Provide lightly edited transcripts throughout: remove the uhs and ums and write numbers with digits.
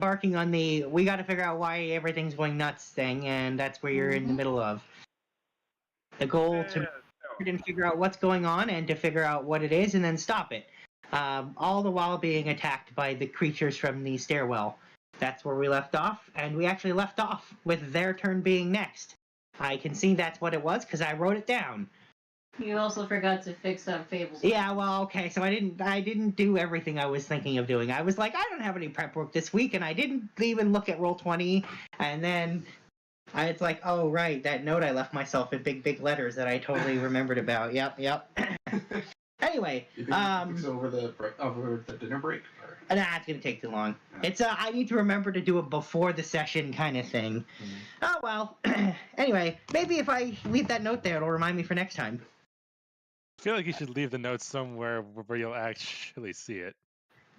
embarking on the we got to figure out why everything's going nuts thing, and that's where you're in the middle of. The goal to figure out what's going on and to figure out what it is and then stop it. All the while being attacked by the creatures from the stairwell. That's where we left off, and we actually left off with their turn being next. I can see that's what it was because I wrote it down. You also forgot to fix up Fable's. Yeah, well, okay, so I didn't do everything I was thinking of doing. I was like, I don't have any prep work this week, and I didn't even look at Roll20, and then it's like, oh, right, that note I left myself in big letters that I totally remembered about. Yep. Anyway, you think it's over the dinner break? Or? Nah, it's gonna take too long. It's I need to remember to do it before the session kind of thing. Oh well. Anyway, maybe if I leave that note there, it'll remind me for next time. I feel like you should leave the note somewhere where you'll actually see it.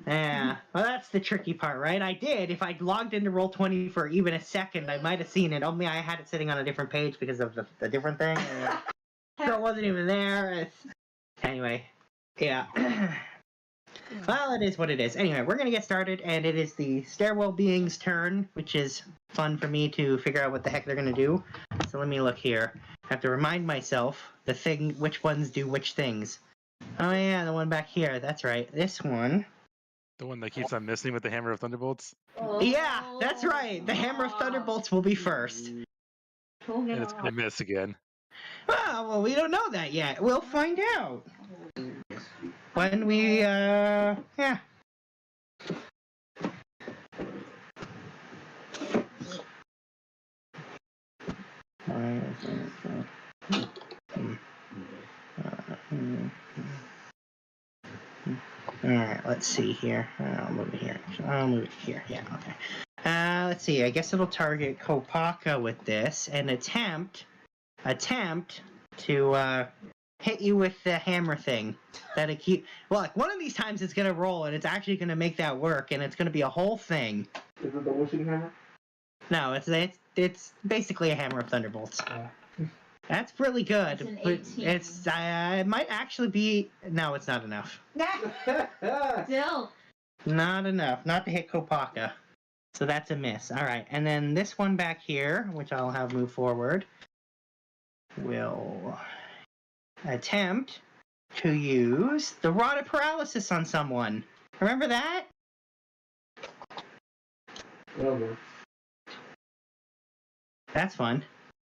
Yeah, well, that's the tricky part, right? I did. If I logged into Roll20 for even a second, I might have seen it. Only I had it sitting on a different page because of the different thing. So it wasn't even there. Anyway, yeah. Well, it is what it is. Anyway, we're going to get started, and it is the stairwell being's turn, which is fun for me to figure out what the heck they're going to do. So let me look here. I have to remind myself which ones do which things. Oh, yeah, the one back here. That's right. This one. The one that keeps on missing with the Hammer of Thunderbolts? Yeah, that's right. The Hammer of Thunderbolts will be first. And it's going to miss again. Well, we don't know that yet. We'll find out. When we, yeah. Alright, let's see here. I'll move it here. I'll move it here. Yeah, okay. Let's see. I guess it'll target Kopaka with this and attempt to hit you with the hammer thing. Well, like one of these times it's gonna roll and it's actually gonna make that work, and it's gonna be a whole thing. Is it the wishing hammer? No, it's basically a Hammer of Thunderbolts. That's really good. It's it might actually be. No, it's not enough. Still. Not enough. Not to hit Kopaka. So that's a miss. All right, and then this one back here, which I'll have move forward, will attempt to use the Rod of Paralysis on someone. Remember that? Oh, That's fun.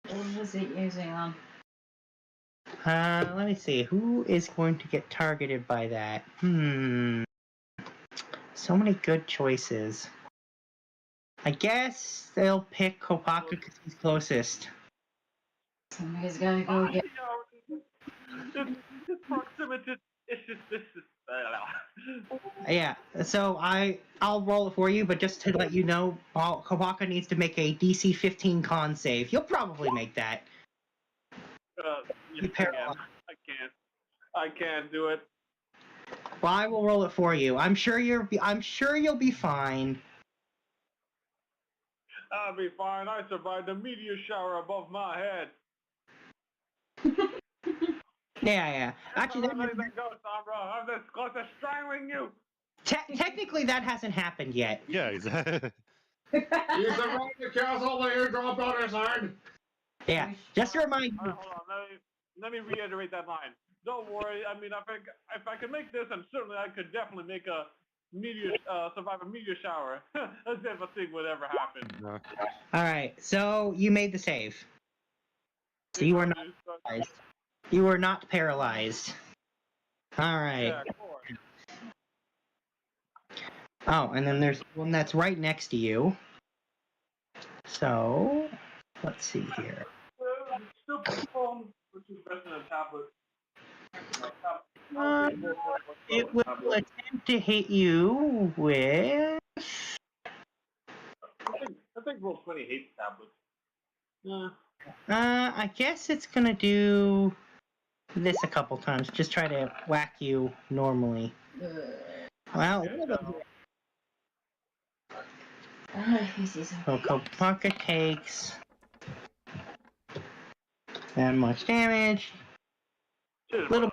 What was it using on? Let me see. Who is going to get targeted by that? So many good choices. I guess they'll pick Kopaka because he's closest. Somebody's gotta go get. This proximity. This is. Yeah, so I'll roll it for you, but just to let you know, Kopaka needs to make a DC 15 con save. You'll probably make that. Yes, I can't do it. Well, I will roll it for you. I'm sure you'll be fine. I'll be fine. I survived a meteor shower above my head. Yeah. Actually, I'm letting that go, Sombra. I'm just close to strangling you. Technically, that hasn't happened yet. Yeah, exactly. You survived the castle, the airdrop on his hand. Yeah, just to remind you. Hold on, let me reiterate that line. Don't worry. I mean, if I could make this, and certainly I could definitely make survive a meteor shower. As if a thing would ever happen. No. All right, so you made the save. So you are not paralyzed. You are not paralyzed. All right. Yeah, of course. Oh, and then there's one that's right next to you. So, let's see here. Still phone, which is better than a tablet. It will attempt to hit you with. I think Roll20 hates tablets. I guess it's gonna do this a couple times. Just try to whack you normally. Well, so Kopaka takes that much damage. Little.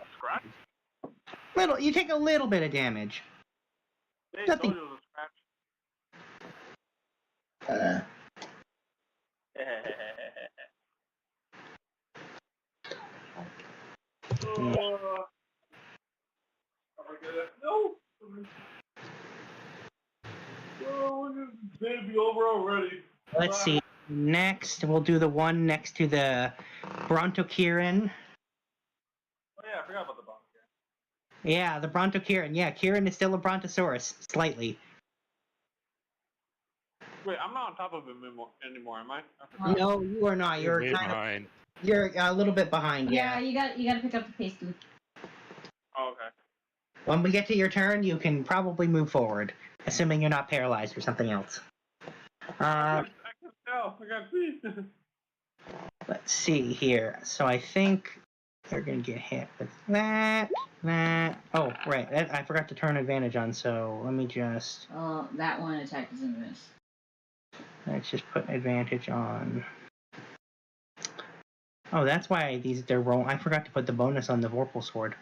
You take a little bit of damage. Nothing. Uh, No! Oh, this baby over already. let's see. Next, we'll do the one next to the Brontokirin. Oh yeah, I forgot about the bomb here. Yeah, the Brontokirin. Yeah, Kirin is still a Brontosaurus, slightly. Wait, I'm not on top of him anymore, am I? No, you are not. You're You're way kind of. behind. You're a little bit behind. Yeah, Yeah. you gotta pick up the pasty. Oh, okay. When we get to your turn, you can probably move forward, assuming you're not paralyzed or something else. I can tell. I can see. Let's see here. So I think they're gonna get hit with that. Oh, right. I forgot to turn advantage on. So let me just. Oh, that one attack is a miss. Let's just put advantage on. Oh, that's why they're rolling. I forgot to put the bonus on the Vorpal Sword.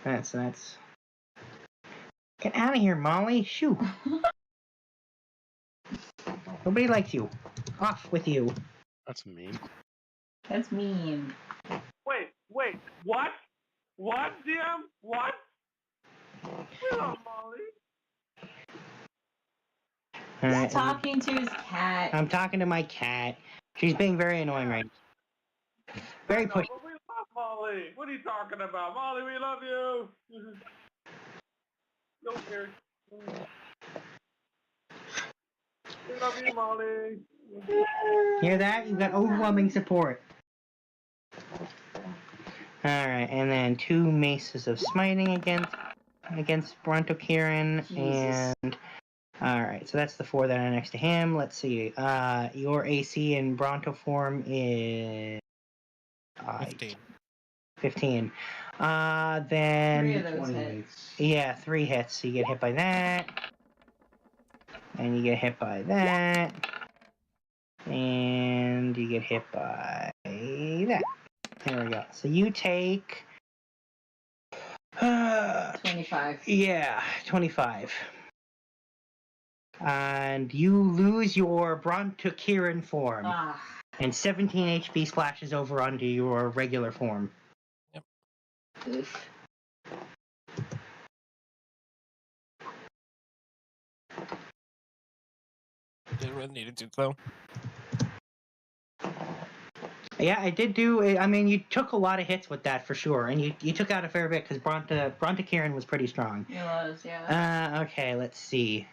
That's. Get out of here, Molly! Shoo! Nobody likes you. Off with you. That's mean. That's mean. Wait, what? What, DM? What? Hello, Molly. All He's right. talking to his cat. I'm talking to my cat. She's being very annoying right now. Very No, pushy. but we love Molly. What are you talking about? Molly, we love you. Don't care. We love you, Molly. Hear that? You've got overwhelming support. Alright, and then 2 maces of smiting against Brontokirin, Jesus. and alright, so that's the 4 that are next to him. Let's see. Your AC in Bronto form is 15. 15. Three of Then those hits. yeah, 3 hits. So you get hit by that. And you get hit by that. And you get hit by that. There we go. So you take 25. yeah, 25. And you lose your Brontokirin form. Ah. And 17 HP splashes over onto your regular form. Yep. Oof. Did what it needed to, though. Yeah, I did do. I mean, you took a lot of hits with that for sure, and you took out a fair bit because Brontokirin was pretty strong. It was, yeah. Okay, let's see.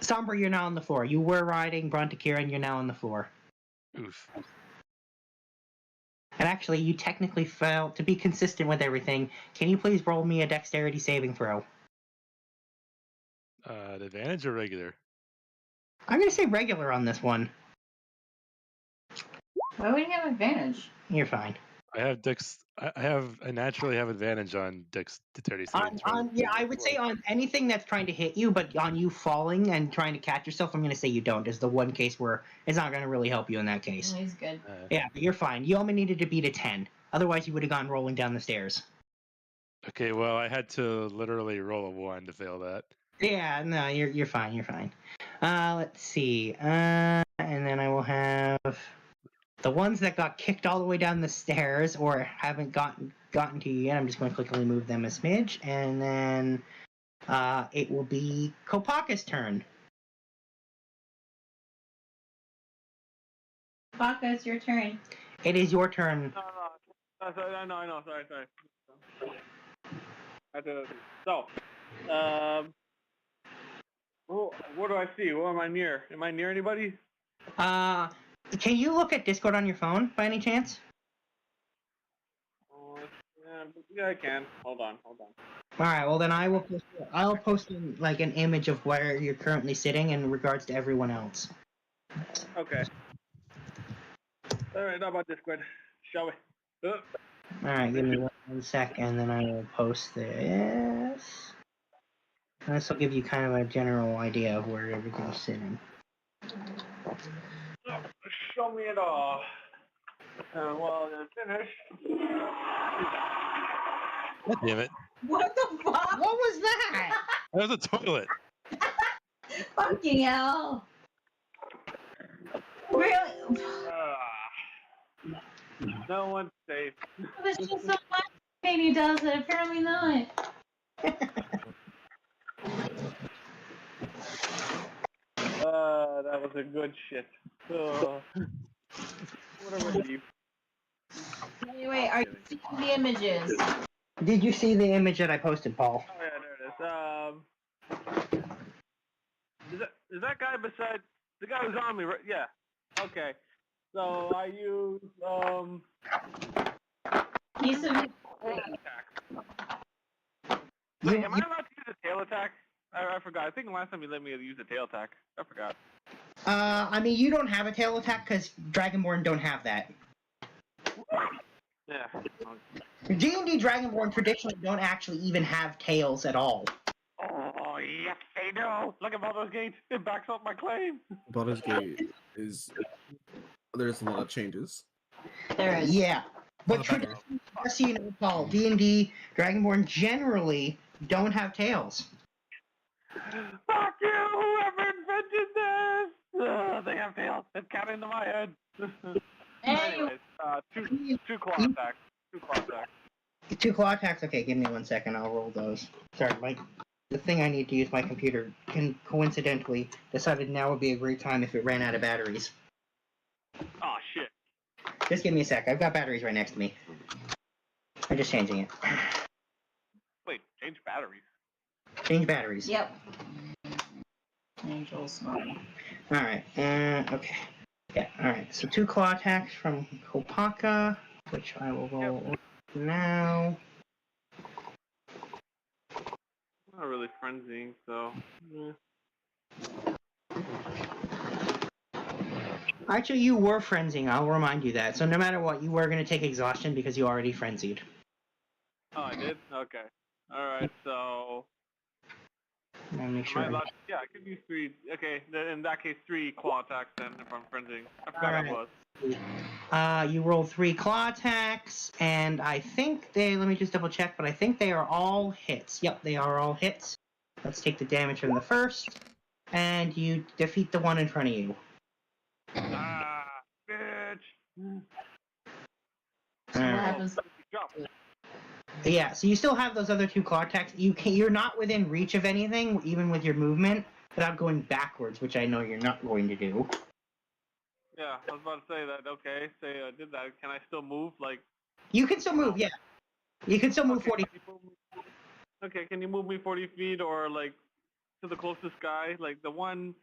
Somber, you're now on the floor. You were riding Brontokirin, you're now on the floor. Oof. And actually, you technically failed to be consistent with everything. Can you please roll me a dexterity saving throw? Advantage or regular? I'm gonna say regular on this one. Why would he have advantage? You're fine. I have dex. I naturally have advantage on dexterity saving throws. Yeah, I would say on anything that's trying to hit you, but on you falling and trying to catch yourself, I'm gonna say you don't. Is the one case where it's not gonna really help you in that case. He's good. Yeah, but you're fine. You only needed to beat a 10. Otherwise, you would have gone rolling down the stairs. Okay, well, I had to literally roll a 1 to fail that. Yeah, no, you're fine. You're fine. Let's see. And then I will have the ones that got kicked all the way down the stairs or haven't gotten to you yet. I'm just going to quickly move them a smidge, and then it will be Kopaka's turn. Baka, it's your turn. It is your turn. I know. Sorry. So, what do I see? What am I near? Am I near anybody? Can you look at Discord on your phone by any chance? Yeah, I can. Hold on. All right. Well, then I'll post like an image of where you're currently sitting in regards to everyone else. Okay. All right. How about Discord? Shall we? All right. Give me 1 sec, and then I will post this. And this will give you kind of a general idea of where everything's sitting. Show me it all. Well, finish. God damn it. What the fuck? What was that? That was a toilet. Fucking hell. Really? No one's safe. It's just so much Katie does it. Apparently not. That was a good shit. What a relief. Anyway, are you seeing the images? Did you see the image that I posted, Paul? Oh yeah, there it is. Is that guy beside the guy who's on me? Right? Yeah. Okay. So I use He's a attack. Wait, am I allowed to use a tail attack? I forgot. I think last time you let me use a tail attack. I forgot. I mean, you don't have a tail attack because Dragonborn don't have that. Yeah. D&D Dragonborn traditionally don't actually even have tails at all. Oh yes, they do. Look at Baldur's Gate. It backs up my claim. Baldur's Gate is there's a lot of changes. There is. Yeah, but For the better. traditionally, just so you know, Paul, D&D Dragonborn generally don't have tails. Fuck you, whoever invented this. They have tails. It's got into my head. Anyways, two claw attacks. Two claw attacks. 2 claw attacks. Okay, give me 1 second. I'll roll those. Sorry, the thing I need to use my computer can coincidentally decided now would be a great time if it ran out of batteries. Oh shit. Just give me a sec. I've got batteries right next to me. I'm just changing it. Wait, change batteries. Change batteries. Yep. Angels. Alright, okay. Yeah, alright. So 2 claw attacks from Kopaka, which I will roll now. I'm not really frenzying, so. Yeah. Actually, you were frenzying. I'll remind you that. So no matter what, you were going to take exhaustion because you already frenzied. Oh, I did? Okay. Alright, so. I'll make sure. Yeah, I could use 3. Okay, then in that case, 3 claw attacks then if I'm frenzying. I forgot Alright. it was. You roll 3 claw attacks, and I think let me just double check, but I think they are all hits. Yep, they are all hits. Let's take the damage from the first, and you defeat the one in front of you. Ah, bitch! So what happens? Jump. Yeah, so you still have those other 2 claw attacks. You're not within reach of anything, even with your movement, without going backwards, which I know you're not going to do. Yeah, I was about to say that. Okay, say I did that. Can I still move? Like. You can still move, yeah. You can still move 40. Okay, can you move me 40 feet or like to the closest guy, like the one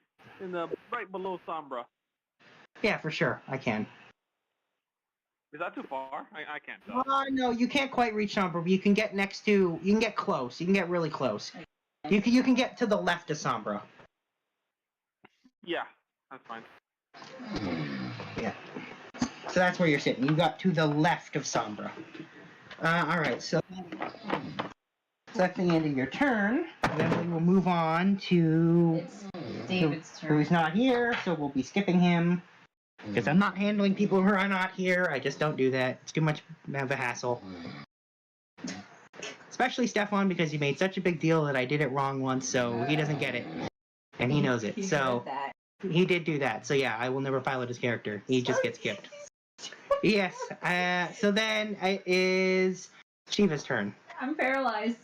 in the right below Sombra? Yeah, for sure, I can. Is that too far? I can't tell. No, you can't quite reach Sombra, but you can get next to. You can get close. You can get really close. You can get to the left of Sombra. Yeah, that's fine. Yeah. So that's where you're sitting. You got to the left of Sombra. Alright, so that's the end of your turn. Then we will move on to It's David's turn. who's not here, so we'll be skipping him. Because I'm not handling people who are not here. I just don't do that. It's too much of a hassle. Especially Stefan, because he made such a big deal that I did it wrong once, so he doesn't get it. And he knows it. He So did that. he did do that. So yeah, I will never pilot his character. He just gets skipped. Yes. So then it is Shiva's turn. I'm paralyzed.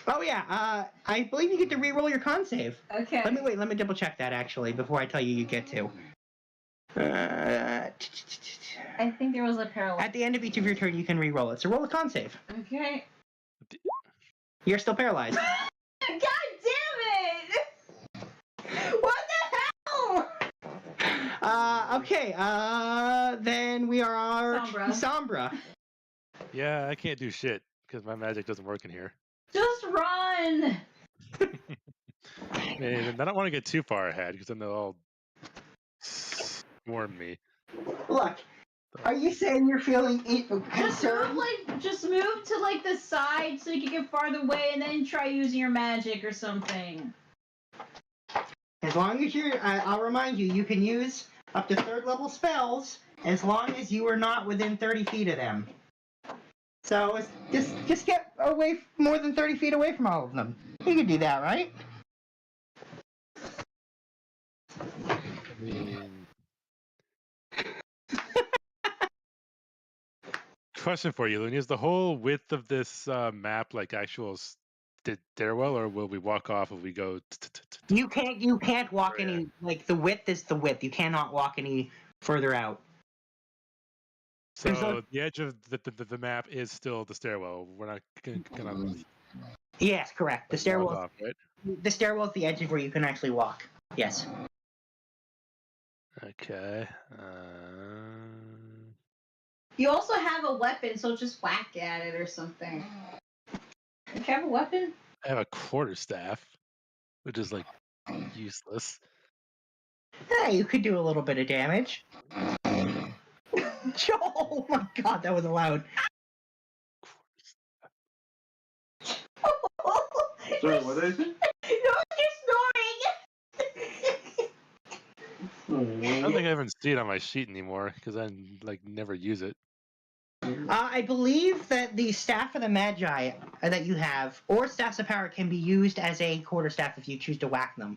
Oh yeah. I believe you get to re-roll your con save. Okay. Let me double check that actually before I tell you get to. I think there was a paralysis. At the end of each of your turn, you can re-roll it. So roll a con save. Okay. You're still paralyzed. God damn it! What the hell? Okay. Then we are Sombra. Sombra. Yeah, I can't do shit because my magic doesn't work in here. Just run! And I don't want to get too far ahead because then they'll all swarm me. Look, are you saying you're feeling concerned? Just move to like the side so you can get farther away, and then try using your magic or something. As long as you're, I'll remind you, you can use up to 3rd level spells as long as you are not within 30 feet of them. So it's just get away more than 30 feet away from all of them. You can do that, right? I mean, question for you, Looney. Is the whole width of this map like actual stairwell, or will we walk off if we go? You can't walk any, like, the width is the width. You cannot walk any further out. So the edge of the map is still the stairwell. We're not gonna Yes, correct. The walk stairwell. off, right? The stairwell is the edge of where you can actually walk. Yes. Okay. You also have a weapon, so just whack at it or something. Don't you have a weapon? I have a quarterstaff, which is like useless. Hey, you could do a little bit of damage. Oh my god, that was loud. Sorry, what did I say? No, you're snoring. I don't think I even see it on my sheet anymore because I like never use it. I believe that the Staff of the Magi that you have, or Staffs of Power, can be used as a quarterstaff if you choose to whack them.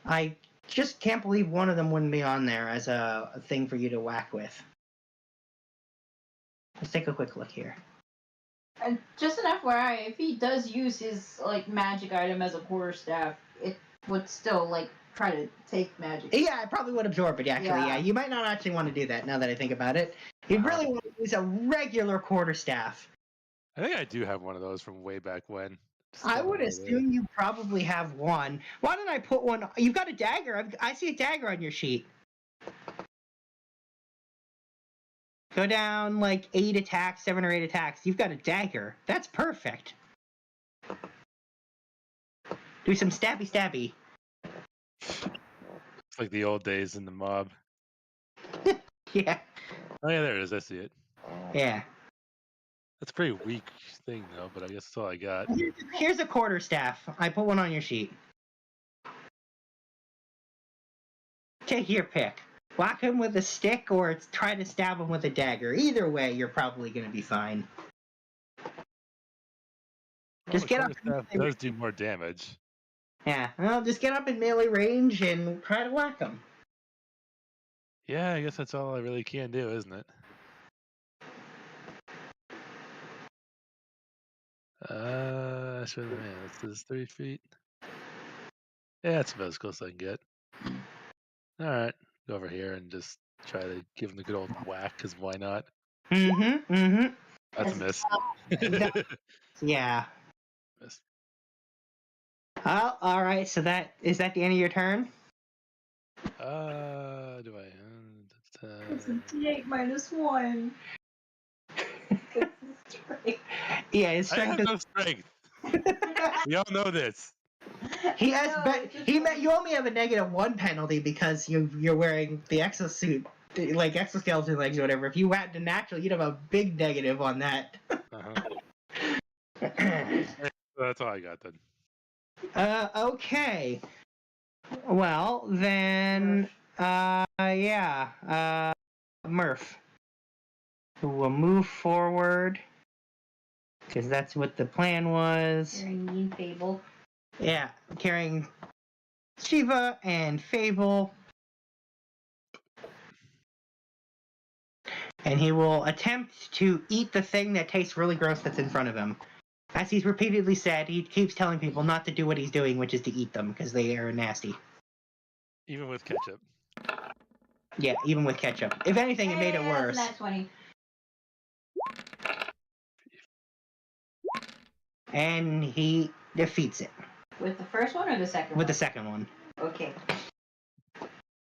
I just can't believe one of them wouldn't be on there as a thing for you to whack with. Let's take a quick look here. And just an FYI, if he does use his like magic item as a quarterstaff, it would still like try to take magic. Yeah, I probably would absorb it, actually. Yeah. Yeah, you might not actually want to do that now that I think about it. You really want to use a regular quarterstaff. I think I do have one of those from way back when. Just I don't would know where. assume you probably have one. Why don't I put one? You've got a dagger. I see a dagger on your sheet. Go down like 8 attacks, 7 or 8 attacks. You've got a dagger. That's perfect. Do some stabby stabby. It's like the old days in the mob. Yeah. Oh yeah, there it is. I see it. Yeah. That's a pretty weak thing though, but I guess that's all I got. Here's a quarterstaff. I put one on your sheet. Take your pick. Whack him with a stick or try to stab him with a dagger. Either way, you're probably going to be fine. Just get up. That does do more damage. Yeah, well, just get up in melee range and try to whack him. Yeah, I guess that's all I really can do, isn't it? So man, this is 3 feet. Yeah, it's about as close as I can get. All right, go over here and just try to give him the good old whack, because why not? That's a miss. Yeah. Miss. Oh, all right. So is that the end of your turn? Do I? It's a D8 minus 1. Yeah, his I strength have no strength. We all know this. He has. No, You only have a -1 penalty because you're wearing the exosuit, like exoskeleton legs or whatever. If you had the natural, you'd have a big negative on that. That's all I got then. Okay. Well then, yeah. Murph, who will move forward because that's what the plan was. Carrying Fable. Yeah, carrying Shiva and Fable. And he will attempt to eat the thing that tastes really gross that's in front of him. As he's repeatedly said, he keeps telling people not to do what he's doing, which is to eat them, because they are nasty. Even with ketchup. Yeah, even with ketchup. If anything, it made it worse. That's 20. And he defeats it. With the first one or the second one? With the second one. Okay.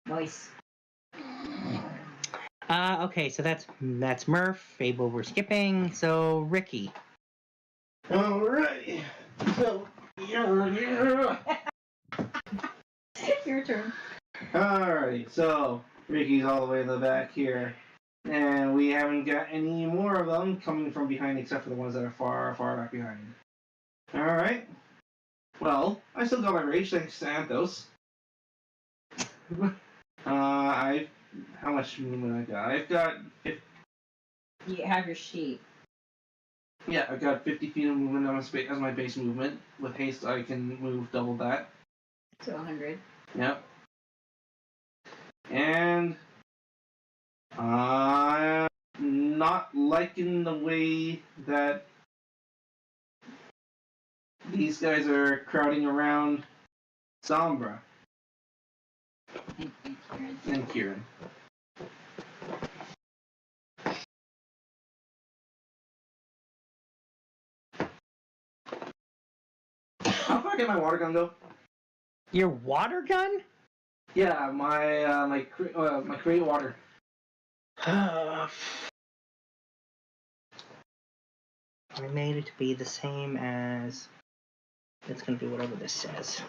Nice. Okay, so that's Murph. Fable we're skipping. So Ricky. Alright. So, Your turn. Alright, so Ricky's all the way in the back here. And we haven't got any more of them coming from behind except for the ones that are far, far back behind. Alright. Well, I still got my rage thanks to Anthos. How much movement I got? I've got You have your sheet. Yeah, I've got 50 feet of movement as my base movement. With haste, I can move double that. So 100. Yep. And I'm not liking the way that these guys are crowding around Sombra and Kieran. How far can my water gun go? Your water gun? Yeah, my create water. I made it to be the same as. It's gonna be whatever this says.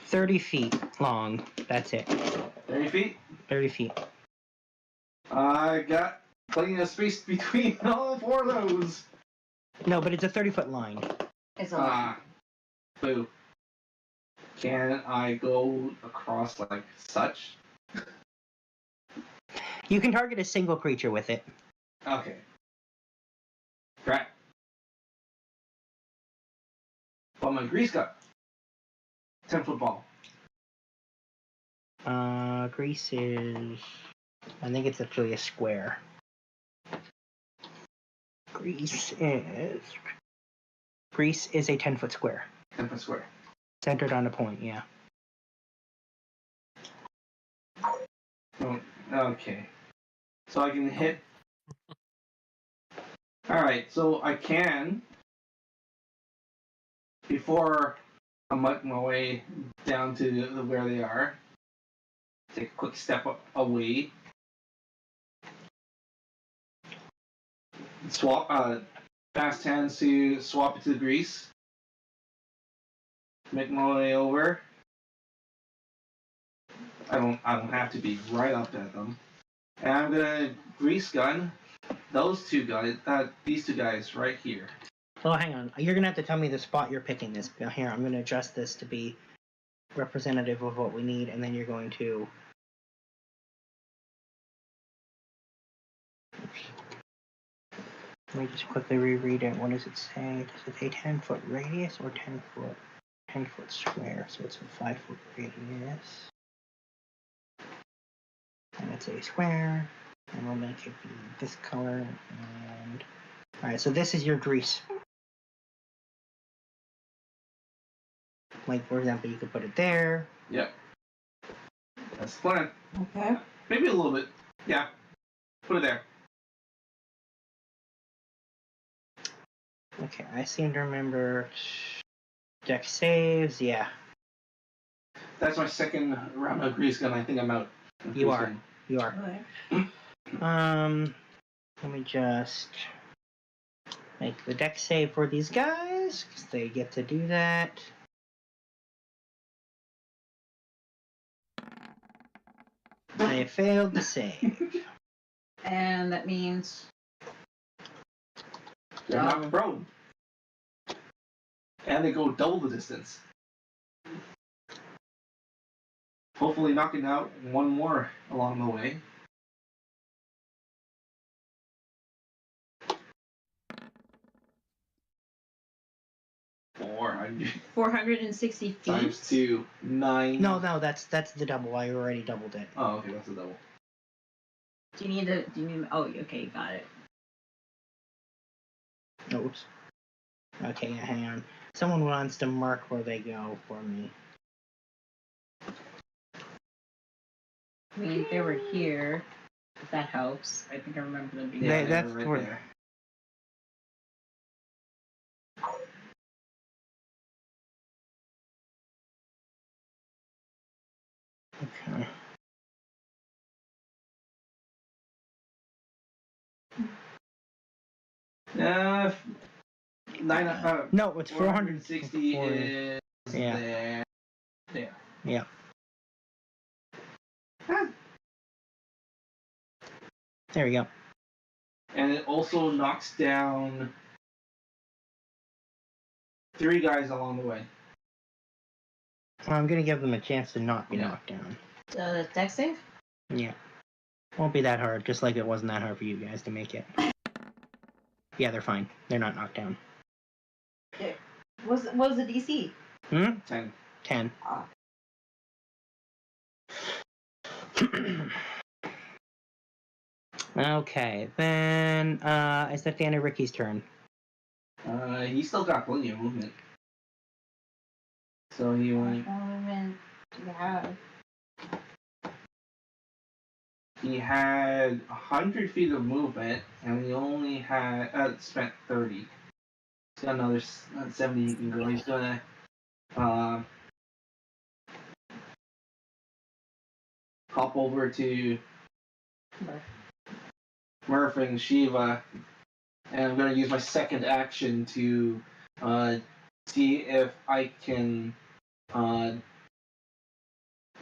30 feet long. That's it. 30 feet? 30 feet. I got plenty of space between all four of those. No, but it's a 30-foot line. It's a lot. Boo. Can I go across like such? You can target a single creature with it. Okay. Right. But my grease gun. 10-foot ball. Grease is. I think it's actually a square. Grease is a 10-foot square. 10-foot square. Centered on a point, yeah. Oh, okay. So I can hit. Alright, so I can. Before I make my way down to where they are, take a quick step away. Swap, fast hands to swap it to the grease. Make my way over. I don't have to be right up at them. And I'm gonna grease gun these two guys right here. Oh, hang on. You're gonna have to tell me the spot you're picking this. Here, I'm gonna adjust this to be representative of what we need, and then you're going to. Let me just quickly reread it. What does it say? Does it say 10-foot radius or 10-foot square? So it's a 5-foot radius. And it's a square. And we'll make it be this color. And alright, so this is your grease. Like, for example, you could put it there. Yep. That's the plan. Okay. Maybe a little bit. Yeah. Put it there. Okay, I seem to remember deck saves, yeah. That's my second round of grease gun. I think I'm out. You are. Okay. Let me just make the deck save for these guys, because they get to do that. They failed the save. And that means They're not prone. And they go double the distance. Hopefully knocking out one more along the way. Or 460 feet. times 2, 9. No, that's the double. I already doubled it. Oh, okay, that's a double. Do you need oh, okay, you got it. Oops. Okay, hang on. Someone wants to mark where they go for me. I mean, if they were here, if that helps. I think I remember them being Yeah, there. that's right where. there. Okay. No, it's 460 440. is Yeah. there. Yeah. There we go. And it also knocks down 3 guys along the way. Well, I'm gonna give them a chance to not be Yeah. knocked down. So the deck save? Yeah. Won't be that hard, just like it wasn't that hard for you guys to make it. Yeah, they're fine. They're not knocked down. What was the DC? 10. 10. Ah. Okay, then it's at the end of Ricky's turn. He's still got plenty of movement. So he How went. much movement do you have? He had 100 feet of movement, and he only had spent 30. He's got another 70 he can go. He's gonna hop over to Murph and Shiva, and I'm gonna use my second action to see if I can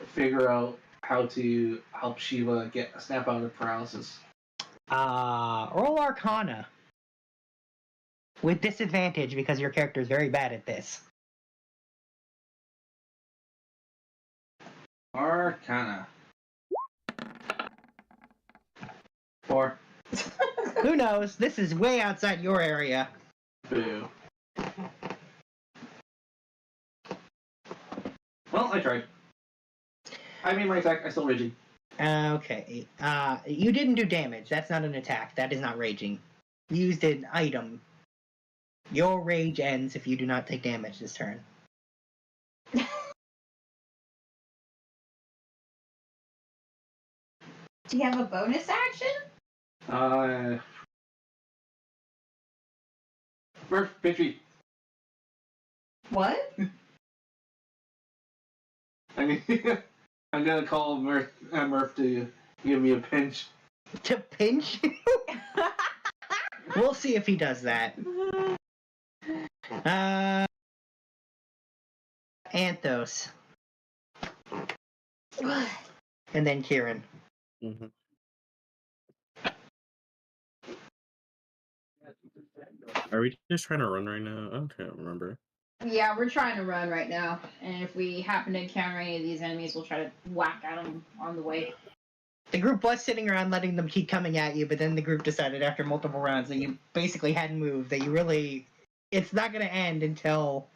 figure out how to help Shiva snap out of paralysis. Roll Arcana. With disadvantage because your character is very bad at this. Arcana. 4. Who knows? This is way outside your area. Boo. Well, I tried. I made my attack. I still raging. Okay. You didn't do damage. That's not an attack. That is not raging. You used an item. Your rage ends if you do not take damage this turn. Do you have a bonus action? Murph, victory. What? I mean, I'm gonna call Murph to give me a pinch. To pinch you? We'll see if he does that. Anthos. And then Kieran. Mm-hmm. Are we just trying to run right now? I can't remember. Yeah, we're trying to run right now, and if we happen to encounter any of these enemies, we'll try to whack at them on the way. The group was sitting around letting them keep coming at you, but then the group decided after multiple rounds that you basically hadn't moved, that you really... It's not going to end until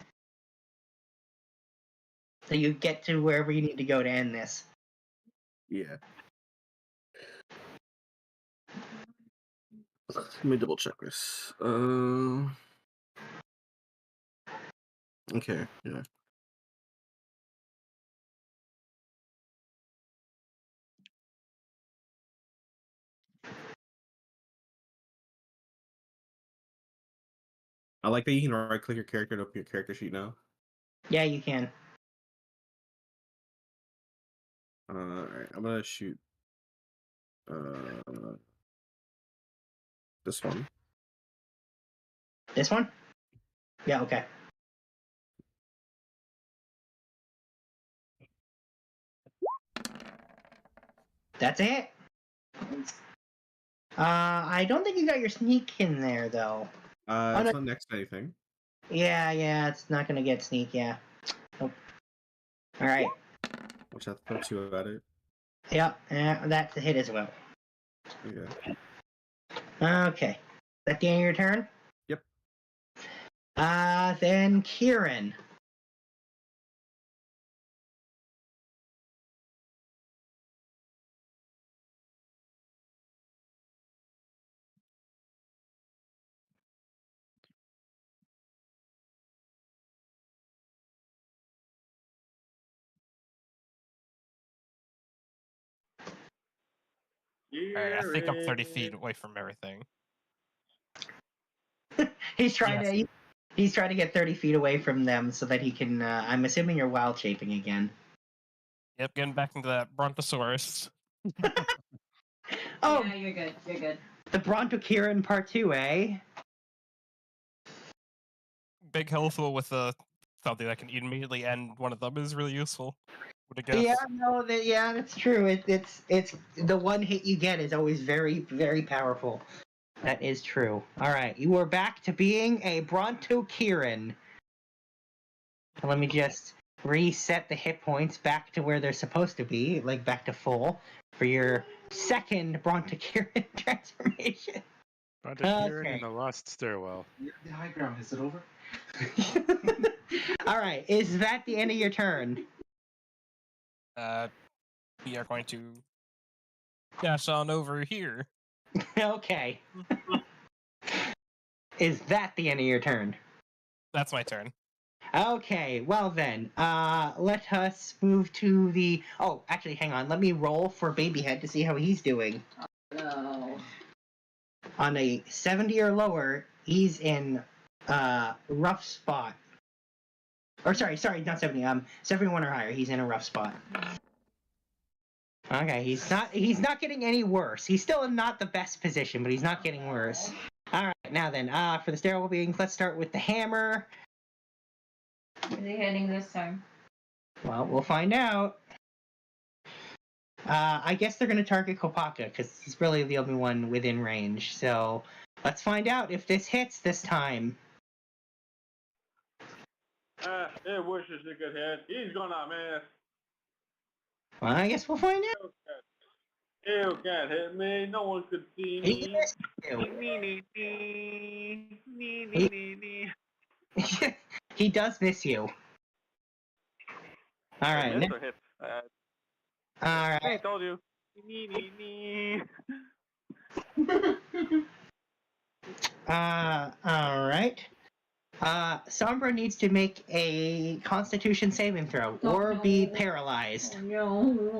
you get to wherever you need to go to end this. Yeah. Let me double check this. Okay, yeah. I like that you can right click your character to open your character sheet now. Yeah, you can. Alright, I'm gonna shoot this one. This one? Yeah, okay. That's it? I don't think you got your sneak in there, though. It's not next to anything. Yeah, it's not gonna get sneak, yeah. Nope. Alright. Which I have to throw 2 at it. Yep, that's a hit as well. Okay. Okay. Is that the end of your turn? Yep. Then Kieran. Alright, I think I'm 30 feet away from everything. He's trying Yes. He's trying to get 30 feet away from them so that he can. I'm assuming you're wild shaping again. Yep, getting back into that Brontosaurus. Oh, Yeah, you're good. You're good. the Brontokiran Part 2, eh? Big healthful with something that can immediately end one of them is really useful. Would I guess. Yeah, no, that's true. It's the one hit you get is always very, very powerful. That is true. All right, you are back to being a Brontokiran. Let me just reset the hit points back to where they're supposed to be, like back to full, for your second Brontokiran transformation. Brontocurin Okay. in the Lost Stairwell. The high ground, is it over? All right. Is that the end of your turn? We are going to dash on over here. Okay. Is that the end of your turn? That's my turn. Okay, well then, let us move to the... Oh, actually, hang on. Let me roll for Babyhead to see how he's doing. No. On a 70 or lower, he's in rough spot. Or sorry, not 70. 71 or higher, he's in a rough spot. Okay, he's not getting any worse. He's still in not the best position, but he's not getting worse. All right, now then, for the stairwell beings, let's start with the hammer. Where's he heading this time? Well, we'll find out. I guess they're going to target Kopaka because he's really the only one within range. So let's find out if this hits this time. It wishes it could hit. He's gonna miss. Well, I guess we'll find out. You can't hit me. No one could see He me. missed you. He does miss you. All right. Miss or hit? All right. I told you. All right. Sombra needs to make a Constitution saving throw or be paralyzed. No.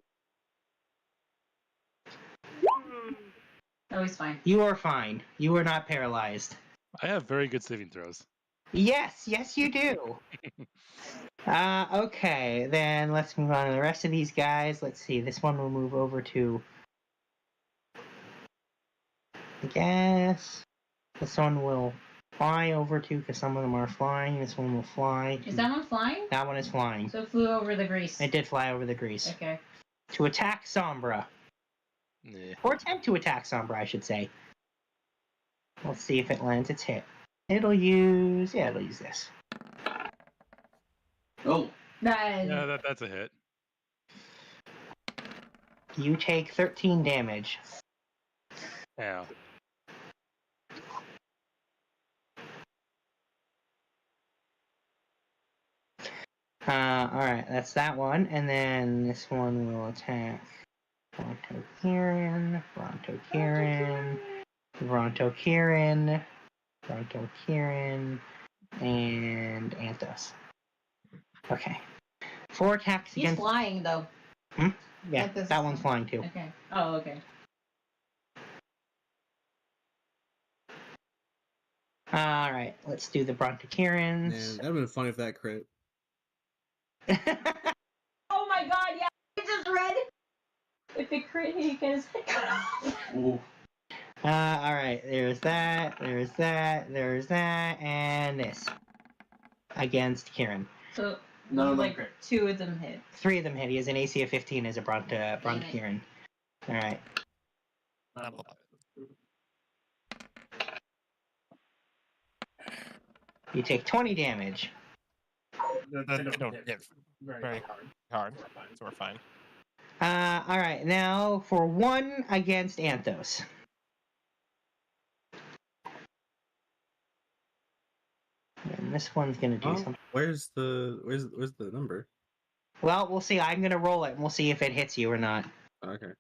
Oh, he's fine. You are fine. You are not paralyzed. I have very good saving throws. Yes, you do. Okay, then let's move on to the rest of these guys. Let's see. This one will move over to... I guess... This one will fly over to, because some of them are flying. This one will fly. Is that one flying? That one is flying. So it flew over the grease. It did fly over the grease. Okay. To attack Sombra. Yeah. Or attempt to attack Sombra, I should say. Let's see if it lands its hit. It'll use this. Oh. Yeah, that's a hit. You take 13 damage. Ow. Alright, that's that one. And then this one will attack Brontocurin, and Anthos. Okay. 4 attacks He's against... flying, though. Yeah, Anthos. that one's flying too. Okay. Oh, okay. Alright, let's do the Brontocurins. Man, that'd have been fun if that crit. Oh my god, yeah! I just read! If it crit, he gets... Ooh. Alright, there's that, and this. Against Kieran. So, None of them like, crit. 2 of them hit. 3 of them hit. He has an AC of 15 as a Brontokieran. Alright. You take 20 damage. They don't hit very hard, so we're fine. Alright, now for 1 against Anthos. And this one's gonna do something. Where's the number? Well, we'll see. I'm gonna roll it and we'll see if it hits you or not. Okay.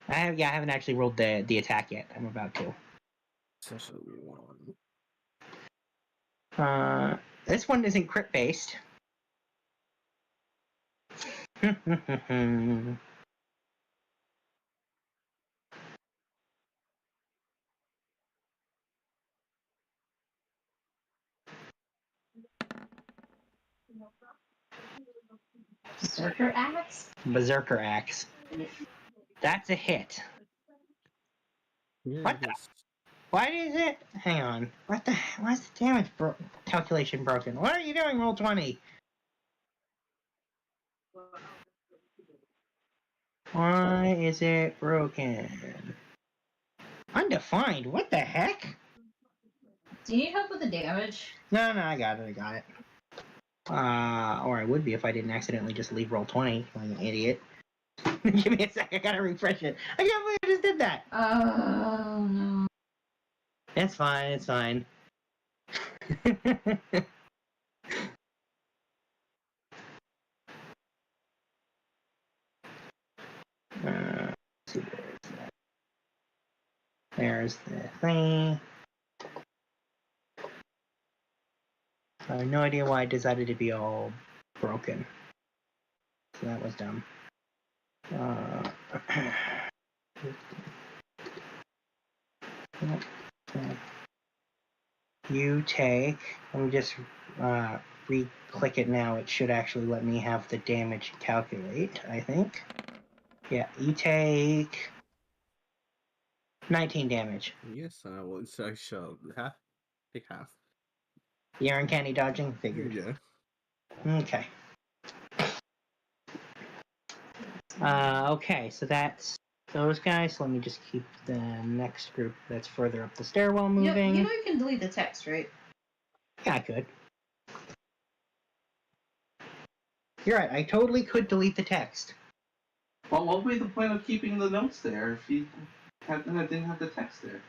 I haven't actually rolled the attack yet. I'm about to. This one isn't crit based. Berserker Axe? Berserker Axe. That's a hit. Yeah, What the? Why is it? Hang on. Why is the damage calculation broken? What are you doing, roll 20? Why is it broken? Undefined? What the heck? Do you need help with the damage? No, I got it. Or I would be if I didn't accidentally just leave roll 20 like an idiot. Give me a sec, I gotta refresh it. I can't believe I just did that. Oh, no. It's fine. It's fine. Let's see, there's the thing. I have no idea why I decided to be all broken. So that was dumb. You take. Let me just re-click it now. It should actually let me have the damage calculate, I think. Yeah, you take 19 damage. Yes, I shall take half. The uncanny dodging figured. Yeah. Okay. Okay, so that's those guys. So let me just keep the next group that's further up the stairwell moving. You know you can delete the text, right? Yeah, I could. You're right, I totally could delete the text. Well, what would be the point of keeping the notes there if you didn't have the text there?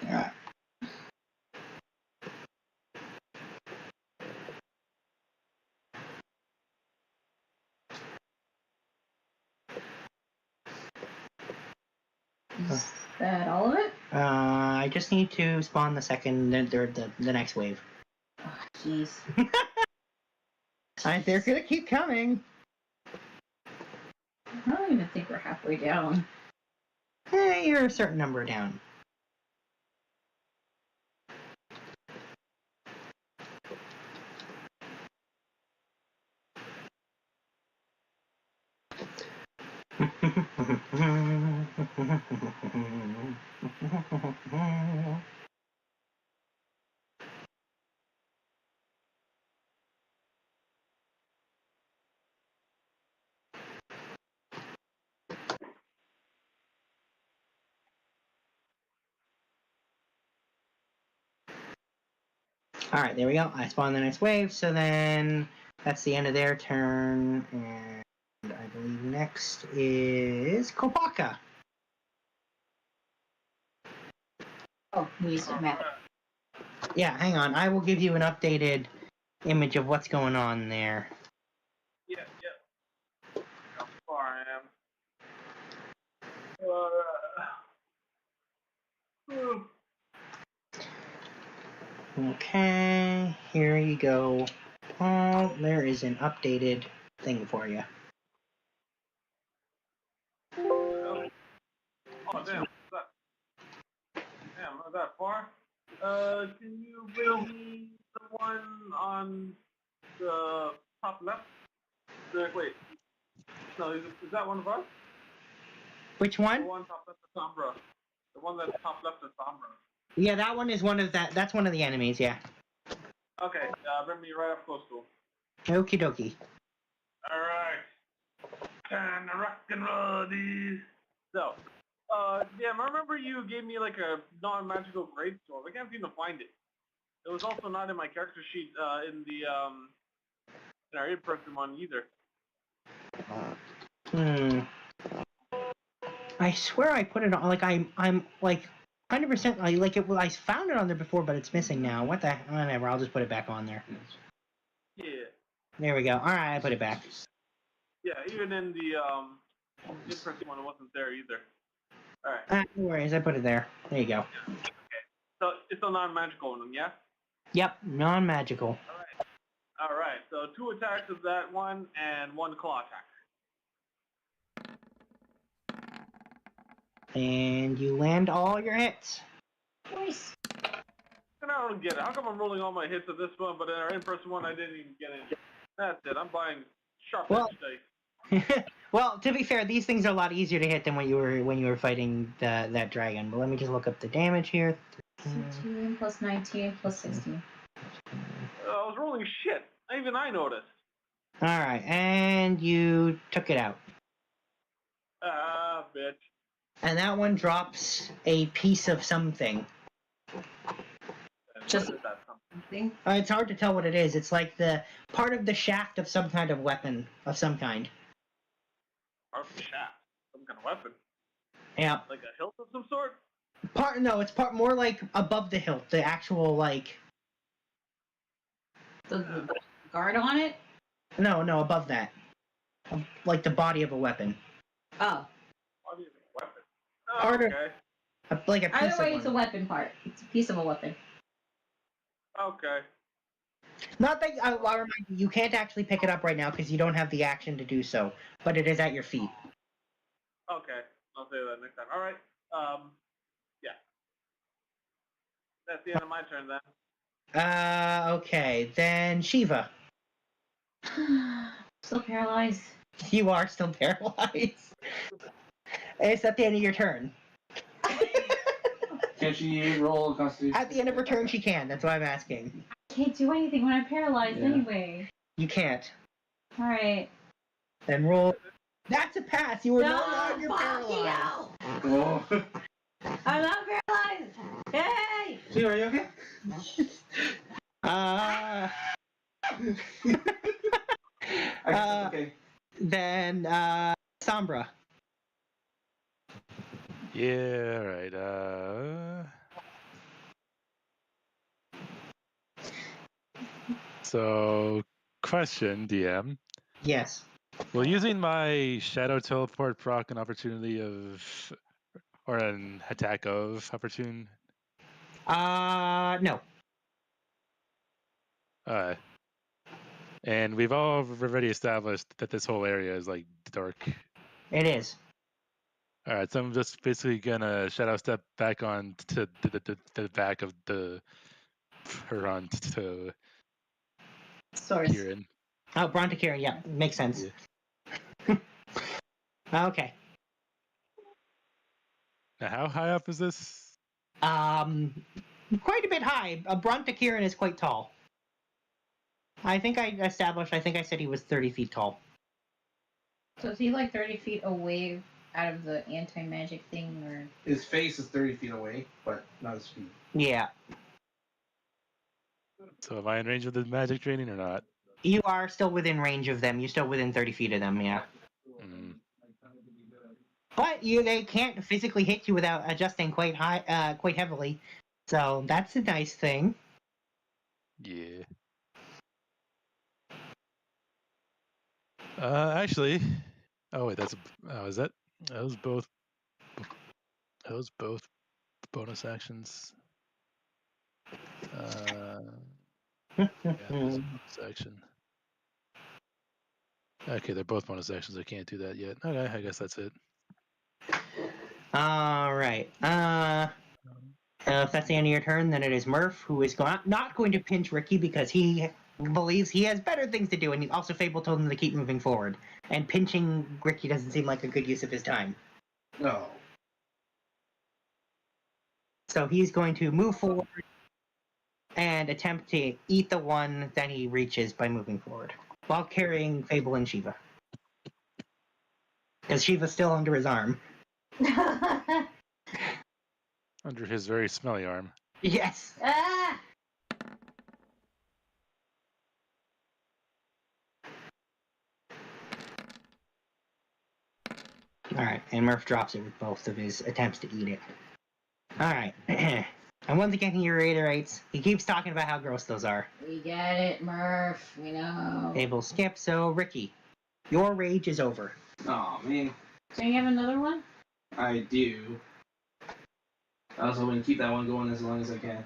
Alright. Is that all of it? I just need to spawn the second, the next wave. Oh, jeez. They're gonna keep coming. I don't even think we're halfway down. You're a certain number down. Alright, there we go. I spawned the next wave, so then that's the end of their turn, and I believe next is Kopaka. Oh, he needs a map. Yeah, hang on. I will give you an updated image of what's going on there. Yeah. How far I am. Okay, here you go. Oh, there is an updated thing for you. Oh damn! Not that far. Can you bring me the one on the top left? Wait. No, is that one of us? Which The one? one top left of Sombra. The one that's top left of Sombra. Yeah, that one is one of that's one of the enemies, yeah. Okay, bring me right up close to him. Okie dokie. Alright. Time to rock and roll, dude. So, yeah, I remember you gave me like a non-magical greatsword. I can't seem to find it. It was also not in my character sheet in our in-person one either. I swear I put it on. Like I'm like 100%. Like it. I found it on there before, but it's missing now. What the? Whatever. I'll just put it back on there. Yeah. There we go. All right, I put it back. Yeah, even in the in-person one, it wasn't there either. All right. No worries. I put it there. There you go. Okay. So it's a non-magical one, yeah? Yep, non-magical. All right. So 2 attacks of that one and 1 claw attack. And you land all your hits. Nice. And I don't get it. How come I'm rolling all my hits at this one, but in our in-person one, I didn't even get any? That's it. I'm buying sharp edge dice. Well, to be fair, these things are a lot easier to hit than when you were fighting that dragon. But let me just look up the damage here. 16 plus 19 plus 16. I was rolling shit. Even I noticed. All right, and you took it out. Ah, bitch. And that one drops a piece of something. Just- What is that something? Thing. It's hard to tell what it is. It's like the part of the shaft of some kind of weapon of some kind. Carved shaft. Some kind of weapon. Yeah. Like a hilt of some sort? It's more like above the hilt, the actual like. The guard on it? No, above that, like the body of a weapon. Oh. Body of a weapon. Oh, Harder. okay. Like a piece Either way, of it's a one. weapon part. It's a piece of a weapon. Okay. Not that I'll remind you, you can't actually pick it up right now because you don't have the action to do so, but it is at your feet. Okay. I'll say that next time. Alright. Yeah. That's the end of my turn then. Okay, then Shiva. Still paralyzed. You are still paralyzed. It's at the end of your turn. Can she roll a constitution? At the end of her turn, she can. That's why I'm asking. Can't do anything when I'm paralyzed Yeah. anyway. You can't. Alright. Then roll. That's a pass. You were no No, longer fuck paralyzed. you! Oh. I'm not paralyzed! Hey! Shiva, are you okay? Okay. Then Sombra. Yeah, right. So, question, DM. Yes. Will using my Shadow Teleport proc an opportunity of, or an attack of opportune? No. And we've already established that this whole area is like dark. It is. All right, so I'm just basically gonna shadow step back on to the back of the Huron to Source. Kieran. Oh, Bronte-Kieran, yeah, makes sense. Yeah. Okay. Now, how high up is this? Quite a bit high. Bronte-Kieran is quite tall. I think I said he was 30 feet tall. So is he like 30 feet away out of the anti-magic thing, or? His face is 30 feet away, but not his feet. Yeah. So am I in range of the magic training or not? You are still within range of them. You're still within 30 feet of them, yeah. Mm. But they can't physically hit you without adjusting quite heavily. So that's a nice thing. Yeah. Actually, oh wait, is that? Those both bonus actions. Yeah, that's a bonus action. Okay, they're both bonus actions. I can't do that yet. Okay, I guess that's it. All right. If that's the end of your turn, then it is Murph, who is not going to pinch Ricky because he believes he has better things to do, and also Fable told him to keep moving forward. And pinching Ricky doesn't seem like a good use of his time. No. So he's going to move forward and attempt to eat the one that he reaches by moving forward, while carrying Fable and Shiva. Because Shiva's still under his arm. Under his very smelly arm. Yes. Ah! Alright, and Murph drops it with both of his attempts to eat it. Alright. And once again he reiterates, he keeps talking about how gross those are. We get it, Murph. We know. Fable skip, so Ricky, your rage is over. Oh man, So you have another one? I do. I was hoping to keep that one going as long as I can.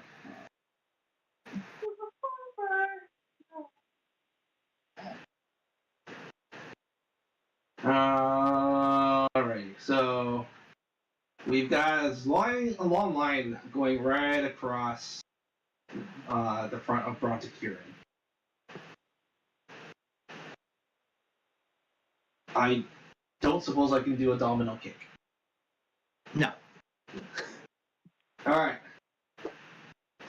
Alright, so we've got a long line going right across the front of Bronte-Kieran. I don't suppose I can do a domino kick. No. Alright.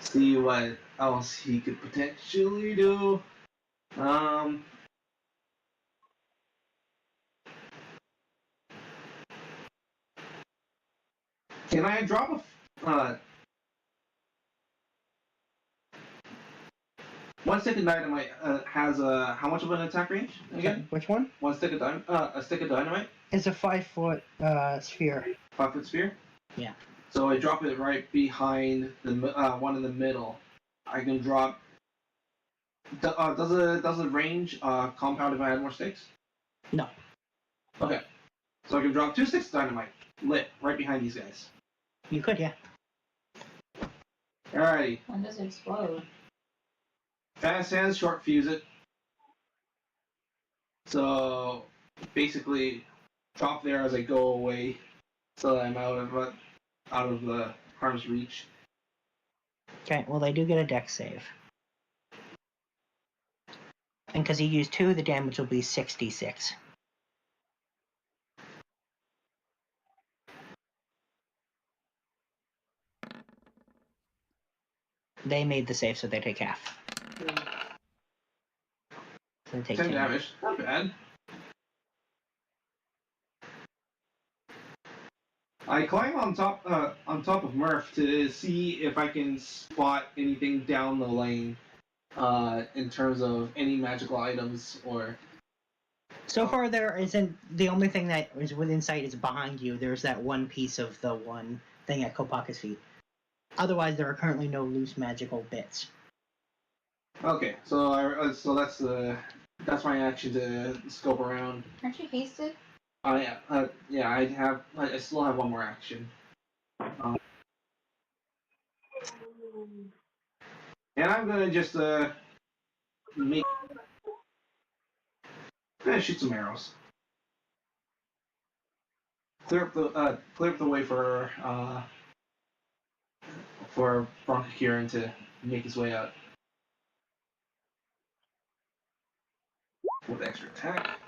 See what else he could potentially do. Can I drop a one stick of dynamite has how much of an attack range again? Which one? One stick of a stick of dynamite. It's a 5-foot sphere. 5-foot sphere? Yeah. So I drop it right behind the one in the middle. I can drop. Does the range compound if I add more sticks? No. Okay. So I can drop 2 sticks of dynamite lit right behind these guys. You could, yeah. Alrighty. When does it explode? Fast hands, short fuse it. So basically, drop there as I go away, so that I'm out of the harm's reach. Okay, well, they do get a dex save. And because you use 2, the damage will be 66. They made the save, so they take half. So they take 10 damage. Not bad. I climb on top of Murph to see if I can spot anything down the lane, in terms of any magical items or. So far, there isn't. The only thing that is within sight is behind you. There's that one piece of the one thing at Kopaka's feet. Otherwise, there are currently no loose magical bits. Okay, so that's my action to scope around. Aren't you hasted? Yeah, I still have one more action. And I'm gonna just shoot some arrows. Clear up the way for Bronchokirin to make his way out with extra attack.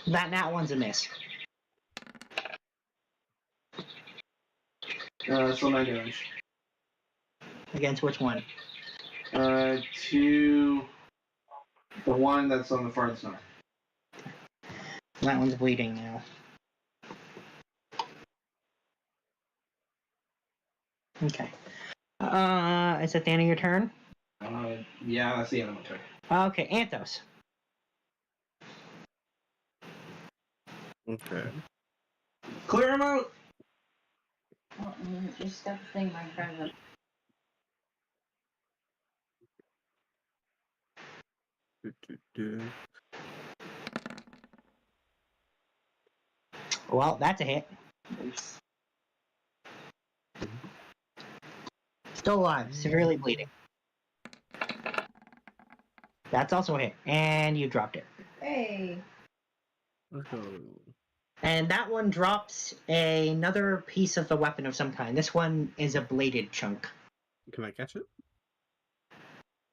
That one's a miss. So 9 damage. Against which one? To the one that's on the farthest north. That one's bleeding now. Okay. Is that the end of your turn? Yeah, that's the end of my turn. Okay, Anthos. Okay. Clear him out! Oh, just got the thing right in front of him. Well, that's a hit. Still alive, severely bleeding. That's also a hit, and you dropped it. Hey. Let's go. And that one drops another piece of the weapon of some kind. This one is a bladed chunk. Can I catch it?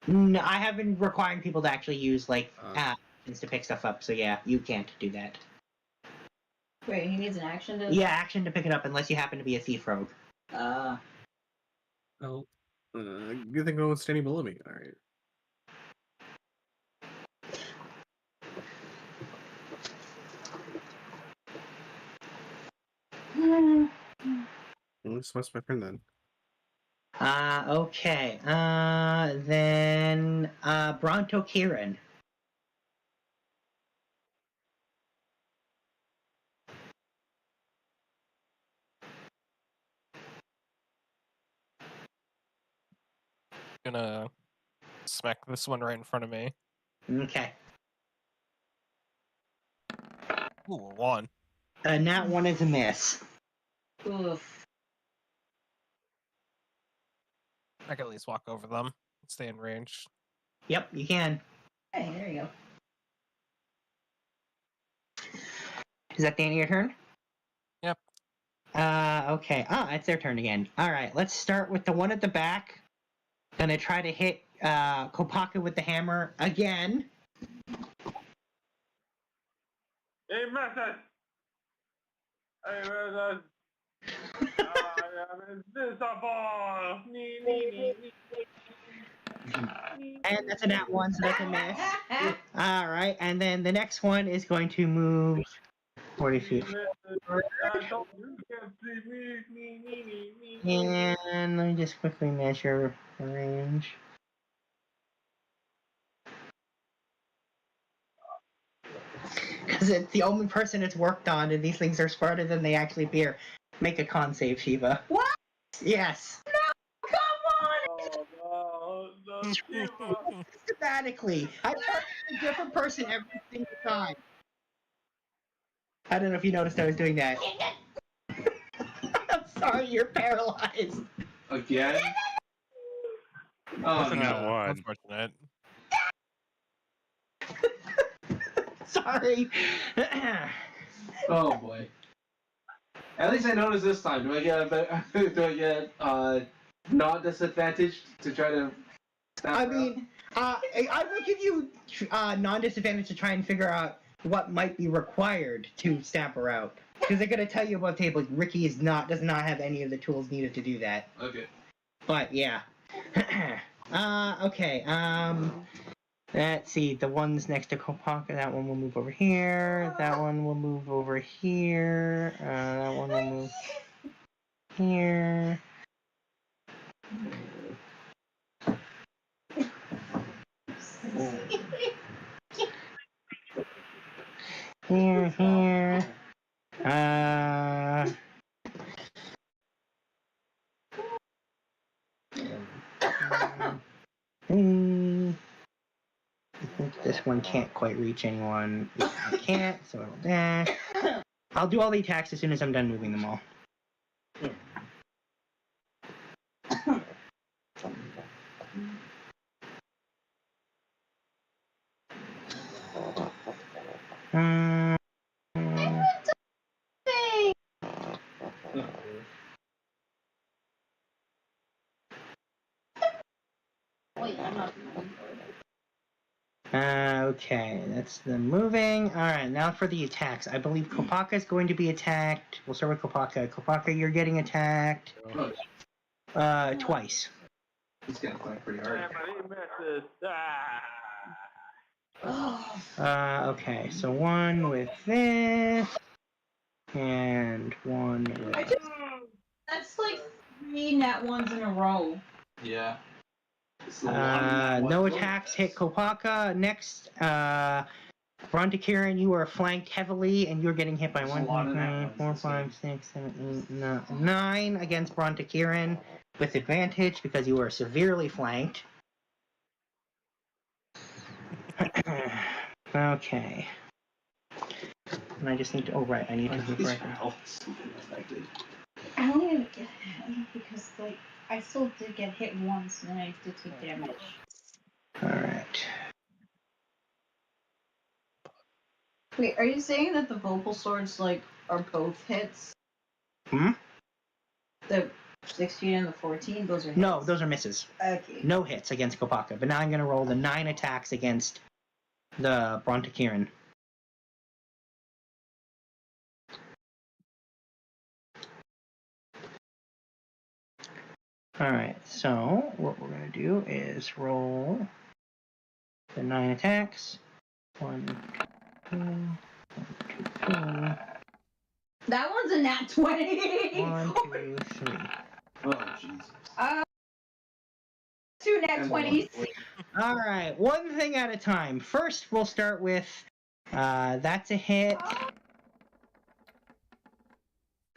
No, I have been requiring people to actually use actions to pick stuff up. So yeah, you can't do that. Wait, he needs an action to. Yeah, action to pick it up unless you happen to be a thief rogue. Oh. Good thing no one's standing below me. All right. This must be my friend then. Okay. Then Bronto Kieran. Gonna smack this one right in front of me. Okay. Ooh, 1. And that one is a miss. Oof. I can at least walk over them. Stay in range. Yep, you can. Hey, there you go. Is that the end of your turn? Yep. Okay. It's their turn again. Alright, let's start with the one at the back. Gonna try to hit Kopaka with the hammer again. Hey, Master! Hey, Master! This a ball! And that's a nat one, so that's a miss. Alright, and then the next one is going to move 40 feet. And let me just quickly measure the range. Because it's the only person it's worked on, and these things are smarter than they actually appear. Make a con save, Shiva. What? Yes. Come Oh no, Shiva. Systematically. I target a different person every single time. I don't know if you noticed I was doing that. I'm sorry, you're paralyzed. Again? Oh Wasn't that no. one? Unfortunate. Sorry. Oh boy. At least I noticed this time. Do I get not disadvantaged to try to snap I her mean, I will give you non-disadvantage to try and figure out what might be required to stamp her out. Because they're gonna tell you above table, Ricky does not have any of the tools needed to do that. up? Okay. But yeah. Okay. Let's see. The ones next to Kopaka, that one will move over here. That one will move over here. That one will move here. Here. I think this one can't quite reach anyone. I can't, so it'll dash. I'll do all the attacks as soon as I'm done moving them all. Wait, I'm not. Okay, that's the moving. Alright, now for the attacks. I believe Kopaka is going to be attacked. We'll start with Kopaka. Kopaka, you're getting attacked. Twice. He's gonna play pretty hard. Damn, I didn't miss this. Okay, so one with this. And one with... That's like 3 nat ones in a row. Yeah. No attacks hit Kopaka. Next, Brontakiran, you are flanked heavily, and you're getting hit by There's a 1, lot 2, of 3, nat 4, ones 5, 6, 7, 8, 9 against Brontakiran with advantage because you are severely flanked. Okay. And I just need to. Oh, right. I need to move right. I only because like I still did get hit once and then I did take damage. Alright. Wait, are you saying that the vocal swords like are both hits? Hmm? The 16 and the 14, those are hits? No, those are misses. Okay. No hits against Kopaka. But now I'm going to roll the 9 attacks against the Brontakiran. Alright, so what we're going to do is roll the 9 attacks. 1, 2, 1, 2, 3. That one's a nat 20! 1, 2, 3. Oh, Jesus. 2 nat 20s! Alright, one thing at a time. First, we'll start with that's a hit.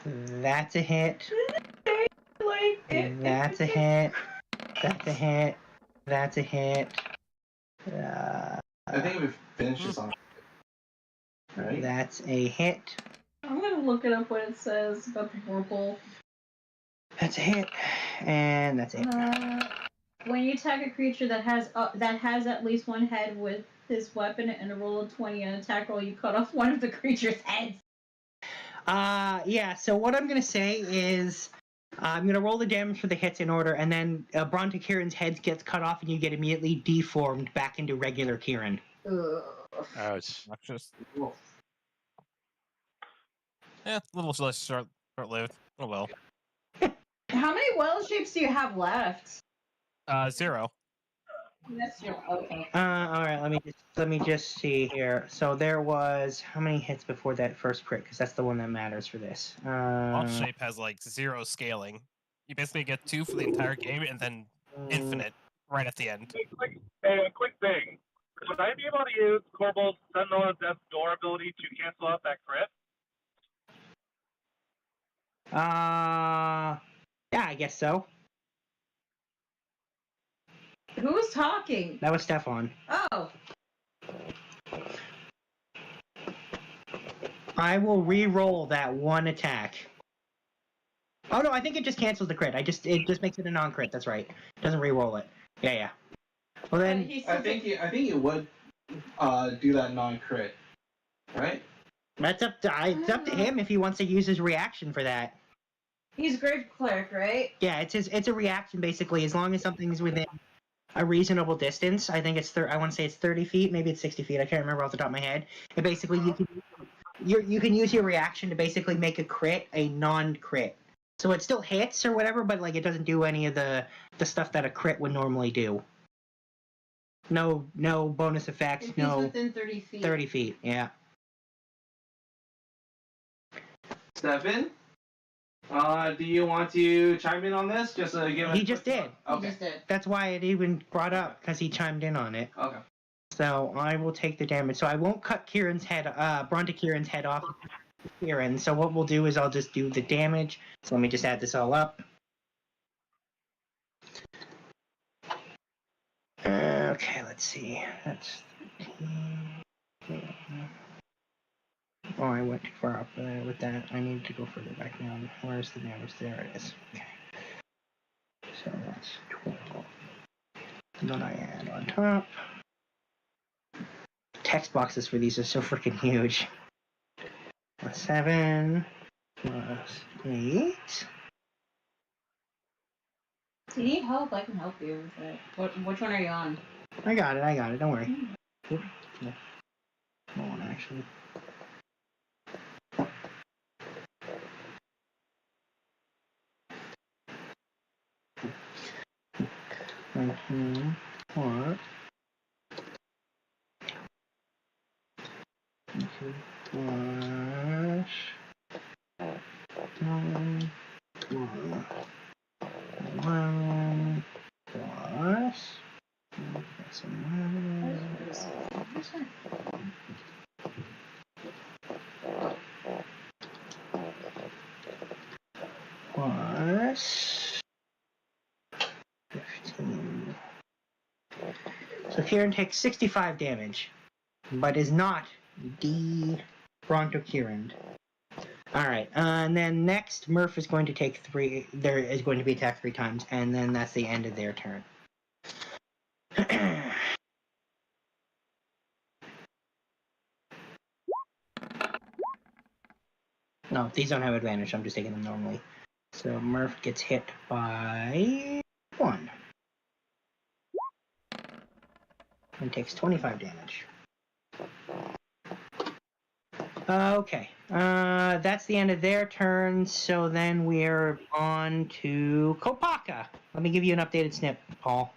That's a hit. That's a hit. That's a hit. That's a hit. I think we've finished this on. Right? That's a hit. I'm gonna look it up what it says about the whirlpool. That's a hit. And that's it. When you attack a creature that has at least one head with his weapon and a roll of 20 on an attack roll, you cut off one of the creature's heads. Yeah, so what I'm going to say is I'm going to roll the damage for the hits in order, and then Brontakiran's head gets cut off and you get immediately deformed back into regular Kieran. Ouch. Just a little less short-lived. Oh well. How many well shapes do you have left? 0. That's 0. Okay. Alright, let me just see here. So there was how many hits before that first crit? Because that's the one that matters for this. All shape has like 0 scaling. You basically get 2 for the entire game and then infinite right at the end. Quick thing. Would I be able to use Corbal's Sentinel and Death's Door ability to cancel out that crit? Yeah, I guess so. Who was talking? That was Stefan. Oh. I will re-roll that one attack. Oh no, I think it just cancels the crit. It just makes it a non-crit. That's right. It doesn't re-roll it. Yeah. Well then, I think you would do that non-crit, right? it's up to him if he wants to use his reaction for that. He's Grave Cleric, right? Yeah, it's a reaction basically. As long as something's within a reasonable distance. I think I want to say it's 30 feet, maybe it's 60 feet. I can't remember off the top of my head. And basically, you can use your reaction to basically make a crit a non-crit. So it still hits or whatever, but like it doesn't do any of the stuff that a crit would normally do. No bonus effects. If No he's within 30 feet. 30 feet. Yeah. Stefan, do you want to chime in on this? Just give us. He just did. Okay. He just did. That's why it even brought up because he chimed in on it. Okay. So I will take the damage. So I won't cut Kieran's head, Bronte Kieran's head off Kieran. So what we'll do is I'll just do the damage. So let me just add this all up. Okay, let's see. That's 13. Oh, I went too far up with that. I need to go further back down. Where's the damage? There it is. Okay. So that's 12. And then I add on top. Text boxes for these are so freaking huge. 7 plus 8. Do you need help? I can help you with it. Which one are you on? I got it. Don't worry. No one actually. What? Plus 15. So Kieran takes 65 damage, but is not Bronto Kieran. Alright, and then next Murph is going to take 3. There is going to be attacked 3 times, and then that's the end of their turn. No, these don't have advantage. I'm just taking them normally. So Murph gets hit by 1. And takes 25 damage. Okay. That's the end of their turn, so then we're on to Kopaka. Let me give you an updated snip, Paul.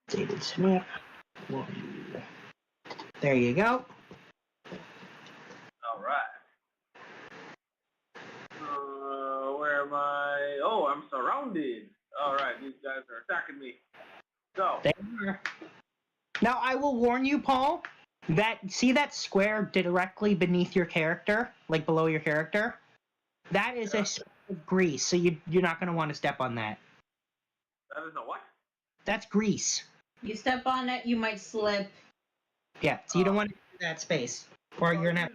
Updated snip. There you go. All right. Where am I? Oh, I'm surrounded. All right, these guys are attacking me. So. There you are. Now, I will warn you, Paul, see that square directly beneath your character, like below your character? That is a square of grease, so you're not going to want to step on that. That is a what? That's grease. You step on it, you might slip. Yeah, so you don't want to do that space, or you're gonna.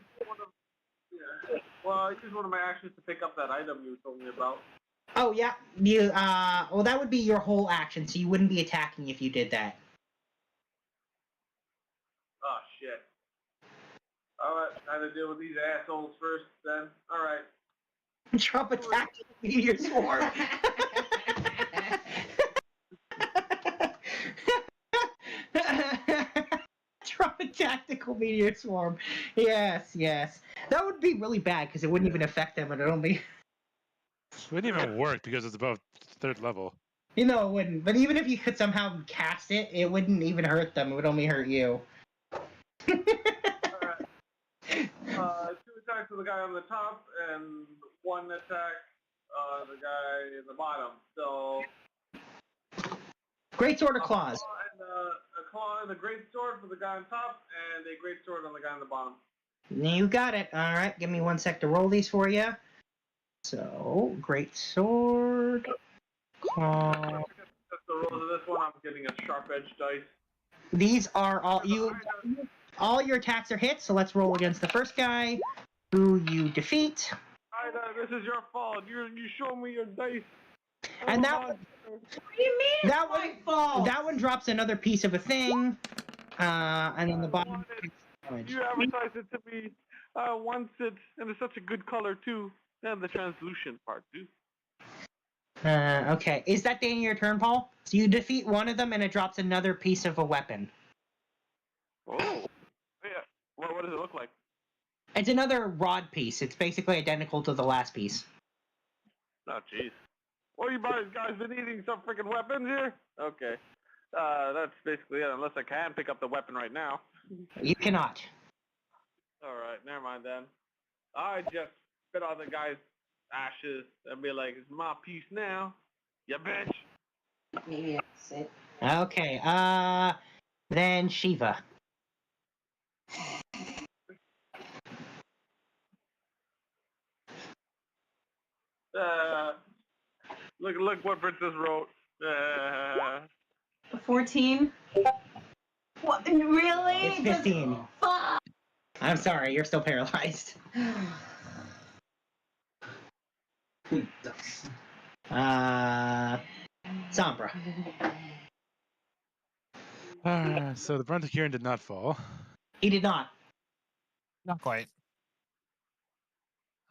Well, I used one of my actions to pick up that item you told me about. Oh yeah, well that would be your whole action, so you wouldn't be attacking if you did that. Oh shit. Alright, time to deal with these assholes first then. Alright. Drop a tactical meteor swarm. Drop a tactical meteor swarm. Yes. That would be really bad because it wouldn't even affect them, and it only. It wouldn't even work because it's above 3rd level. You know it wouldn't. But even if you could somehow cast it, it wouldn't even hurt them. It would only hurt you. Alright. 2 attacks to the guy on the top, and 1 attack the guy in the bottom. So Great sword or claws? a claw and a great sword for the guy on top, and a great sword on the guy on the bottom. You got it. All right, give me 1 sec to roll these for you. So, great sword, claw. That's the roll of this one. I'm getting a sharp edge dice. These are all you. All your attacks are hits. So let's roll against the first guy, who you defeat. Ida, this is your fault. You show me your dice. And that What do you mean? That it's my one- fault. that one drops another piece of a thing, and then the bottom. You advertised it to me once, and it's such a good color too, and the translucent part too. Okay, is that the end of your turn, Paul? So you defeat one of them, and it drops another piece of a weapon. Oh, yeah. Well, what does it look like? It's another rod piece. It's basically identical to the last piece. Oh, jeez. Well, you guys been eating some freaking weapons here? Okay. That's basically it, unless I can pick up the weapon right now. You cannot. Alright, never mind then. I just spit on the guy's ashes and be like, it's my piece now, you bitch. Maybe that's it. Okay, then Shiva. Look what Princess wrote. 14. What? Really? It's 15. Fuck. I'm sorry, you're still paralyzed. Sombra. So the brunt of Kieran did not fall. He did not. Not quite.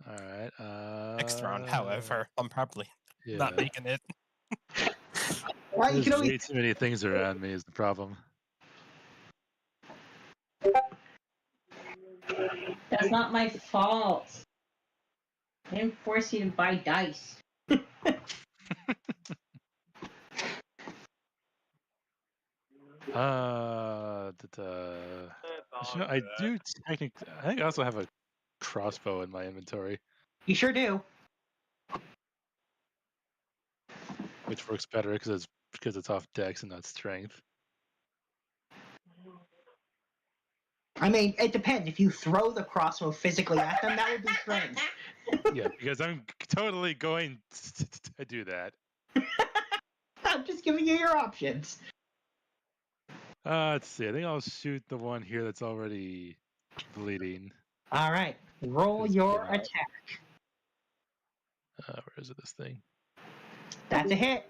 All right. Next round, however, I'm probably yeah. not making it. Well, you There's can way only. too many things around me is the problem. That's not my fault. I didn't force you to buy dice. I do technically. I think I also have a crossbow in my inventory, You sure do. which works better because it's off dex and not strength. I mean, it depends. If you throw the crossbow physically at them, that would be strength. Yeah, because I'm totally going to do that. I'm just giving you your options. Let's see. I think I'll shoot the one here that's already bleeding. All right, roll Just your get out. attack. Where is it? This thing. That's a hit,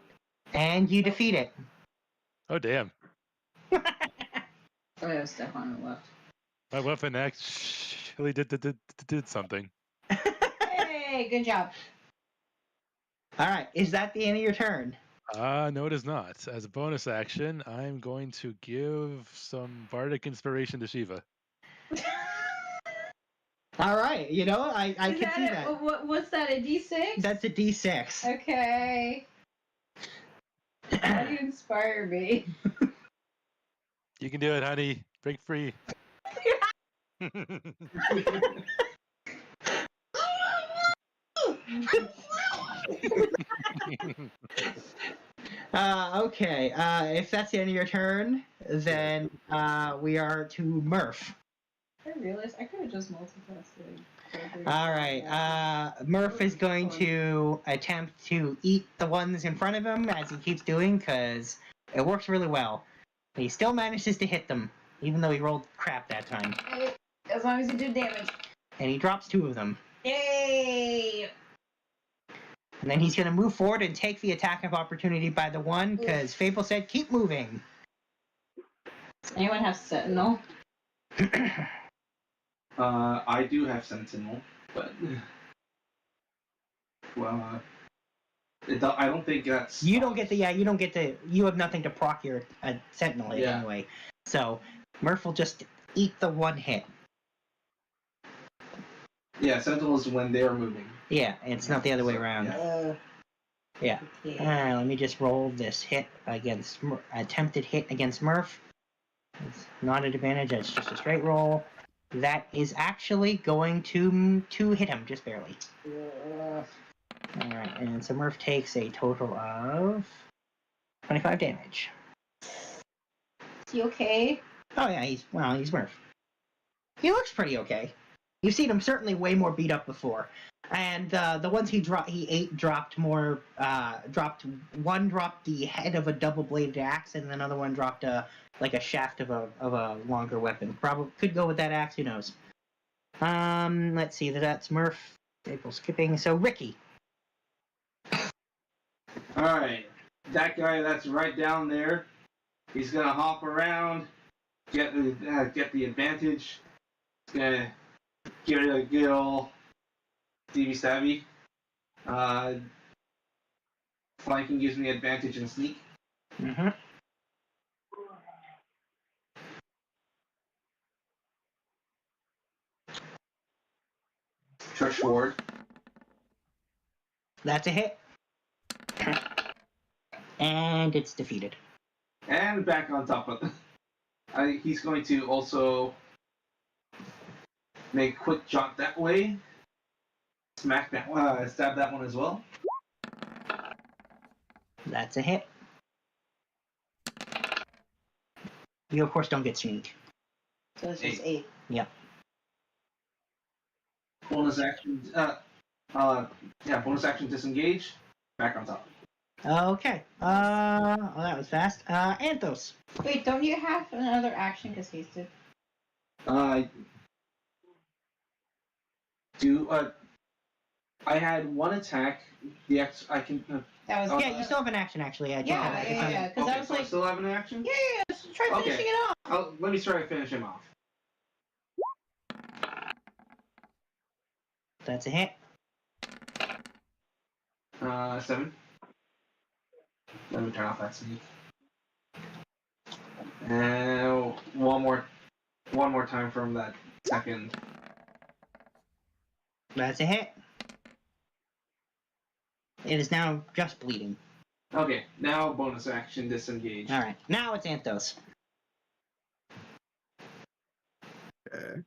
and you defeat it. Oh damn! Oh, yeah, stuff on the left. My weapon actually did something. Hey, good job. All right, is that the end of your turn? No, it is not. As a bonus action, I'm going to give some bardic inspiration to Shiva. All right, you know I Is can see that that. what's that? A D6? That's a D6. Okay. How do you inspire me? You can do it, honey. Break free. Okay. If that's the end of your turn, then we are to Murph. I realized I could have just multitasted. All right. Murph is going to attempt to eat the ones in front of him as he keeps doing because it works really well. But he still manages to hit them, even though he rolled crap that time. As long as you do damage. And he drops 2 of them. Yay! And then he's going to move forward and take the attack of opportunity by the one because Fable said keep moving. Does anyone have Sentinel? I do have Sentinel, but well, I don't think that's. You don't get the you have nothing to proc your Sentinel Yeah. anyway. So Murph will just eat the one hit. Yeah, Sentinels when they're moving. Yeah, it's not the other way So, around. yeah. Yeah. Okay. Let me just roll this hit against attempted hit against Murph. It's not an advantage. It's just a straight roll. That is actually going to hit him just barely. All right, and so Murph takes a total of 25 damage. Is he okay? Oh yeah, he's Murph. He looks pretty okay. You've seen him certainly way more beat up before, and the ones he dropped more. One dropped the head of a double-bladed axe, and another one dropped a shaft of a longer weapon. Probably could go with that axe. Who knows? Let's see. That's Murph. April skipping. So Ricky. All right, that guy that's right down there. He's gonna hop around, get the advantage. He's gonna give it a good old stabby stabby. Flanking gives me advantage in sneak. Mm-hmm. Charge forward. That's a hit. And it's defeated. And back on top of it. He's going to also make a quick jump that way. Smack that stab that one as well. That's a hit. You of course don't get sneak. So it's just 8. Yep. Bonus action. Bonus action disengage. Back on top. Okay. Well, that was fast. Anthos. Wait, don't you have another action because hasted? I had one attack. I can. That was Yeah, you still have an action actually. I Yeah, think yeah. Because Okay, I was so I like, still have an action. yeah, just try Okay. finishing it off. Let me try to finish him off. That's a hit. 7. Let me turn off that sneak. And one more time from that second. That's a hit. It is now just bleeding. Okay, now bonus action disengage. All right. Now it's Anthos. Okay.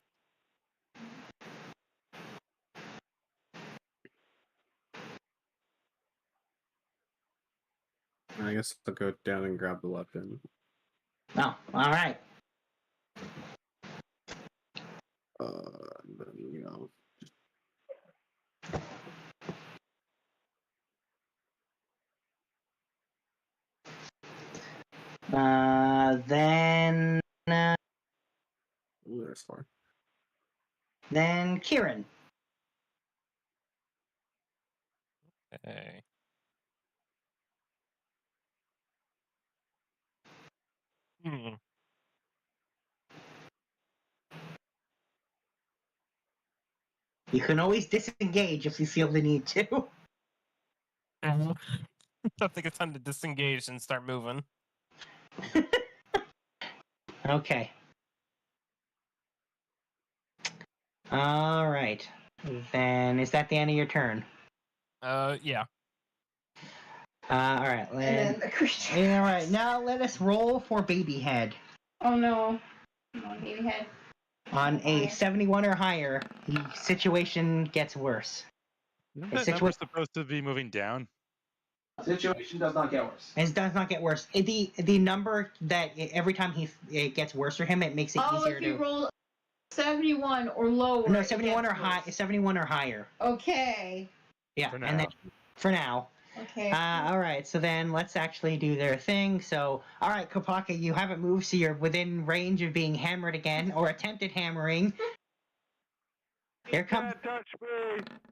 I guess I'll go down and grab the weapon. Oh, all right. Then, you know. Then Ooh, there's 4. then Kieran. Okay. Hmm. You can always disengage if you feel the need to. I think it's time to disengage and start moving. Okay. All right. Then is that the end of your turn? Yeah. All right. And then the creature. All right. Now let us roll for baby head. Oh no. Come on, baby head. On a 71 or higher, the situation gets worse. Isn't The that number supposed to be moving down? Situation does not get worse. It does not get worse. The number that every time it gets worse for him, it makes it easier if you to. roll 71 or lower. No, it 71 or gets high. worse. 71 or higher. Okay. Yeah, For and then for now. Okay. All right, so then let's actually do their thing. So, all right, Kopaka, you haven't moved, so you're within range of being hammered again, or attempted hammering. Here comes. He can't touch me!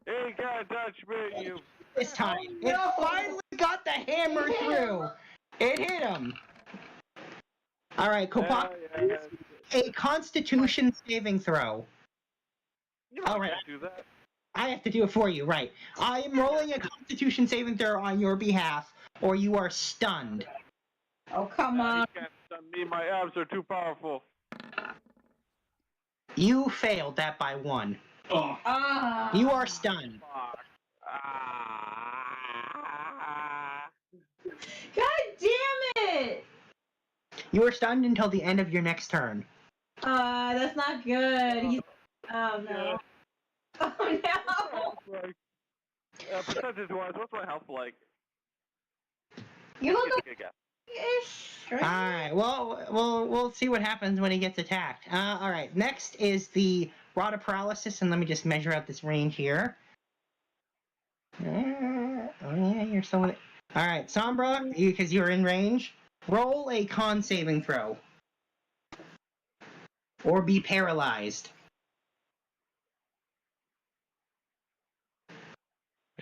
He can't touch me! You. This time. Oh, It no. finally got the hammer It hit through. him. It hit him. All right, Kopaka, Yeah. a Constitution saving throw. You All don't right. have to do that. I have to do it for you, right? I am rolling a Constitution saving throw on your behalf, or you are stunned. Oh, come on. You can't stun me. My abs are too powerful. You failed that by 1. Oh. Ah. You are stunned. Fuck. Ah. You are stunned until the end of your next turn. That's not good. He's... Oh no. Oh no. Like, percentage-wise, what's my health like? You look Take a guess. ish. Right? All right. Well, we'll see what happens when he gets attacked. All right. Next is the Rod of Paralysis, and let me just measure out this range here. Oh yeah, you're still in it. All right, Sombra, because you're in range, roll a con saving throw, or be paralyzed.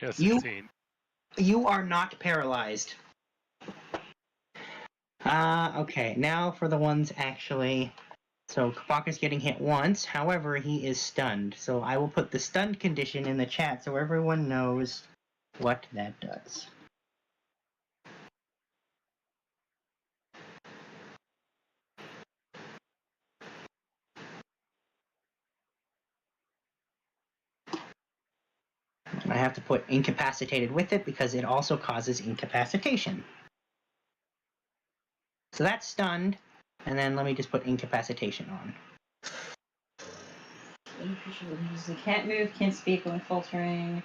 Yeah, You 16. you are not paralyzed. Okay. Now for the ones actually. So Kabaka's getting hit once. However, he is stunned. So I will put the stunned condition in the chat so everyone knows what that does. And I have to put incapacitated with it because it also causes incapacitation. So that's stunned, and then let me just put incapacitation on. They can't move, can't speak when faltering.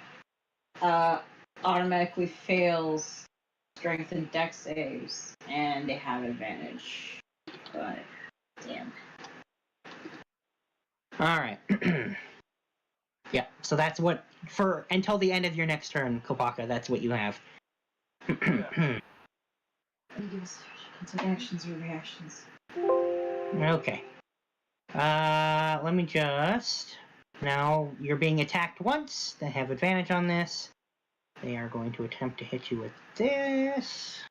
Automatically fails strength and dex saves, and they have advantage. But damn. All right. Yeah. So that's what for until the end of your next turn, Kopaka. That's what you have. Give us actions or reactions. Okay. Let me just. Now you're being attacked once. They have advantage on this. They are going to attempt to hit you with this.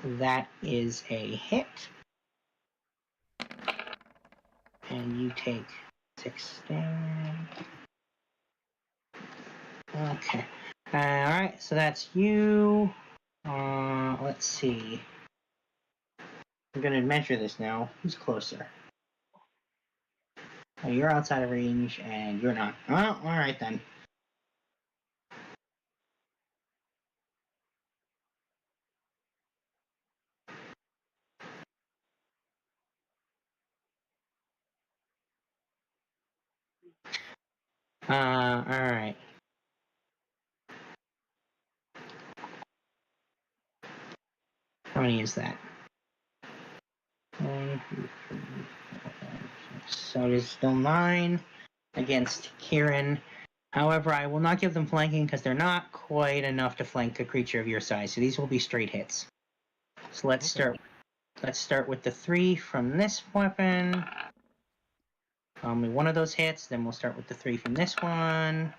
That is a hit. And you take 6 damage. Okay. Alright, so that's you. Let's see. I'm gonna measure this now. Who's closer? Oh, you're outside of range, and you're not. Oh, alright then. Alright. How many is that? 1, 2, 3, 4, 5, 6. So it is still 9 against Kieran. However, I will not give them flanking because they're not quite enough to flank a creature of your size. So these will be straight hits. So let's start. Let's start with the 3 from this weapon. Only one of those hits. Then we'll start with the 3 from this one.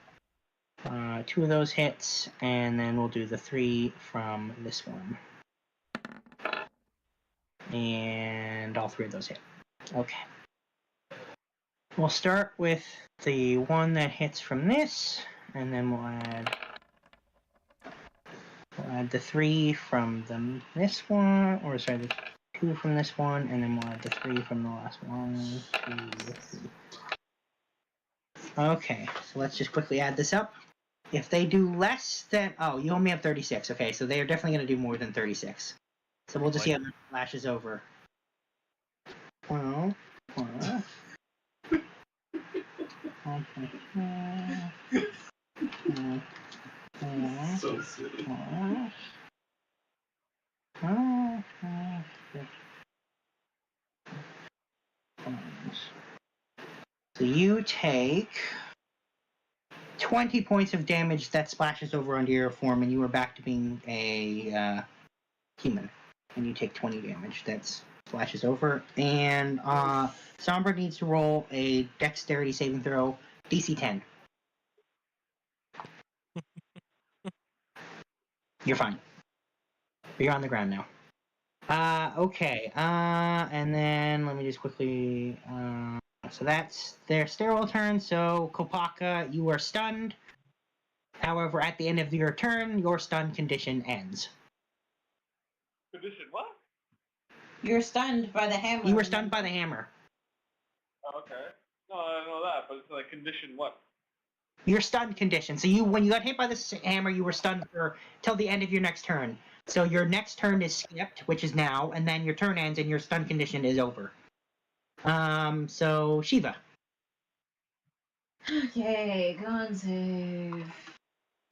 2 of those hits, and then we'll do the 3 from this one. And all 3 of those hit. Okay. We'll start with the one that hits from this, and then we'll add the 3 from this one, or sorry, the 2 from this one, and then we'll add the 3 from the last one. 2, 3. Okay, so let's just quickly add this up. If they do less than... Oh, you only have 36. Okay, so they are definitely going to do more than 36. So we'll just see how it flashes over. 12, 12. So silly. So you take 20 points of damage that splashes over onto your form, and you are back to being a human. And you take 20 damage that splashes over. And Sombra needs to roll a dexterity saving throw, DC 10. You're fine. You're on the ground now. Okay. And then let me just quickly. So that's their stairwell turn. So Kopaka, you are stunned. However, at the end of your turn, your stun condition ends. Condition what? You're stunned by the hammer. You were stunned by the hammer. Oh, okay. No, I don't know that, but it's like condition what? Your stunned condition. So when you got hit by this hammer, you were stunned for till the end of your next turn. So your next turn is skipped, which is now, and then your turn ends and your stun condition is over. So Shiva. Okay, gun save.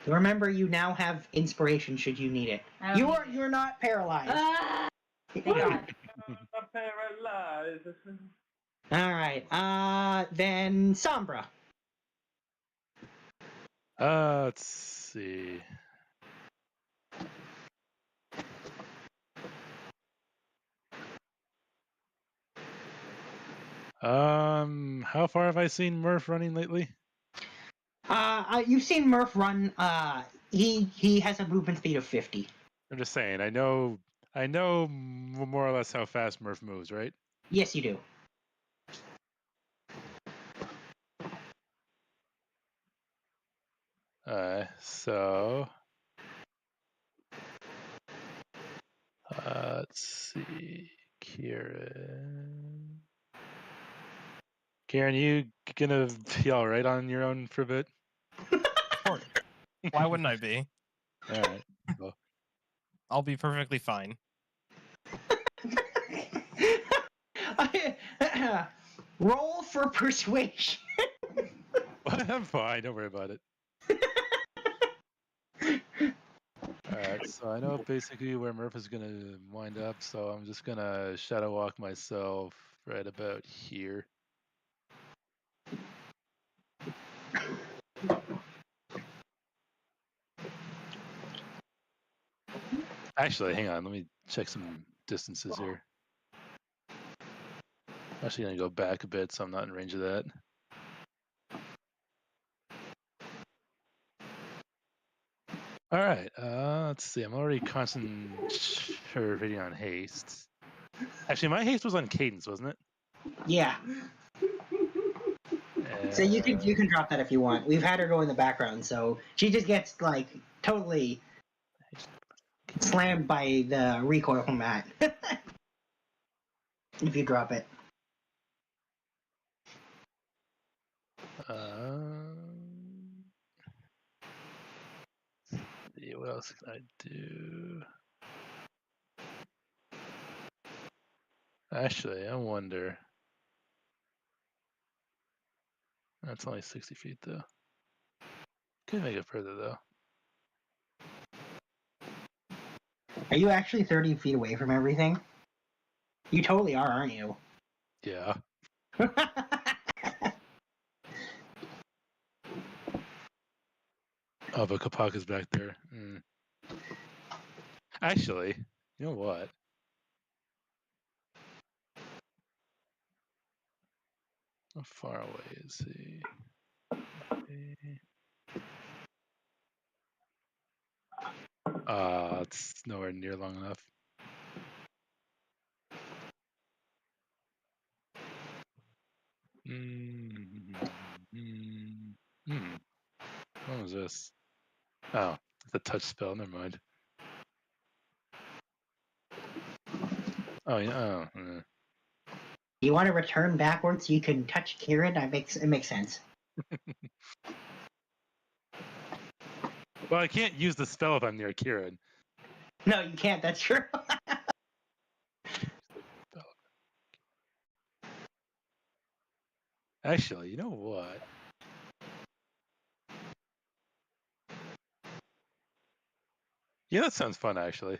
Remember, you now have inspiration should you need it. I don't need it. You're not paralyzed. Ah! Thank God. Paralyzed. All right. Then Sombra. Let's see. How far have I seen Murph running lately? You've seen Murph run. He has a movement speed of 50. I'm just saying. I know more or less how fast Murph moves, right? Yes, you do. So let's see, Kieran. Kieran, you gonna be all right on your own for a bit? Of course. Why wouldn't I be? All right. Well, I'll be perfectly fine. Roll for persuasion. I'm fine. Don't worry about it. All right. So I know basically where Murph is gonna wind up. So I'm just gonna shadow walk myself right about here. Actually, hang on. Let me check some distances here. I'm actually gonna go back a bit, so I'm not in range of that. All right. Let's see. I'm already concentrating on haste. Actually, my haste was on cadence, wasn't it? Yeah. So you can drop that if you want. We've had her go in the background, so she just gets like totally slammed by the recoil from that. If you drop it. See, what else can I do? Actually, I wonder. That's only 60 feet, though. Could make it further, though. Are you actually 30 feet away from everything? You totally are, aren't you? Yeah. Oh, but Kapaka's back there. Actually, you know what? How far away is he? It's nowhere near long enough. What was this? Oh, it's a touch spell. Never mind. Oh yeah. You want to return backwards so you can touch Kieran? It makes sense. Well, I can't use the spell if I'm near Kieran. No, you can't. That's true. Actually, you know what? Yeah, that sounds fun, actually.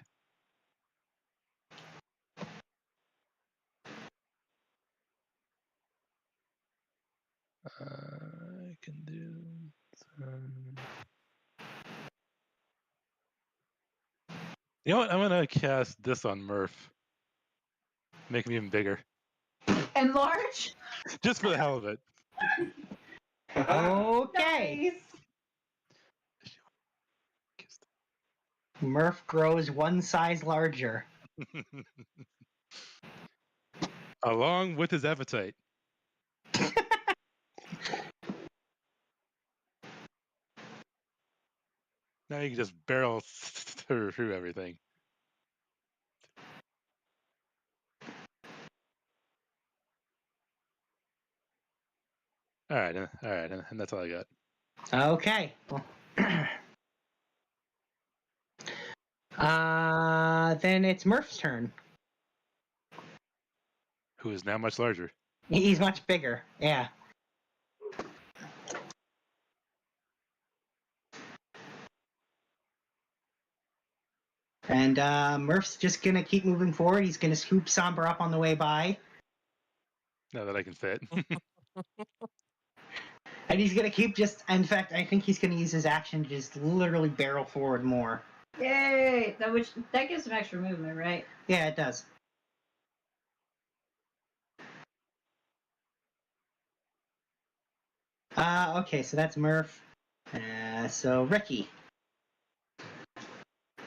I can do some... You know what? I'm gonna cast this on Murph. Make him even bigger. Enlarge? Just for the hell of it. Okay. Nice. Murph grows one size larger. Along with his appetite. Now you can just barrel through everything. All right, and that's all I got. Okay. Then it's Murph's turn. Who is now much larger. He's much bigger. Yeah. And Murph's just gonna keep moving forward. He's gonna scoop Somber up on the way by. Now that I can fit. And he's gonna keep just. In fact, I think he's gonna use his action to just literally barrel forward more. Yay! That gives him extra movement, right? Yeah, it does. Okay, so that's Murph. So Ricky.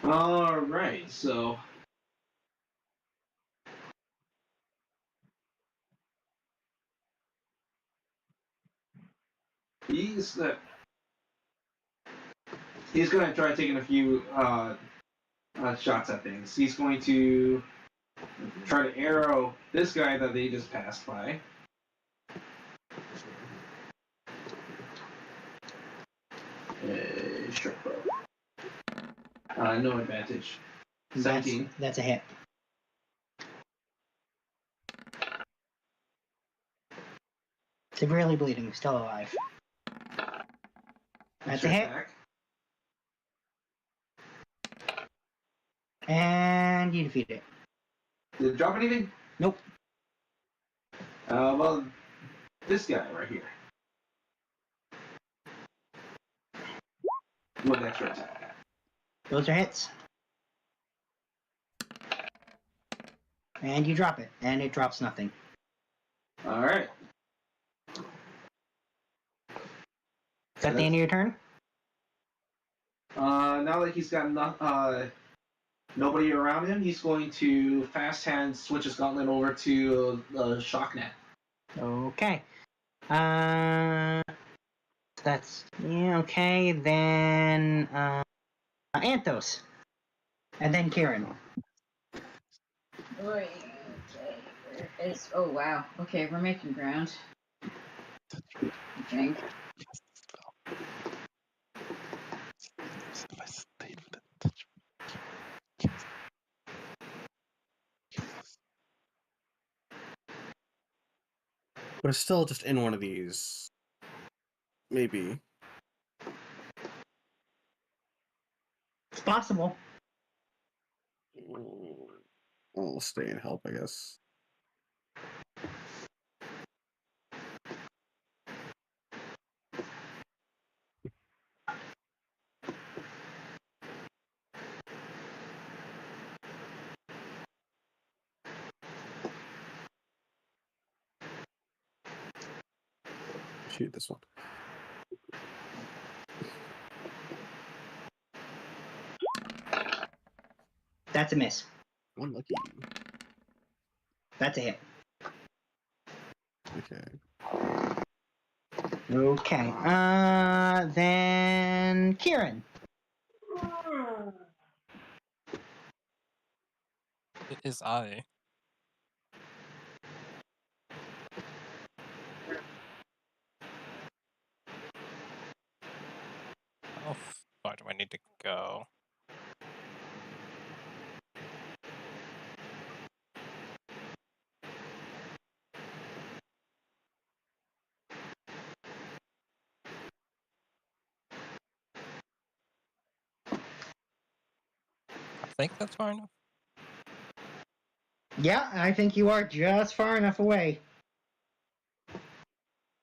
All right, so he's going to try taking a few shots at things. He's going to try to arrow this guy that they just passed by. Strike bow. No advantage. 17. That's a hit. Severely bleeding, still alive. That's a hit. Back. And you defeat it. Did it drop anything? Nope. Well, this guy right here. With extra attack. Those are hits. And you drop it, and it drops nothing. All right. Is that the end of your turn? Now that he's got nobody around him, he's going to fast hand switch his gauntlet over to the shock net. Okay. That's yeah, okay. Then Anthos, and then Kieran. Okay. Where is? Oh wow. Okay, we're making ground. I think. But it's still just in one of these. Maybe. It's possible. I'll stay and help, I guess. Shoot this one. That's a miss. Unlucky. That's a hit. Okay. Okay. Then Kieran. It is I. How far do I need to go? I think that's far enough. Yeah, I think you are just far enough away.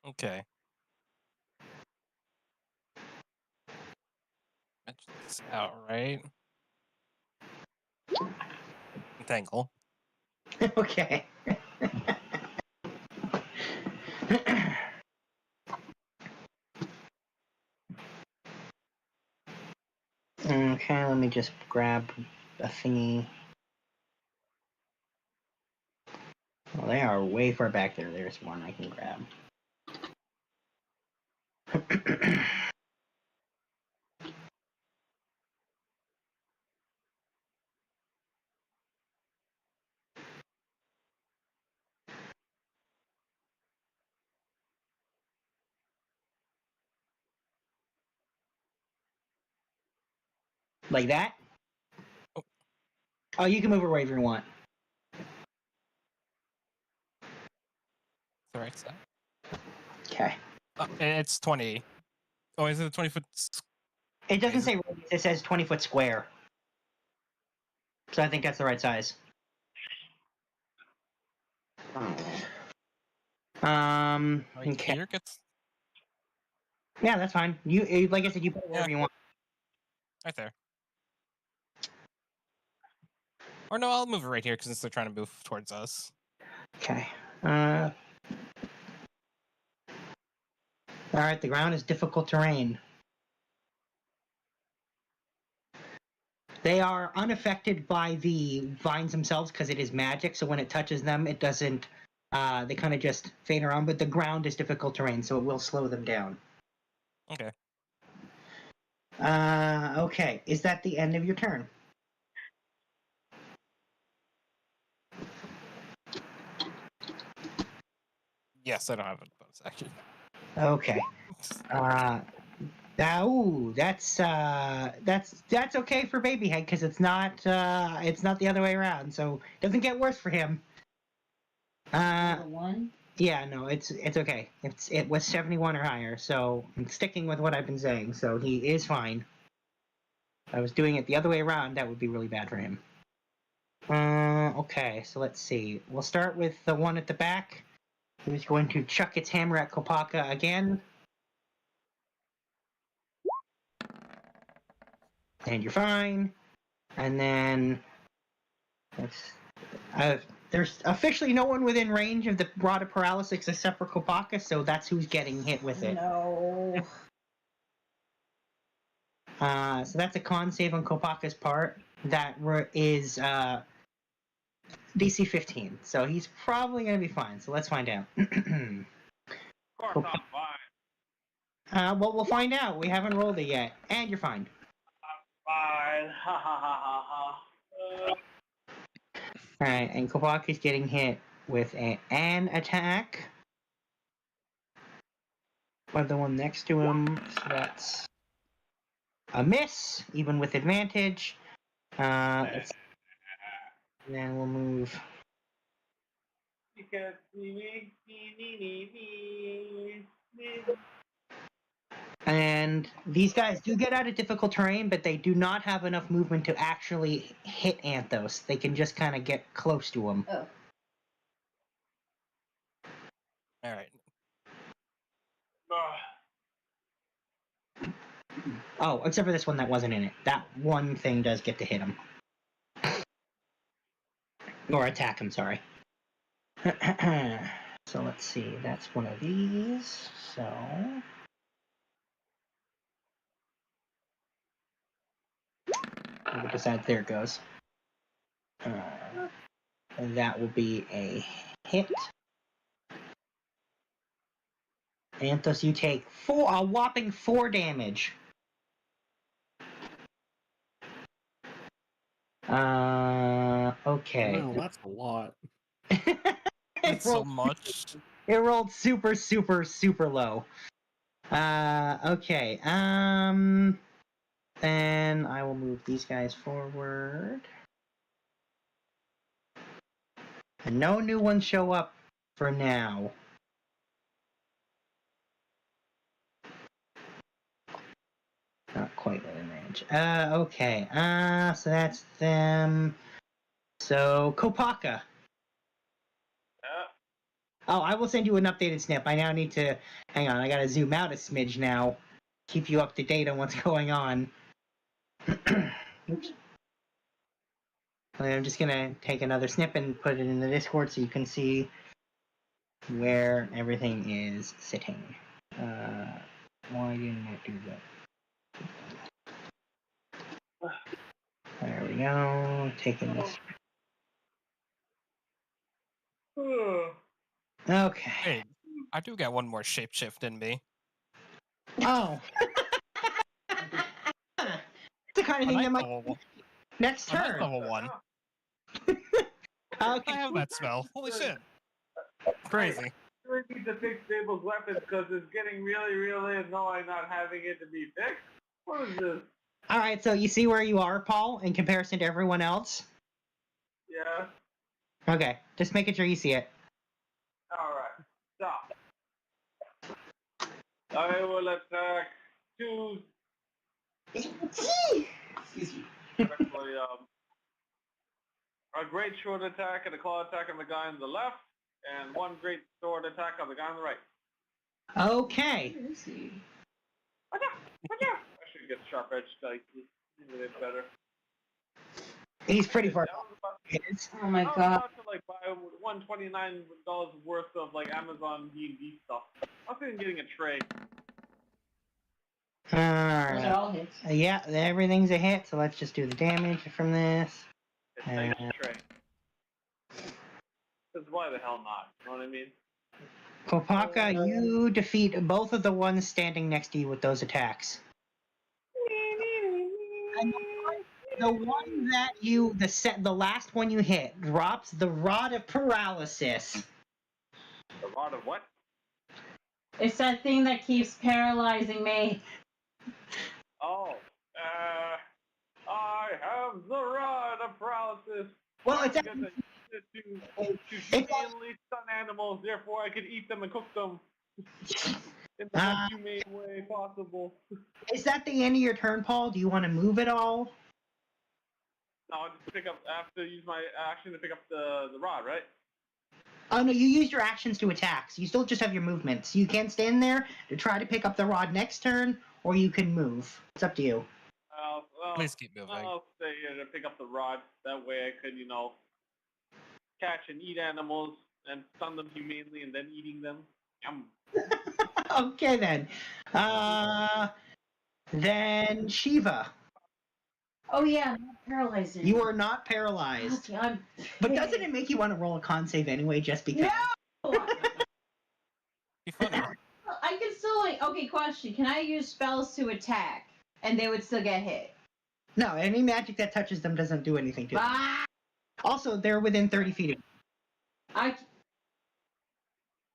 Okay. Match this out, right? Entangle. Okay. Okay, let me just grab a thingy. Well, they are way far back there. There's one I can grab. Like that? Oh, you can move it wherever you want. The right side. Okay. It's 20. Oh, is it a 20-foot? It doesn't Is say radius, it says 20-foot square. So I think that's the right size. Okay. Here gets Yeah, that's fine. Like I said, you put it wherever you want. right there. Or no, I'll move it right here since they're trying to move towards us. Okay. Alright, the ground is difficult terrain. They are unaffected by the vines themselves because it is magic, so when it touches them, it doesn't. They kind of just fade around, but the ground is difficult terrain, so it will slow them down. Okay. Okay. Is that the end of your turn? Yes, I don't have a bonus action. Okay. That's okay for Babyhead because it's not the other way around, so it doesn't get worse for him. One. Yeah, no, it's okay. It was 71 or higher, so I'm sticking with what I've been saying. So he is fine. If I was doing it the other way around, that would be really bad for him. Okay, so let's see. We'll start with the one at the back, who's going to chuck its hammer at Kopaka again. And you're fine. And then there's officially no one within range of the rod of paralysis except for Kopaka, so that's who's getting hit with it. No. So that's a con save on Kopaka's part. That is DC 15, so he's probably going to be fine. So let's find out. Of course I'm fine. Well, we'll find out. We haven't rolled it yet, and you're fine. Fine. Ha ha ha ha ha. All right, and Kopaka's getting hit with an attack. By the one next to him, so that's a miss, even with advantage. And then we'll move. You can't see me. And these guys do get out of difficult terrain, but they do not have enough movement to actually hit Anthos. They can just kind of get close to him. Oh. All right. Oh, except for this one that wasn't in it. That one thing does get to hit him. Or attack him, sorry. So let's see. That's one of these. So... we'll decide there it goes. And that will be a hit. Anthos, you take a whopping 4 damage. Okay. Wow, that's a lot. That's so much. It rolled super, super, super low. Okay. Then I will move these guys forward. And no new ones show up for now. Not quite within range. Okay. So that's them. So, Kopaka. Oh, I will send you an updated snip. I now need to... hang on, I gotta zoom out a smidge now. Keep you up to date on what's going on. Oops. I'm just gonna take another snip and put it in the Discord so you can see where everything is sitting. Why didn't it do that? There we go. Taking this. Okay. Hey, I do get one more shapeshift in me. Oh. It's the kind of thing that might next turn. Level 1. Okay. I have that spell. Holy shit. Crazy. We need to fix Sable's weapons because it's getting really, really annoying not having it to be fixed. What is this? All right, so you see where you are, Paul, in comparison to everyone else? Yeah. Okay, just making sure you see it. Alright. Stop. I will attack two. Excuse me. Actually, a great short attack and a claw attack on the guy on the left, and one great sword attack on the guy on the right. Okay. Where is he? I should get sharp edge dice. Maybe it's better. He's pretty far. I was about- Oh my I was god. about to like buy $129 worth of like Amazon D&D stuff. I was thinking getting a tray. Those are Alright. all hits. Yeah, everything's a hit, so let's just do the damage from this. It's a nice tray. Because why the hell not? You know what I mean? Kopaka, you defeat both of the ones standing next to you with those attacks. And the one that you, the last one you hit, drops the Rod of Paralysis. The rod of what? It's that thing that keeps paralyzing me. Oh, I have the rod of paralysis. Well, it's I'm gonna use it to humanely stun animals, therefore I can eat them and cook them in the most humane way possible. Is that the end of your turn, Paul? Do you want to move at all? No, I just pick up. I have to use my action to pick up the rod, right? Oh no, you used your actions to attack, so you still just have your movement. So you can stand there to try to pick up the rod next turn, or you can move. It's up to you. Please keep moving. I'll stay here to pick up the rod. That way I could, catch and eat animals and stun them humanely and then eating them. Yum. Okay then. Then Shiva. Oh yeah, I'm not paralyzed You anymore. are not paralyzed. Okay, I'm But doesn't it make you want to roll a con save anyway, just because? No! Be funny. I can still okay, question. Can I use spells to attack and they would still get hit? No, any magic that touches them doesn't do anything to them. Ah! Also, they're within 30 feet of you.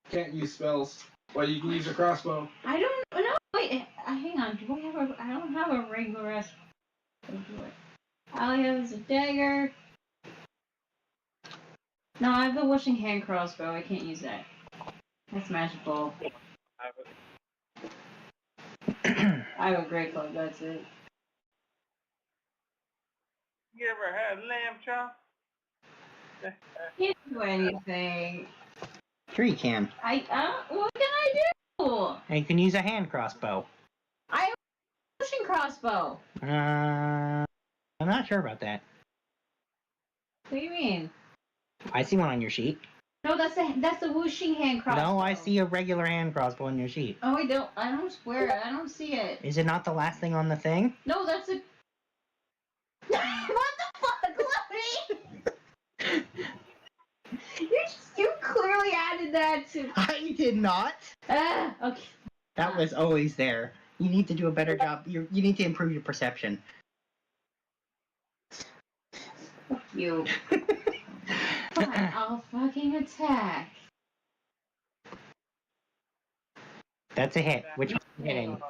Can't use spells. Well, you can use your crossbow. I don't know. Wait, hang on. Do I don't have a regular ass. All I have is a dagger. No, I have the wishing hand crossbow. I can't use that. That's magical. I have a great club. That's it. You ever had lamb chop? Can't do anything. Sure you can. What can I do? And you can use a hand crossbow. I have a wishing crossbow. I'm not sure about that. What do you mean? I see one on your sheet. No, that's the whooshing hand crossbow. No, I see a regular hand crossbow on your sheet. Oh, I don't swear. I don't see it. Is it not the last thing on the thing? No, that's a. What the fuck, Chloe? You clearly added that to. I did not. Okay. That was always there. You need to do a better job. You need to improve your perception. Fuck you. Fine, I'll fucking attack. That's a hit. Which one are you hitting?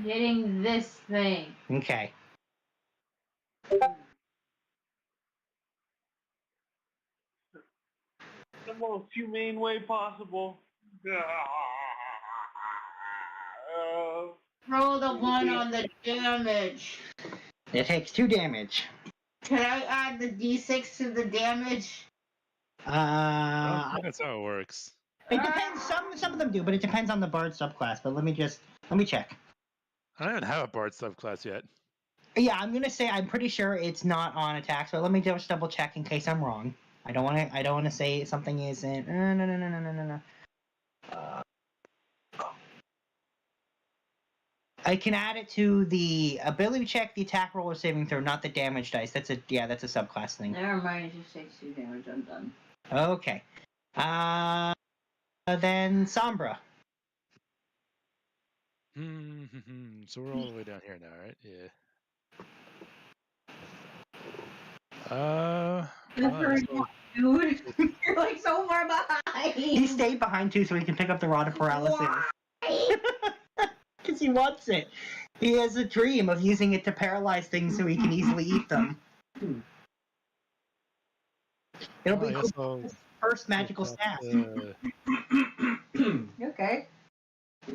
Hitting this thing. Okay. The most humane way possible. Roll the one on the damage. It takes 2 damage. Can I add the d6 to the damage? I don't think that's how it works. It depends. Some of them do, but it depends on the bard subclass. But let me check. I don't even have a bard subclass yet. Yeah, I'm gonna say I'm pretty sure it's not on attacks, but let me just double check in case I'm wrong. I don't want to say something isn't. No. I can add it to the ability check, the attack roll, or saving throw, not the damage dice. That's a subclass thing. Never mind, it just takes 2 damage. I'm done. Okay. Then Sombra. So we're all the way down here now, right? Yeah. Dude, you're like so far behind. He stayed behind too, so he can pick up the rod of paralysis. Because he wants it. He has a dream of using it to paralyze things so he can easily eat them. It'll Well, be I guess I'll first magical look staff. up, You okay?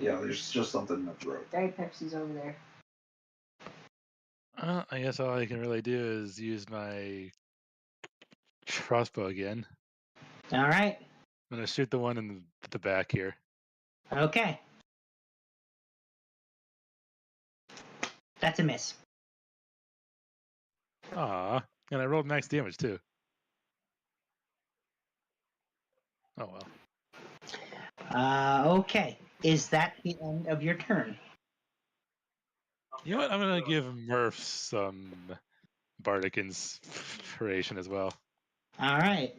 Yeah, there's just something in the throat. Diet Pepsi's over there. I guess all I can really do is use my crossbow again. All right. I'm gonna shoot the one in the back here. Okay. That's a miss. Aw, and I rolled max damage too. Oh well. Okay. Is that the end of your turn? You know what? I'm gonna give Murph some bardic inspiration as well. All right.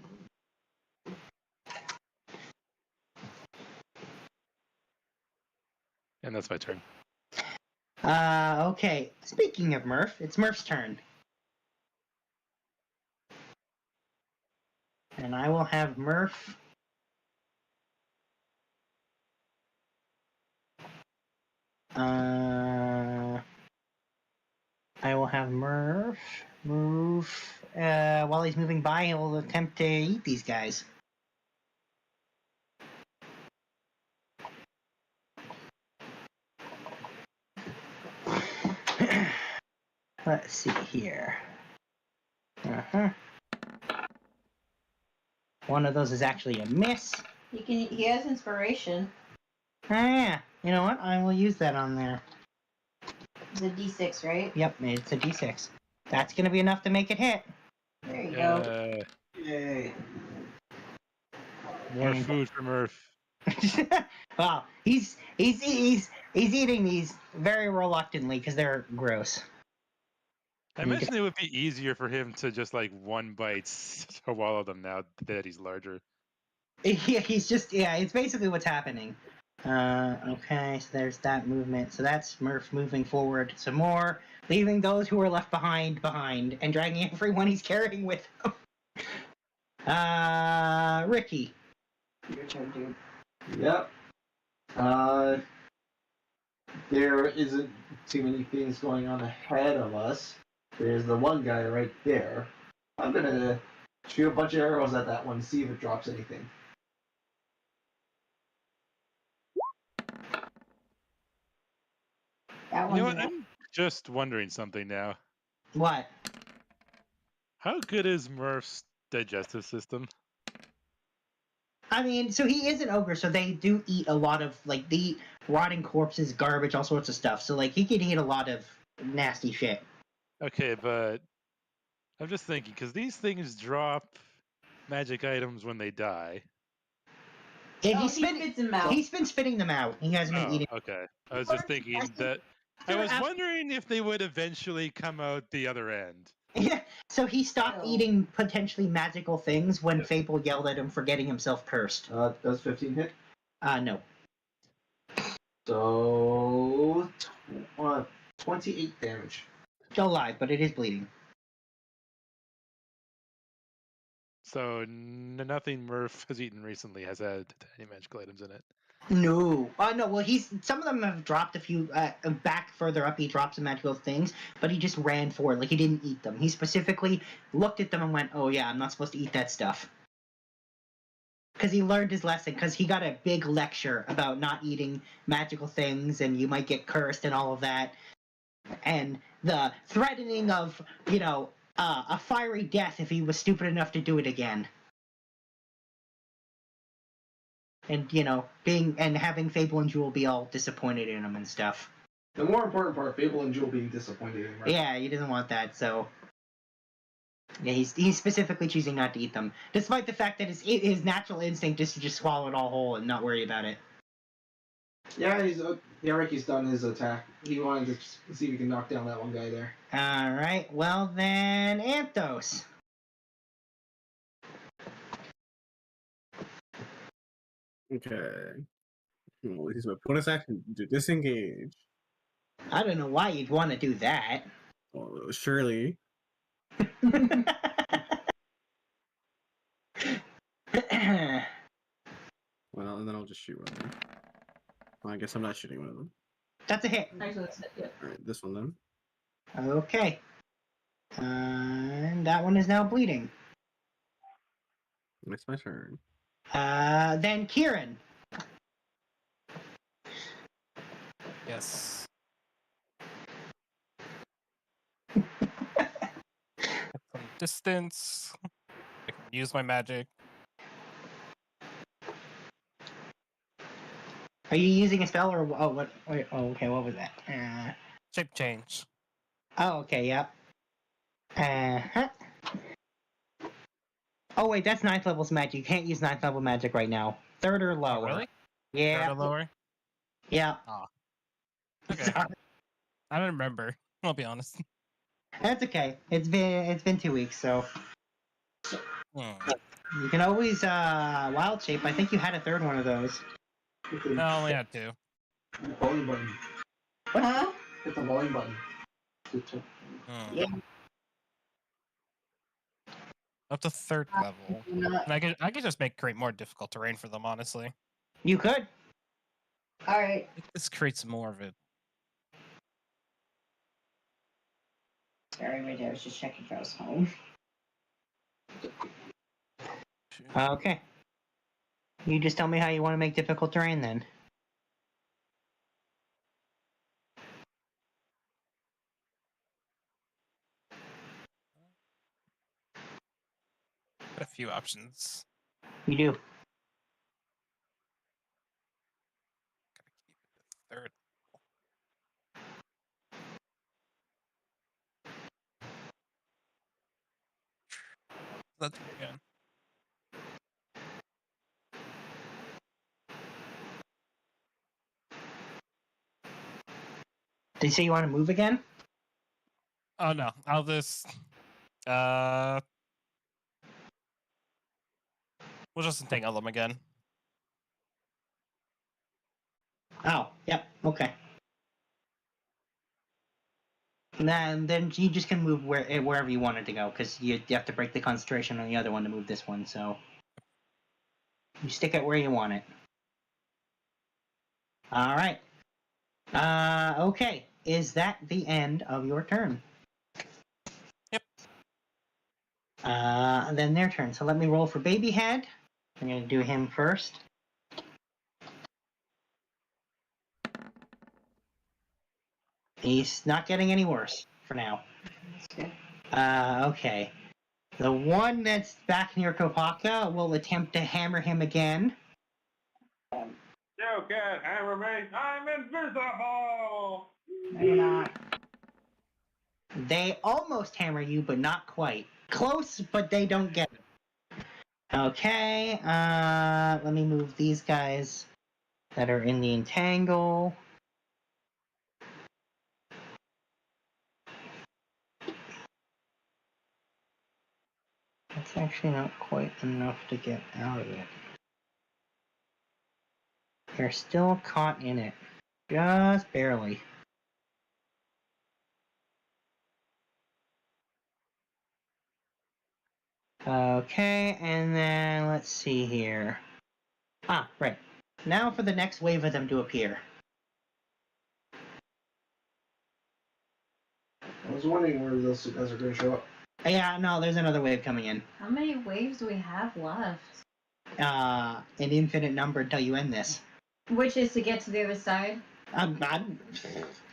And that's my turn. Okay. Speaking of Murph, it's Murph's turn. And I will have Murph. I will have Murph move. While he's moving by, he'll attempt to eat these guys. Let's see here. One of those is actually a miss. He has inspiration. Oh, yeah. You know what? I will use that on there. It's a D6, right? Yep, it's a D6. That's going to be enough to make it hit. There you go. Yay. More food for Murph. Well, he's eating these very reluctantly because they're gross. I imagine it would be easier for him to just like one bite swallow them now that he's larger. Yeah, it's basically what's happening. Okay, so there's that movement. So that's Murph moving forward some more, leaving those who are left behind, and dragging everyone he's carrying with him. Ricky. Your turn, dude. Yep. There isn't too many things going on ahead of us. There's the one guy right there. I'm gonna shoot a bunch of arrows at that one, see if it drops anything. That You know one's what? I'm just wondering something now. What? How good is Murph's digestive system? I mean, so he is an ogre, so they do eat a lot of, like, they eat rotting corpses, garbage, all sorts of stuff. So, like, he can eat a lot of nasty shit. Okay, but I'm just thinking, because these things drop magic items when they die. Yeah, he spits them out. He's been spitting them out. He hasn't been eating. Okay. I was just thinking that I was wondering if they would eventually come out the other end. Yeah, so he stopped Oh. eating potentially magical things when Fable yelled at him for getting himself cursed. Does 15 hit? No. So 28 damage. Still alive, but it is bleeding. So nothing Murph has eaten recently has had any magical items in it. No. No, well, some of them have dropped a few, back further up, he dropped some magical things, but he just ran for it, like he didn't eat them. He specifically looked at them and went, oh yeah, I'm not supposed to eat that stuff. Because he learned his lesson, because he got a big lecture about not eating magical things, and you might get cursed and all of that. And the threatening of, a fiery death if he was stupid enough to do it again. And, having Fable and Jewel be all disappointed in him and stuff. The more important part, Fable and Jewel being disappointed in him. Right? Yeah, he doesn't want that, so... Yeah, he's specifically choosing not to eat them. Despite the fact that his natural instinct is to just swallow it all whole and not worry about it. Yeah, Ricky's done his attack. He wanted to see if he can knock down that one guy there. Alright, well then, Anthos. Okay. Well, use my bonus action to disengage. I don't know why you'd want to do that. Well, surely. Well, and then I'll just shoot one of them. Well, I guess I'm not shooting one of them. That's a hit. Actually, that's it. Yeah. Alright, this one then. Okay. And that one is now bleeding. It's my turn. Then Kieran. Yes. Some distance. I can use my magic. Are you using a spell or what? Wait, oh, okay. What was that? Shape change. Oh, okay. Yep. Oh wait, that's 9th level's magic. You can't use 9th level magic right now. 3rd or lower. Oh, really? Yeah. Third or lower? Yeah. Okay. Sorry. I don't remember. I'll be honest. That's okay. It's been 2 weeks, so Hmm. you can always wild shape. I think you had a 3rd one of those. I only had 2. Volume button. Huh? Hit the volume button. Hmm. Yeah. Up to 3rd level. Not. And I could just create more difficult terrain for them, honestly. You could. All right. This creates more of it. Sorry, my dad was just checking if I was home. Okay. You just tell me how you want to make difficult terrain then. Got a few options. You do. Gotta keep it at 3rd. That's again. Did you say you want to move again? Oh no, I'll just we'll just entangle them again. Oh, yep. Okay. Then you just can move wherever you want it to go, because you have to break the concentration on the other one to move this one. So you stick it where you want it. All right. Okay. Is that the end of your turn? Yep. Then their turn. So let me roll for Baby Head. I'm gonna do him first. He's not getting any worse for now. That's good. Okay. The one that's back near Kopaka will attempt to hammer him again. You can't hammer me. I'm invisible. No, you're not. They almost hammer you, but not quite. Close, but they don't get it. Okay, let me move these guys that are in the entangle. That's actually not quite enough to get out of it. They're still caught in it. Just barely. Okay, and then let's see here. Ah, right. Now for the next wave of them to appear. I was wondering where those guys are going to show up. Yeah, no, there's another wave coming in. How many waves do we have left? An infinite number until you end this. Which is to get to the other side?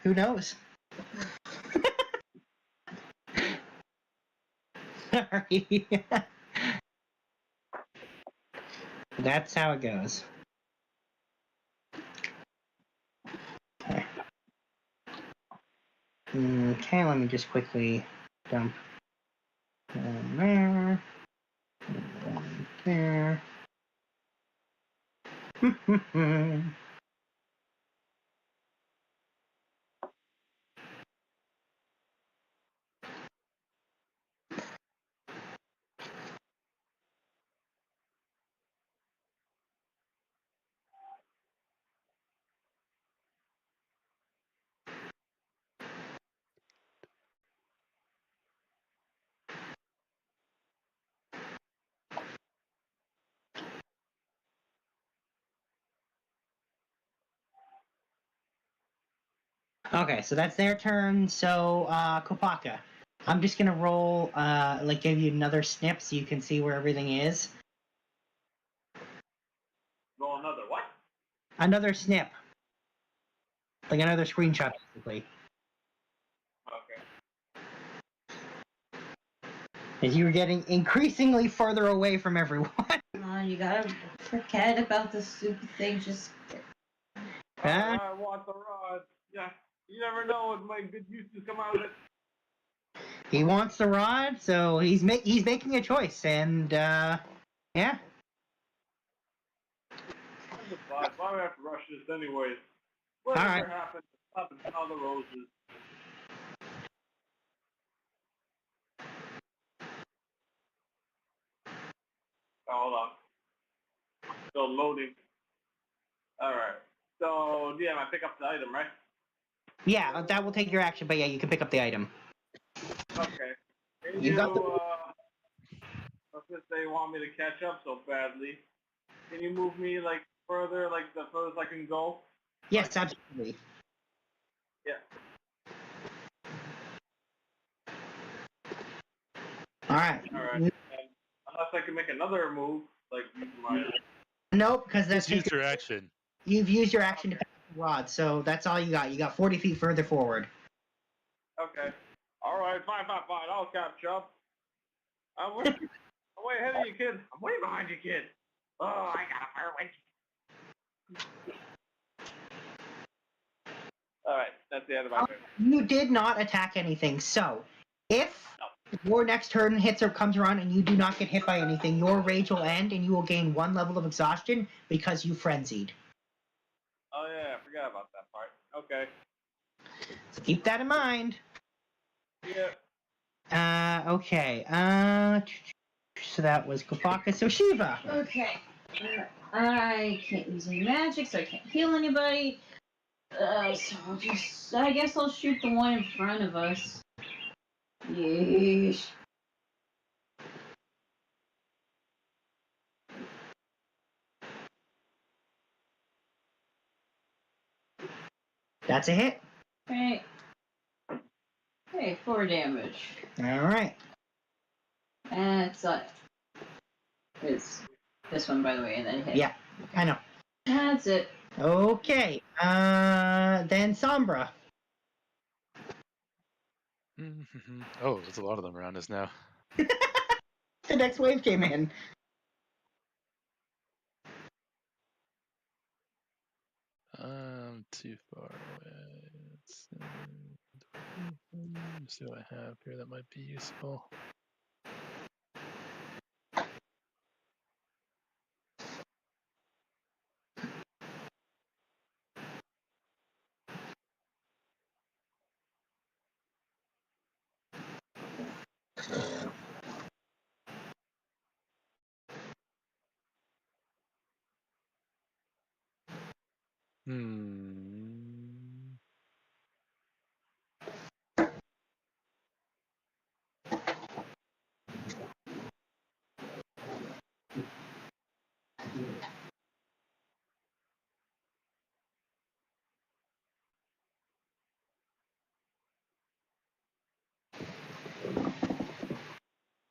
Who knows? Sorry. That's how it goes. Okay, let me just quickly dump one there. One there. Okay, so that's their turn. So, Kopaka, I'm just gonna roll, give you another snip so you can see where everything is. Another snip. Like another screenshot, basically. Okay. As you were getting increasingly further away from everyone. Come on, you gotta forget about the stupid thing. Just I want the rod. Yeah. You never know what my good uses come out of it. He wants the rod, so he's making a choice, and yeah. I'm just fine. Why do I have to rush this anyways? All Whatever right. happens, up and down the roses. Hold on. Still loading. Alright. So, yeah, I pick up the item, right? Yeah, that will take your action, but yeah, you can pick up the item. Okay. Can You you, got the- since they want me to catch up so badly, can you move me, like, further, like, the furthest I can go? Yes, absolutely. Yeah. All right. Alright. And unless I can make another move, like, use my... Nope, because that's Just use your action. you've used your action to pick up the rod, so that's all you got. You got 40 feet further forward. Okay. Alright, fine. I'll catch up. I'm way ahead of you, kid. I'm way behind you, kid. Oh, I got a fire winch. Alright, that's the end of my turn. You did not attack anything, so if your next turn hits or comes around and you do not get hit by anything, your rage will end and you will gain 1 level of exhaustion because you frenzied. Oh yeah, I forgot about that part. Okay. So keep that in mind. Yeah. Okay. So that was Kofaka. So Shiva. okay. I can't use any magic, so I can't heal anybody. So I guess I'll shoot the one in front of us. Yeesh. That's a hit. Okay. Okay, 4 damage. All right. And it's this one, by the way, and then hit. Yeah, I know. That's it. Okay. Then Sombra. Oh, there's a lot of them around us now. The next wave came in. I'm too far away. Let's see what I have here that might be useful.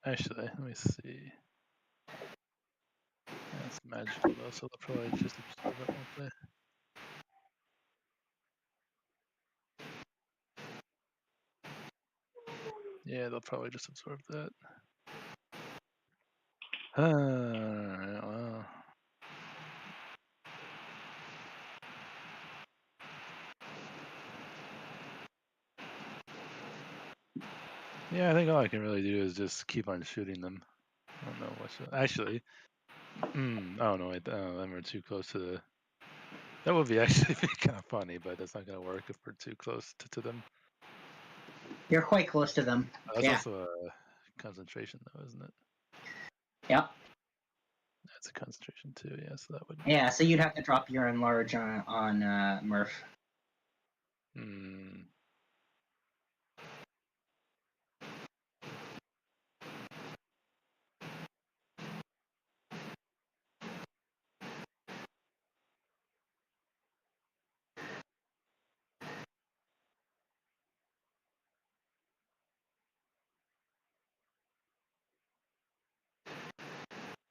Actually, let me see. That's magical though, so they'll probably just absorb it, won't they? Yeah, they'll probably just absorb that. Alright, well. Yeah, I think all I can really do is just keep on shooting them. I don't know what should... Actually, oh no, wait, then we're too close to the... That would be actually kind of funny, but that's not going to work if we're too close to them. You're quite close to them. That's Yeah. also a concentration though, isn't it? Yep. That's a concentration too, yeah, so that would... Yeah, so you'd have to drop your enlarge on Murph.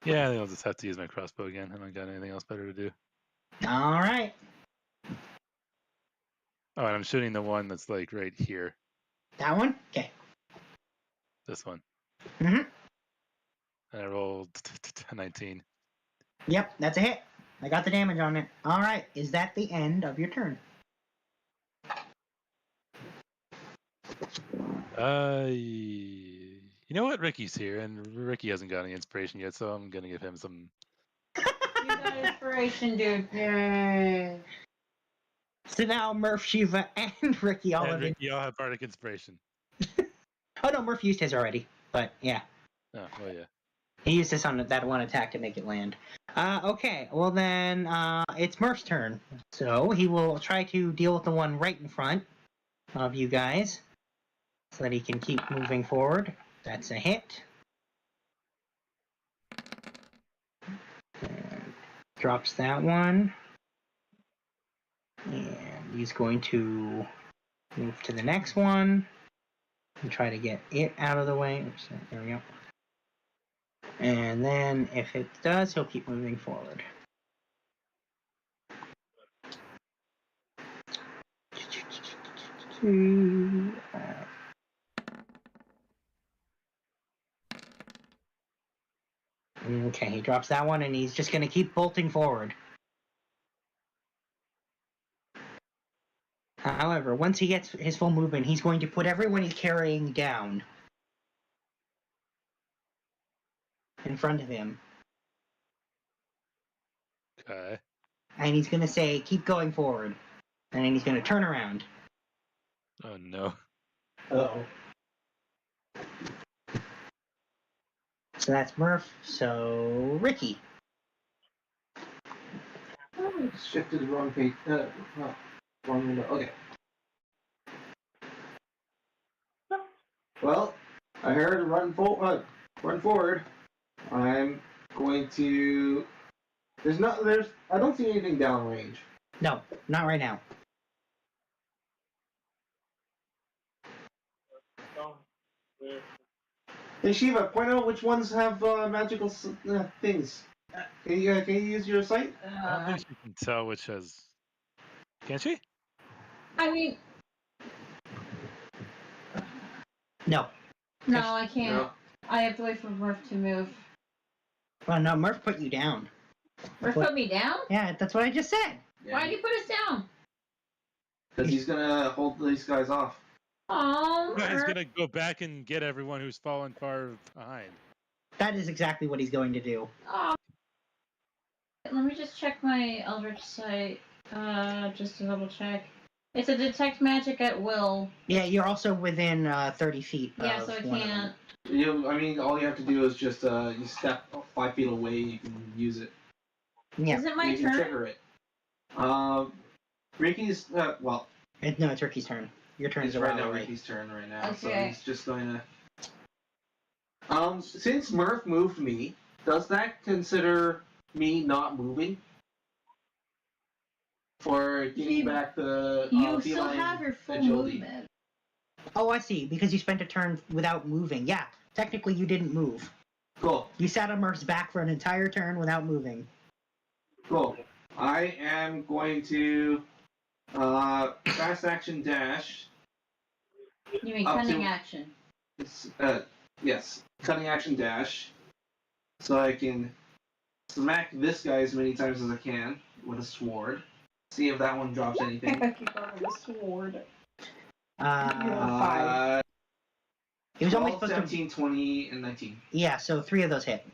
Yeah, I think I'll just have to use my crossbow again. I don't got anything else better to do. All right. Oh, and I'm shooting the one that's like right here. That one? Okay. This one. Mm-hmm. And I rolled 19. Yep, that's a hit. I got the damage on it. All right. Is that the end of your turn? You know what? Ricky's here, and Ricky hasn't got any inspiration yet, so I'm gonna give him some. You got inspiration, dude. Yay. So now Murph, Shiva, and Ricky all And have Ricky, I'll have bardic inspiration. Oh no, Murph used his already. But yeah. Oh, well, yeah. He used this on that one attack to make it land. Okay, well then, it's Murph's turn. So he will try to deal with the one right in front of you guys, so that he can keep moving forward. That's a hit. And drops that one. And he's going to move to the next one and try to get it out of the way. Oops, there we go. And then if it does, he'll keep moving forward. Okay, he drops that one and he's just going to keep bolting forward. However, once he gets his full movement, he's going to put everyone he's carrying down in front of him. Okay. And he's going to say, keep going forward. And then he's going to turn around. Oh, no. Uh-oh. So that's Murph. So, Ricky. Oh, shifted the wrong page. Wrong window. Okay. Well, I heard run forward. I'm going to. I don't see anything downrange. No, not right now. Hey Shiva, point out which ones have magical things. Can you use your sight? I don't think she can tell which has. Can she? I mean, No. no, I can't. No. I have to wait for Murph to move. Well, no, Murph put you down. Murph put me down? Yeah, that's what I just said. Why'd you put us down? Because he's gonna hold these guys off. Oh, No, he's Murph. gonna go back and get everyone who's fallen far behind. That is exactly what he's going to do. Oh. Let me just check my Eldritch Sight, just to double check. It's a detect magic at will. Yeah, you're also within 30 feet. Yeah, of so I one of can't. them. I mean, all you have to do is just you step 5 feet away. You can use it. Yeah. Is it my you can turn? trigger it. Ricky's well. No, it's Ricky's turn. Your turn It's is right right now away. Ricky's turn right now, so Okay. he's just going to. Since Murph moved me, does that consider me not moving? For getting back the You still feline have your full agility. movement. Oh, I see. Because you spent a turn without moving. Yeah, technically you didn't move. Cool. You sat on Murph's back for an entire turn without moving. Cool. I am going to fast action dash. You mean Up cunning to- action. Yes, cutting action dash. So I can smack this guy as many times as I can with a sword. See if that one drops anything. keep on with the sword. Uh, he was only 12, supposed 17, 20, and 19. to. Yeah, so 3 of those hit.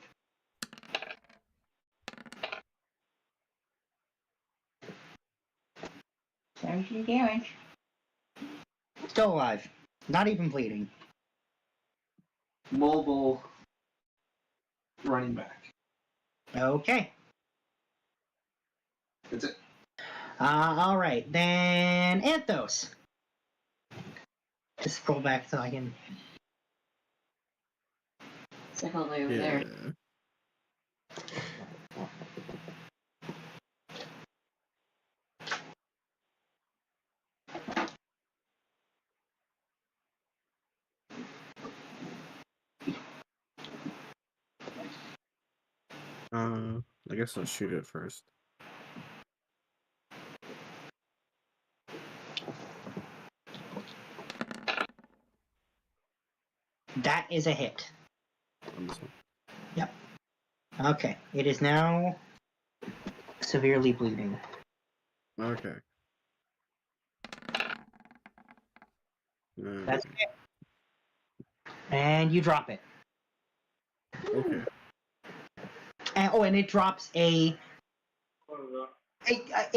There's your damage. Still alive. Not even bleeding. Mobile running back. Okay. That's it. Alright, then Anthos. Just scroll back so I can. It's like all the way over Yeah. there. I guess I'll shoot it first. That is a hit. On this one. Okay, it is now severely bleeding. Okay. That's it. And you drop it. Okay. And it drops it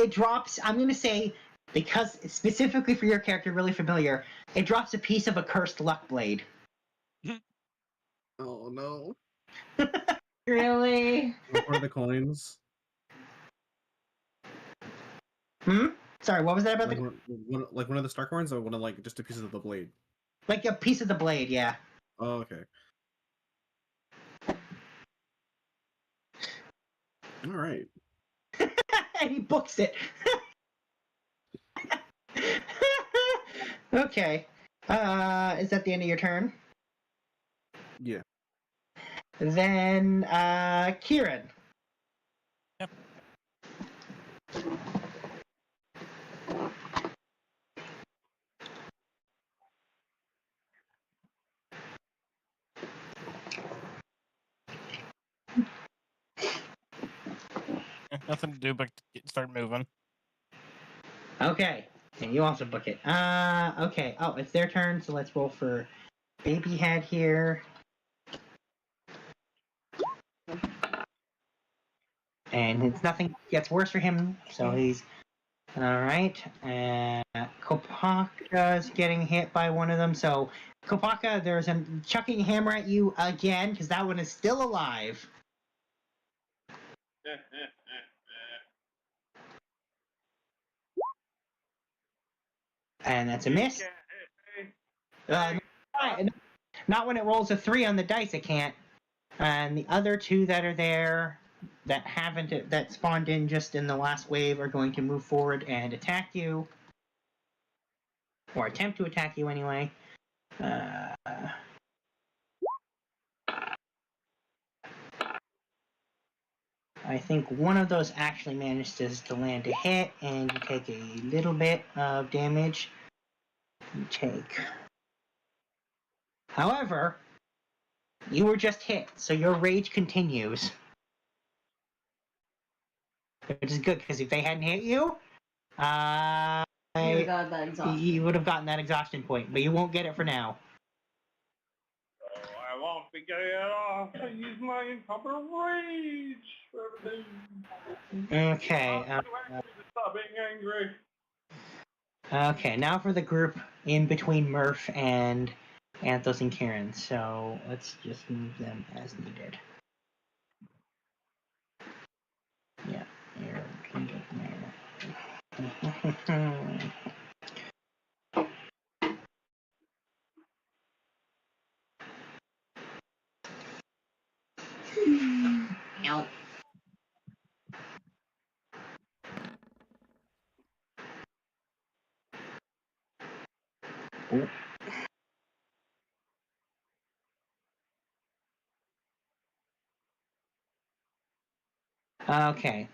drops, I'm going to say, because specifically for your character, really familiar, it drops a piece of a cursed luck blade. Oh no. Really? What are the coins? Sorry, what was that about? Like one of the star coins, or one of like just a piece of the blade? Like a piece of the blade, yeah. Oh, okay. All right. And he books it. Okay. Is that the end of your turn? Yeah. Then, Kieran. Yep. Nothing to do but start moving. Okay. And you also book it. Okay. Oh, it's their turn, so let's roll for Baby Head here. And it's nothing gets worse for him, so he's alright. Kopaka's getting hit by one of them, so Kopaka, there's a chucking hammer at you again, because that one is still alive. And that's a miss. Not when it rolls a 3 on the dice, it can't. And the other two that are there that spawned in just in the last wave are going to move forward and attack you. Or attempt to attack you anyway. I think one of those actually manages to land a hit, and you take a little bit of damage. However, you were just hit, so your rage continues. Which is good, because if they hadn't hit you, you would have gotten that exhaustion point, but you won't get it for now. I won't be getting it off. I use my improper rage for everything. Okay. Stop being angry. Okay, now for the group in between Murph and Anthos and Kieran. So let's just move them as needed. Yeah, here we can get there. Ow. Ooh. Okay.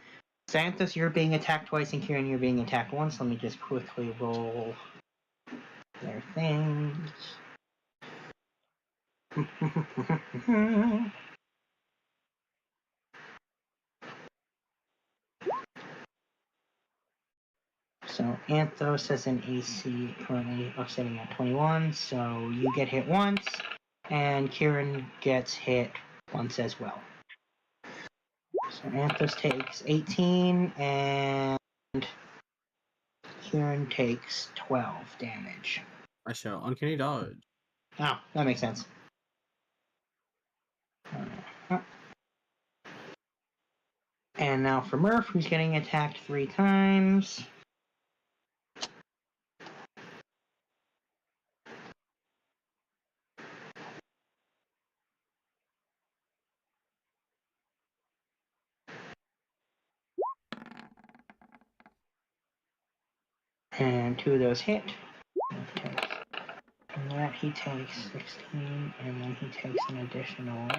Xanthus, you're being attacked twice, and Kieran, you're being attacked once. Let me just quickly roll their things. So Anthos has an AC currently sitting at 21, so you get hit once, and Kieran gets hit once as well. So Anthos takes 18, and Kieran takes 12 damage. I shall uncanny dodge. Oh, that makes sense. And now for Murph, who's getting attacked 3 times. And 2 of those hit. And that he takes 16, and then he takes an additional.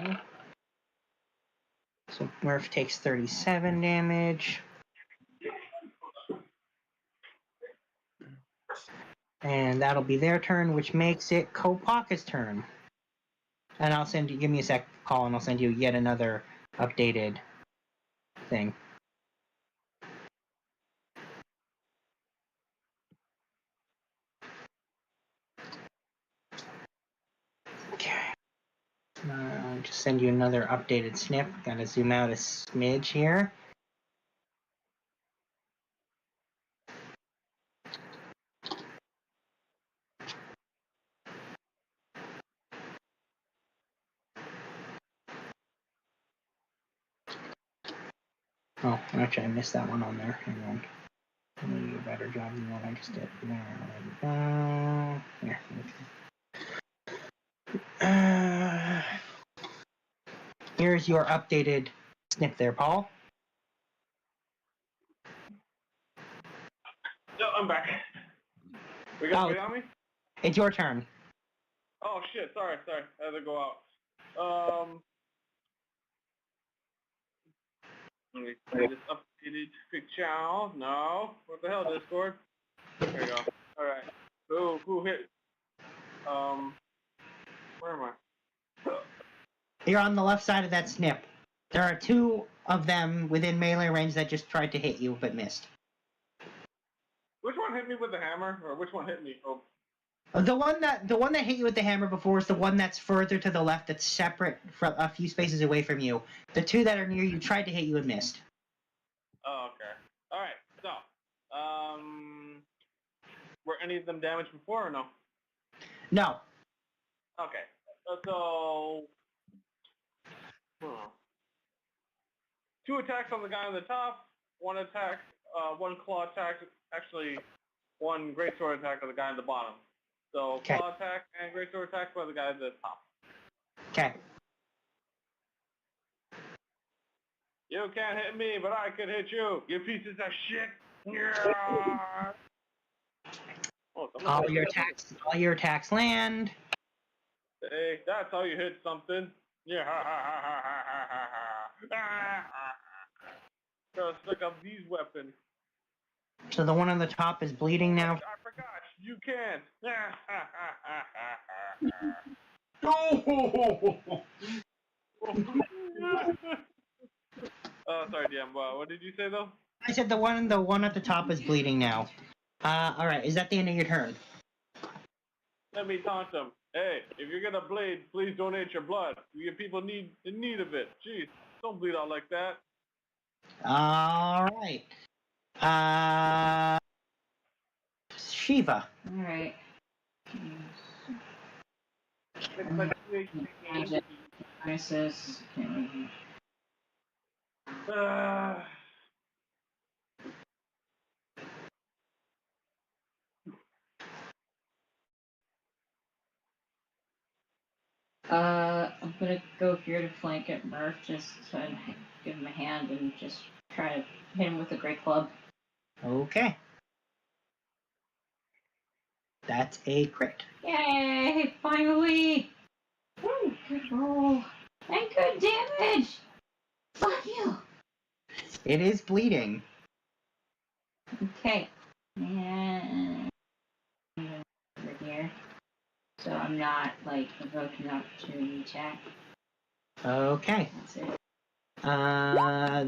So Murph takes 37 damage. And that'll be their turn, which makes it Kopaka's turn. And I'll send you. Give me a sec, call, and I'll send you yet another updated thing. Okay. I'll just send you another updated snip. Gotta zoom out a smidge here. Oh, actually, I missed that one on there. Hang on. I'm gonna do a better job than what I just did. Here. Here's your updated snip there, Paul. No, I'm back. We got Oh. wait on me? It's your turn. Oh shit, sorry. I had to go out. Let me play this updated picture. No. What the hell, Discord? There you go. Alright. Who hit? Where am I? You're on the left side of that snip. There are two of them within melee range that just tried to hit you but missed. Which one hit me with the hammer? Or which one hit me? Oh. The one that hit you with the hammer before is the one that's further to the left, that's separate from a few spaces away from you. The two that are near you tried to hit you and missed. Oh, okay. Alright, so, were any of them damaged before or no? No. Okay. So, two attacks on the guy on the top, one attack, one claw attack, actually one greatsword attack on the guy on the bottom. So Okay. claw attack and greatsword attack by the guy at the top. Okay. You can't hit me, but I can hit you, you pieces of shit. Yeah. Oh, All your attacks land. Hey, that's how you hit something. Yeah. Just look up these weapons. So the one on the top is bleeding now. I forgot. You can't. Sorry, DM. What did you say though? I said the one at the top is bleeding now. All right. Is that the end of your turn? Let me taunt them. Hey, if you're gonna bleed, please donate your blood. You people in need of it. Jeez, don't bleed out like that. All right. Shiva. Alright. Magic. Crisis. I'm gonna go here to flank at Murph, just to give him a hand and just try to hit him with a great club. Okay. That's a crit. Yay! Finally! Woo! Good roll. And good damage! Fuck you! It is bleeding. Okay. And over here. So I'm not like evoking opportunity attack. Okay. That's it.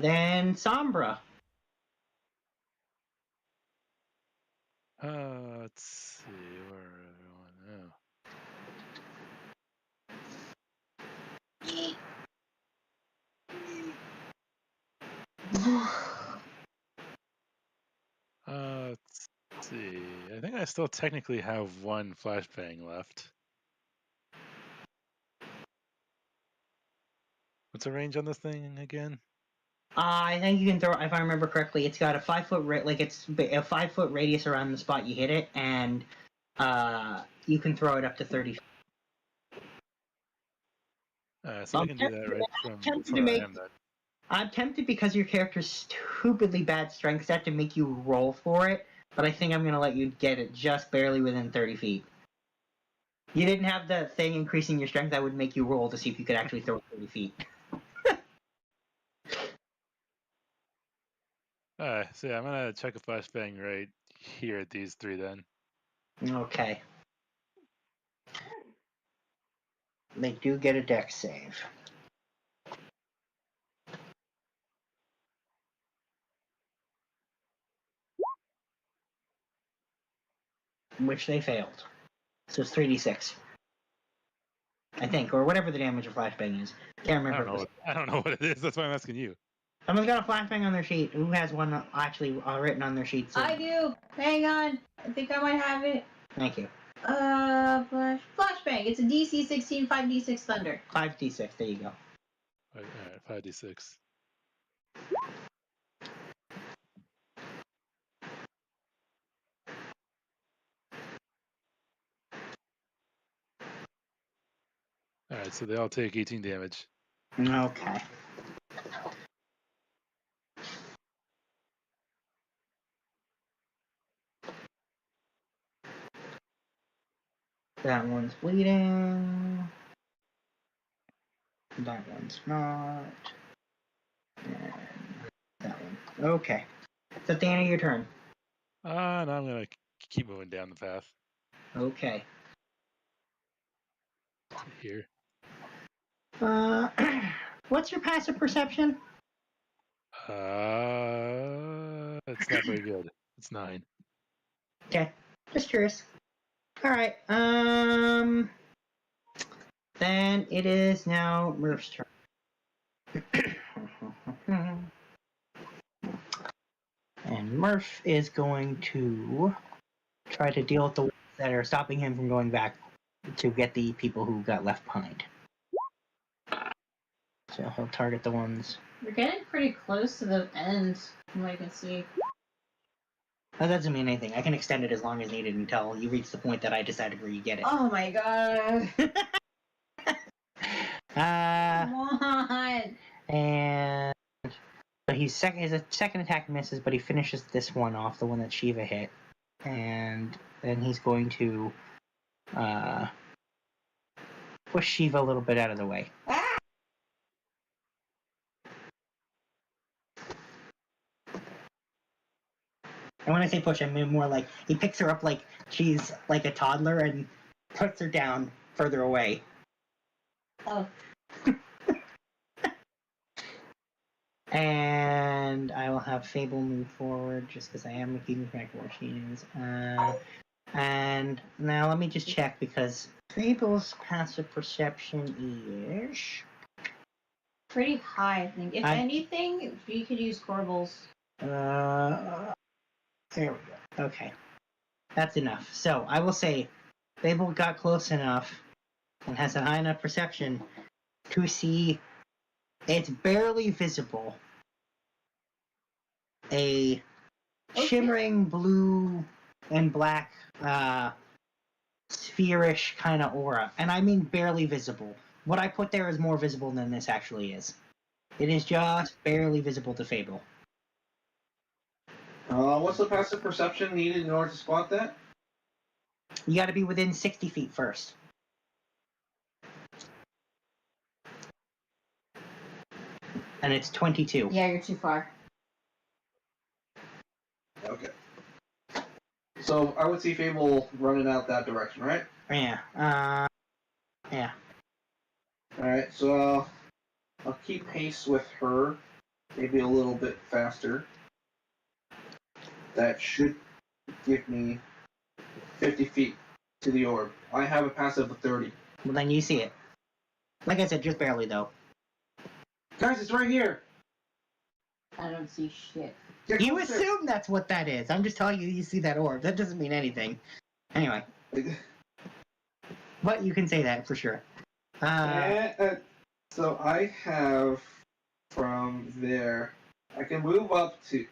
Then Sombra. Let's see where everyone now. Let's see. I think I still technically have one flashbang left. What's the range on this thing again? I think you can throw. If I remember correctly, it's got a 5 foot it's a 5 foot radius around the spot you hit it, and you can throw it up to 30. So we can do that right from where I am then. I'm tempted because your character's stupidly bad strength stat to make you roll for it, but I think I'm gonna let you get it just barely within 30 feet. You didn't have the thing increasing your strength that would make you roll to see if you could actually throw it 30 feet. Alright, so yeah, I'm gonna check a flashbang right here at these three then. Okay. they do get a dex save. Which they failed. So it's 3d6. I think, or whatever the damage of flashbang is. Can't I remember. don't know. I don't know what it is. That's why I'm asking you. Someone's got a flashbang on their sheet. Who has one actually written on their sheet? So... I do. Hang on. I think I might have it. Thank you. Flashbang. It's a DC 16 5d6 thunder. 5d6. There you go. All right, 5d6. All right, so they all take 18 damage. Okay. That one's bleeding. That one's not. And that one. Okay. So at the end of your turn. Now I'm gonna keep moving down the path Okay. here. What's your passive perception? It's not very good. It's 9. Okay. Just curious. Alright. Then it is now Murph's turn. And Murph is going to try to deal with the ones that are stopping him from going back to get the people who got left behind. So he'll target the ones. We're getting pretty close to the end, from what I can see. That doesn't mean anything. I can extend it as long as needed until you reach the point that I decided where you get it. Oh my god. Come on. And but his second attack misses, but he finishes this one off, the one that Shiva hit, and then he's going to push Shiva a little bit out of the way. Ah! And when I say push, I mean more like he picks her up like she's like a toddler and puts her down further away. Oh. And I will have Fable move forward just because I am keeping track of where she is. And now let me just check because Fable's passive perception is Pretty high, I think. If anything, you could use Corbels. there we go. Okay. That's enough. So I will say Fable got close enough and has a high enough perception to see it's barely visible. A shimmering blue and black spherish kind of aura. And I mean barely visible. What I put there is more visible than this actually is. It is just barely visible to Fable. What's the passive perception needed in order to spot that? You got to be within 60 feet first. And it's 22. Yeah, you're too far. Okay. So I would see Fable running out that direction, right? Yeah. Yeah. Alright, so I'll keep pace with her, maybe a little bit faster. That should give me 50 feet to the orb. I have a passive of 30. Well, then you see it. Like I said, just barely, though. Guys, it's right here! I don't see shit. Get You closer. assume that's what that is. I'm just telling you, you see that orb. That doesn't mean anything. Anyway. But you can say that for sure. So I have from there. I can move up to it.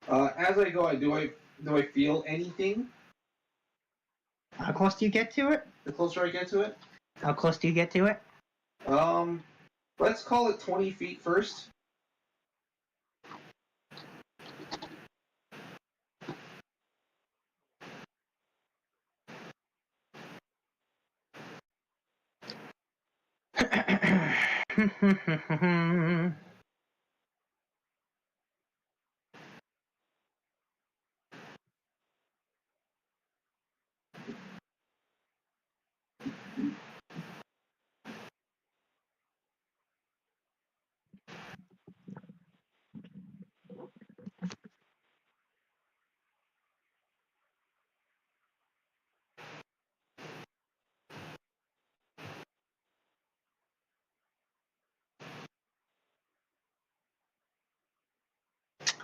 As I go, do I feel anything? How close do you get to it? The closer I get to it. How close do you get to it? Let's call it 20 feet first.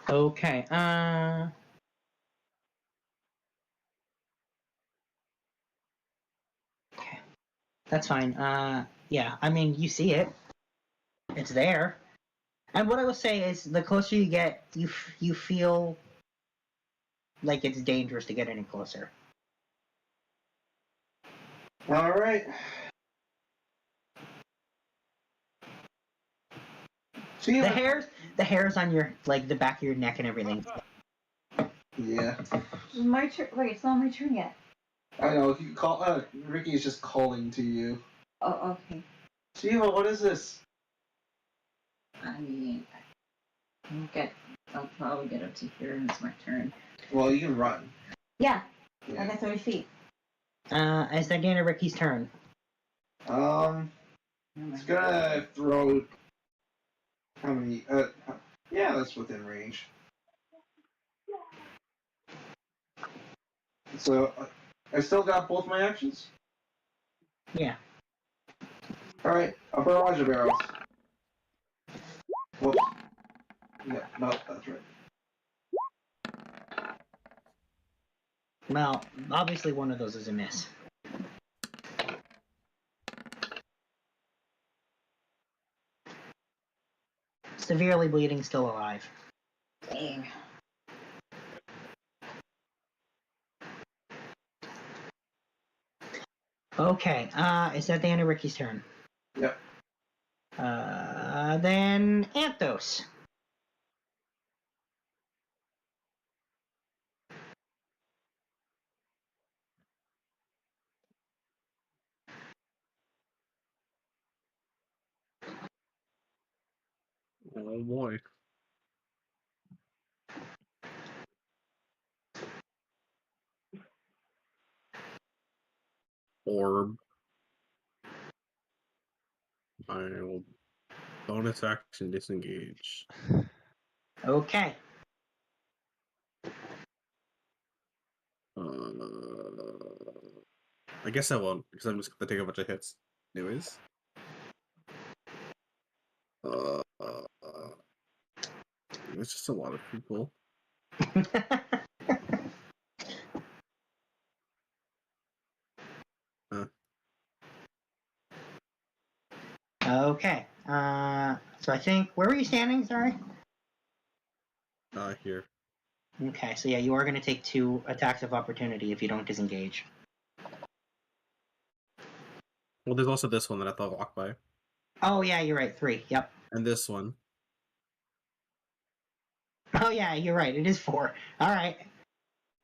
Okay. Okay. That's fine. Yeah. I mean, you see it. It's there. And what I will say is, the closer you get, you feel like it's dangerous to get any closer. All right. See The ya. hairs on your the back of your neck and everything. Yeah. It's my turn. Wait, it's not my turn yet. I know. You call. Ricky is just calling to you. Oh, okay. Shiva, what is this? I mean, I'll probably get up to here and it's my turn. Well, you can run. Yeah, I Yeah. got 30 feet. Is that the end of Ricky's turn? It's gonna throw. How many? Yeah, that's within range. So, I still got both my actions? Yeah. Alright, I'll barrage of arrows. Whoops. Yeah, no, that's right. Well, obviously one of those is a miss. Severely bleeding, still alive. Dang. Okay, is that the end of Ricky's turn? Yep. Then Anthos. Oh boy. Orb. I will bonus action disengage. Okay. I guess I won't, because I'm just gonna take a bunch of hits. Anyways. It's just a lot of people. Okay. So I think, where were you standing? Sorry. Here. Okay, so yeah, you are going to take 2 attacks of opportunity if you don't disengage. Well, there's also this one that I thought walked by. Oh yeah, you're right. 3. Yep. And this one. Oh yeah, you're right. It is 4. All right.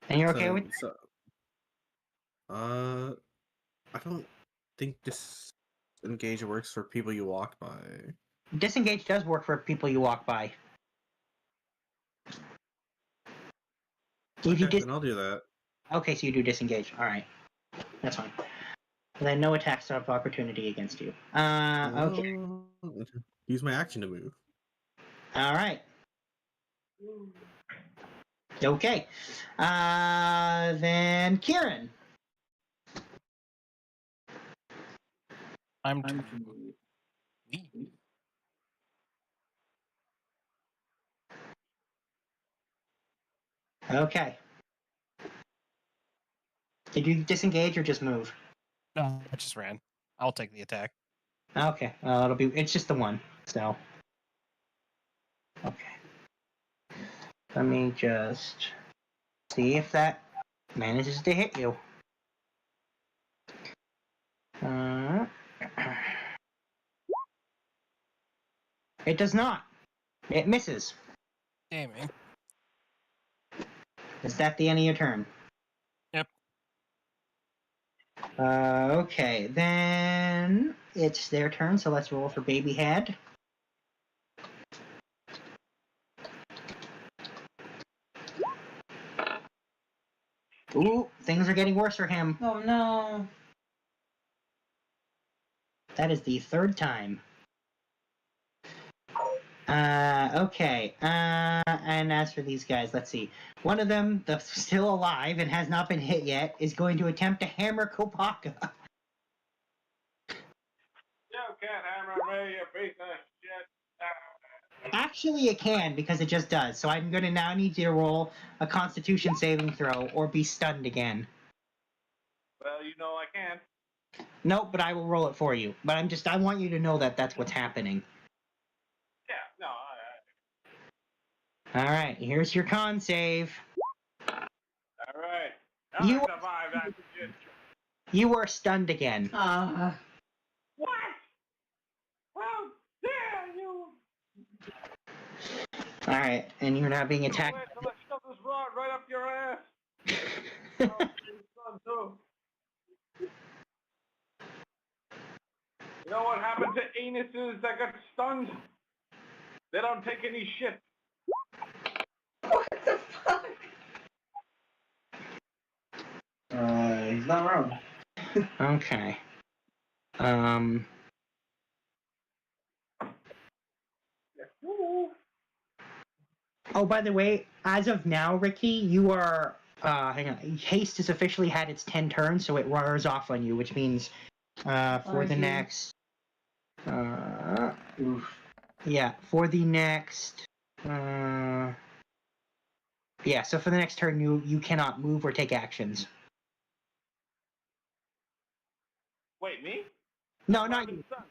And you're okay with? I don't think disengage works for people you walked by. Disengage does work for people you walk by. If you Okay, then I'll do that. Okay, so you do disengage. All right, that's fine. Then no attacks of opportunity against you. Okay. Use my action to move. All right. Okay. Then Kieran. I'm to leave. Okay. Did you disengage or just move? No, I just ran. I'll take the attack. Okay. It's just the one. So. Okay. Let me just see if that manages to hit you. It does not. It misses. Gaming. Is that the end of your turn? Yep. Okay, then it's their turn, so let's roll for baby head. Ooh, things are getting worse for him. Oh no. That is the 3rd time. Okay. And as for these guys, let's see. One of them, that's still alive and has not been hit yet, is going to attempt to hammer Kopaka. You can't hammer me, you piece of shit. Actually, it can, because it just does. So I'm going to now need you to roll a Constitution saving throw or be stunned again. Well, you know I can't. Nope, but I will roll it for you. But I want you to know that that's what's happening. Yeah, no. All right, here's your con save. All right. You- I survived that shit. You are stunned again. What? How dare you? All right, and you're now being Wait attacked. till I shove this rod right up your ass. Oh, son, too. You know what happened to anuses that got stunned? They don't take any shit. What the fuck? He's not wrong. Okay. Woo. Oh, by the way, as of now, Ricky, you are. Hang on. Haste has officially had its 10 turns, so it wears off on you, which means for the next. Oof. Yeah, for the next. Yeah, so for the next turn, you cannot move or take actions. Wait, me? No, not you. Son.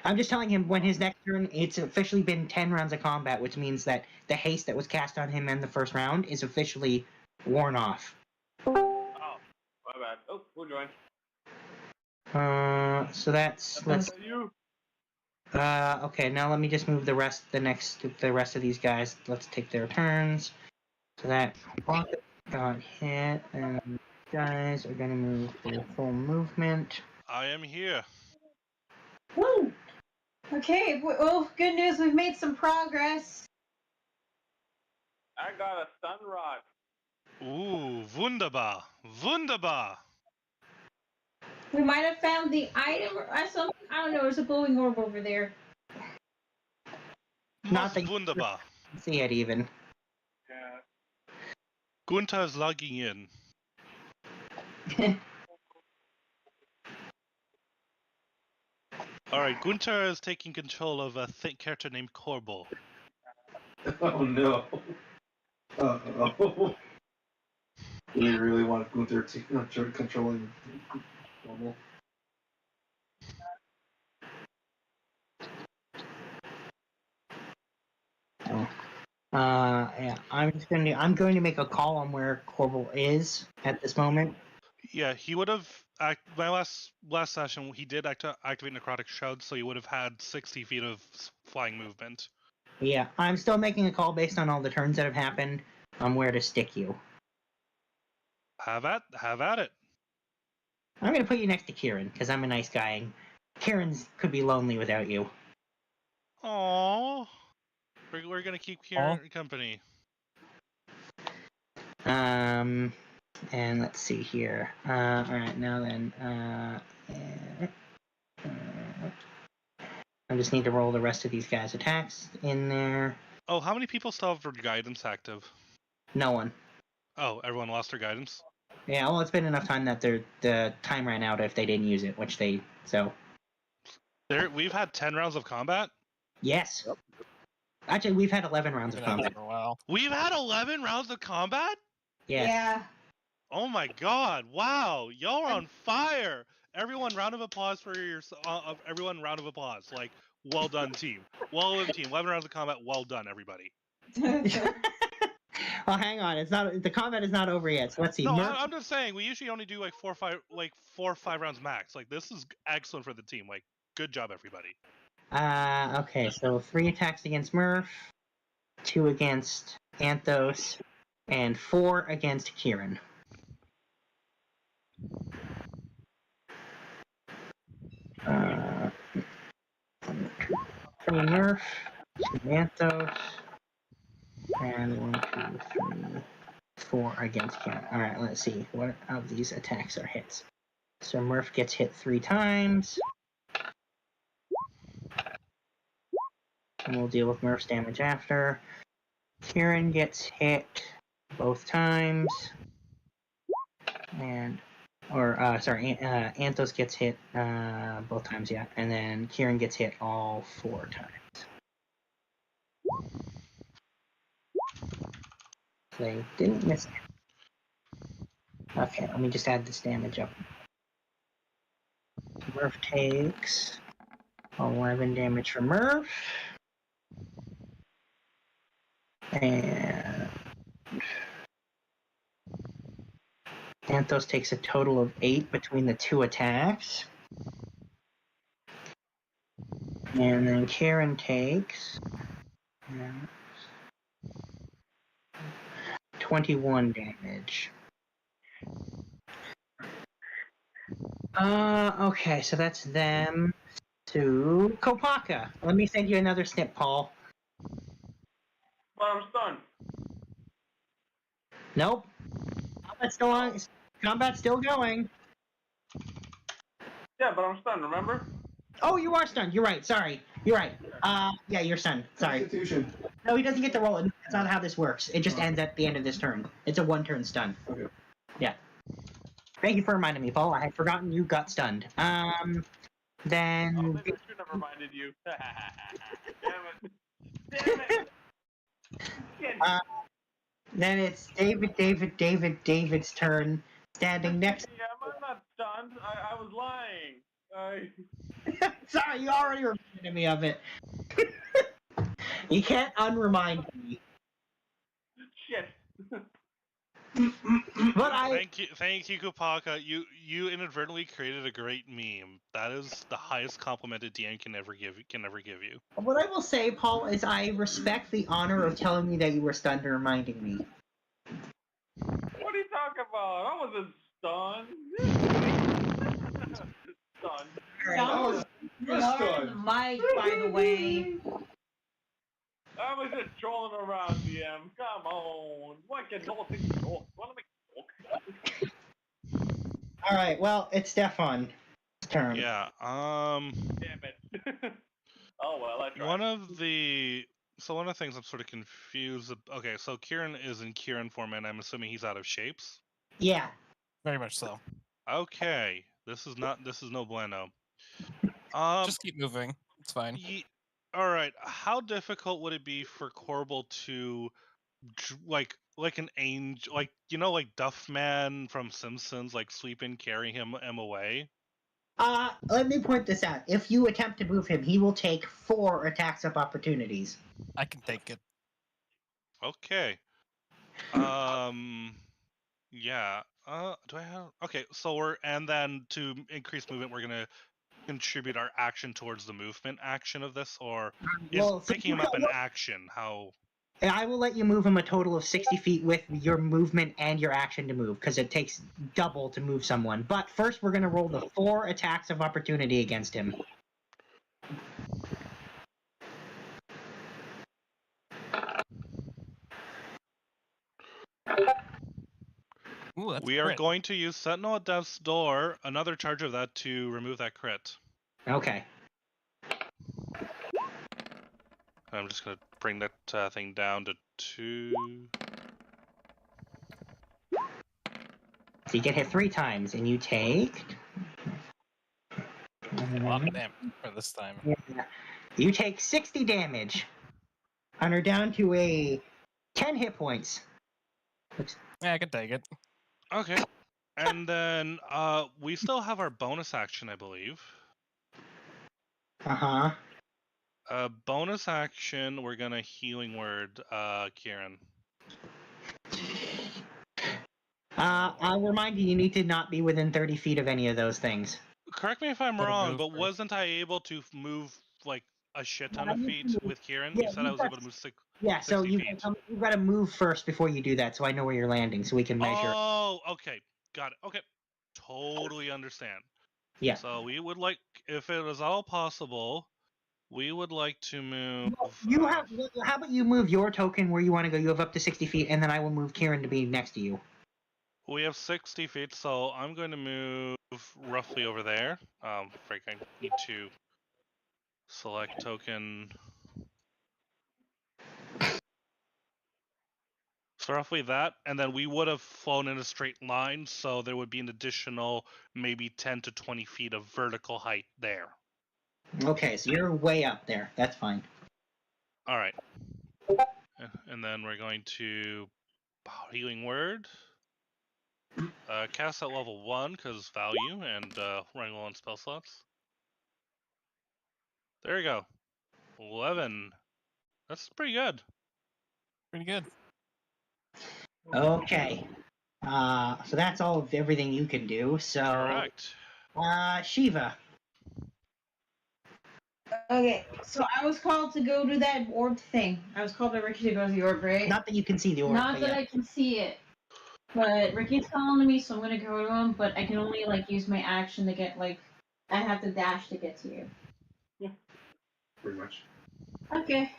I'm just telling him when his next turn, it's officially been 10 rounds of combat, which means that the haste that was cast on him in the first round is officially worn off. Oh, my bad. Oh, who joined? So that's let's. You? Okay, now let me just move the rest of these guys. Let's take their turns. So that Rocket got hit, and these guys are gonna move their full movement. I am here. Woo! Okay, well, good news, we've made some progress. I got a stun rod. Ooh, wunderbar. Wunderbar. We might have found the item or something. I don't know, there's a glowing orb over there. Not Most that you wunderbar. can see it even. Yeah. Gunther is logging in. Alright, Gunther is taking control of a thick character named Corbo. Oh no. Uh-oh. We really want Gunther to controlling normal. Yeah, I'm going to make a call on where Corbel is at this moment. Yeah, he would have. My last session, he did activate Necrotic Shroud, so he would have had 60 feet of flying movement. Yeah, I'm still making a call based on all the turns that have happened on where to stick you. Have at it. I'm going to put you next to Kieran, because I'm a nice guy, and Kieran could be lonely without you. Aww. We're gonna keep Kieran company. And let's see here. Alright, now then, I just need to roll the rest of these guys' attacks in there. Oh, how many people still have their guidance active? No one. Oh, everyone lost their guidance? Yeah, well, it's been enough time that the time ran out if they didn't use it, which they, so. We've had 10 rounds of combat? Yes. Yep. Actually, we've had 11 rounds Been of at it combat. for a while. We've had 11 rounds of combat? Yes. Yeah. Oh my god, wow, y'all are on fire! Everyone, round of applause for everyone, round of applause. Like, well done, team. Well done, team. 11 rounds of combat, well done, everybody. Well, hang on. The combat is not over yet. So let's see. No, I'm just saying, we usually only do like 4 or 5 rounds max. Like, this is excellent for the team. Like, good job, everybody. Okay, so 3 attacks against Murph, 2 against Anthos, and 4 against Kieran. Three Murph, 2 Anthos, and 1, 2, 3, 4 against Kieran. Alright, let's see. What of these attacks are hits? So Murph gets hit 3 times. And we'll deal with Murph's damage after. Kieran gets hit both times. Anthos gets hit both times, yeah. And then Kieran gets hit all 4 times. They didn't miss. Okay, let me just add this damage up. Murph takes 11 damage from Murph. And Anthos takes a total of 8 between the two attacks. And then Karen takes 21 damage. Okay, so that's them to Kopaka. Let me send you another snip, Paul. But I'm stunned. Nope. Combat's still going. Yeah, but I'm stunned, remember? Oh, you are stunned. You're right. Sorry. You're right. Yeah, you're stunned. Sorry. Constitution. No, he doesn't get to roll it. That's not how this works. It just ends at the end of this turn. It's a one-turn stun. Okay. Yeah. Thank you for reminding me, Paul. I had forgotten you got stunned. Then... Oh, maybe I should have reminded you. Damn it. Damn it. Shit. Then it's David's turn. Standing next... Yeah, I'm not stunned. I was lying. Sorry, you already reminded me of it. You can't unremind me. Shit. But Thank you, Kopaka. You inadvertently created a great meme. That is the highest compliment a DM can ever give you. What I will say, Paul, is I respect the honor of telling me that you were stunned and reminding me. What are you talking about? I wasn't stunned. Stunned. Someone's blurring the mic, by the way. I was just trolling around, DM. Come on. What can no thing talk? Wanna make talk? Alright, well, it's Stefan's turn. Yeah. Damn it. Oh well, I tried. One of the things I'm sort of confused. Okay, so Kieran is in Kieran form, and I'm assuming he's out of shapes. Yeah. Very much so. Okay, this is no bueno. Just keep moving. It's fine. All right. How difficult would it be for Corbel to, like an angel, like like Duffman from Simpsons, like sweep and carry him away? Let me point this out. If you attempt to move him, he will take 4 attacks of opportunities. I can take it. Okay. Yeah. Do I have? Okay. So and then to increase movement, we're gonna contribute our action towards the movement action of this, or is picking him up an action? How? I will let you move him a total of 60 feet with your movement and your action to move, because it takes double to move someone. But first, we're going to roll the 4 attacks of opportunity against him. Ooh, that's We are crit. going to use Sentinel at Death's Door, another charge of that to remove that crit. Okay. I'm just going to bring that thing down to 2. So you get hit 3 times, and you take... A lot of damage for this time. Yeah. You take 60 damage. And are down to a 10 hit points. Yeah, I can take it. Okay. And then we still have our bonus action, I believe. Uh-huh. Bonus action, we're gonna healing word, Kieran. I'll remind you, you need to not be within 30 feet of any of those things. Correct me if I'm Gotta wrong, move but first. wasn't I able to move like a shit ton of feet with Kieran? Yeah, You said I was able to move 60 Yeah, so you've feet. got to move first before you do that, so I know where you're landing, so we can measure. Oh, okay. Got it. Okay. Totally understand. Yeah. So we would like, if it is all possible, we would like to move... How about you move your token where you want to go? You have up to 60 feet, and then I will move Kieran to be next to you. We have 60 feet, so I'm going to move roughly over there. Frank, I need to select token. So roughly that, and then we would have flown in a straight line, so there would be an additional maybe 10 to 20 feet of vertical height there. Okay, so you're way up there. That's fine. All right. And then we're going to Healing word. Cast at level 1 because value and running low on spell slots. There you go. 11. That's pretty good. Pretty good. Okay. So that's all of everything you can do. So, Correct. Shiva. Okay, so I was called to go to that orb thing. I was called by Ricky to go to the orb, right? Not that you can see the orb. Not but that yeah. I can see it. But Ricky's calling to me, so I'm gonna go to him, but I can only, like, use my action to get, like, I have to dash to get to you. Pretty much. Okay.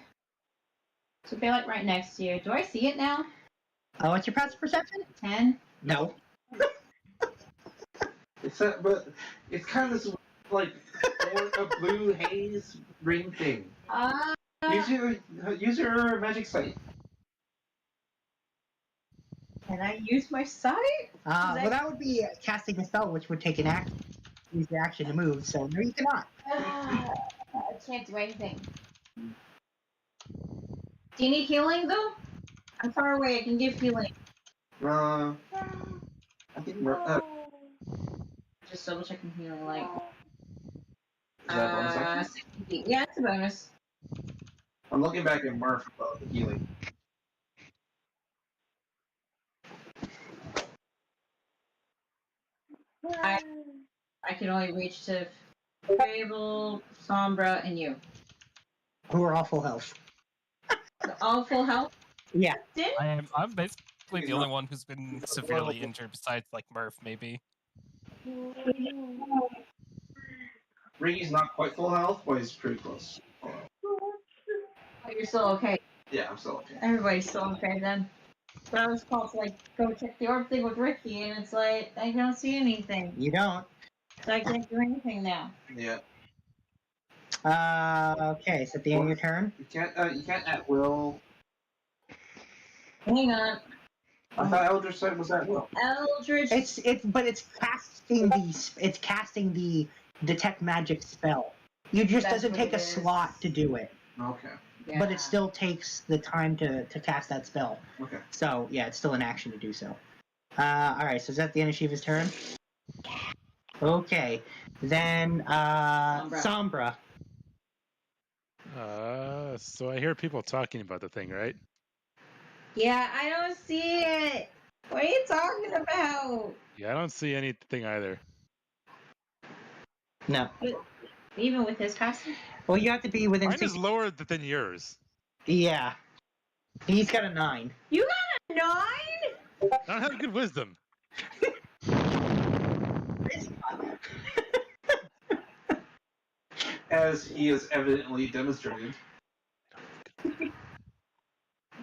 So they're, like, right next to you. Do I see it now? Oh, what's your passive perception? 10? No. But it's kind of this like a blue haze ring thing. Use your magic sight. Can I use my sight? Well, that would be casting a spell, which would take an action. Use the action to move. So no, you cannot. I can't do anything. Do you need healing, though? I'm far away. I can give healing. I think Just double checking healing, like. Is that a bonus action? 60. Yeah, it's a bonus. I'm looking back at Murph about the healing. I can only reach to Fable, Sombra, and you. Who are all full health. All full health? Yeah. I'm basically the only one who's been severely injured besides like Murph, maybe. Ricky's not quite full health, but he's pretty close. Oh, you're still okay. Yeah, I'm still okay. Everybody's still okay then. But I was called to, like, go check the orb thing with Ricky, and it's like, I don't see anything. You don't. So I can't do anything now. Yeah. Okay, so at the end of your turn? You can't at will. Hang on. I thought Eldritch Sight was at will. Eldritch. It's casting the detect magic spell. You just That's doesn't what take it a is. slot to do it. Okay. Yeah. But it still takes the time to cast that spell. Okay. So yeah, it's still an action to do so. Alright, so is that the end of Shiva's turn? Okay. Then Sombra. So I hear people talking about the thing, right? Yeah, I don't see it. What are you talking about? Yeah, I don't see anything either. No. Even with his costume? Well, you have to be within Mine 60. is lower than yours. Yeah. He's got a 9. You got a 9? I don't have good wisdom. As he has evidently demonstrated.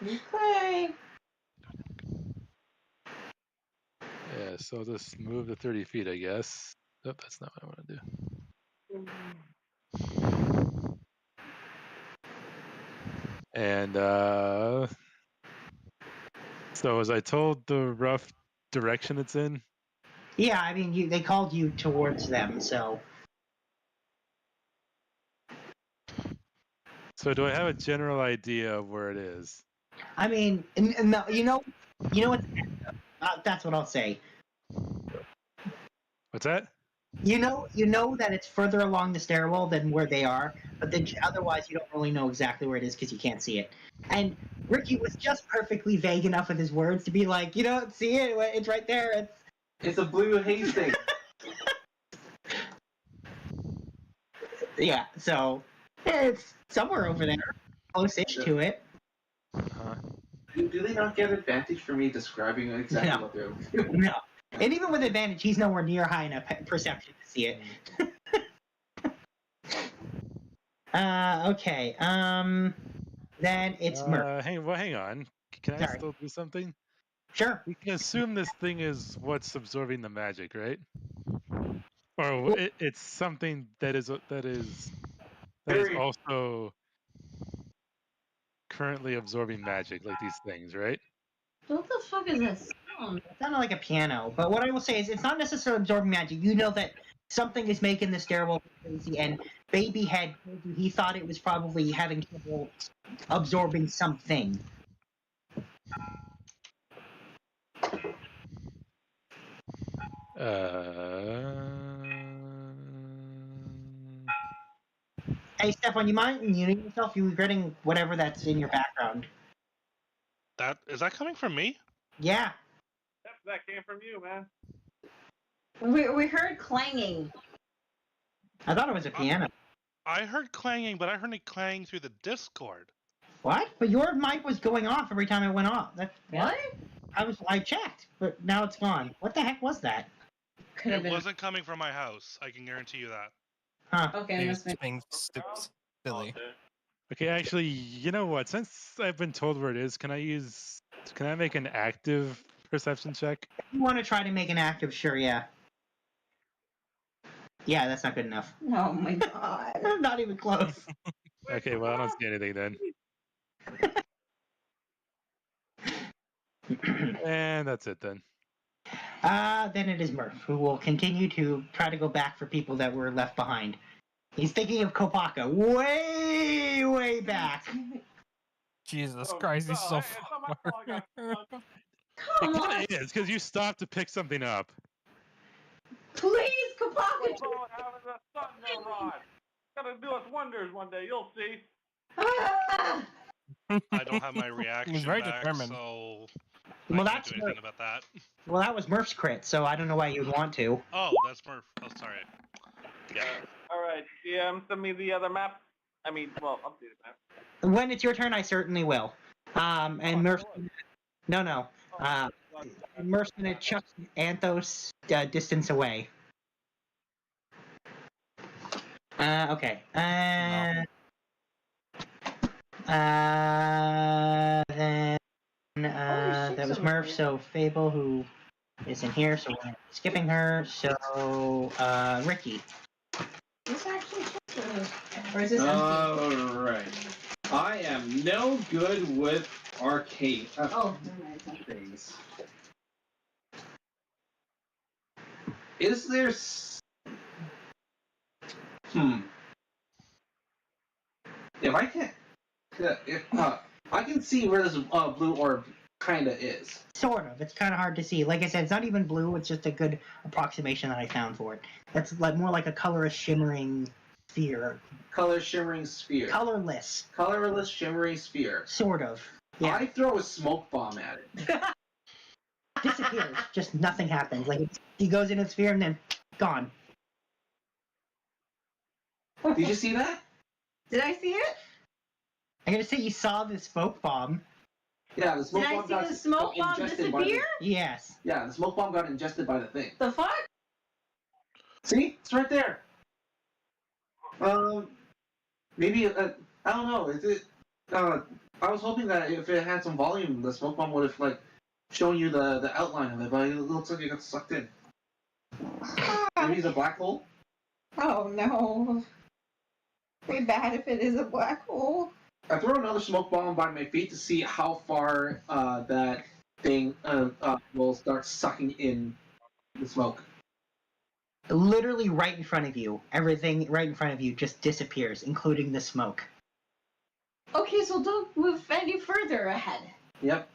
Okay. Yeah, so just move to 30 feet, I guess. Oh, that's not what I want to do. And so was I told the rough direction it's in? Yeah, I mean, they called you towards them, so. So do I have a general idea of where it is? I mean, no, you know what? That's what I'll say. What's that? You know that it's further along the stairwell than where they are, but then otherwise you don't really know exactly where it is because you can't see it. And Ricky was just perfectly vague enough with his words to be like, you don't see it, it's right there. It's a blue haze thing. Yeah, so it's somewhere over there, close-ish to it. Do they not get advantage for me describing exactly what they're looking? No. And even with advantage, he's nowhere near high enough perception to see it. Okay. Then it's Murph. Hang on. Can I still do something? Sure. We can assume this thing is what's absorbing the magic, right? Or it's something that is also currently absorbing magic, like these things, right? What the fuck is this sound? It sounded like a piano, but what I will say is it's not necessarily absorbing magic. You know that something is making the stairwell crazy, and Baby had he thought it was probably having trouble absorbing something. Hey, Stefan, you mind muting yourself? You regretting whatever that's in your background. Is that coming from me? Yeah. Yep, that came from you, man. We heard clanging. I thought it was a piano. I heard clanging, but I heard it clanging through the Discord. What? But your mic was going off every time it went off. What? I checked, but now it's gone. What the heck was that? Could have It been. wasn't coming from my house. I can guarantee you that. Huh. Okay, Maybe must it's be. being silly. Okay, actually, you know what? Since I've been told where it is, can I make an active perception check? If you want to try to make an active, sure, yeah. Yeah, that's not good enough. Oh my god. Not even close. Okay, well, I don't see anything then. And that's it then. Then it is Murph, who will continue to try to go back for people that were left behind. He's thinking of Kopaka way, way back. Jesus Oh, Christ, he's so hey, it's not my fault I got stuck. It Come on, kind of is, because you stopped to pick something up. please, We're Kapaka. all having the thunder rod. Gonna do us wonders one day, you'll see. Ah! I don't have my reaction very back, determined. so Well, I can't that's do anything about that. Well, that was Murph's crit, so I don't know why you'd want to. Oh, that's Murph. Oh, sorry. Yeah. Alright, DM, send me the other map. I mean, well, updated map. When it's your turn, I certainly will. And Murph. No. Murph's gonna chuck Anthos distance away. Okay. Then that was Murph. So Fable, who isn't here, so we're skipping her. So Ricky. This actually checks or is this empty? Alright. I am no good with arcade. Oh, never mind. It's empty. Things. Is there... If I can... I can see where this blue orb kinda is. Sort of. It's kind of hard to see. Like I said, it's not even blue. It's just a good approximation that I found for it. It's like more like a colorless, shimmering sphere. Color shimmering sphere. Colorless. Colorless shimmering sphere. Sort of. Yeah. I throw a smoke bomb at it. Disappears. Just nothing happens. Like he goes in a sphere and then gone. Did you see that? Did I see it? I'm gonna say you saw the smoke bomb. Yeah, the smoke Did I bomb see got the smoke bomb ingested by the... disappear? Yes. Yeah, the smoke bomb got ingested by the thing. The fuck? See? It's right there. Maybe, I don't know. Is it... I was hoping that if it had some volume, the smoke bomb would have, like, shown you the outline of it, but it looks like it got sucked in. Maybe it's a black hole? Oh no. Pretty bad if it is a black hole. I throw another smoke bomb by my feet to see how far that thing will start sucking in the smoke. Literally right in front of you. Everything right in front of you just disappears, including the smoke. Okay, so don't move any further ahead. Yep.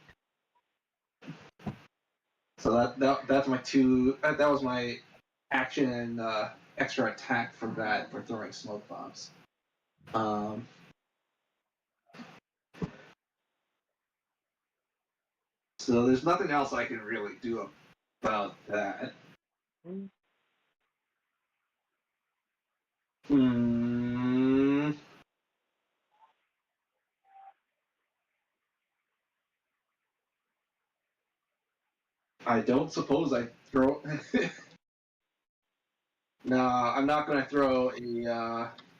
So that's my two. That was my action and extra attack for that, for throwing smoke bombs. So there's nothing else I can really do about that. I don't suppose I throw. No, I'm not gonna throw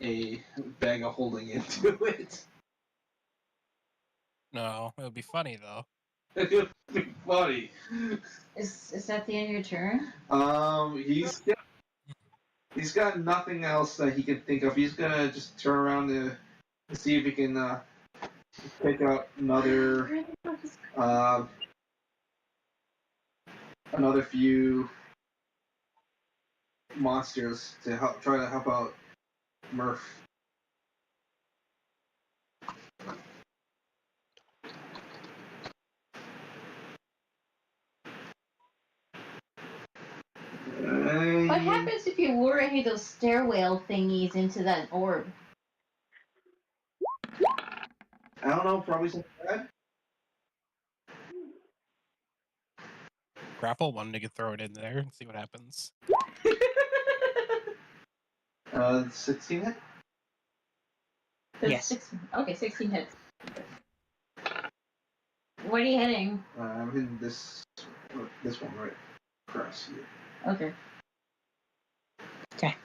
a bag of holding into it. No, it would be funny though. It would be funny. Is that the end of your turn? He's got nothing else that he can think of. He's gonna just turn around to see if he can pick out another few monsters to try to help out Murph. What happens if you lure any of those stairwell thingies into that orb? I don't know, probably something bad. Grapple one, you could throw it in there and see what happens. 16 hit? Yes. 16 hits. What are you hitting? I'm hitting this one right across here. Okay. Okay.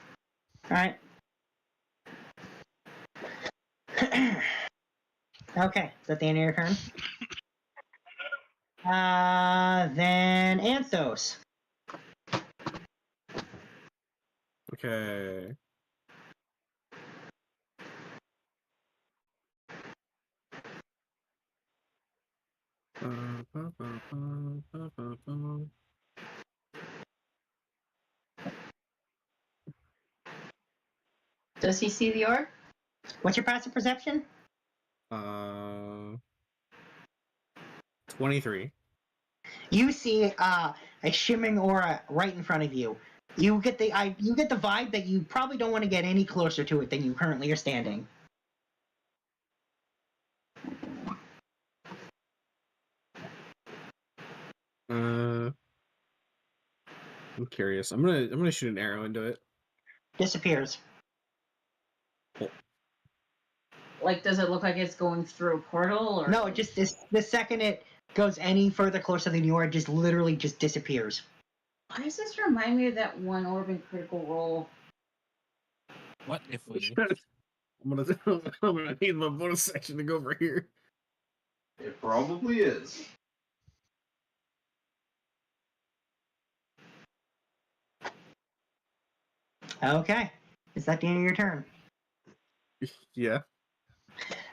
Alright. Okay, is that the end of your turn? Then Anthos. Okay. Does he see the orb? What's your passive perception? 23. You see a shimmering aura right in front of you. You get the vibe that you probably don't want to get any closer to it than you currently are standing. I'm curious. I'm gonna shoot an arrow into it. Disappears. Like, does it look like it's going through a portal, or No, just the second it goes any further closer than you are, it just literally just disappears. Why does this remind me of that one orb in Critical Role? What if we? I'm gonna need my bonus section to go over here. It probably is. Okay. Is that the end of your turn? Yeah.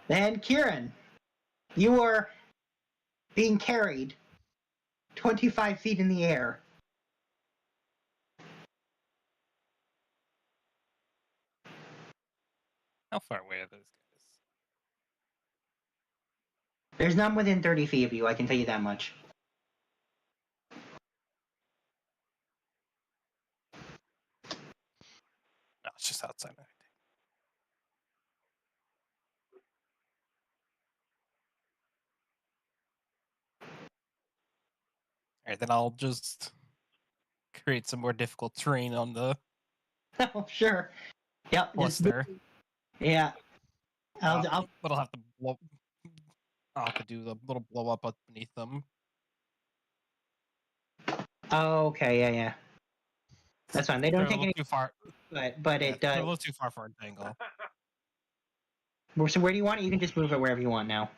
Then Kieran, you are being carried 25 feet in the air. How far away are those guys? There's none within 30 feet of you, I can tell you that much. No, it's just outside. Alright, then I'll just create some more difficult terrain on the Oh, sure. Yep. cluster. Yeah. I'll But I'll have to blow. I'll have to do the little blow up beneath them. Oh, okay, yeah. That's fine. They don't They're a take little any, too far. but Yeah, it they're a does. little too far for a dangle. So where do you want it? You can just move it wherever you want now.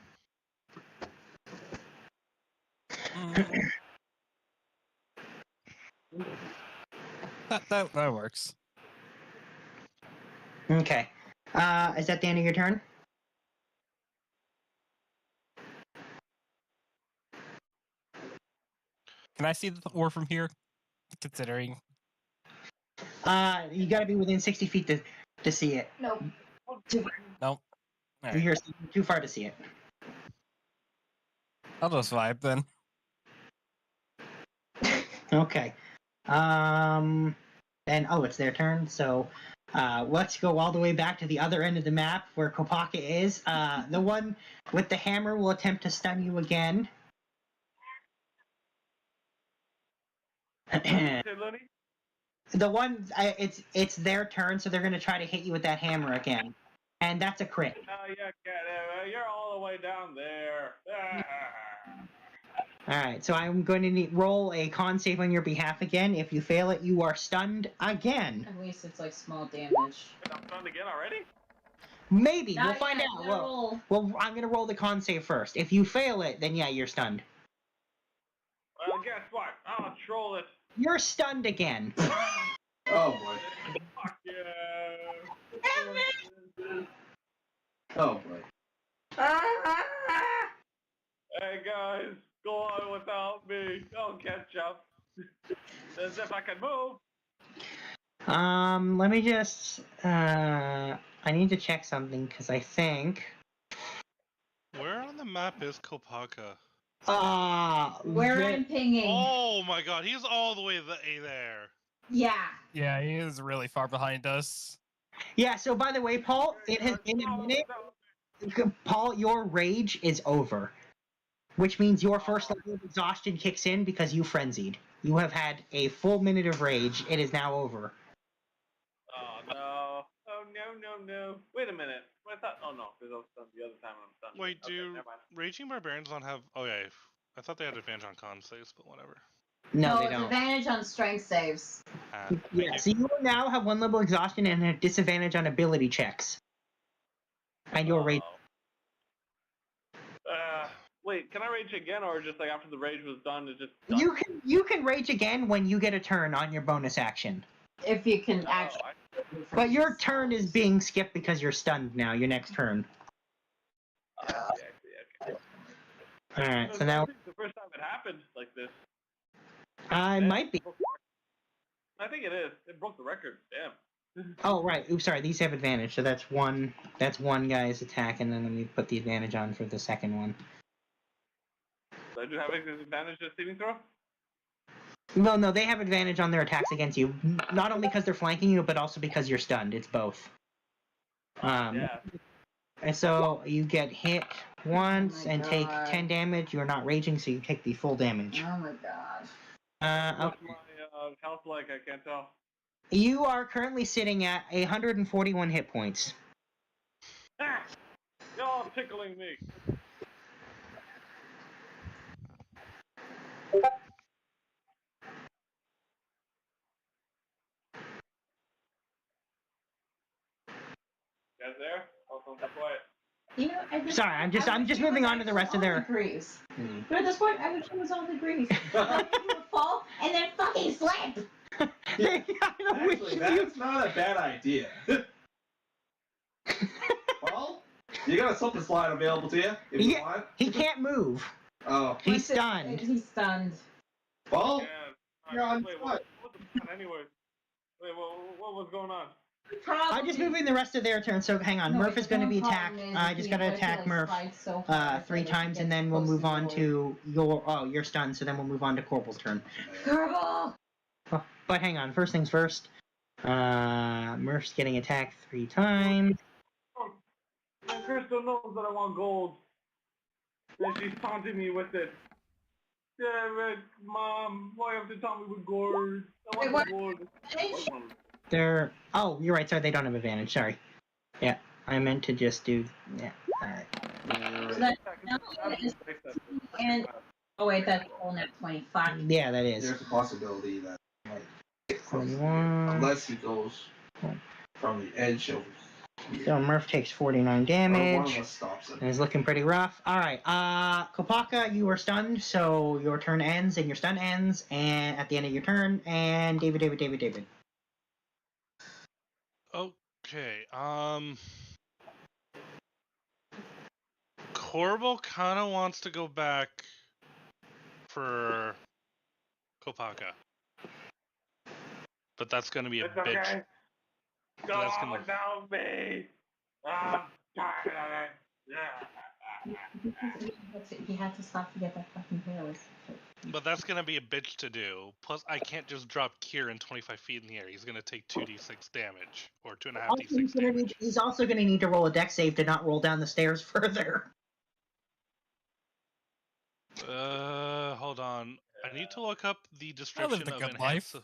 That works. Okay. Is that the end of your turn? Can I see the ore from here? Considering. You gotta be within 60 feet to see it. Nope. Nope. Alright. You're too far to see it. I'll just vibe then. Okay. Then it's their turn. So, let's go all the way back to the other end of the map where Kopaka is. The one with the hammer will attempt to stun you again. The one, it's their turn, so they're gonna try to hit you with that hammer again, and that's a crit. No, you get it. You're all the way down there. All right, so I'm going to roll a con save on your behalf again. If you fail it, you are stunned again. At least it's like small damage. I'm stunned again already? Maybe Not we'll find yet, out. gotta roll. Well, I'm gonna roll the con save first. If you fail it, then yeah, you're stunned. Well, guess what? I'll troll it. You're stunned again. Oh boy. Fuck yeah. Oh boy. Hey guys, go on without me. I'll catch up. As if I can move. Let me just. I need to check something because I think. Where on the map is Kopaka? Where I'm pinging. Oh my god, he's all the way there. Yeah. Yeah, he is really far behind us. Yeah, so by the way, Paul, it has been a minute. Paul, your rage is over. Which means your first level of exhaustion kicks in because you frenzied. You have had a full minute of rage. It is now over. Oh no! Oh no! Wait a minute. I thought. Oh no, because I was stunned the other time I'm stunned. Wait, Okay, do never mind. Raging Barbarians don't have... Okay, I thought they had advantage on con saves, but whatever. No, they it's don't. advantage on strength saves. Thank Yeah, you. so you will now have one level exhaustion and a disadvantage on ability checks. And your rage. Wait, can I rage again, or just like after the rage was done, it's just done? You can rage again when you get a turn on your bonus action. If you can actually. But your turn is being skipped because you're stunned now. Your next turn. Okay. All right. So now I think the first time it happened like this. it might be. I think it is. It broke the record. Damn. Oh right. Oops, sorry. These have advantage, so that's one. That's one guy's attack, and then let me put the advantage on for the second one. So I do have an advantage to saving throw? No, they have advantage on their attacks against you. Not only because they're flanking you, but also because you're stunned. It's both. Yeah. And so you get hit once and take God. 10 damage. You're not raging, so you take the full damage. Oh my god. What's Okay. my health like? I can't tell. You are currently sitting at 141 hit points. Ah! Y'all tickling me. You guys there? Oh, so quiet. You know, at this Sorry, point, I'm just moving on to the rest of their. Degrees. But at this point, I wish it was all degrees. Like, you would fall and then fucking slip. Actually, that's not a bad idea. Well, you got a slip and slide available to you if you want. He can't move. Oh. He's stunned. He's stunned. Well, Yeah. you're on Wait, foot. what's the plan anyway? Wait, what was going on? I'm just moving the rest of their turn, so hang on. No, Murph the is going to be problem attacked. is I just he- got to what if he, attack like, Murph slides so far 3 that he times, gets and then we'll close move to on the to your. Oh, you're stunned, so then we'll move on to Corbel's turn. Corbel! Oh, but hang on. First things first. Murph's getting attacked 3 times. And Crystal knows that I want gold. And she's taunting me with it. Yeah, Mom, why you have to taunt me with gold? I want Wait, the gold. Advantage? They're. Oh, you're right. Sorry, they don't have advantage. Sorry. Yeah, I meant to just do. Yeah. All right. So that, and oh wait, that's all net 20. Fuck. Yeah, that is. There's a possibility that 41. unless he goes from the edge of So Murph takes 49 or one of damage. us stops him. And is looking pretty rough. Alright, Kopaka, you are stunned, so your turn ends, and your stun ends, and at the end of your turn, and David. Okay, Corbel kind of wants to go back for Kopaka. But that's going to be a It's bitch. okay. Go That's on gonna- without me. I'm tired of it. Yeah. He had to stop to get that fucking fearless. But that's going to be a bitch to do. Plus, I can't just drop Kieran 25 feet in the air. He's going to take 2d6 damage. Or 2.5 d6 damage. He's also going to need to roll a dex save to not roll down the stairs further. Hold on. I need to look up the I lived description a of good enhance. life.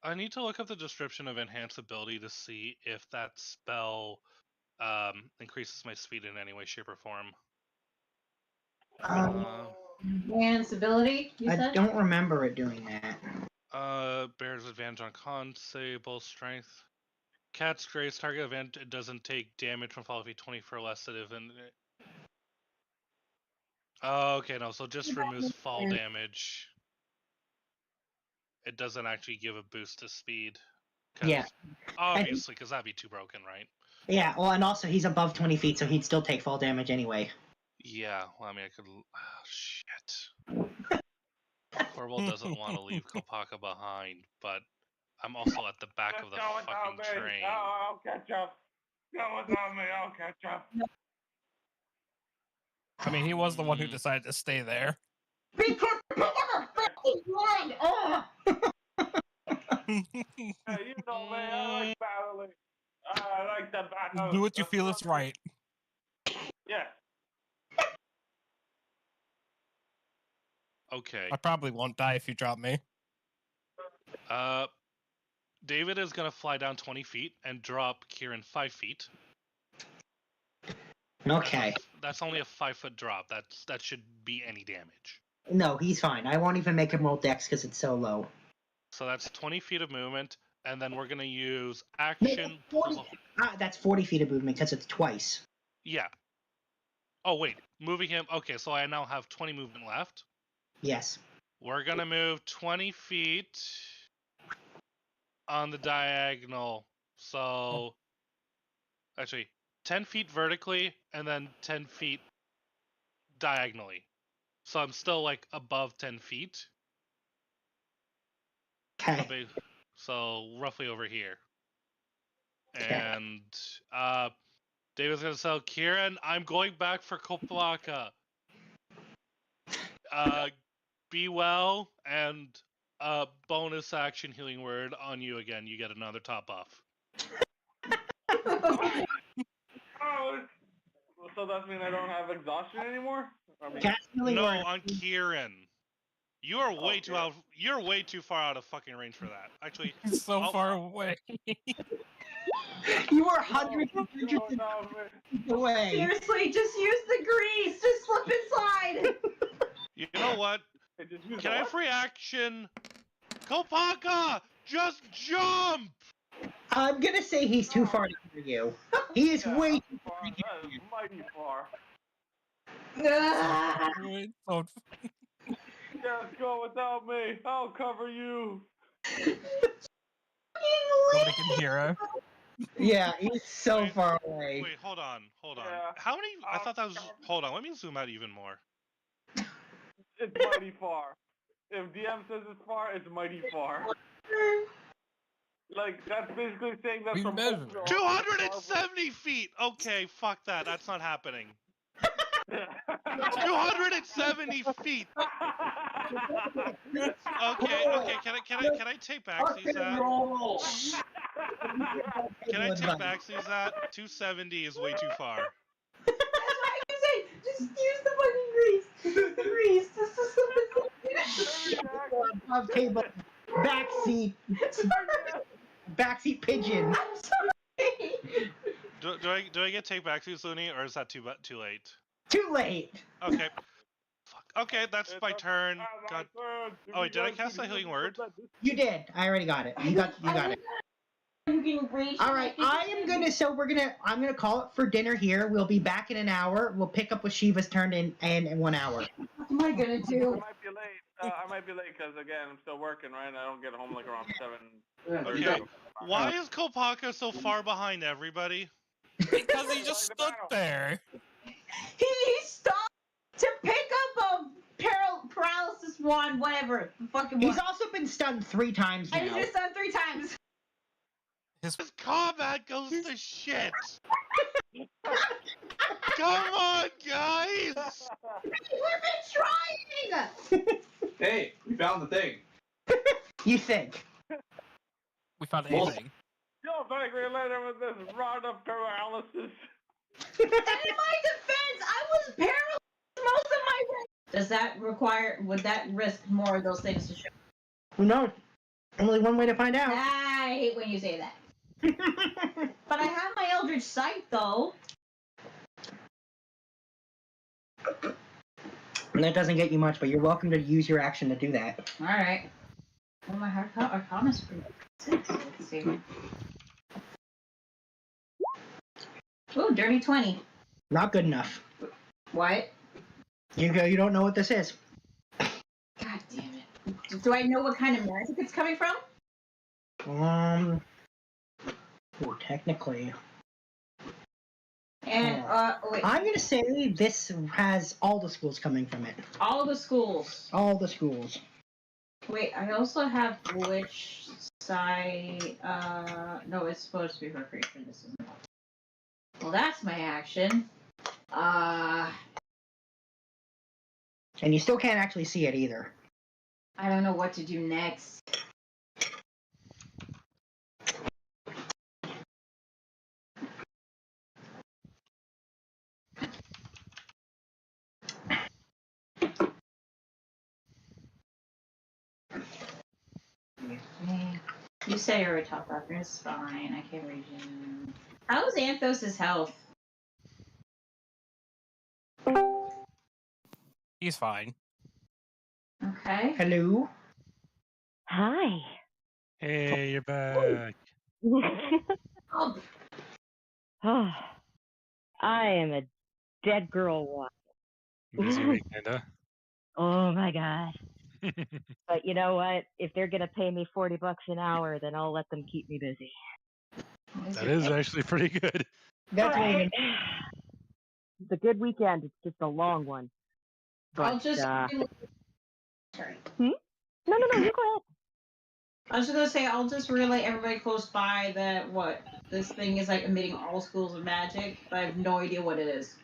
I need to look up the description of enhance ability to see if that spell increases my speed in any way, shape, or form. Enhanced ability, you I said? don't remember it doing that. Bears advantage on con save, both strength. Cat's Grace target event it doesn't take damage from fall if 20 for less and oh, okay, no, so just removes fall damage. It doesn't actually give a boost to speed. Yeah. Obviously, because that'd be too broken, right? Yeah, well, and also he's above 20 feet, so he'd still take fall damage anyway. Yeah, well, I mean, I could. Oh, shit. Corbel doesn't want to leave Kopaka behind, but I'm also at the back of the Go without fucking me. train. I'll catch up. Go without me. I'll catch up. I mean, he was the one who decided to stay there. Because pick up a fucking line! Oh! Hey, you know me, I like battling. I like the battle. Do what you feel is right. Yeah. Okay. I probably won't die if you drop me. David is gonna fly down 20 feet and drop Kieran 5 feet. Okay. That's only a 5-foot drop. That should be any damage. No, he's fine. I won't even make him roll dex because it's so low. So that's 20 feet of movement, and then we're gonna use No, action. 40. That's 40 feet of movement because it's twice. Yeah. Oh wait, moving him. Okay, so I now have 20 movement left. Yes. We're gonna move 20 feet on the diagonal. So actually, 10 feet vertically and then 10 feet diagonally. So I'm still like above 10 feet. Okay. So roughly over here. Okay. And David's gonna tell Kieran, I'm going back for Kopaka. Be well, and bonus action healing word on you again. You get another top buff. Oh, so that means I don't have exhaustion anymore? I mean, Cast healing No, word. on Kieran. You are way too yeah. out. You're way too far out of fucking range for that. Actually, He's so I'll- far away. You are hundreds and no, hundreds no, of feet away. Seriously, just use the grease. Just slip inside. You know what? Hey, just use Can the I what? free action? Kopaka! Just jump! I'm gonna say he's too far to hear you. He is Yeah, way I'm too far. far to That hear is you. mighty far. Ah. Wait, don't- Just go without me. I'll cover you. Nobody can hear her. Yeah, he's so Wait, far away. Wait, hold on. Yeah. How many? I thought that was. Hold on, let me zoom out even more. It's mighty far. If DM says it's far, it's mighty far. Like, that's basically saying that We from measure. Oakville. 270 feet! Okay, fuck that. That's not happening. 270 feet! Okay, can I take backsies that? Roll. Can I take backsies that? 270 is way too far. That's what I say. Just use the fucking grease. The grease. This is something. Above table. Backseat. Backseat pigeon. I'm sorry. Do I get take backsies, Looney, or is that too late? Too late. Okay. Fuck. Okay, that's my turn. God. Oh wait, did I cast a healing word? You did. I already got it. You got it. You can reach. All right. I'm gonna call it for dinner here. We'll be back in an hour. We'll pick up with Shiva's turn in 1 hour. What am I gonna I do? might be late. I might be late because, again, I'm still working, right? I don't get home like around 7. Okay. Why is Kopaka so far behind everybody? Because he just stood there. He stopped to pick up a paralysis wand, whatever. The fucking He's one. also been stunned 3 times And he's now. just done 3 times. This combat goes to shit. Come on, guys. We've been trying. Hey, we found the thing. You think? We found Well- anything. Yo, thank you later with this rod of paralysis. And in my defense, I was paralyzed most of my way. Does that would that risk more of those things to show? Who knows? Only one way to find out. I hate when you say that. But I have my Eldritch Sight, though. And that doesn't get you much, but you're welcome to use your action to do that. Alright. Well, my Arcana is pretty 6. Let's see. Ooh, dirty 20. Not good enough. What? You don't know what this is. God damn it. Do I know what kind of magic it's coming from? Well, technically. And, wait. I'm gonna say this has all the schools coming from it. All the schools. All the schools. Wait, I also have which side, no, it's supposed to be for creation. This isn't. Well, that's my action. And you still can't actually see it either. I don't know what to do next. You say you're a top upper. It's fine. I can't read you. How is Anthos' health? He's fine. Okay. Hello. Hi. Hey, you're back. Oh, Oh, I am a dead girl walking. Busy weekend, huh? Oh my god. But you know what? If they're gonna pay me $40 an hour, then I'll let them keep me busy. That is actually pretty good. That's Right. Raven. It's a good weekend. It's just a long one. But, I'll just. Sorry. No, you go ahead. I was just gonna say I'll just relay everybody close by that this thing is like emitting all schools of magic, but I have no idea what it is,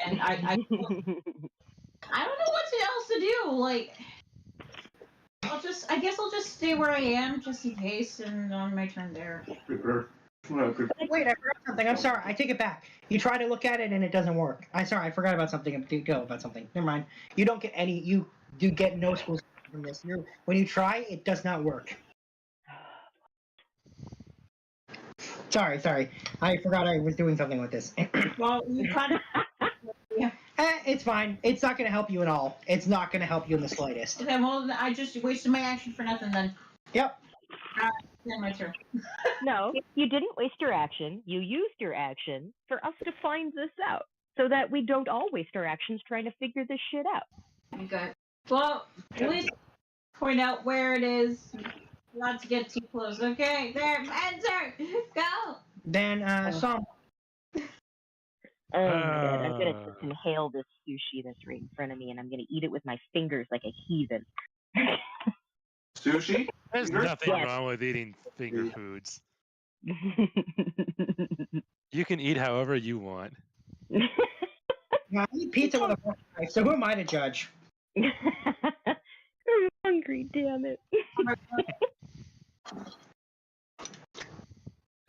and I don't know what else to do. Like, I guess I'll just stay where I am just in case, and on my turn there. Wait, I forgot something. I'm sorry. I take it back. You try to look at it and it doesn't work. I'm sorry. I forgot about something. Never mind. You don't get any. You do get no schools from this. When you try, it does not work. Sorry. I forgot I was doing something with this. Well, you kind of. It's fine. It's not going to help you at all. It's not going to help you in the slightest. Okay, well, I just wasted my action for nothing then. Yep. Then my turn. No, you didn't waste your action. You used your action for us to find this out, so that we don't all waste our actions trying to figure this shit out. Okay. Well, at least point out where it is. Not to get too close. Okay, there, answer, go. Then, Psalm. Oh my god, I'm gonna just inhale this sushi that's right in front of me, and I'm gonna eat it with my fingers like a heathen. Sushi? There's Fingers? nothing Yes. wrong with eating finger foods. You can eat however you want. I eat pizza with a fork and knife, so who am I to judge? I'm hungry, damn it.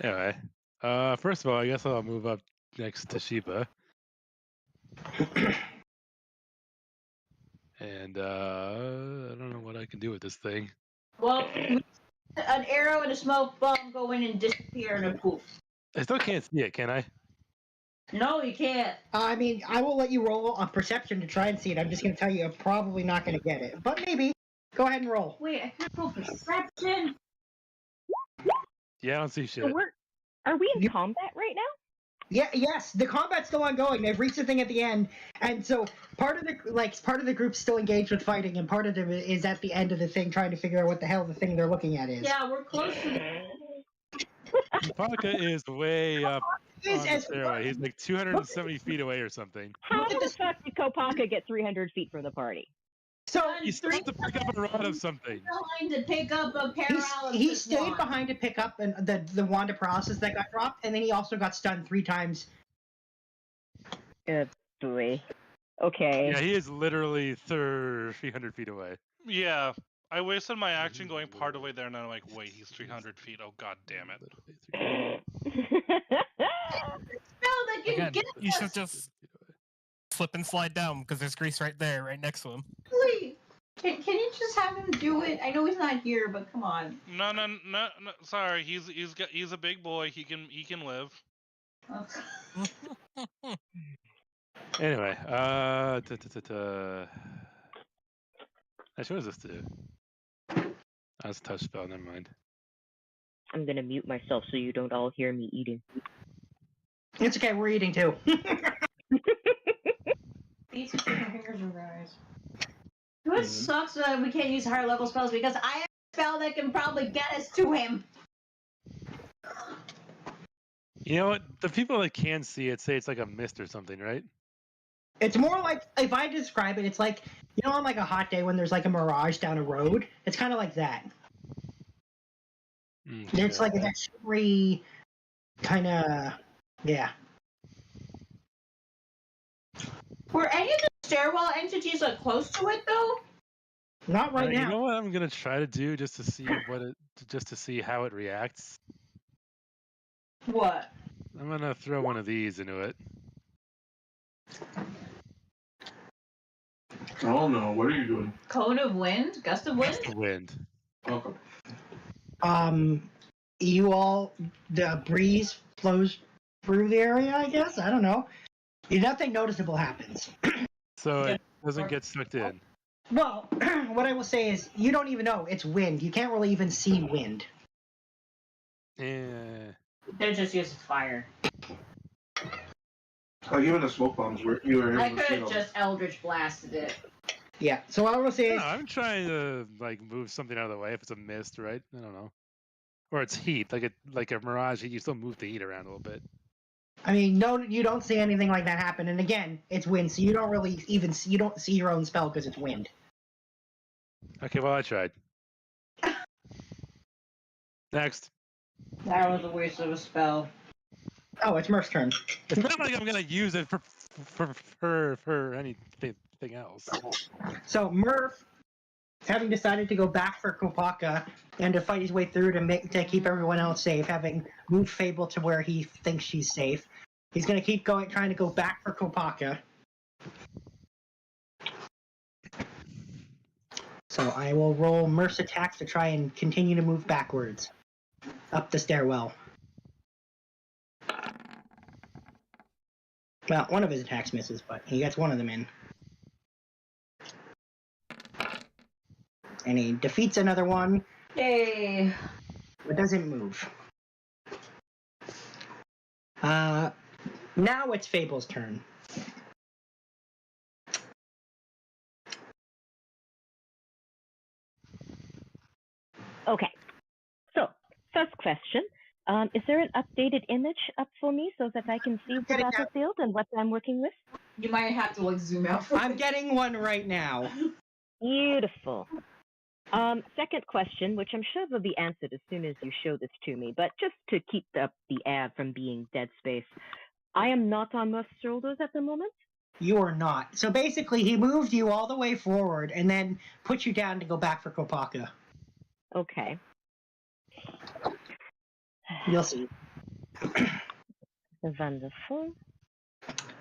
Anyway, first of all, I guess I'll move up next to Sheba. And I don't know what I can do with this thing. Well, an arrow and a smoke bomb go in and disappear in a poof. I still can't see it, can I? No, you can't. I mean, I will let you roll on perception to try and see it. I'm just going to tell you, I'm probably not going to get it. But maybe. Go ahead and roll. Wait, I can't roll perception. Yeah, I don't see shit. So are we in combat right now? Yeah, yes, the combat's still ongoing. They've reached the thing at the end, and so part of the group's still engaged with fighting, and part of them is at the end of the thing trying to figure out what the hell the thing they're looking at is. Yeah, we're close to. Vodka is way up on the As stairway. He's like 270 feet away or something. How the fuck did Kopaka get 300 feet from the party? So He started to pick up a rod of something. Behind to pick up a paralysis. he stayed wand. behind to pick up the wand of paralysis that got dropped, and then he also got stunned 3 times. Boy. Okay. Yeah, he is literally 300 feet away. Yeah, I wasted my action going part of the way there, and then I'm like, wait, he's 300 feet. Oh, god damn it. No, that can Again, get you should us. just slip and slide down because there's grease right there, right next to him. Please. Can you just have him do it? I know he's not here, but come on. No. Sorry, he's a big boy. He can live. Anyway, what does this do? That's a touch spell, never mind. I'm gonna mute myself so you don't all hear me eating. It's okay, we're eating too. These fingers are guys. What sucks that we can't use higher level spells because I have a spell that can probably get us to him. You know what? The people that can see it say it's like a mist or something, right? It's more like, if I describe it, it's like, you know, on like a hot day when there's like a mirage down a road? It's kind of like that. It's like that shimmery kind of, yeah. Were any of the stairwell entities like close to it though? Not right now. You know what I'm gonna try to do just to see how it reacts. What? I'm gonna throw one of these into it. Oh no, what are you doing? Cone of wind? Gust of wind? Gust of wind. Okay. The breeze flows through the area, I guess. I don't know. Nothing noticeable happens. So it doesn't get sucked in. Well, what I will say is you don't even know it's wind. You can't really even see wind. Yeah. They're just using fire. Oh, even the smoke bombs were you were I able to could see have them. just Eldritch blasted it. Yeah. So what I will say is, I'm trying to like move something out of the way if it's a mist, right? I don't know. Or it's heat, like a mirage heat. You still move the heat around a little bit. I mean, no, you don't see anything like that happen. And again, it's wind, so you don't really even see, you don't see your own spell because it's wind. Okay, well I tried. Next. That was a waste of a spell. Oh, it's Murph's turn. It's not like I'm gonna use it for anything else. So Murph, having decided to go back for Kopaka and to fight his way through to keep everyone else safe, having moved Fable to where he thinks she's safe, he's going to keep going, trying to go back for Kopaka. So I will roll Murph's attacks to try and continue to move backwards up the stairwell. Well, one of his attacks misses, but he gets one of them in. And he defeats another one. Yay! But doesn't move. Now it's Fable's turn. Okay. So, first question. Is there an updated image up for me so that I can see the battlefield and what I'm working with? You might have to like zoom out. I'm getting one right now. Beautiful. Second question, which I'm sure will be answered as soon as you show this to me, but just to keep the air from being dead space. I am not on Murph's shoulders at the moment? You are not. So basically, he moved you all the way forward and then put you down to go back for Kopaka. Okay. You'll see. Wonderful.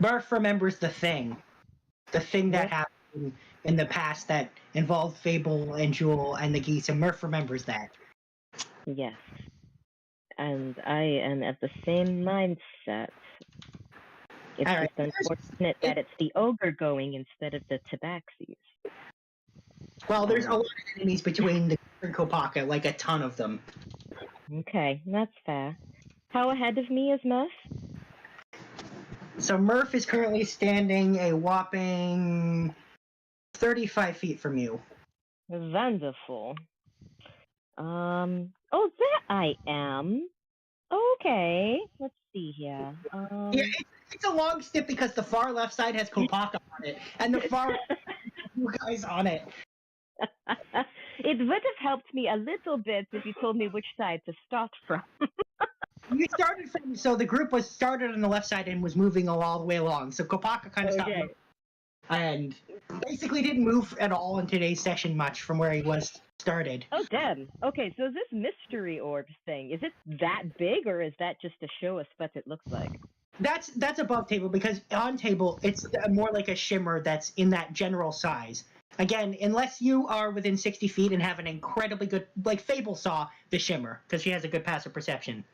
Murph remembers the thing that happened in the past that involved Fable and Jewel and the geese, and Murph remembers that. Yes. And I am at the same mindset. It's All right. just unfortunate that it's the ogre going instead of the tabaxis. Well, there's a lot of enemies between the geese and Kopaka, like a ton of them. Okay, that's fair. How ahead of me is Murph? So Murph is currently standing a whopping 35 feet from you. Wonderful. Oh, there I am. Okay, let's see here. Yeah, it's a long step because the far left side has Kopaka on it, and the far right has you guys on it. It would have helped me a little bit if you told me which side to start from. You started from, so the group was started on the left side and was moving all the way along. So Kopaka kind of stopped moving, and basically didn't move at all in today's session much from where he was started. Oh, damn. Okay, so this mystery orb thing, is it that big, or is that just to show us what it looks like? That's above table, because on table it's more like a shimmer that's in that general size. Again, unless you are within 60 feet and have an incredibly good, like Fable saw the shimmer because she has a good passive perception.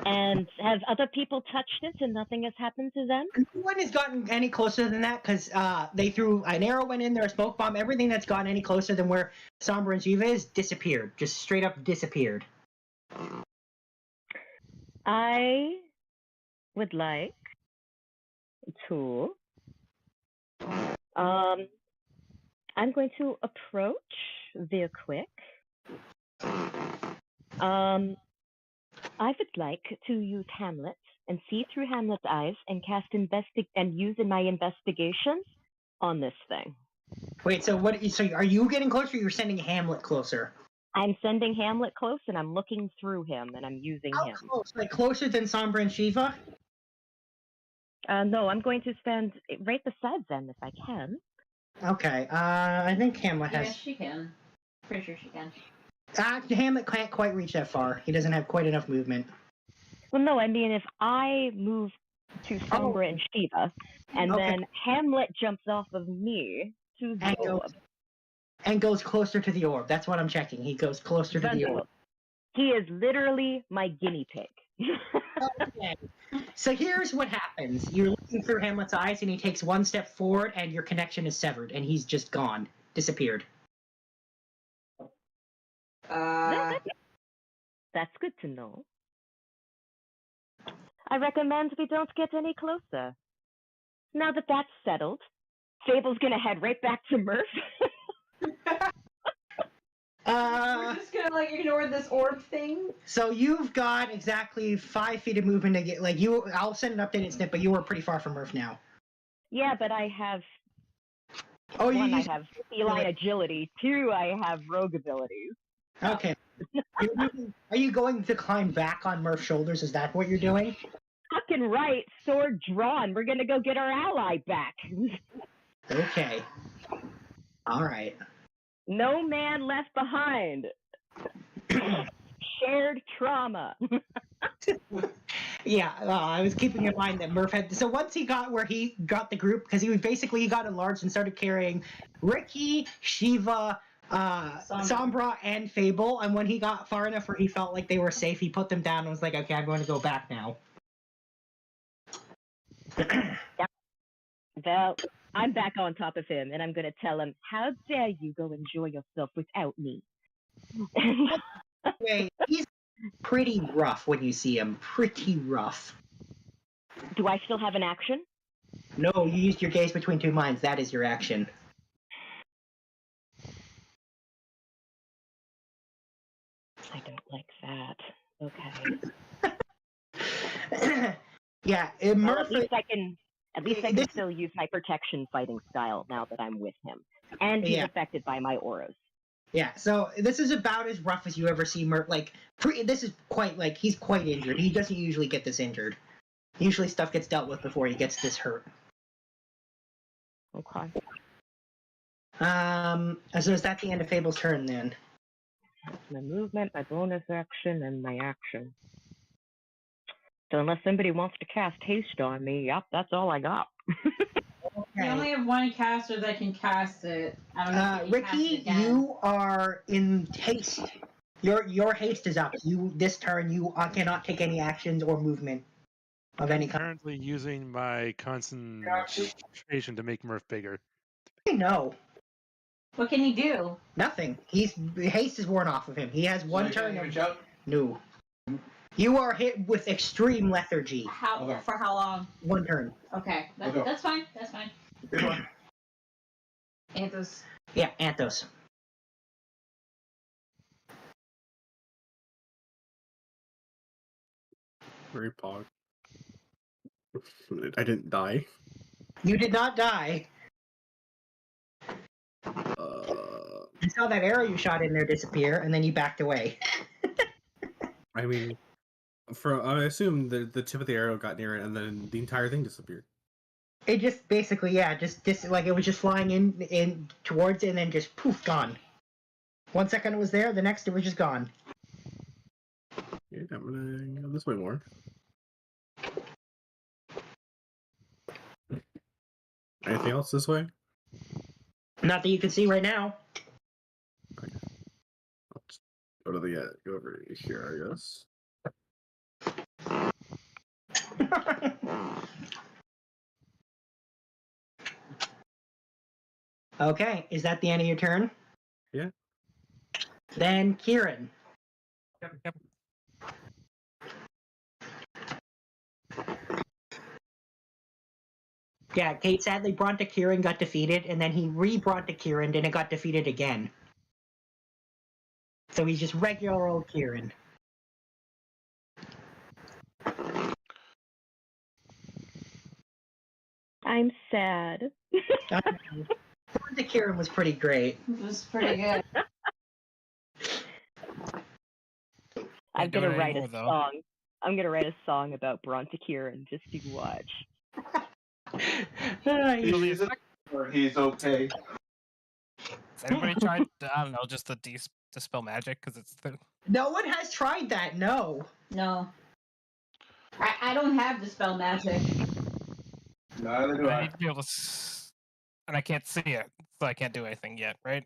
And have other people touched it and nothing has happened to them? No one has gotten any closer than that because they threw an arrow went in there, a smoke bomb. Everything that's gotten any closer than where Sombra and Shiva is disappeared, just straight up disappeared. I would like to. I'm going to approach real quick. I would like to use Hamlet and see through Hamlet's eyes and cast and use in my investigations on this thing. Wait, so what? So are you getting closer? Or you're sending Hamlet closer. I'm sending Hamlet close, and I'm looking through him, and I'm using How him. close? Like closer than Sombra and Shiva? No, I'm going to stand right beside them if I can. Okay. I think Hamlet has. Yeah, she can. Pretty sure she can. Hamlet can't quite reach that far. He doesn't have quite enough movement. Well, no, I mean, if I move to Sombra and Shiva, and then Hamlet jumps off of me to the orb. and goes closer to the orb. That's what I'm checking. He goes closer to the orb. He is literally my guinea pig. Okay. So here's what happens. You're looking through Hamlet's eyes, and he takes one step forward, and your connection is severed, and he's just gone. Disappeared. That's good to know. I recommend we don't get any closer. Now that that's settled, Fable's gonna head right back to Murph. We're just gonna like ignore this orb thing. So you've got exactly 5 feet of movement to get. Like you, I'll send an updated snip, but you were pretty far from Murph now. Yeah, but I have. Oh, one, you I have feline agility. 2, I have rogue abilities. Okay. Are you going to climb back on Murph's shoulders? Is that what you're doing? Fucking right, sword drawn. We're gonna go get our ally back. Okay. All right. No man left behind. Shared trauma. Yeah, I was keeping in mind that Murph had. So once he got where he got the group, because he got enlarged and started carrying Ricky, Shiva, Sombra, and Fable. And when he got far enough where he felt like they were safe, he put them down and was like, "Okay, I'm going to go back now." Well, I'm back on top of him, and I'm gonna tell him, "How dare you go enjoy yourself without me?" Wait, he's pretty rough when you see him. Pretty rough. Do I still have an action? No, you used your gaze between two minds. That is your action. I don't like that. Okay. Yeah, Well, Murph. at least I can still use my protection fighting style now that I'm with him, and he's affected by my auras. Yeah, so this is about as rough as you ever see Murph. Like, this is quite like he's quite injured. He doesn't usually get this injured. Usually, stuff gets dealt with before he gets this hurt. Okay. So is that the end of Fable's turn then? That's my movement, my bonus action, and my action. So unless somebody wants to cast haste on me, yep, that's all I got. You only have one caster that can cast it. I don't know if you can Ricky, cast it again. you are in haste. Your haste is up. This turn you cannot take any actions or movement of any I'm kind. currently using my concentration to make Murph bigger. No. What can he do? Nothing. Haste is worn off of him. He has one turn. Jump? No. You are hit with extreme lethargy. For how long? One turn. Okay, that's fine. That's fine. Anthos. Yeah, Anthos. Very pog. I didn't die. You did not die. You saw that arrow you shot in there disappear, and then you backed away. I mean, I assume the tip of the arrow got near it, and then the entire thing disappeared. It just basically, like it was just flying in towards it, and then just poof, gone. 1 second it was there, the next it was just gone. Yeah, I'm gonna go this way more. Anything else this way? Not that you can see right now. Okay. I'll just go to the go over here, I guess. Okay, is that the end of your turn? Yeah. Then Kieran. Yep. Yeah, Kate sadly Bronte Kieran got defeated, and then he re-Bronte Kieran, and it got defeated again. So he's just regular old Kieran. I'm sad. Bronte Kieran was pretty great. It was pretty good. I'm gonna write a anymore, though. song. I'm gonna write a song about Bronte Kieran. Just you watch. He's okay. Has anybody tried, I don't know, just to dispel magic? Because it's the... No one has tried that, no. No. I don't have dispel magic. Neither do I I. need to be able to... And I can't see it, so I can't do anything yet, right?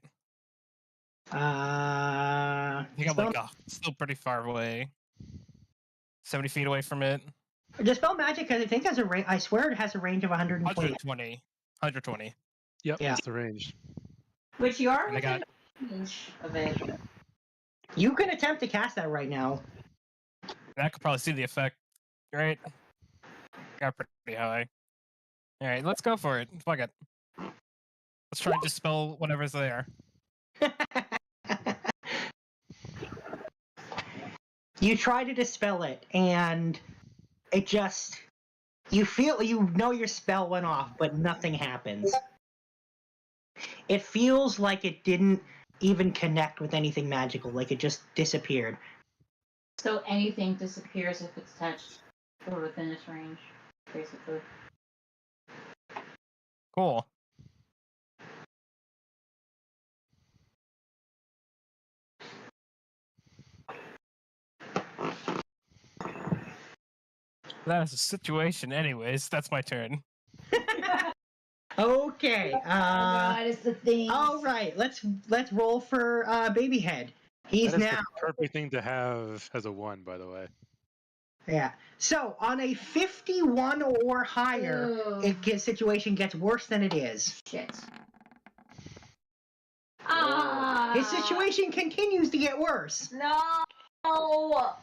I think I'm like still pretty far away. 70 feet away from it. Dispel magic, I think has a range. I swear it has a range of 120. 120. Yep, Yeah. that's the range. Which you are And I within got range of it. You can attempt to cast that right now. I could probably see the effect. Right? Got pretty high. Alright, let's go for it. Fuck it. Let's try and dispel whatever's there. You try to dispel it, and it just... You know your spell went off, but nothing happens. It feels like it didn't even connect with anything magical, like it just disappeared. So anything disappears if it's touched or within its range, basically. Cool. That is a situation anyways. That's my turn. Okay. Oh God, it's the thing. All right. Let's roll for Babyhead. He's That is now the perfect thing to have as a 1, by the way. Yeah. So on a 51 or higher, situation gets worse than it is. Shit. His situation continues to get worse. No. Oh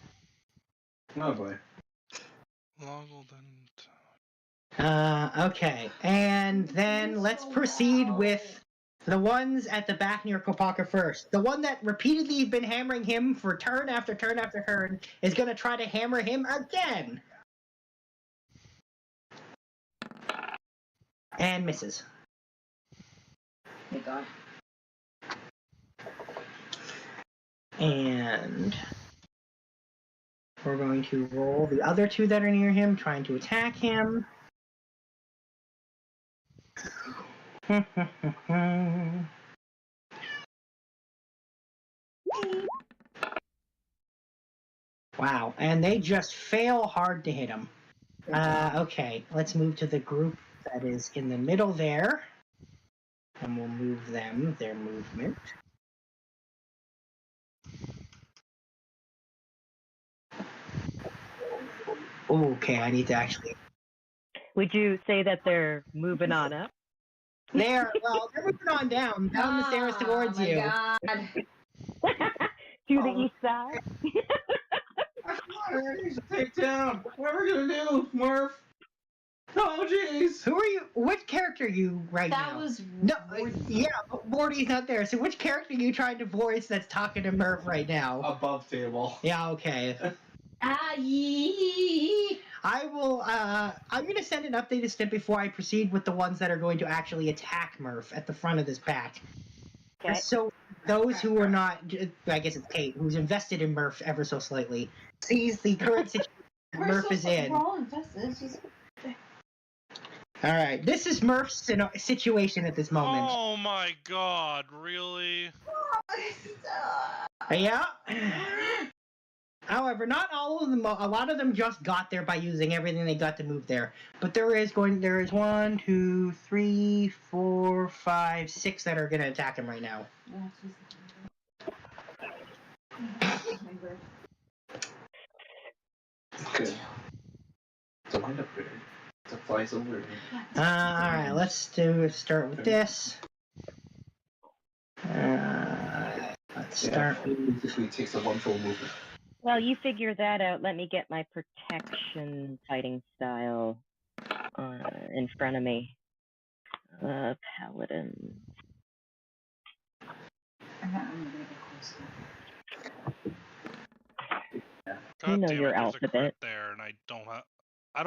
boy. Okay. And then let's proceed with the ones at the back near Kopaka first. The one that repeatedly been hammering him for turn after turn after turn is going to try to hammer him again. And misses. Thank God. And we're going to roll the other two that are near him, trying to attack him. Wow, and they just fail hard to hit him. Okay, let's move to the group that is in the middle there. And we'll move them, their movement. Okay, I need to actually... Would you say that they're moving on up? They're moving on down the stairs towards you. God. To the east side? Take down. What are we gonna do, Murph? Oh jeez. Who are you? Which character are you right now? That was no. Yeah, Morty's not there. So which character are you trying to voice that's talking to Murph right now? Above table. Yeah. Okay. Yee. I will. I'm gonna send an updated snip before I proceed with the ones that are going to actually attack Murph at the front of this pack. Okay. So those who are not, I guess it's Kate, who's invested in Murph ever so slightly, sees the current situation Murph is in. We're all invested. It's just... All right, this is Murph's situation at this moment. Oh my God! Really? Yeah. However, not all of them. A lot of them just got there by using everything they got to move there. But there is 1, 2, 3, 4, 5, 6 that are going to attack him right now. Good. It's a wind up there. It's a flies over. All right, let's start with this. Let's start. It usually takes a 1 full movement. Well, you figure that out. Let me get my protection fighting style in front of me. Paladin. You know your alphabet. There, and I don't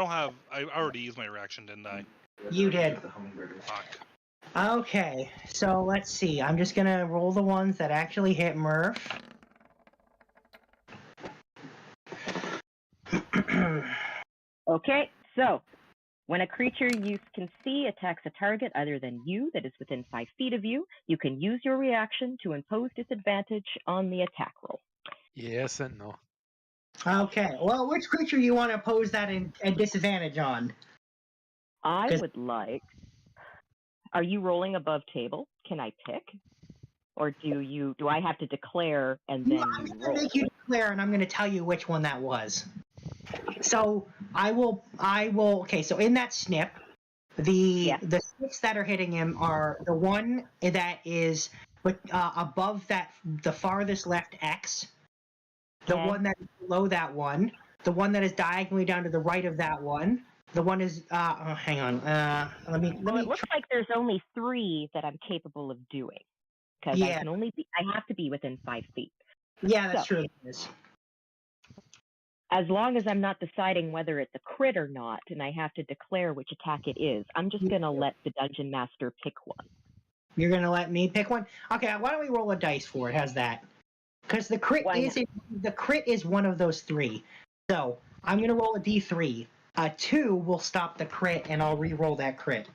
have. I already used my reaction, didn't I? You did. Fuck. Okay, so let's see. I'm just gonna roll the ones that actually hit Murph. Okay, so when a creature you can see attacks a target other than you that is within 5 feet of you, you can use your reaction to impose disadvantage on the attack roll. Yeah, Sentinel. Okay, well, which creature you want to pose that a disadvantage on? I would like... Are you rolling above table? Can I pick? or do I have to declare and then I'm you gonna roll? make you declare, and I'm gonna tell you which one that was. So I will. Okay, so in that snip, the snips that are hitting him are the one that is above that, the farthest left X, the Okay. one that is below that one, the one that is diagonally down to the right of that one. The one is hang on. Let me. Well, it looks like there's only 3 that I'm capable of doing, because I Yeah. can only I have to be within 5 feet. Yeah, that's So, true. It is. as long as I'm not deciding whether it's a crit or not, and I have to declare which attack it is, I'm just gonna let the dungeon master pick one. You're gonna let me pick one? Okay, why don't we roll a dice for it? How's that? Because the crit is one of those 3. So I'm gonna roll a d3. 2 will stop the crit, and I'll re-roll that crit.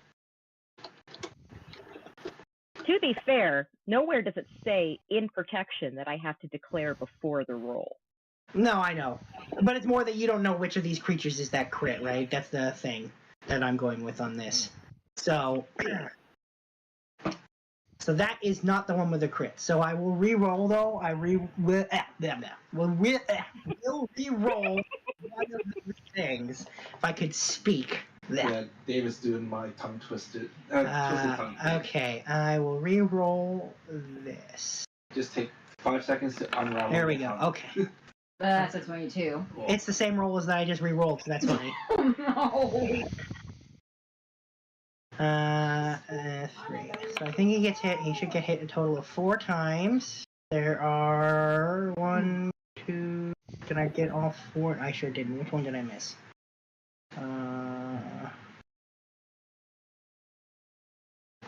To be fair, nowhere does it say in protection that I have to declare before the roll. No, I know, but it's more that you don't know which of these creatures is that crit, right? That's the thing that I'm going with on this. So that is not the one with the crit. So I will re-roll though. Will re-roll one of the things. If I could speak. Yeah, David's doing my tongue twisted. Twisted tongue. Okay, I will re-roll this. Just take 5 seconds to unravel. There we the go. tongue. Okay. That's a 22. Cool. It's the same roll as that I just re-rolled, so that's fine. Oh no! 3. So I think he gets hit. He should get hit a total of 4 times. There are 1, 2. Did I get all 4? I sure didn't. Which one did I miss?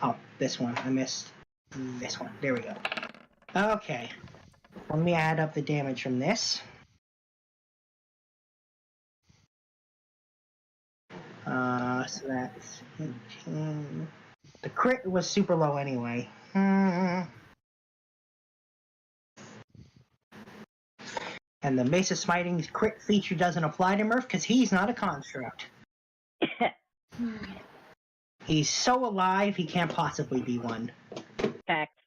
Oh, this one. I missed this one. There we go. Okay. Let me add up the damage from this. So that's 18. The crit was super low anyway. And the Mace of Smiting's crit feature doesn't apply to Murph because he's not a construct. He's so alive he can't possibly be one. Fact.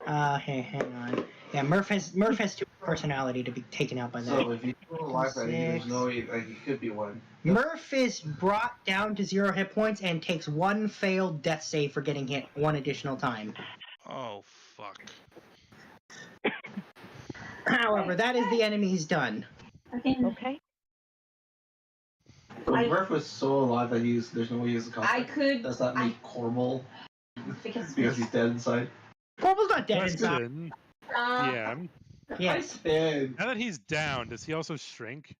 Hey, hang on. Yeah, Murph has too much personality to be taken out by that. So if you feel alive, there's no way like he could be one. Murph is brought down to 0 hit points and takes 1 failed death save for getting hit 1 additional time. Oh, fuck. However, that is the enemy's done. Okay. But Murph was so alive that there's no way he's a construct. Does that make Cormal? Because he's dead inside. Cormal's not dead inside. Question. Yeah. Yes. Now that he's down, does he also shrink?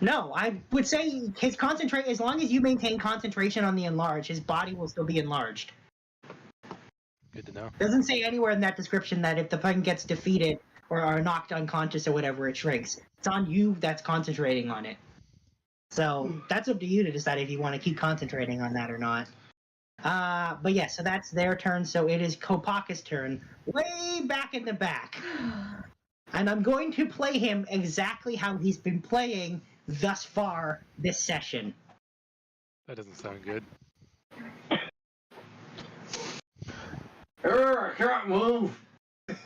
No, I would say his concentrate. As long as you maintain concentration on the enlarge, his body will still be enlarged. Good to know. Doesn't say anywhere in that description that if the thing gets defeated or knocked unconscious or whatever, it shrinks. It's on you that's concentrating on it. So that's up to you to decide if you want to keep concentrating on that or not. But yeah, so that's their turn. So it is Kopaka's turn, way back in the back. And I'm going to play him exactly how he's been playing thus far this session. That doesn't sound good. I can't move.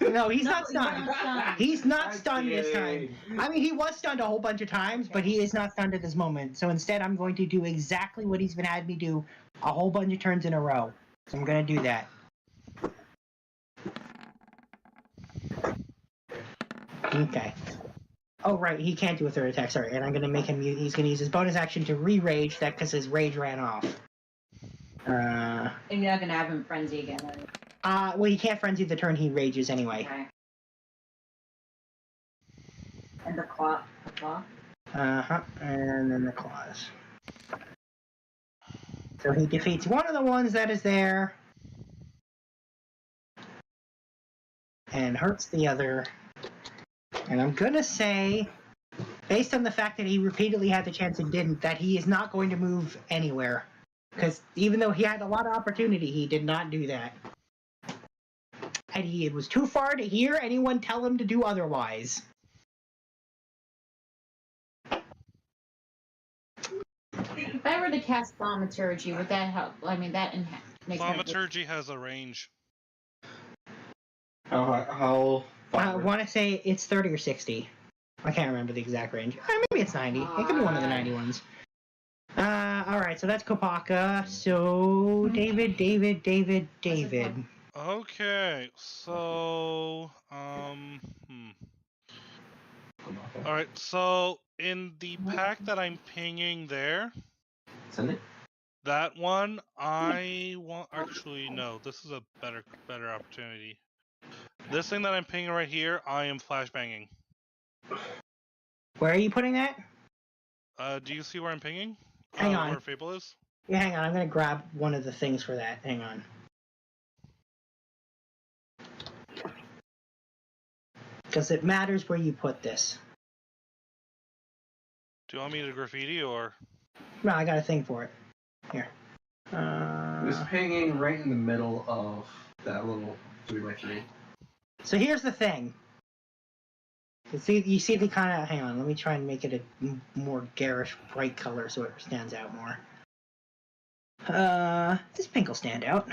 No, he's not stunned. He's not I'm stunned this time. I mean, he was stunned a whole bunch of times, but he is not stunned at this moment. So instead, I'm going to do exactly what he's been had me do a whole bunch of turns in a row. So I'm going to do that. Okay. Oh, right, he can't do a third attack, sorry. And I'm going to make him, he's going to use his bonus action to re-rage that because his rage ran off. And you're not going to have him frenzy again, are you? Well, he can't frenzy the turn he rages anyway. Okay. And the claw. Uh-huh, and then the claws. So he defeats one of the ones that is there. And hurts the other. And I'm gonna say, based on the fact that he repeatedly had the chance and didn't, that he is not going to move anywhere. Because even though he had a lot of opportunity, he did not do that. And it was too far to hear anyone tell him to do otherwise. If I were to cast Thaumaturgy, would that help? I mean, that makes Thaumaturgy has a range. How I far? want to say it's 30 or 60. I can't remember the exact range. Maybe it's 90. It could be one of the 90 ones. Alright, so that's Kopaka. So, David. Okay, so All right, so in the pack that I'm pinging there, Send it. that one I want. Actually, no. This is a better opportunity. This thing that I'm pinging right here, I am flashbanging. Where are you putting that? Do you see where I'm pinging? Hang on. Where Fable is? Yeah, hang on. I'm going to grab one of the things for that. Hang on. Because it matters where you put this. Do you want me to graffiti or? No, I got a thing for it. Here. It was hanging right in the middle of that little 3x3. So here's the thing. You see the kind of... Hang on, let me try and make it a more garish, bright color so it stands out more. This pink will stand out.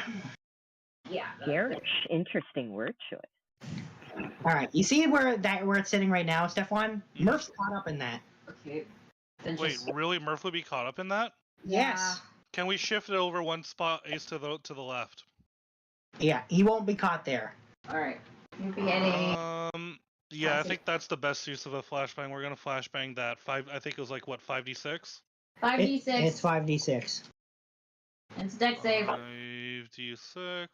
Yeah. Garish. Interesting word choice. Alright, you see where it's sitting right now, Stefan? Murph's caught up in that. Okay. Then Wait, just... really? Murph would be caught up in that? Yes. Can we shift it over one spot, Ace to the left? Yeah, he won't be caught there. Alright. You'll be heading... Yeah, I think that's the best use of a flashbang. We're gonna flashbang that I think it was like what 5d6. 5d6. It's 5d6. It's deck save. 5d6.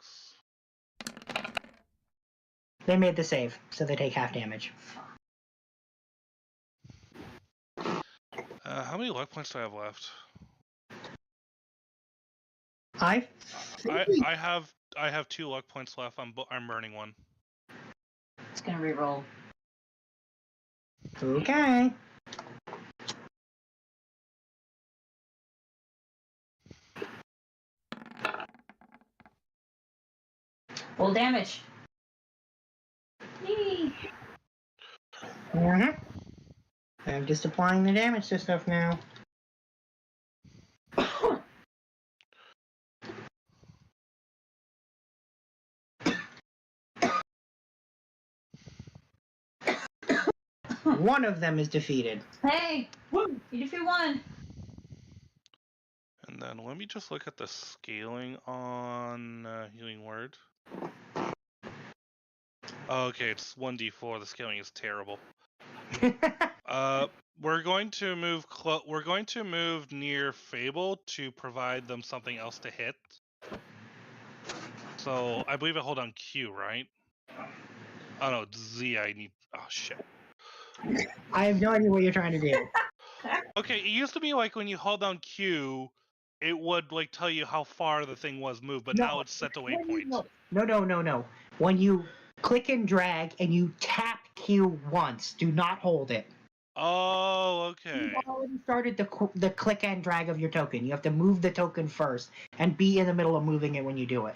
They made the save, so they take half damage. How many luck points do I have left? I have 2 luck points left. I'm burning one. It's gonna reroll. Okay. Full damage. Yee. I'm just applying the damage to stuff now. One of them is defeated. Hey! You defeat one! And then let me just look at the scaling on Healing Word. Okay, it's 1d4. The scaling is terrible. We're going to move near Fable to provide them something else to hit. So I believe I hold on Q, right? Oh no, Z. I need. Oh shit. I have no idea what you're trying to do. Okay, it used to be like when you hold down Q, it would like tell you how far the thing was moved, but now it's set to waypoint. No. When you click and drag and you tap Q once, do not hold it. Oh, okay. You've already started the click and drag of your token. You have to move the token first and be in the middle of moving it when you do it.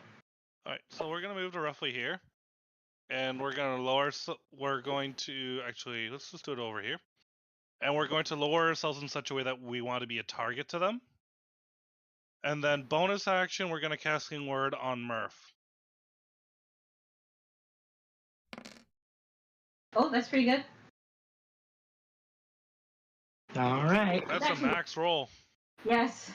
Alright, so we're gonna move to roughly here. And we're gonna lower, we're going to, actually, let's just do it over here. And we're going to lower ourselves in such a way that we want to be a target to them. And then bonus action, we're gonna cast Healing Word on Murph. Oh, that's pretty good. Alright. That's a max roll. Yes.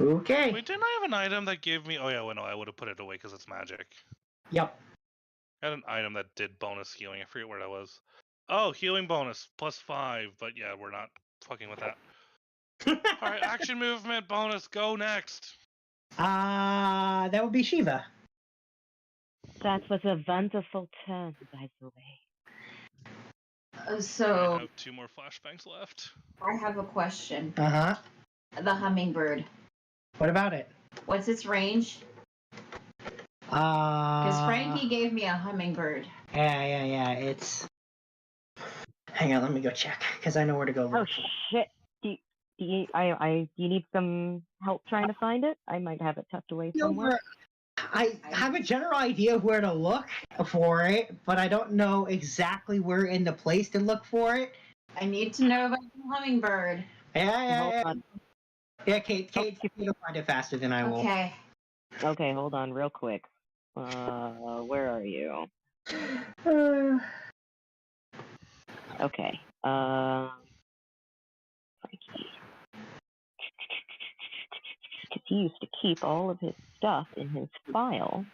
Okay. Wait, didn't I have an item that gave me... Oh yeah, well, no, I would have put it away because it's magic. Yep. I had an item that did bonus healing. I forget where that was. Oh, healing bonus, +5. But yeah, we're not fucking with that. Alright, action movement bonus, go next. That would be Shiva. That was a wonderful turn, by the way. So I have 2 more flashbangs left. I have a question. Uh-huh. The hummingbird. What about it? What's its range? Because Frankie gave me a hummingbird. Yeah. It's... Hang on, let me go check, because I know where to go. Oh shit! Do you need some help trying to find it? I might have it tucked away somewhere. I have a general idea of where to look for it, but I don't know exactly where in the place to look for it. I need to know about the hummingbird. Yeah. Yeah, Kate will find it faster than I will. Okay. Okay, hold on real quick. Where are you? Okay. Mikey. Because he used to keep all of his stuff in his file.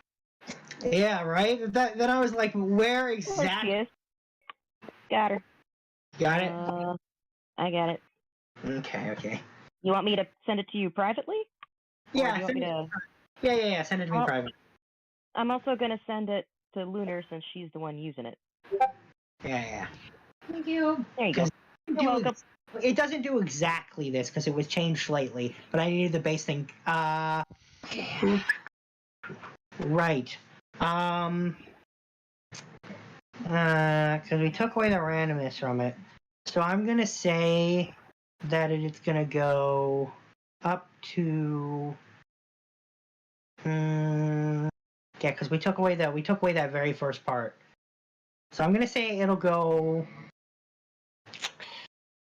Yeah, right? Then I was like, where There exactly? she is. Got her. Got it? I got it. Okay. You want me to send it to you privately? Or Yeah, do you want me to... yeah, send it to me Oh. private. I'm also going to send it to Lunar since she's the one using it. Yeah. Thank you. There you go. You're welcome. It doesn't do exactly this because it was changed lately, but I needed the base thing. Right. Because we took away the randomness from it. So I'm going to say that it's going to go up to... yeah, because we took away that very first part. So I'm going to say it'll go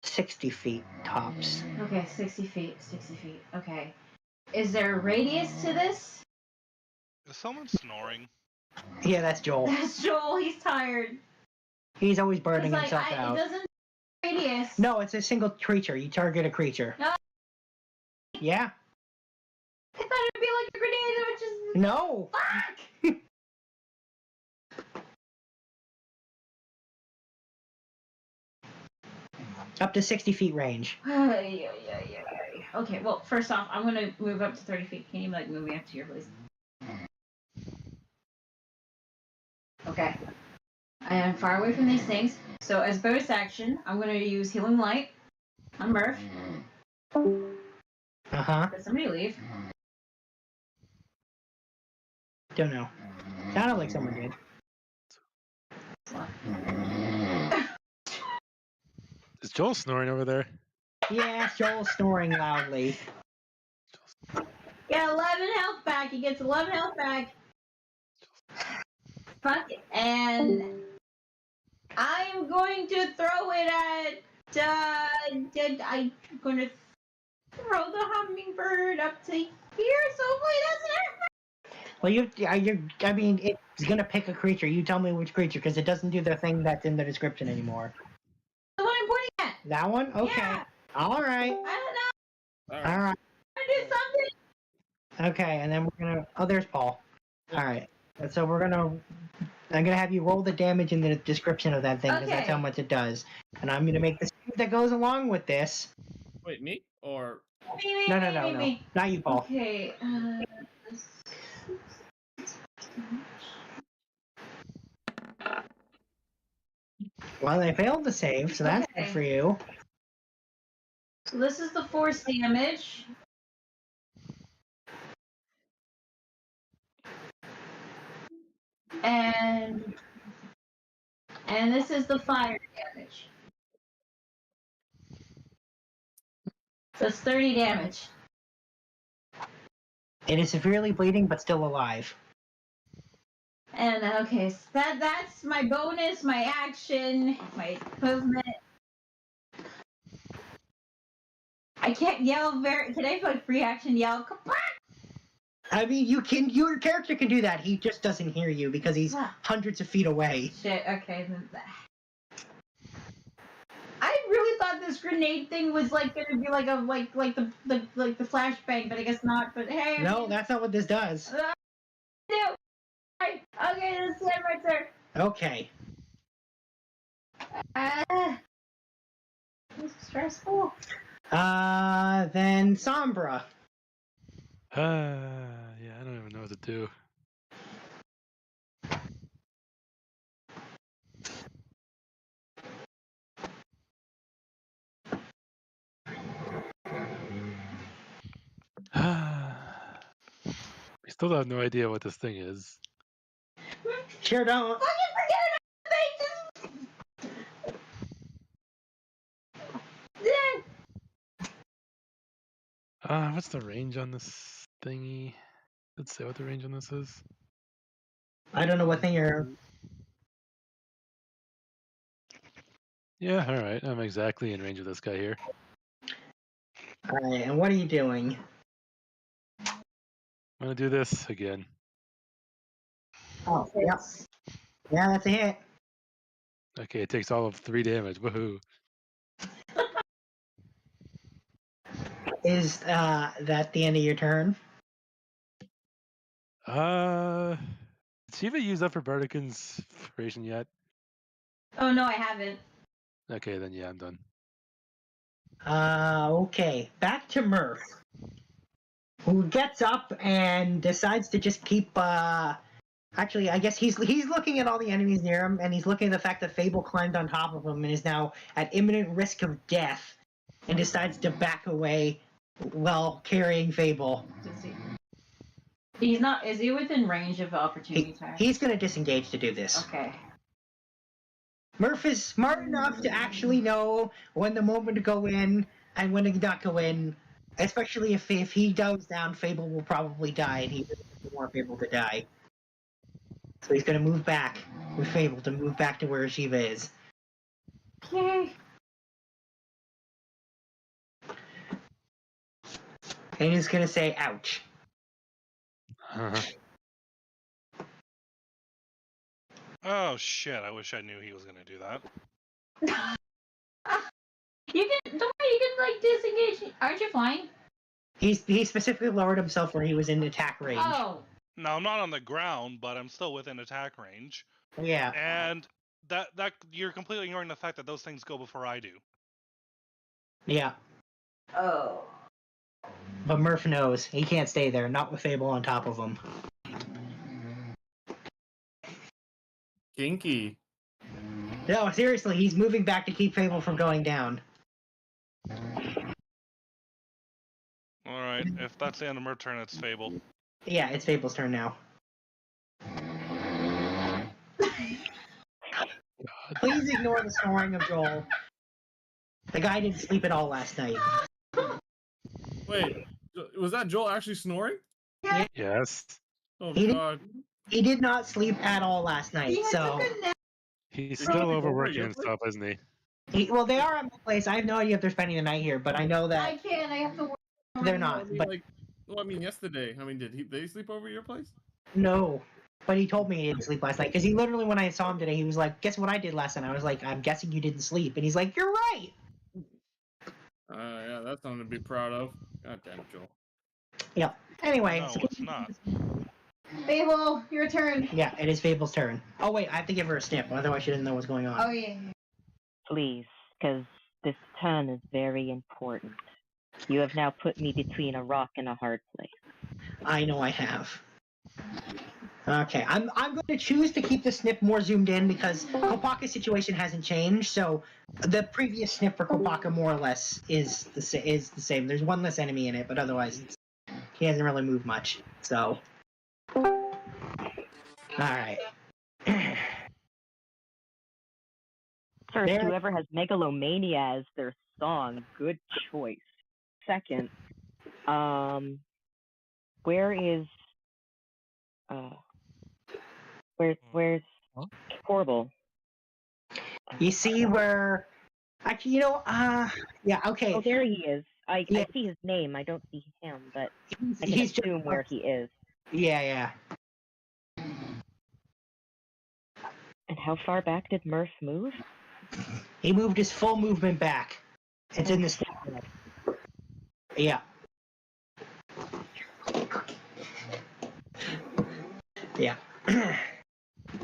60 feet tops. Okay, 60 feet. Okay. Is there a radius to this? Is someone snoring? Yeah, that's Joel. That's Joel. He's tired. He's always burning It's himself it out. doesn't radius. No, it's a single creature. You target a creature. No. Yeah. I thought it'd be like a grenade, which is No. fuck. Up to 60 feet range. Okay, well, first off, I'm gonna move up to 30 feet. Can you move me up to here, please? Okay. I am far away from these things, so as bonus action, I'm gonna use Healing Light on Murph. Did somebody leave? Don't know. Sounded like someone did. Is Joel snoring over there? Yeah, Joel's snoring loudly. Get 11 health back. He gets 11 health back. Fuck it. And I'm going to throw it at. I'm going to throw the hummingbird up to here, so hopefully it doesn't hurt. Well, I mean, it's gonna pick a creature. You tell me which creature, because it doesn't do the thing that's in the description anymore. The one I'm pointing at. That one? Okay. Yeah. All right. I don't know. All right. I'm gonna do something. Okay, and then we're gonna. Oh, there's Paul. All right. And so I'm gonna have you roll the damage in the description of that thing, because that's Okay. how much it does. And I'm gonna make the save that goes along with this. Wait, me or? Me. No, not you, Paul. Okay. Well, they failed the save, so that's good Okay. for you. So this is the force damage. And this is the fire damage. So it's 30 damage. It is severely bleeding, but still alive. And okay, so that's my bonus, my action, my movement. I can't yell can I free action yell? Kapak! I mean, your character can do that. He just doesn't hear you because he's hundreds of feet away. Shit, okay. I really thought this grenade thing was gonna be like the flashbang, but I guess not. But hey, No, that's not what this does. Okay, this is my turn. Okay. This is stressful. Then Sombra. Yeah, I don't even know what to do. We still have no idea what this thing is. Sure don't. Fucking forget it! What's the range on this thingy? Let's say what the range on this is. I don't know what thing you're. Yeah, all right. I'm exactly in range of this guy here. Alright, and what are you doing? I'm gonna do this again. Oh, yep. Yeah, that's a hit. Okay, it takes all of 3 damage. Woohoo! Is that the end of your turn? Did Shiva use up her Bardic Inspiration yet? Oh no, I haven't. Okay, then yeah, I'm done. Okay. Back to Murph, who gets up and decides to just keep. Actually, I guess he's looking at all the enemies near him, and he's looking at the fact that Fable climbed on top of him and is now at imminent risk of death, and decides to back away while carrying Fable. He's not. Is he within range of opportunity attack? He's going to disengage to do this. Okay. Murph is smart enough to actually know when the moment to go in and when to not go in. Especially if he goes down, Fable will probably die, and he doesn't want Fable to die. So he's going to move back with Fable to move back to where Shiva is. Okay. And he's going to say, ouch. Oh shit! I wish I knew he was gonna do that. You can. Don't worry. You can like disengage. Aren't you flying? He specifically lowered himself where he was in attack range. Oh. No, I'm not on the ground, but I'm still within attack range. Yeah. And that you're completely ignoring the fact that those things go before I do. Yeah. Oh. But Murph knows he can't stay there, not with Fable on top of him. Kinky. No, seriously, he's moving back to keep Fable from going down. Alright, if that's the end of my turn, it's Fable. Yeah, it's Fable's turn now. Please ignore the snoring of Joel. The guy didn't sleep at all last night. Wait, was that Joel actually snoring? Yes. Oh He god. He did not sleep at all last night, so... He's Is still he overworking over and your stuff, isn't Well, they are at my place. I have no idea if they're spending the night here, but I know I that can't. I have to work. they're No, I not. mean, But like, well, I mean, yesterday. I mean, did they sleep over at your place? no. But he told me he didn't sleep last night, because he literally, when I saw him today, he was like, guess what I did last night? I was like, I'm guessing you didn't sleep. And he's like, you're right! Yeah, that's something to be proud of. God damn it, Joel. Yeah. Anyway. No, it's not. Fable, your turn. Yeah, it is Fable's turn. Oh, wait, I have to give her a snip, otherwise she doesn't know what's going on. Oh yeah. Please, because this turn is very important. You have now put me between a rock and a hard place. I know I have. Okay, I'm going to choose to keep the snip more zoomed in because Kopaka's situation hasn't changed, so the previous snip for Kopaka more or less is the same. There's one less enemy in it, but otherwise he hasn't really moved much. So, all right. First, There- whoever has megalomania as their song, good choice. Second, where is where's Huh? Corbel? You see where? Actually, yeah, okay. Oh, there he is. I Yeah. see his name. I don't see him, but I can He's assume where he is. Yeah. And how far back did Murph move? He moved his full movement back. It's in this. Yeah. Yeah.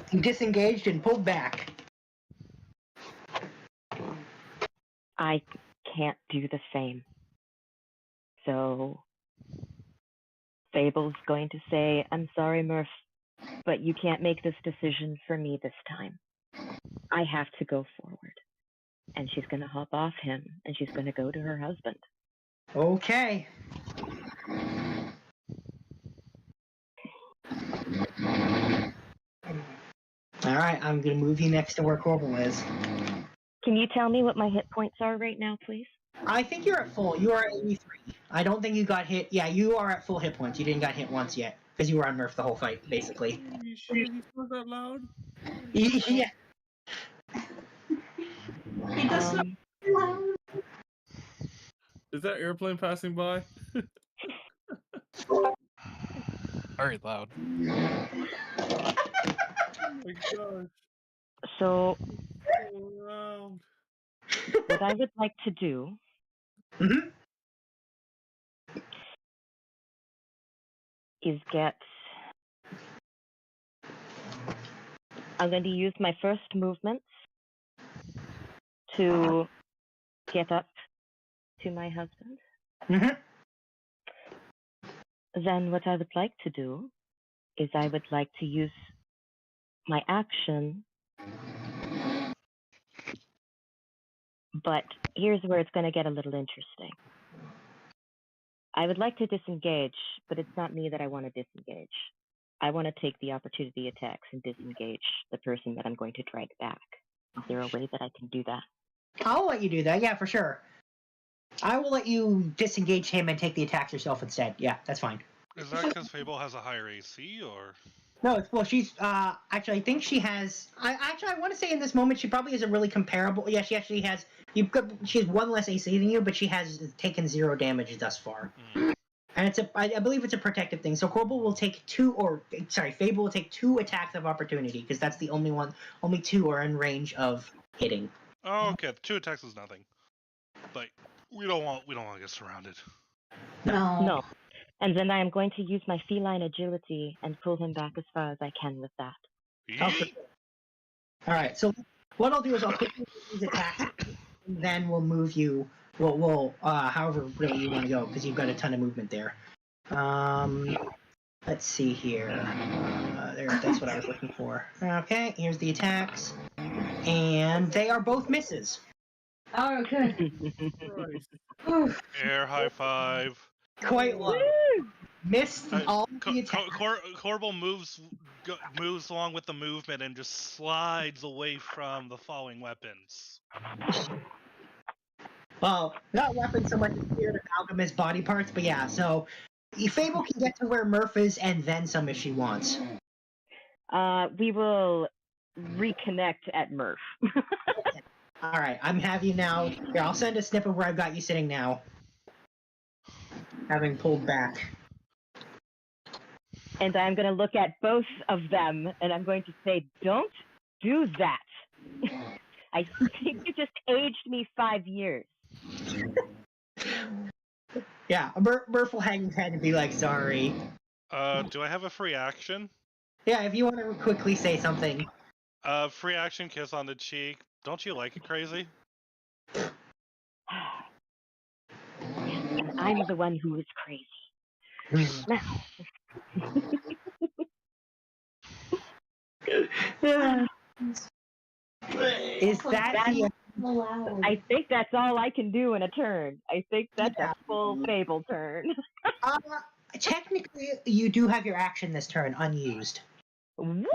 He disengaged and pulled back. I can't do the same. So Fable's going to say, I'm sorry, Murph, but you can't make this decision for me this time. I have to go forward. And she's going to hop off him, and she's going to go to her husband. Okay. Alright, I'm gonna move you next to where Corbel is. Can you tell me what my hit points are right now, please? I think you're at full. You are at 83. I don't think you got hit. Yeah, you are at full hit points. You didn't get hit once yet. Because you were on Murph the whole fight, basically. Holy shit, he spoke that loud? Yeah. He does not. that airplane passing by? Very loud. Oh my gosh. So, So loud. what I would like to do Mhm. is get. I'm going to use my first movement to get up to my husband. Mhm. Then, what I would like to do is I would like to use my action. But here's where it's going to get a little interesting. I would like to disengage, but it's not me that I want to disengage. I want to take the opportunity attacks and disengage the person that I'm going to drag back. Is there a way that I can do that? I'll let you do that. Yeah, for sure. I will let you disengage him and take the attacks yourself instead. Yeah, that's fine. Is that because Fable has a higher AC, or? No, well, she's actually, I think she has. I want to say in this moment she probably isn't really comparable. Yeah, she actually has. She has one less AC than you, but she has taken 0 damage thus far. And it's I believe it's a protective thing. So Corbel will take Fable will take 2 attacks of opportunity because that's the only 2 are in range of hitting. Oh, okay. 2 attacks is nothing. But we don't want to get surrounded. No. And then I am going to use my feline agility and pull him back as far as I can with that. Okay. All right. So what I'll do is I'll take these attacks, and then we'll move you. We'll however really you want to go because you've got a ton of movement there. Let's see here. That's what I was looking for. Okay. Here's the attacks, and they are both misses. Oh, good. Air high five. Quite low. Missed all the attacks. Corbel moves along with the movement and just slides away from the falling weapons. Well, not weapons so much as here to alchemist body parts, but yeah. So Fable can get to where Murph is and then some if she wants. We will reconnect at Murph. All right, I'm have you now. Here, I'll send a snip of where I've got you sitting now, having pulled back. And I'm going to look at both of them, and I'm going to say, don't do that. I think you just aged me 5 years. Yeah, Murph will hang his head and be like, sorry. Do I have a free action? Yeah, if you want to quickly say something. Free action, kiss on the cheek. Don't you like it crazy? And I'm the one who is crazy. Now. Is that the... I think that's all I can do in a turn. I think that's a full Fable turn. Technically, you do have your action this turn unused. What?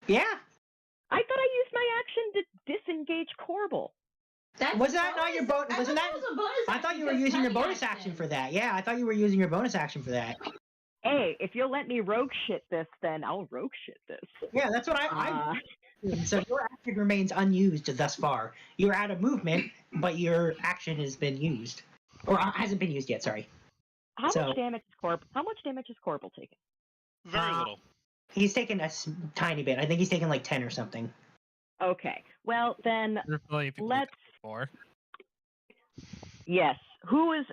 Yeah. I thought I used my action to disengage Corbel. Was that not your bonus? Wasn't that? I thought you were using your bonus action for that. Yeah, I thought you were using your bonus action for that. Hey, if you'll let me rogue shit this, then I'll rogue shit this. Yeah, that's what I So your action remains unused thus far. You're out of movement, but your action has been used, or hasn't been used yet. Sorry. How much damage is Corbel taking? Very little. He's taken a tiny bit. I think he's taken like 10 or something. Okay. Well then, let's. More. Yes. Who is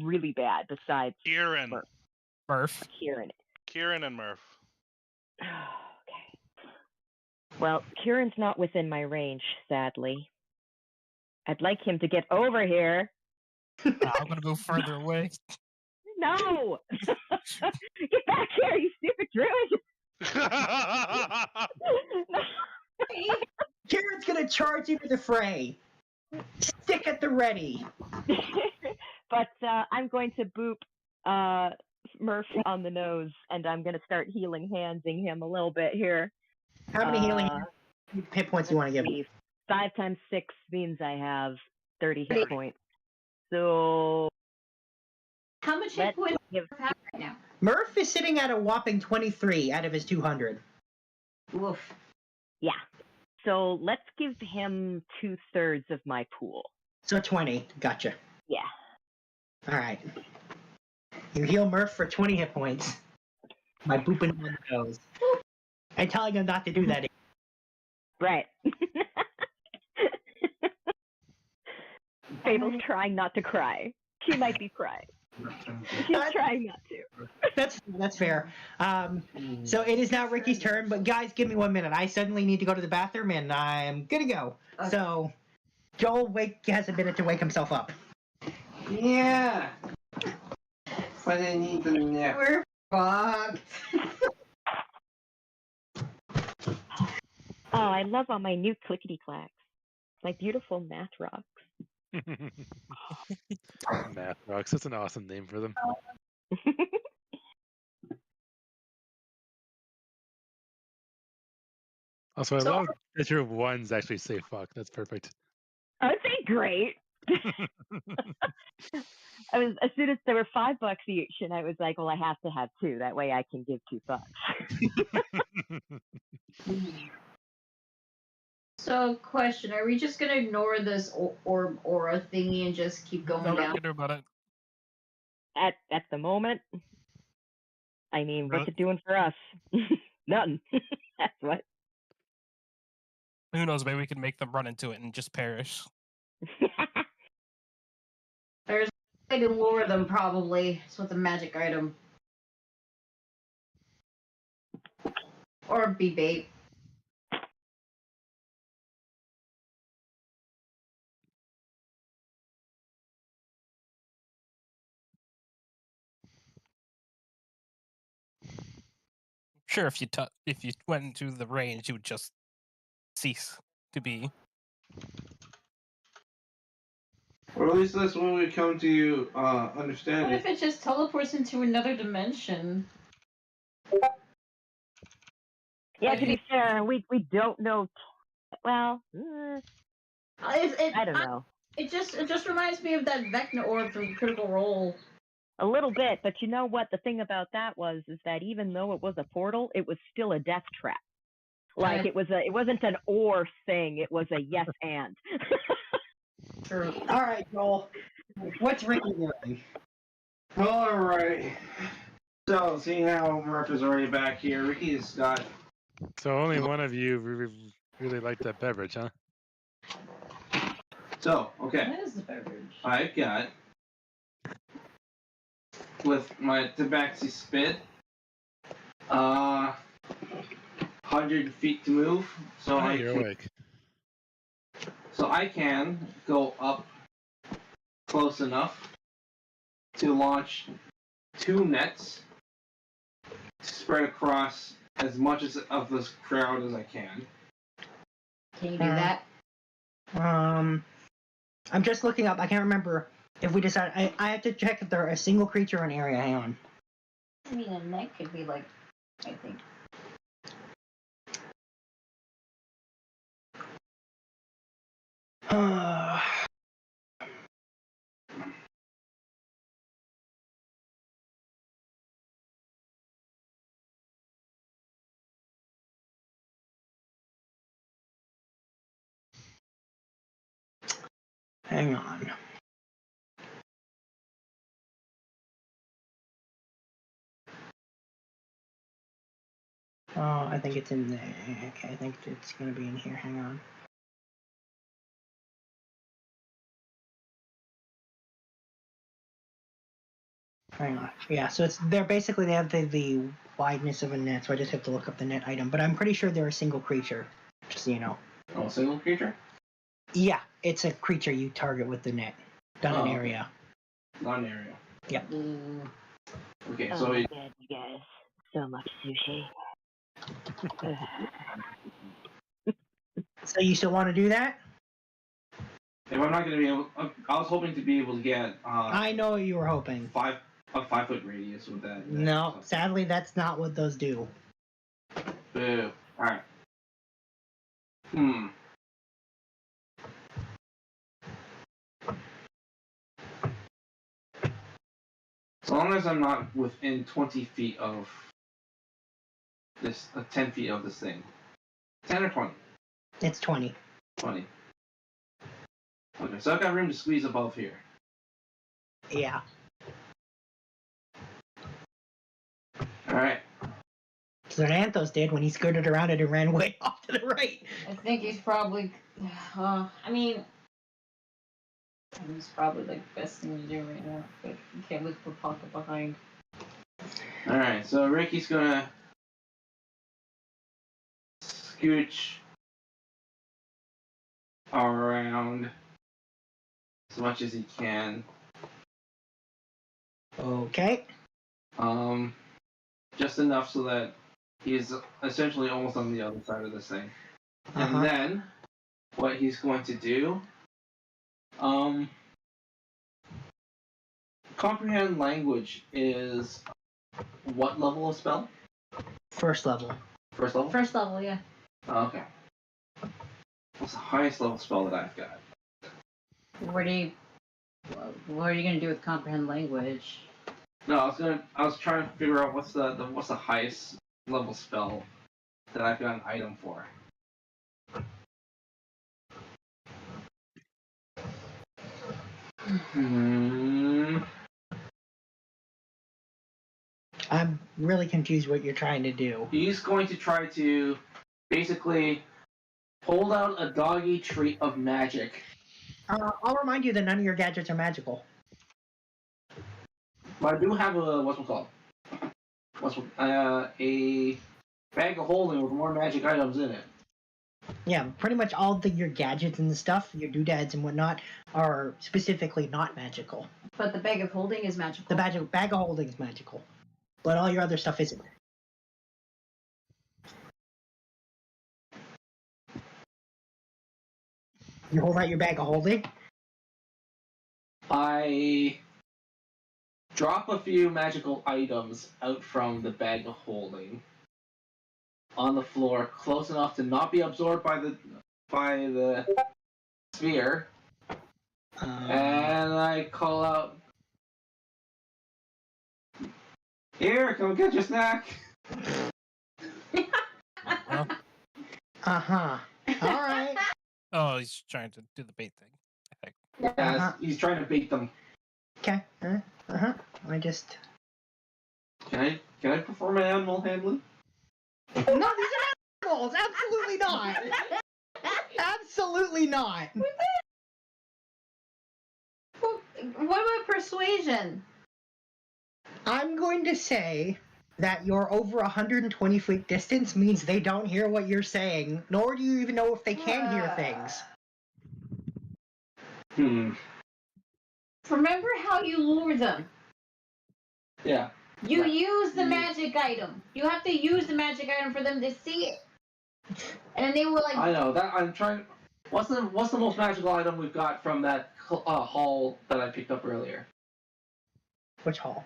really bad besides Kieran? Murph. Kieran and Murph. Okay. Well, Kieran's not within my range, sadly. I'd like him to get over here. I'm gonna move further away. No! Get back here, you stupid druid! Kieran's gonna charge you to the fray. Stick at the ready. But I'm going to boop Murph on the nose, and I'm going to start handing him a little bit here. How many healing hit points do you want to give me? 5 times 6 means I have 30 hit points. So... How much hit points do you have right now? Murph is sitting at a whopping 23 out of his 200. Woof. Yeah. So let's give him 2/3 of my pool. So 20. Gotcha. Yeah. Alright. You heal Murph for 20 hit points by booping him on the nose. And telling him not to do that again. Right. Fable's trying not to cry. She might be crying. She's trying not to. That's fair. So it is now Ricky's turn, but guys, give me 1 minute. I suddenly need to go to the bathroom, and I'm gonna go. So Joel has a minute to wake himself up. Yeah. But I need the nap. We're fucked. Oh, I love all my new clickety clacks. My beautiful math rocks. Math rocks. That's an awesome name for them. Also, I love that your ones actually say fuck. That's perfect. Aren't they great? As soon as there were $5 each, and I was like, well, I have to have 2. That way I can give 2 fucks. So, question: are we just gonna ignore this orb aura thingy and just keep going Nothing down? to do about it. At the moment, I mean, what's it doing for us? Nothing. That's what. Who knows? Maybe we can make them run into it and just perish. There's a way to lure them, probably. It's with a magic item. Or be bait. Sure, if you went into the range, you would just cease to be. Or at least that's when we come to understand What it. if it just teleports into another dimension? Yeah, to be fair, we don't know. Well, I don't know. It just reminds me of that Vecna orb from Critical Role. A little bit, but you know what? The thing about that is that even though it was a portal, it was still a death trap. Like it wasn't an or thing. It was a yes and. True. All right, Joel. What's Ricky doing? All right. So, seeing how Murph is already back here, Ricky's got. So only one of you really liked that beverage, huh? So, okay. What is the beverage? I've got, with my tabaxi spit, 100 feet to move. So You're awake. So I can go up close enough to launch 2 nets, spread across as much of this crowd as I can. Can you do that? I'm just looking up. I can't remember if we decided. I have to check if they're a single creature or an area. Hang on. I mean, a net could be like, I think. Hang on. Oh, I think it's in there. Okay, I think it's gonna be in here. Hang on. Hang on. Yeah, so they're basically they have the wideness of a net, so I just have to look up the net item. But I'm pretty sure they're a single creature, just so you know. Oh, a single creature? Yeah, it's a creature you target with the net. Not an area. Not an area. Yep. Okay, oh so my God, you guys, so much sushi. So you still want to do that? if I'm not going to be able, I was hoping to be able to get. I know what you were hoping. a 5-foot radius with that. No, sadly, that's not what those do. Boo. All right. As long as I'm not within 20 feet of this, 10 feet of this thing. 10 or 20? It's 20. 20. Okay, so I've got room to squeeze above here. Yeah. Alright. That's what Anthos did when he skirted around it and ran way off to the right. I think he's probably. I mean, it's probably like the best thing to do right now. But you can't look for pocket behind. Alright, so Ricky's gonna scooch around as much as he can. Okay. Just enough so that he's essentially almost on the other side of this thing. And then what he's going to do, comprehend language is what level of spell? First level. First level? First level, yeah. Okay. What's the highest level spell that I've got? What are you gonna do with comprehend language? No, I was trying to figure out what's the highest level spell that I've got an item for. I'm really confused what you're trying to do. He's going to try to basically hold out a doggy treat of magic. I'll remind you that none of your gadgets are magical. But I do have a a bag of holding with more magic items in it. Yeah, pretty much all your gadgets and the stuff, your doodads and whatnot, are specifically not magical. But the bag of holding is magical. The bag of holding is magical, but all your other stuff isn't. You hold out your bag of holding? I drop a few magical items out from the bag of holding on the floor, close enough to not be absorbed by the sphere, and I call out, "Here, come get your snack." All right. Oh, he's trying to do the bait thing, I think. Yes, he's trying to bait them. Okay. I just. Can I perform an animal handling? No, these are animals. Absolutely not. Absolutely not. What about persuasion? I'm going to say that you're over 120 feet distance means they don't hear what you're saying, nor do you even know if they can hear things. Remember how you lure them? Yeah. You use the magic item. You have to use the magic item for them to see it. And they were like... I know that I'm trying. What's the most magical item we've got from that hall that I picked up earlier? Which hall?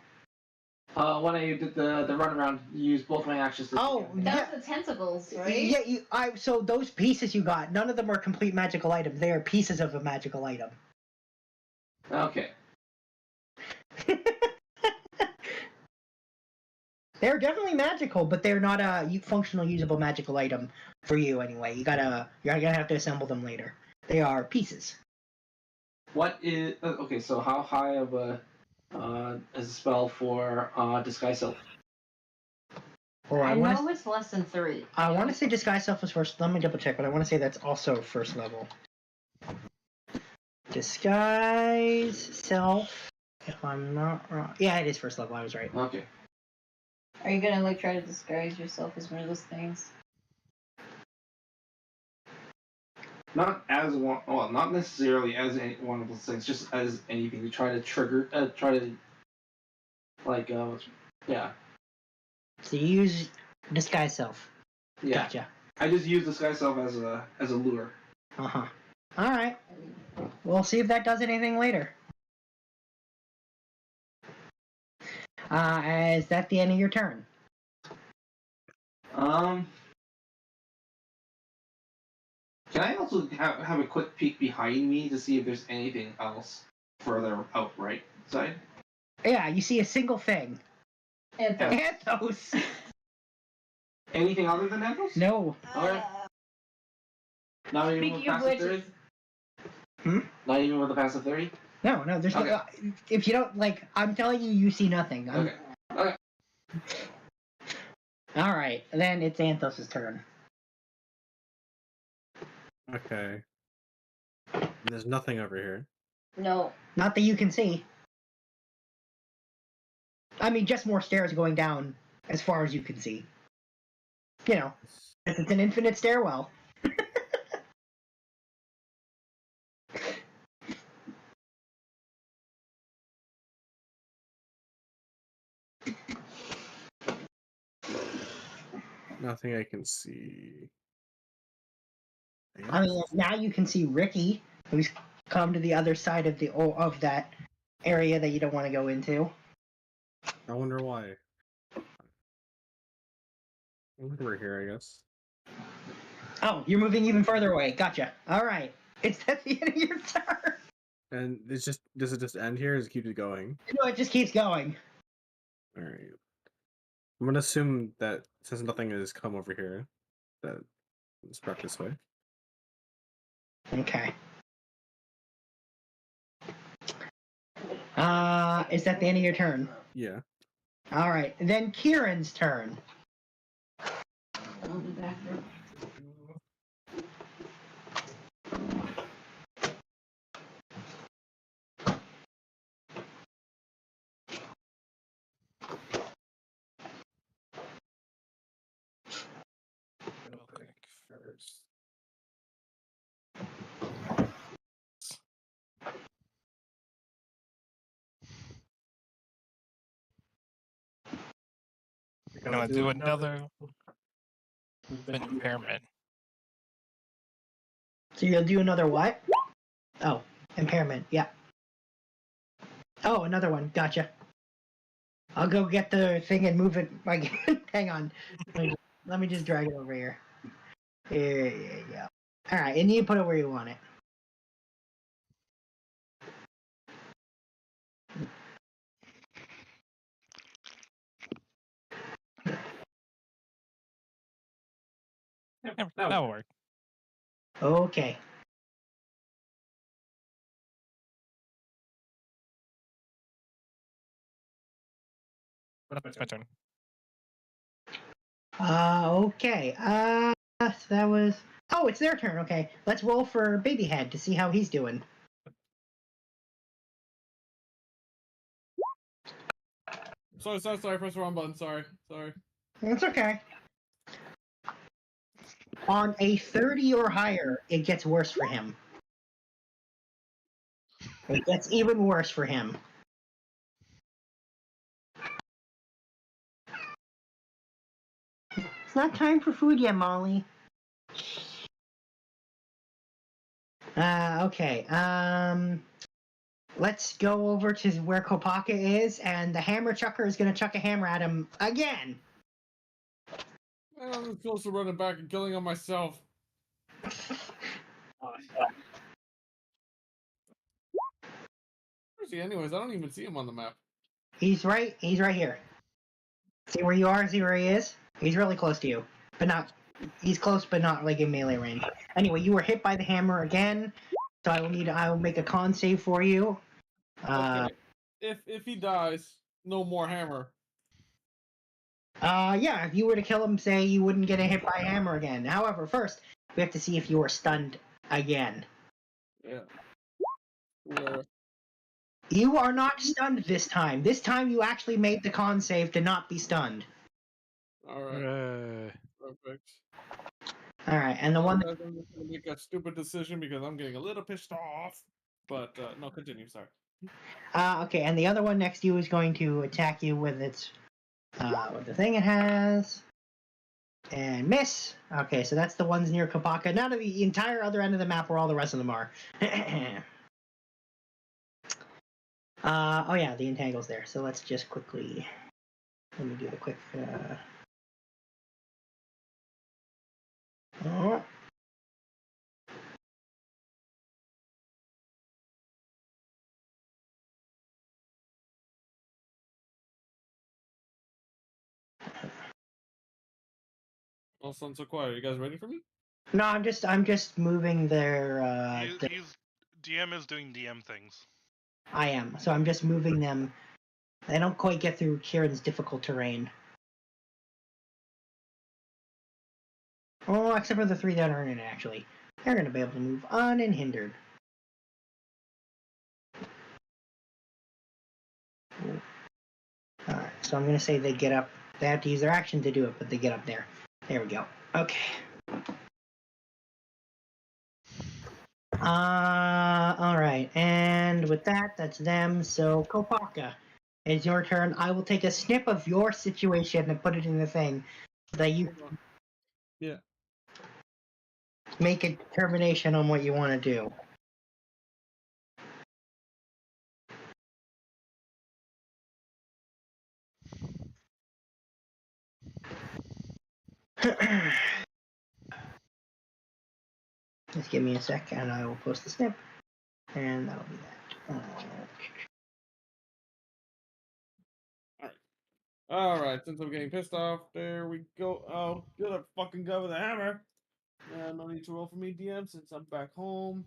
When I did the runaround, used both my actions. That was the tentacles, right? Yeah, so those pieces you got, none of them are complete magical items. They are pieces of a magical item. Okay. They're definitely magical, but they're not a functional, usable magical item for you anyway. You're gonna have to assemble them later. They are pieces. What is okay? So how high of a is a spell for disguise self? I know it's less than 3. I want to say disguise self is first. Let me double check, but I want to say that's also first level. Disguise self. If I'm not wrong, yeah, it is first level. I was right. Okay. Are you gonna try to disguise yourself as one of those things? Not as one. Well, not necessarily as one of those things. Just as anything to try to trigger. Yeah. So you use disguise self. Yeah. Gotcha. I just use disguise self as a lure. All right. We'll see if that does anything later. Is that the end of your turn? Can I also have a quick peek behind me to see if there's anything else further out right side? Yeah, you see a single thing. Anthos. Anything other than Anthos? No. Alright. Not even with passive 30? Not even with the passive 30? No, there's okay. no. If you don't, I'm telling you, you see nothing. Okay. All right, then it's Anthos' turn. Okay. There's nothing over here. No. Not that you can see. I mean, just more stairs going down as far as you can see. You know, it's an infinite stairwell. Nothing I can see. I mean, now you can see Ricky, who's come to the other side of that area that you don't want to go into. I wonder why. We're here, I guess. Oh, you're moving even further away. Gotcha. All right. It's at the end of your turn. And it's just does it just end here or does it keep it going? No, it just keeps going. Alright. I'm gonna assume that since nothing has come over here, that it's back this way. Okay. Is that the end of your turn? Yeah. All right. Then Kieran's turn. I'll be back there. First. I'm gonna do another impairment. So you'll do another what? Oh, impairment. Yeah. Oh, another one. Gotcha. I'll go get the thing and move it again. Hang on. Let me just drag it over here. Here you go. All right, and you put it where you want it. Yeah, that'll work. Okay. It's my turn. Okay. So that was. Oh, it's their turn. Okay, let's roll for Babyhead to see how he's doing. Sorry, press the wrong button, sorry. It's okay. On a 30 or higher, it gets worse for him. It gets even worse for him. It's not time for food yet, Molly. Okay. Let's go over to where Kopaka is, and the hammer chucker is going to chuck a hammer at him again. I'm close to running back and killing on myself. Where's he anyways? I don't even see him on the map. He's right here. See where you are? See where he is? He's really close to you. But not... He's close, but not, like, in melee range. Anyway, you were hit by the hammer again, so I will make a con save for you. Okay. If he dies, no more hammer. Yeah, if you were to kill him, say, you wouldn't get hit by a hammer again. However, first, we have to see if you are stunned again. Yeah. Where? You are not stunned this time. This time you actually made the con save to not be stunned. Alright. Perfect. Alright, and the one... I'm going to make a stupid decision because I'm getting a little pissed off. But, no, continue, sorry. Okay, and the other one next to you is going to attack you with its... with the thing it has. And miss. Okay, so that's the ones near Kopaka. Now to the entire other end of the map where all the rest of them are. Oh yeah, the entangle's there. So let's just quickly... Let me do the quick... Oh. All sounds so quiet. Are you guys ready for me? No, I'm just moving their... DM is doing DM things. I am. So I'm just moving them. They don't quite get through Kieran's difficult terrain. Oh, except for the 3 that aren't in it, actually. They're going to be able to move unhindered. Alright, so I'm going to say they get up. They have to use their action to do it, but they get up there. There we go. Okay. Alright, and with that, that's them. So, Kopaka, it's your turn. I will take a snip of your situation and put it in the thing so that you Yeah. make a determination on what you want to do. Just give me a sec and I will post the snip. And that'll be that. Alright, since I'm getting pissed off, there we go. Oh, get a fucking guy with a hammer. No need to roll for me, DM, since I'm back home.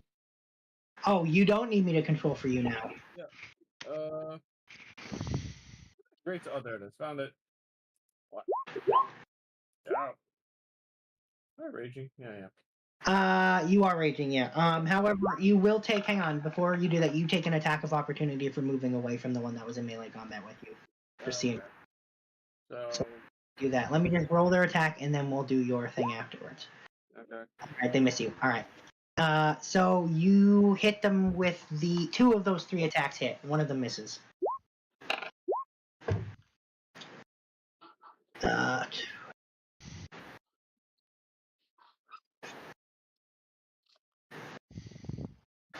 Oh, you don't need me to control for you now. Yeah. Great. Oh, there it is. Found it. What? Yeah. Am I raging? Yeah. You are raging, yeah. However, you will take. Hang on, before you do that, you take an attack of opportunity for moving away from the one that was in melee combat with you. For seeing. So, Do that. Let me just roll their attack, and then we'll do your thing afterwards. okay. All right, they miss you. All right. So you hit them with the 2 of those 3 attacks hit. One of them misses.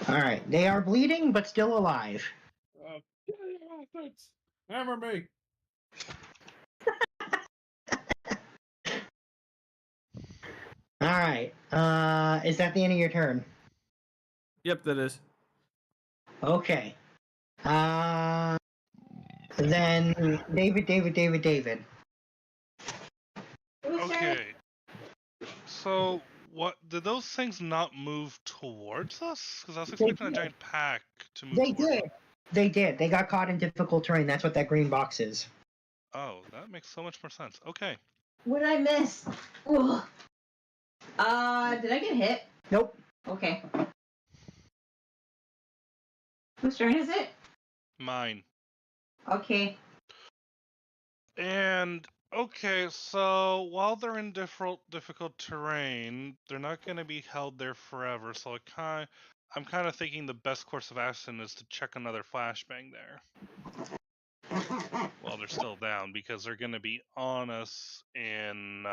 All right, they are bleeding but still alive. Thanks. Hammer me. All right. Is that the end of your turn? Yep, that is. Okay. Then David. Okay. So, what did those things not move towards us? Because I was expecting a giant pack to move They towards did. us. They did. They got caught in difficult terrain. That's what that green box is. Oh, that makes so much more sense. Okay. What did I miss? Ugh. Did I get hit? Nope. Okay. Whose turn is it? Mine. Okay. And okay, so while they're in difficult terrain, they're not going to be held there forever. So I'm kind of thinking the best course of action is to check another flashbang there while they're still down, because they're going to be on us in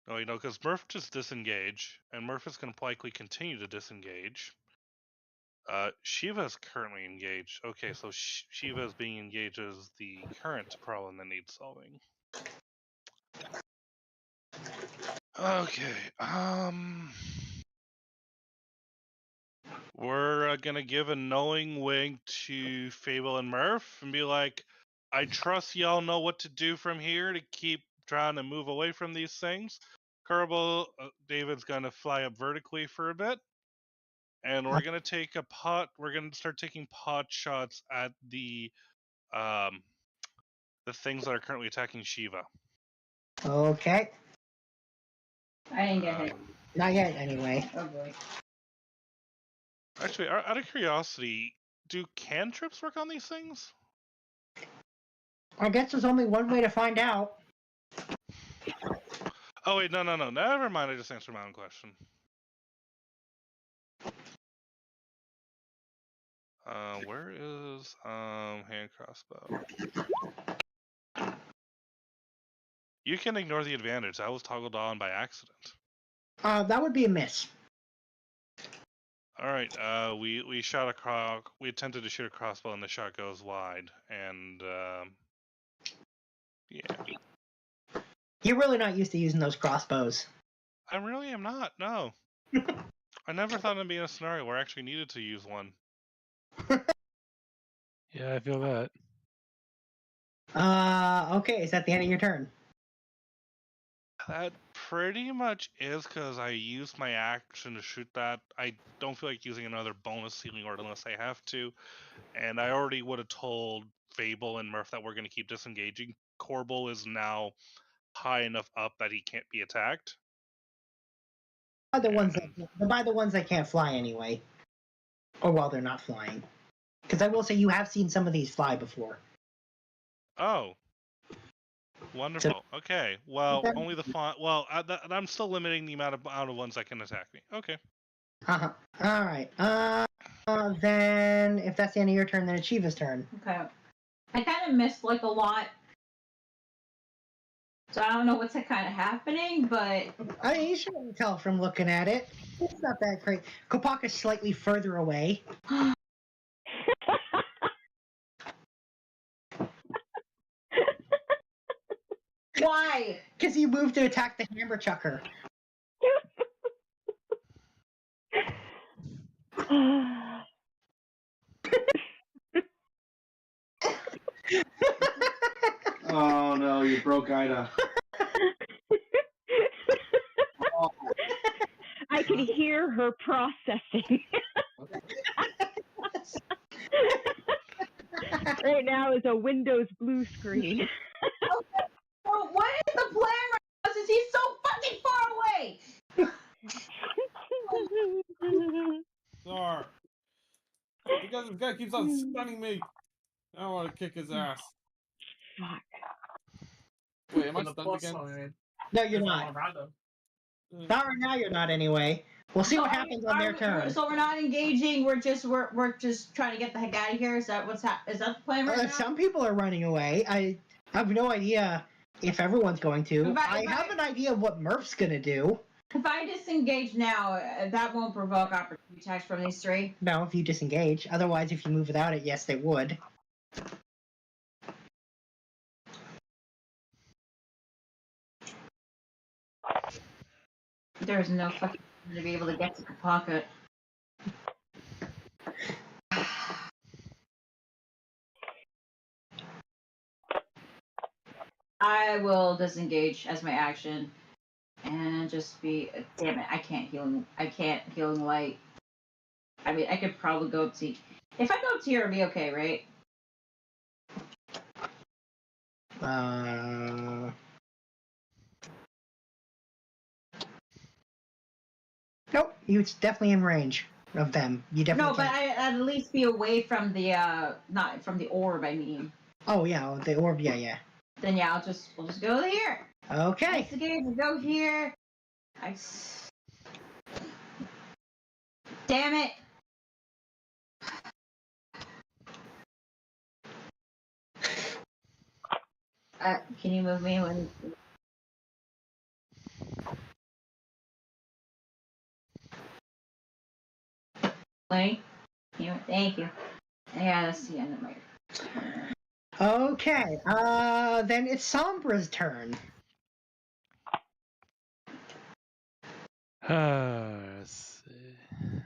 Oh, because Murph just disengage, and Murph is going to likely continue to disengage. Shiva's currently engaged. Okay, so Shiva is being engaged as the current problem that needs solving. Okay, we're gonna give a knowing wink to Fable and Murph and be like, I trust y'all know what to do from here to keep trying to move away from these things. Kerbal, David's gonna fly up vertically for a bit. And we're gonna take a pot. We're gonna start taking pot shots at the things that are currently attacking Shiva. Okay. I didn't get hit. Not yet, anyway. Oh boy. Actually, out of curiosity, do cantrips work on these things? I guess there's only one way to find out. Oh wait, no. Never mind. I just answered my own question. Where is hand crossbow? You can ignore the advantage. That was toggled on by accident. That would be a miss. All right. We shot a we attempted to shoot a crossbow, and the shot goes wide. And yeah. You're really not used to using those crossbows. I really am not. No. I never thought it'd be in a scenario where I actually needed to use one. Yeah, I feel that. Okay, is that the end of your turn? That pretty much is, because I used my action to shoot that. I don't feel like using another bonus healing word unless I have to. And I already would have told Fable and Murph that we're going to keep disengaging Corbel is now high enough up that he can't be attacked. By the ones that can't fly anyway, or while they're not flying. Because I will say you have seen some of these fly before. Oh. Wonderful. Okay. Well, only the font. Well, I'm still limiting the amount of ones that can attack me. Okay. All right. Then if that's the end of your turn, then it's Shiva's turn. Okay. I kind of missed like a lot, so I don't know what's kind of happening, but I mean, you shouldn't tell from looking at it. It's not that great. Kopaka's slightly further away. why? Because you moved to attack the hammer chucker. Oh no, you broke Ida. I can hear her processing. Right now is a Windows blue screen. Well, what is the plan right now since he's so fucking far away? Sorry. Because this guy keeps on stunning me. I want to kick his ass. Fuck. Wait, am I stunned again? No, you're not. Not right now. You're not anyway. We'll see what happens on their turn. So we're not engaging. We're just trying to get the heck out of here. Is that what's is that the plan right now? Some people are running away. I have no idea if everyone's going to. I have an idea of what Murph's gonna do. If I disengage now, that won't provoke opportunity attacks from these three. No, if you disengage. Otherwise, if you move without it, yes, they would. There's no fucking way to be able to get to the pocket. I will disengage as my action and just be. Damn it! I can't healing light. I mean, I could probably go up to. If I go up to here, it'll be okay, right? Nope, it's definitely in range of them. You definitely No, but I'd at least be away from the not from the orb. I mean. Oh yeah, the orb. Yeah. Then yeah, we'll just go here. Okay. We'll go here. Damn it! Can you move me when? Thank you. Yeah, that's the end of my. Okay. Then it's Sombra's turn. Let's see.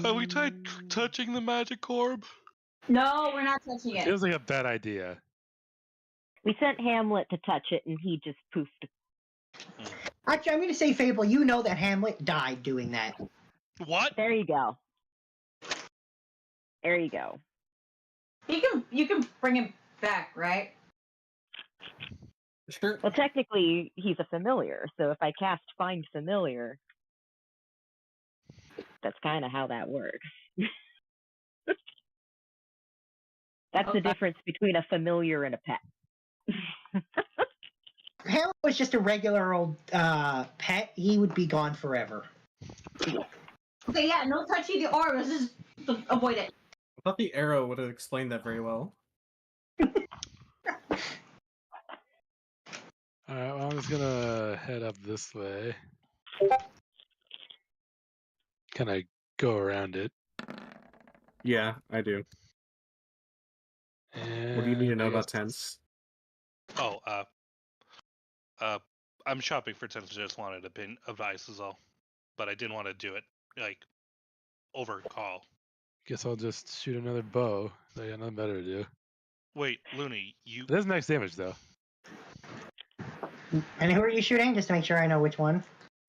Are we touching the magic orb? No, we're not touching it. Feels like a bad idea. We sent Hamlet to touch it, and he just poofed. Actually, I'm going to say, Fable, you know that Hamlet died doing that. What? There you go. There you go. You can bring him back, right? Sure. Well, technically, he's a familiar, so if I cast Find Familiar, that's kind of how that works. That's the difference between a familiar and a pet. Hamlet was just a regular old pet. He would be gone forever. Okay, yeah, no touching the orb. Let's just avoid it. I thought the arrow would have explained that very well. Alright, well, I'm just gonna head up this way. Can I go around it? Yeah, I do. And What do you need to know I about guess- tents? Oh, I'm shopping for tents. I just wanted a pin advice is all, but I didn't want to do it like over call. Guess I'll just shoot another bow. I got nothing better to do. Wait, Looney, you. It does max damage though. And who are you shooting? Just to make sure I know which one.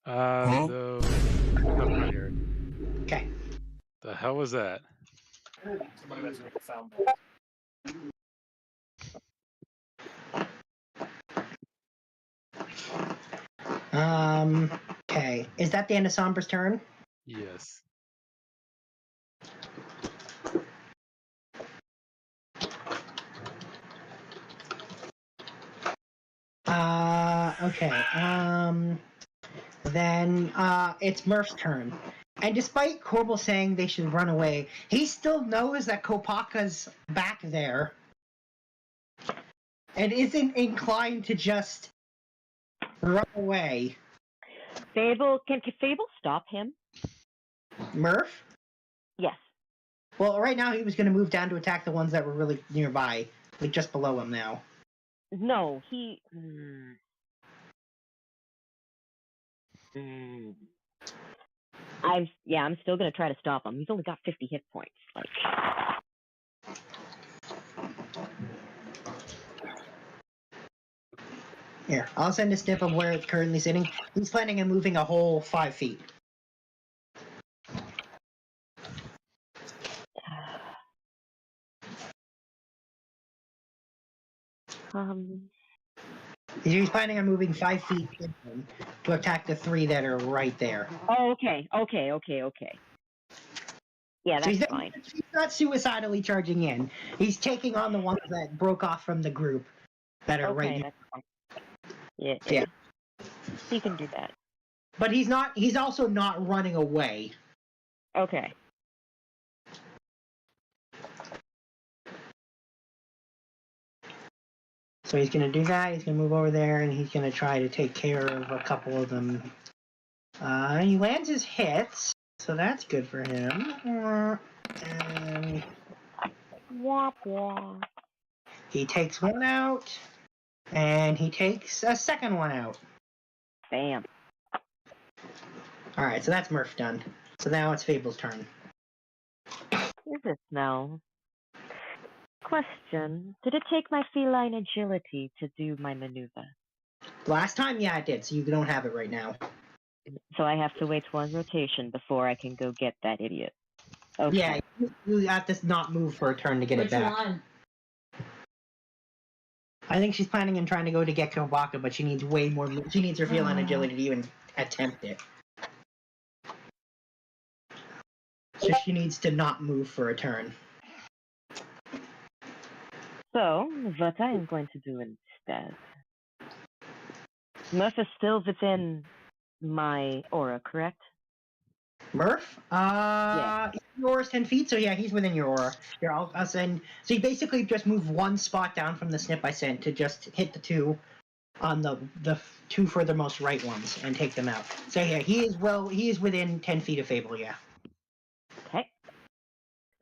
So right here. Okay. The hell was that? Somebody was making sound. Okay. Is that the end of Sombra's turn? Yes. Okay. Then it's Murph's turn. And despite Korbel saying they should run away, he still knows that Kopaka's back there. And isn't inclined to just run away. Fable, can Fable stop him? Murph? Yes. Well, right now he was going to move down to attack the ones that were really nearby, like just below him now. No, he. I'm still gonna try to stop him. He's only got 50 hit points. Like. Here, I'll send a snip of where it's currently sitting. He's planning on moving a whole 5 feet. He's planning on moving 5 feet to attack the 3 that are right there. Oh, okay. Yeah, that's fine. He's not suicidally charging in. He's taking on the ones that broke off from the group that are right that's fine. Yeah. He can do that. But he's also not running away. Okay. So he's going to do that. He's going to move over there, and he's going to try to take care of a couple of them. He lands his hits, so that's good for him. And he takes one out, and he takes a second one out. Bam. Alright, so that's Murph done. So now it's Fable's turn. Is it now? Question. Did it take my feline agility to do my maneuver? Last time, yeah, it did, so you don't have it right now. So I have to wait one rotation before I can go get that idiot. Okay. Yeah, you have to not move for a turn to get it back. One? I think she's planning on trying to go to get Kobaka, but she needs way more. She needs her feline agility to even attempt it. So she needs to not move for a turn. So, what I am going to do instead. Murph is still within my aura, correct? Murph? Yeah. Your aura's 10 feet, so yeah, he's within your aura. Here, I'll send. So you basically just move one spot down from the snip I sent to just hit the 2 on the 2 furthermost right ones and take them out. So yeah, he is within 10 feet of Fable, yeah. Okay.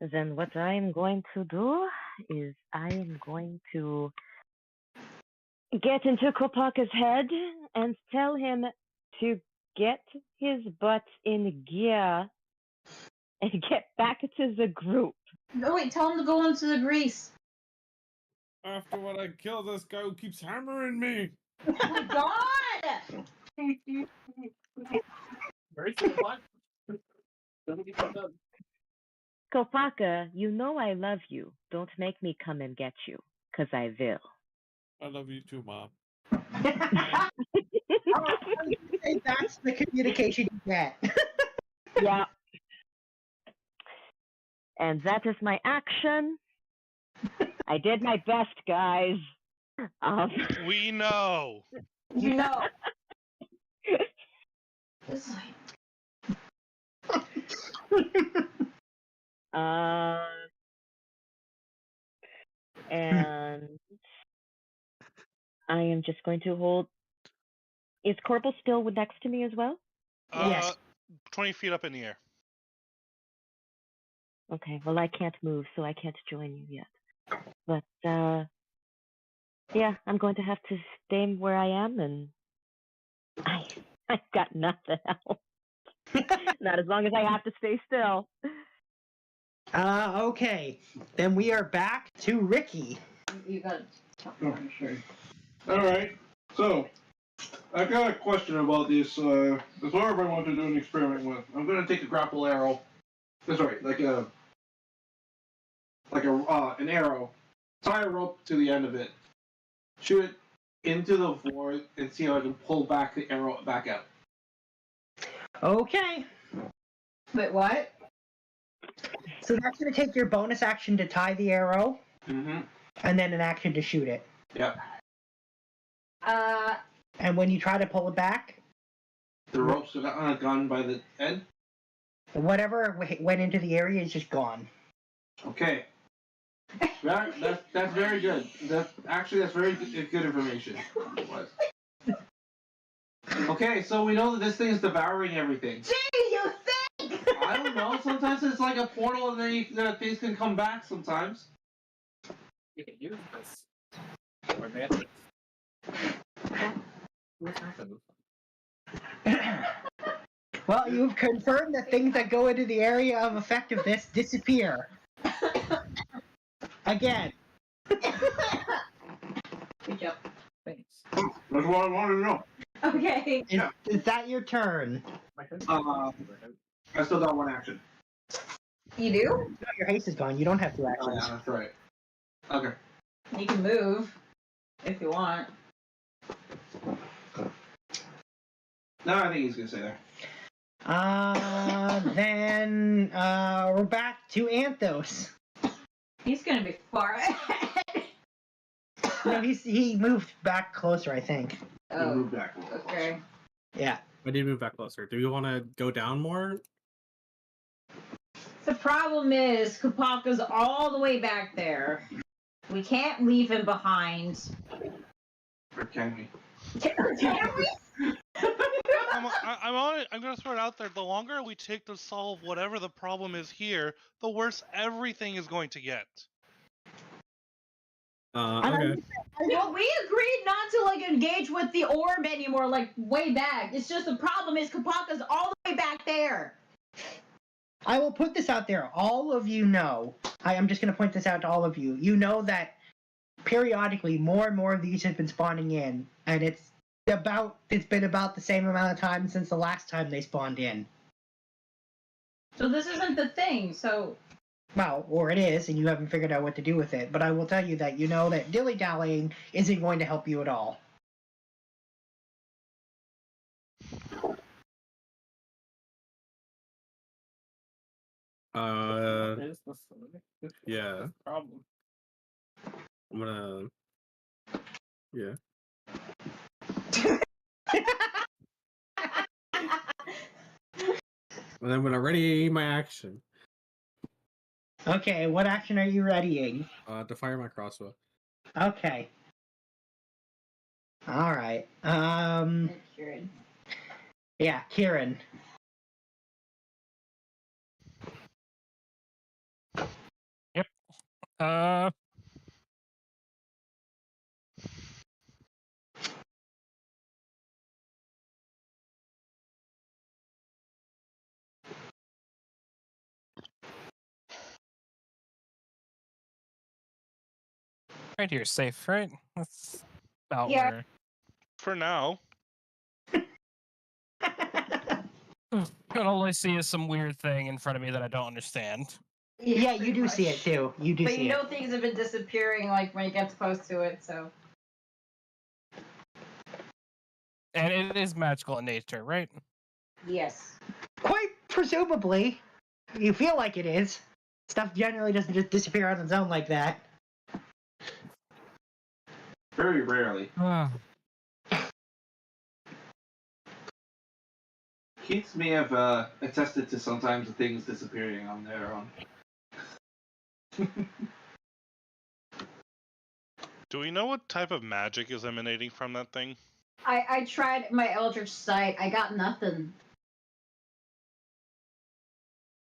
Then what I am going to do is I am going to get into Kopaka's head and tell him to get his butt in gear and get back to the group. No, wait, tell him to go into the grease. After what I kill this guy who keeps hammering me. Oh my god! Very simple. Doesn't get that done. Kopaka, you know I love you. Don't make me come and get you, 'cause I will. I love you too, Mom. That's the communication you get. Yeah. And that is my action. I did my best, guys. We know. You know. It's like... And I am just going to hold. Is Corporal still next to me as well? Yes. 20 feet up in the air. Okay, well, I can't move, so I can't join you yet. But, yeah, I'm going to have to stay where I am, and I've got nothing else. Not as long as I have to stay still. Okay. Then we are back to Ricky. You got Okay. Alright. So, I got a question about this. This orb I want to do an experiment with. I'm going to take a grapple arrow sorry, an arrow. Tie a rope to the end of it. Shoot it into the void and see how I can pull back the arrow back out. Okay. Wait, what? So that's going to take your bonus action to tie the arrow, Mm-hmm. and then an action to shoot it. Yep. And when you try to pull it back, The rope's on a gun by the head. whatever went into the area is just gone. Okay. That's very good. That's very good information. What? Okay, so we know that this thing is devouring everything. Gee, you think? I don't know. Sometimes it's like a portal, and then things can come back. Sometimes. You can use this. Or magic. What happened? Well, you've confirmed that things that go into the area of effectiveness disappear. Again. Good job. Thanks. That's what I wanted to know. Okay. Is that your turn? I still got one action. You do? No, your haste is gone. You don't have 2 Oh, actions. yeah, that's right. Okay. You can move if you want. No, I think he's gonna stay there. Then we're back to Anthos. He's gonna be far ahead. No, he moved back closer, I think. Oh, Move back a little. okay. Yeah. I did move back closer. Do you want to go down more? The problem is Kapaka's all the way back there. We can't leave him behind. Or can we? Can we? I'm gonna throw it out there. The longer we take to solve whatever the problem is here, the worse everything is going to get. Okay. Well, we agreed not to engage with the orb anymore, way back. It's just the problem is Kapaka's all the way back there. I will put this out there. All of you know. I'm just going to point this out to all of you. You know that periodically more and more of these have been spawning in, and it's been about the same amount of time since the last time they spawned in. So this isn't the thing, so... Well, or it is, and you haven't figured out what to do with it. But I will tell you that you know that dilly-dallying isn't going to help you at all. Yeah. Problem. I'm gonna. Yeah. And I'm gonna ready my action. Okay, what action are you readying? To fire my crossbow. Okay. All right. Kieran. Yeah, Kieran. Yep. Right here, safe, right? That's about Yeah. where. For now. What all I see is some weird thing in front of me that I don't understand. Yeah, you do see it too. You do But see you know it. things have been disappearing when you get close to it, so... And it is magical in nature, right? Yes. Quite presumably. You feel like it is. Stuff generally doesn't just disappear on its own like that. Very rarely. Keats may have attested to sometimes the things disappearing on their own. Do we know what type of magic is emanating from that thing? I tried my Eldritch Sight. I got nothing.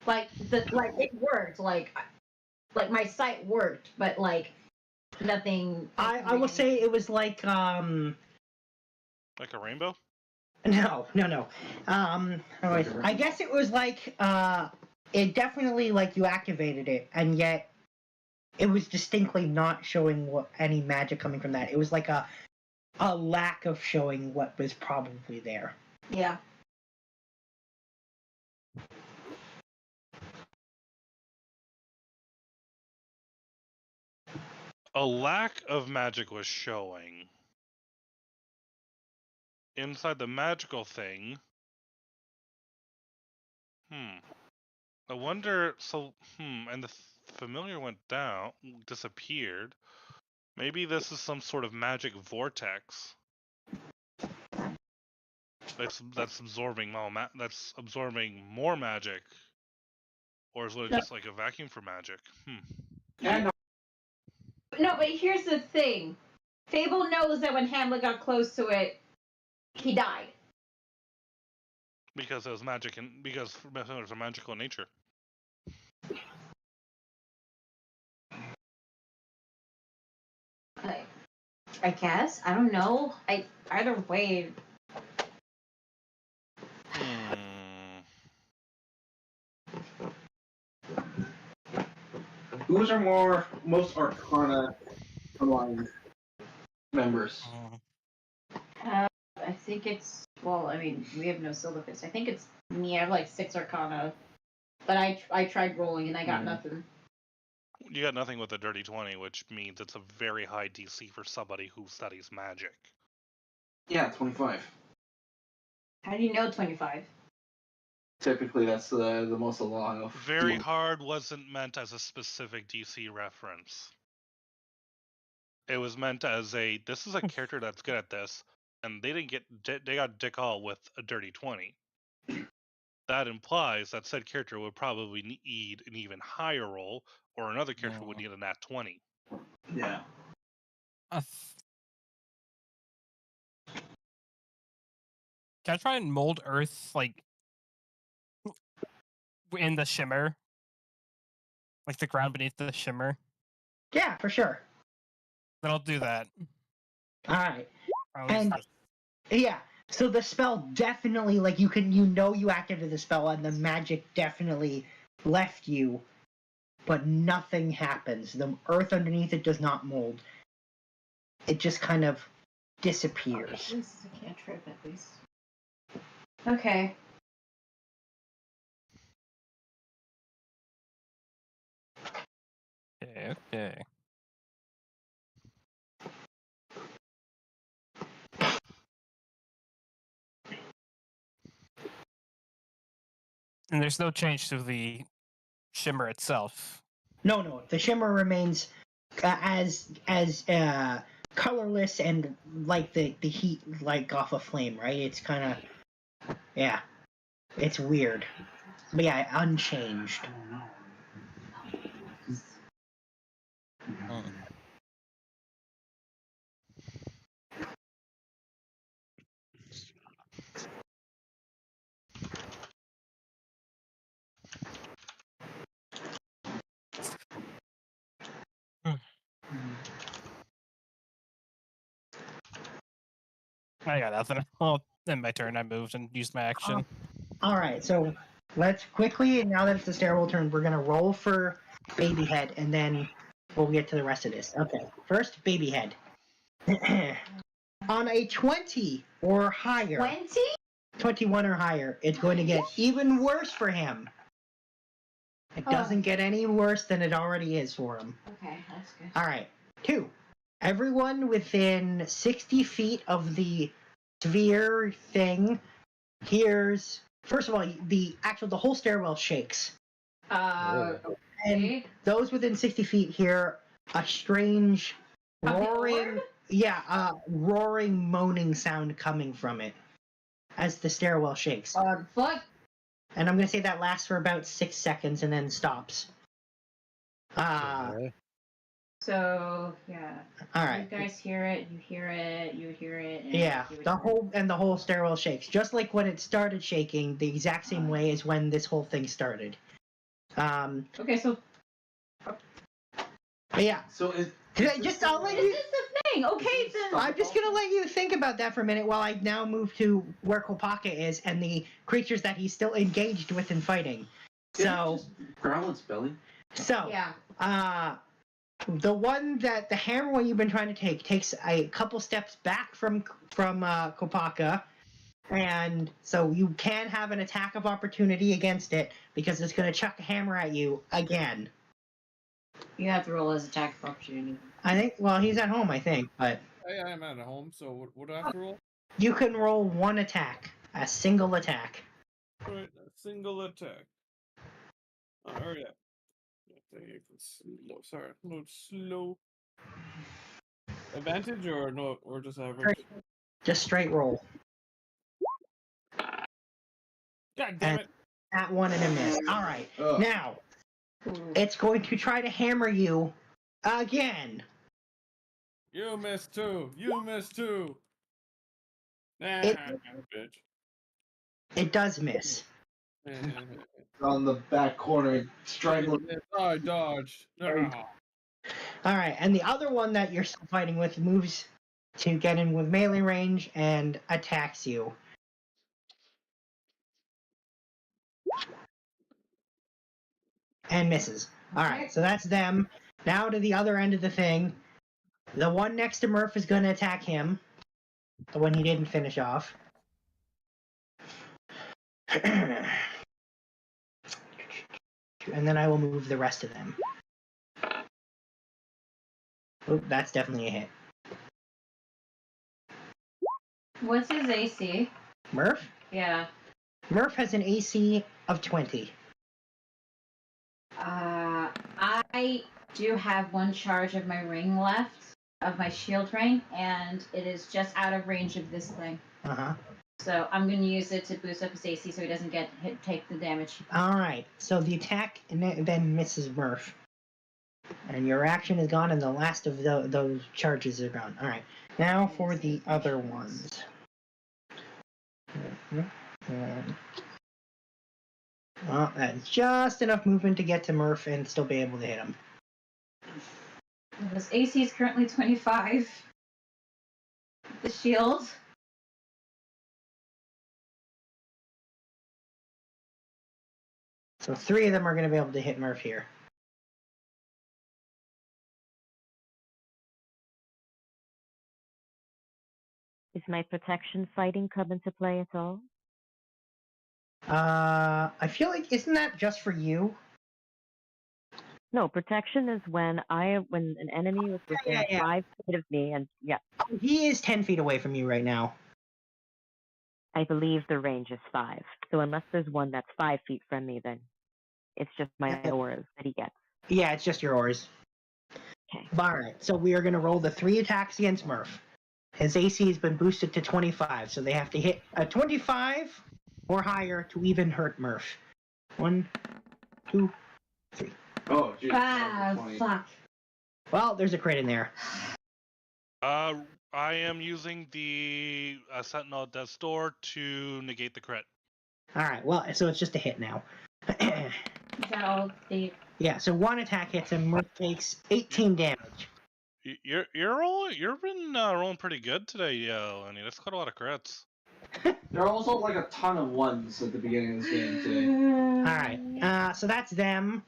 It worked. My sight worked, but nothing. I will say it was like Like a rainbow? No. I guess it was it definitely you activated it, and yet it was distinctly not showing any magic coming from that. It was like a lack of showing what was probably there. Yeah. A lack of magic was showing. Inside the magical thing. I wonder. And the familiar went down, disappeared. Maybe this is some sort of magic vortex. That's absorbing more magic. Or is it just like a vacuum for magic? Yeah, No, but here's the thing. Fable knows that when Hamlet got close to it, he died. Because it was magic, and because familiars are magical in nature. I guess. I don't know. Either way. Who's our most Arcana aligned members? I think it's, well, I mean, we have no Silverfist. I think it's me. I have like 6 Arcana. But I tried rolling and I got nothing. You got nothing with a dirty 20, which means it's a very high DC for somebody who studies magic. Yeah, 25. How do you know 25? Typically, that's the most along of. Very hard wasn't meant as a specific DC reference. It was meant as this is a character that's good at this, and they got Dick All with a dirty 20. That implies that said character would probably need an even higher roll, or another character would need a nat 20. Yeah. Can I try and mold Earth, like, in the shimmer? Like the ground beneath the shimmer? Yeah, for sure. Then I'll do that. Alright. And, yeah, so the spell definitely, like, you activated the spell, and the magic definitely left you, but nothing happens. The earth underneath it does not mold. It just kind of disappears. At least I can't trip at least. Okay. Okay. And there's no change to the shimmer itself. No, the shimmer remains as colorless and like the heat like off a flame, right? It's kind of, yeah, it's weird, but yeah, unchanged. I got nothing. Well, then my turn. I moved and used my action. All right, so let's quickly, now that it's the stairwell turn, we're gonna roll for baby head, and then we'll get to the rest of this. Okay, first baby head. On a 20 or higher. 20? 21 or higher, it's going to get even worse for him. It doesn't get any worse than it already is for him. Okay, that's good. All right, 2. Everyone within 60 feet of the sphere thing hears. First of all, the whole stairwell shakes. And those within 60 feet hear a strange roaring, roaring, moaning sound coming from it as the stairwell shakes. Fuck. And I'm going to say that lasts for about 6 seconds and then stops. So, yeah. All right. You guys hear it, you hear it, you hear it. And Yeah, the whole stairwell shakes. Just like when it started shaking, the exact same way as when this whole thing started. Okay, so... Yeah. So I'll let you... This is the thing, okay, then... I'm just going to let you think about that for a minute while I now move to where Kopaka is and the creatures that he's still engaged with in fighting. So... growl its belly? So... Yeah. The one that the hammer one you've been trying to take takes a couple steps back from Kopaka, and so you can have an attack of opportunity against it because it's going to chuck a hammer at you again. You have to roll his attack of opportunity. I think. Well, he's at home, I think, but I am at home, so what do I have to roll? you can roll one attack, a single attack. Alright, a single attack. Hurry up. Slow, sorry, no slow. Advantage or no, or just average? Just straight roll. God damn it! That one and a miss. All right. Ugh. Now, it's going to try to hammer you again. You missed two. You missed two. Nah, It- bitch. It does miss. On the back corner, strangling. I dodged. All right, and the other one that you're still fighting with moves to get in with melee range and attacks you. And misses. All right, so that's them. Now to the other end of the thing. The one next to Murph is going to attack him. The one he didn't finish off. And then I will move the rest of them. Oop, that's definitely a hit. What's his AC? Murph? Yeah. Murph has an AC of 20. I do have one charge of my ring left, of my shield ring, and it is just out of range of this thing. Uh-huh. So I'm going to use it to boost up his AC so he doesn't get hit, take the damage. All right, so the attack then misses Murph. And your action is gone, and the last of those charges are gone. All right, now for the other ones. Well, that's just enough movement to get to Murph and still be able to hit him. His AC is currently 25. The shield. So 3 of them are going to be able to hit Murph here. Is my protection fighting come into play at all? I feel like, isn't that just for you? No, protection is when an enemy was within yeah. 5 feet of me, and yeah, He is 10 feet away from you right now. I believe the range is 5. So unless there's one that's 5 feet from me, then it's just my auras that he gets. Yeah, it's just your auras. Okay. Alright, so we are going to roll the 3 attacks against Murph. His AC has been boosted to 25, so they have to hit a 25 or higher to even hurt Murph. 1, 2, 3. Oh, geez. Fuck. Well, there's a crit in there. I am using the Sentinel Death's Door to negate the crit. Alright, well, so it's just a hit now. Is that all the... Yeah, so 1 attack hits him, Murph takes 18 damage. You've been rolling pretty good today, Lenny. That's quite a lot of crits. There are also like a ton of ones at the beginning of this game today. Alright, so that's them.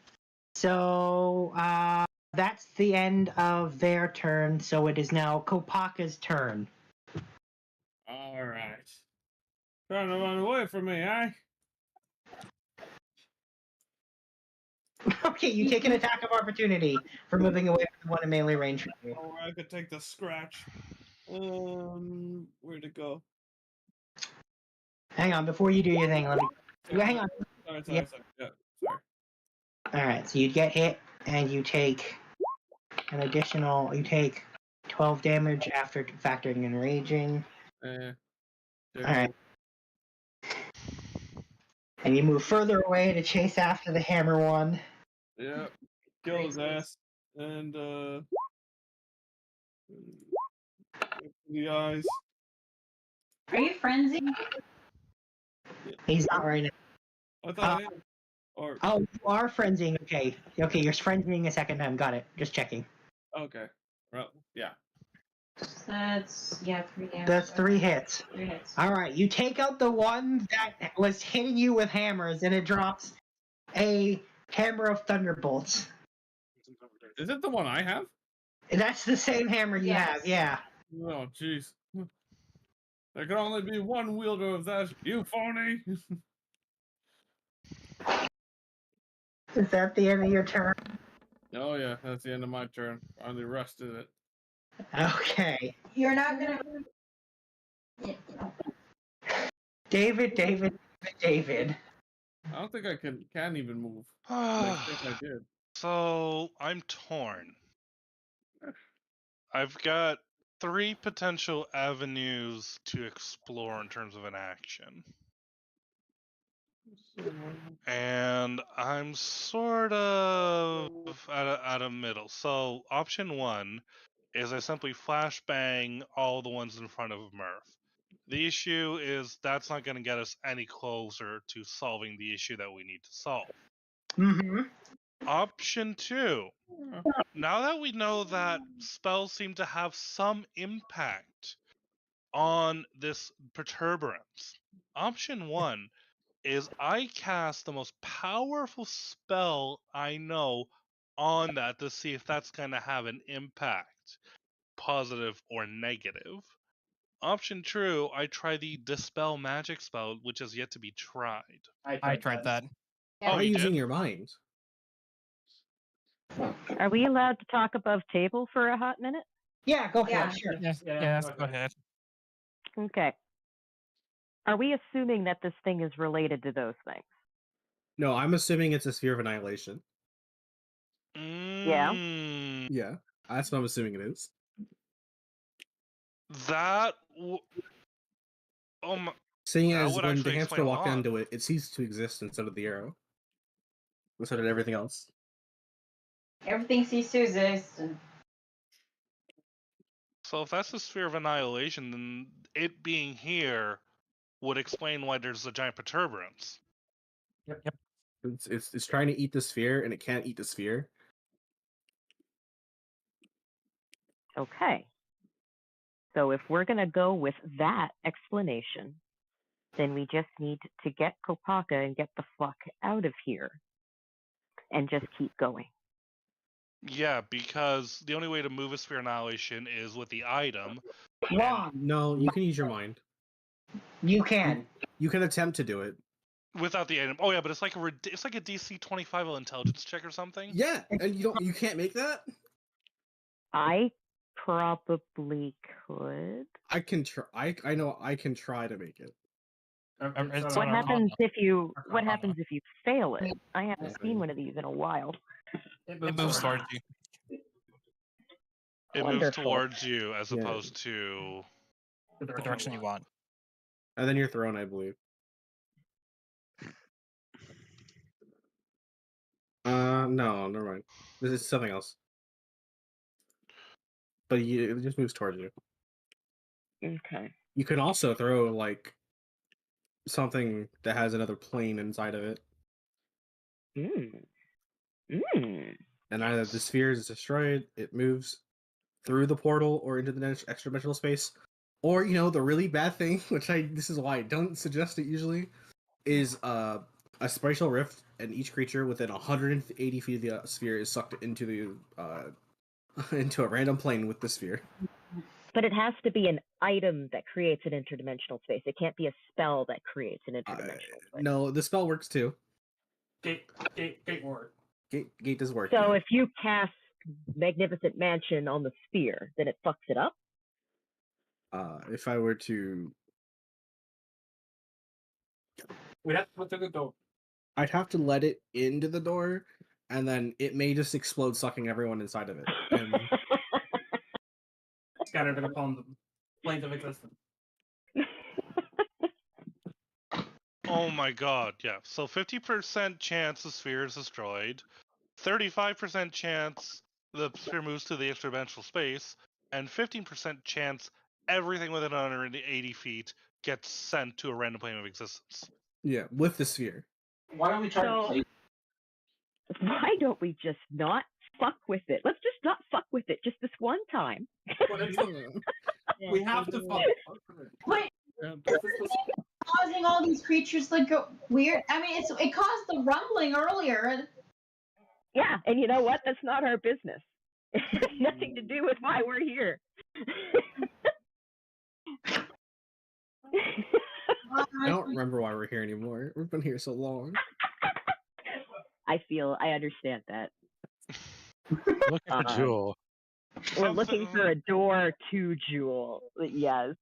So, that's the end of their turn, so it is now Kopaka's turn. Alright. Trying to run away from me, eh? Okay, you take an attack of opportunity for moving away from the one in melee range from you. Oh, I could take the scratch. Where'd it go? Hang on, before you do your thing, let me... Hang on. Sorry. Yeah. Yeah, sorry. Alright, so you get hit, and you take an additional... You take 12 damage after factoring in raging. Alright. And you move further away to chase after the hammer one. Yeah. Kill his ass. And, the eyes. Are you frenzied? He's not right now. I thought I am. Or, Oh, you are frenzying. Okay, you're frenzying a second time. Got it. Just checking. okay. Well, yeah. That's, 3 damage. That's 3 hits. 3 hits. All right, you take out the one that was hitting you with hammers, and it drops a hammer of thunderbolts. Is it the one I have? That's the same hammer you Yes. have. Yeah. Oh, jeez. There can only be one wielder of that. You phony! Is that the end of your turn? Oh yeah, that's the end of my turn. Finally rested it. Okay. You're not gonna. David. I don't think I can even move. Like if I did. So I'm torn. I've got 3 potential avenues to explore in terms of an action. And I'm sort of at a middle. So option 1 is I simply flashbang all the ones in front of Murph. The issue is that's not going to get us any closer to solving the issue that we need to solve. Mm-hmm. Option 2. Now that we know that spells seem to have some impact on this perturbance, option 1 is I cast the most powerful spell I know on that to see if that's going to have an impact, positive or negative. Option 2, I try the Dispel Magic spell, which has yet to be tried. I tried that. Oh, Try you using did? your mind. Are we allowed to talk above table for a hot minute? Yeah, go for Yeah. it. Sure. Yes, go ahead. Okay. Are we assuming that this thing is related to those things? No, I'm assuming it's a sphere of annihilation. Yeah. Yeah, that's what I'm assuming it is. That. Oh my. Seeing That as would when the actually hamster explain a walked lot. onto it, it ceased to exist instead of the arrow. Instead of everything else. Everything ceased to exist. And So if that's the sphere of annihilation, then it being here would explain why there's a giant perturbance. Yep. It's trying to eat the sphere, and it can't eat the sphere. Okay. So if we're going to go with that explanation, then we just need to get Kopaka and get the fuck out of here and just keep going. Yeah, because the only way to move a sphere of annihilation is with the item. Wrong. No, you can use your mind. You can. You can attempt to do it. Without the item. Oh yeah, but it's like a DC 25 intelligence check or something. Yeah, and you can't make that? I probably could. I can try. I know I can try to make it. It's What on happens if you Arcana. fail it? I haven't seen one of these in a while. It moves towards you. It moves Wonderful. towards you as Yeah. opposed to. The direction you want. And then you're thrown, I believe. No, never mind. This is something else. But it just moves towards you. Okay. You can also throw like something that has another plane inside of it, and either the sphere is destroyed, it moves through the portal or into the next extra dimensional space, or the really bad thing, which this is why I don't suggest it usually, is a spatial rift, and each creature within 180 feet of the sphere is sucked into the into a random plane with the sphere. But it has to be an item that creates an interdimensional space. It can't be a spell that creates an interdimensional space. No, the spell works too. Gate work. Gate does work. So yeah. if you cast Magnificent Mansion on the sphere, then it fucks it up? If I were to, We'd have to put through the door. I'd have to let it into the door, and then it may just explode, sucking everyone inside of it. And Scattered upon the planes of existence. Oh my god, yeah. So 50% chance the sphere is destroyed, 35% chance the sphere moves to the interdimensional space, and 15% chance everything within 180 feet gets sent to a random plane of existence. yeah, with the sphere. Why don't we try to play? Why don't we just not fuck with it? Let's just not fuck with it just this one time. We have to fuck. Wait, causing all these creatures to go weird. I mean, it caused the rumbling earlier. Yeah, and you know what? That's not our business. It has nothing to do with why we're here. I don't remember why we're here anymore. We've been here so long. I understand that. Looking for Jewel. We're looking for a door to Jewel. Yes.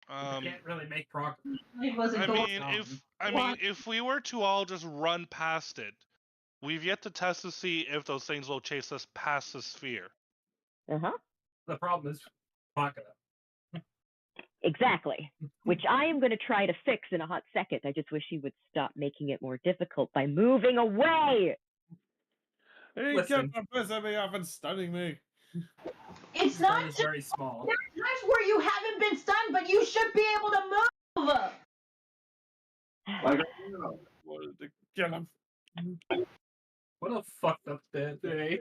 Can't really make progress. It was a I door. mean, if we were to all just run past it, we've yet to test to see if those things will chase us past the sphere. Uh-huh. The problem is pocket. Exactly. Which I am going to try to fix in a hot second. I just wish he would stop making it more difficult by moving away. He Listen. kept on pissing me off and stunning me. It's His not brain is just very small. times where you haven't been stunned, but you should be able to move. Like, I wanted to kill him. What a fucked up day.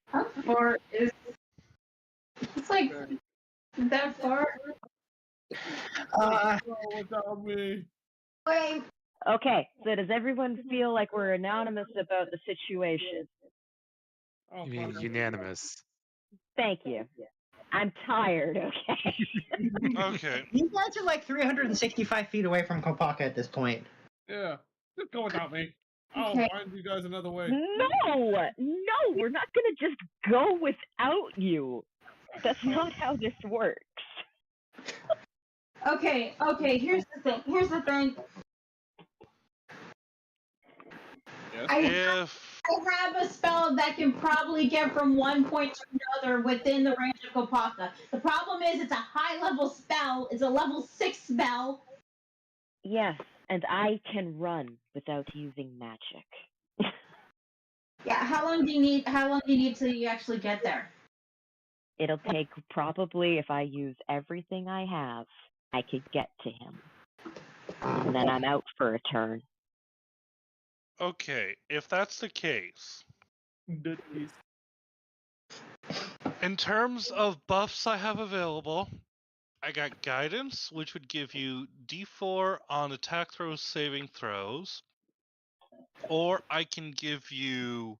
How far is? It's like that far. Without me. Wait. Okay, so does everyone feel like we're anonymous about the situation? Oh, You mean fuck. unanimous? Thank you. I'm tired, okay? Okay. You guys are like 365 feet away from Kopaka at this point. Yeah, just go without me. I'll Okay. find you guys another way. No, we're not gonna just go without you. That's not how this works. Okay. Here's the thing. Yes. I have a spell that can probably get from one point to another within the range of Kopaka. The problem is it's a high level spell. It's a level 6 spell. Yes, and I can run without using magic. Yeah. How long do you need till you actually get there? It'll take probably, if I use everything I have, I could get to him. And then I'm out for a turn. Okay, if that's the case, in terms of buffs I have available, I got guidance, which would give you D4 on attack throws, saving throws, or I can give you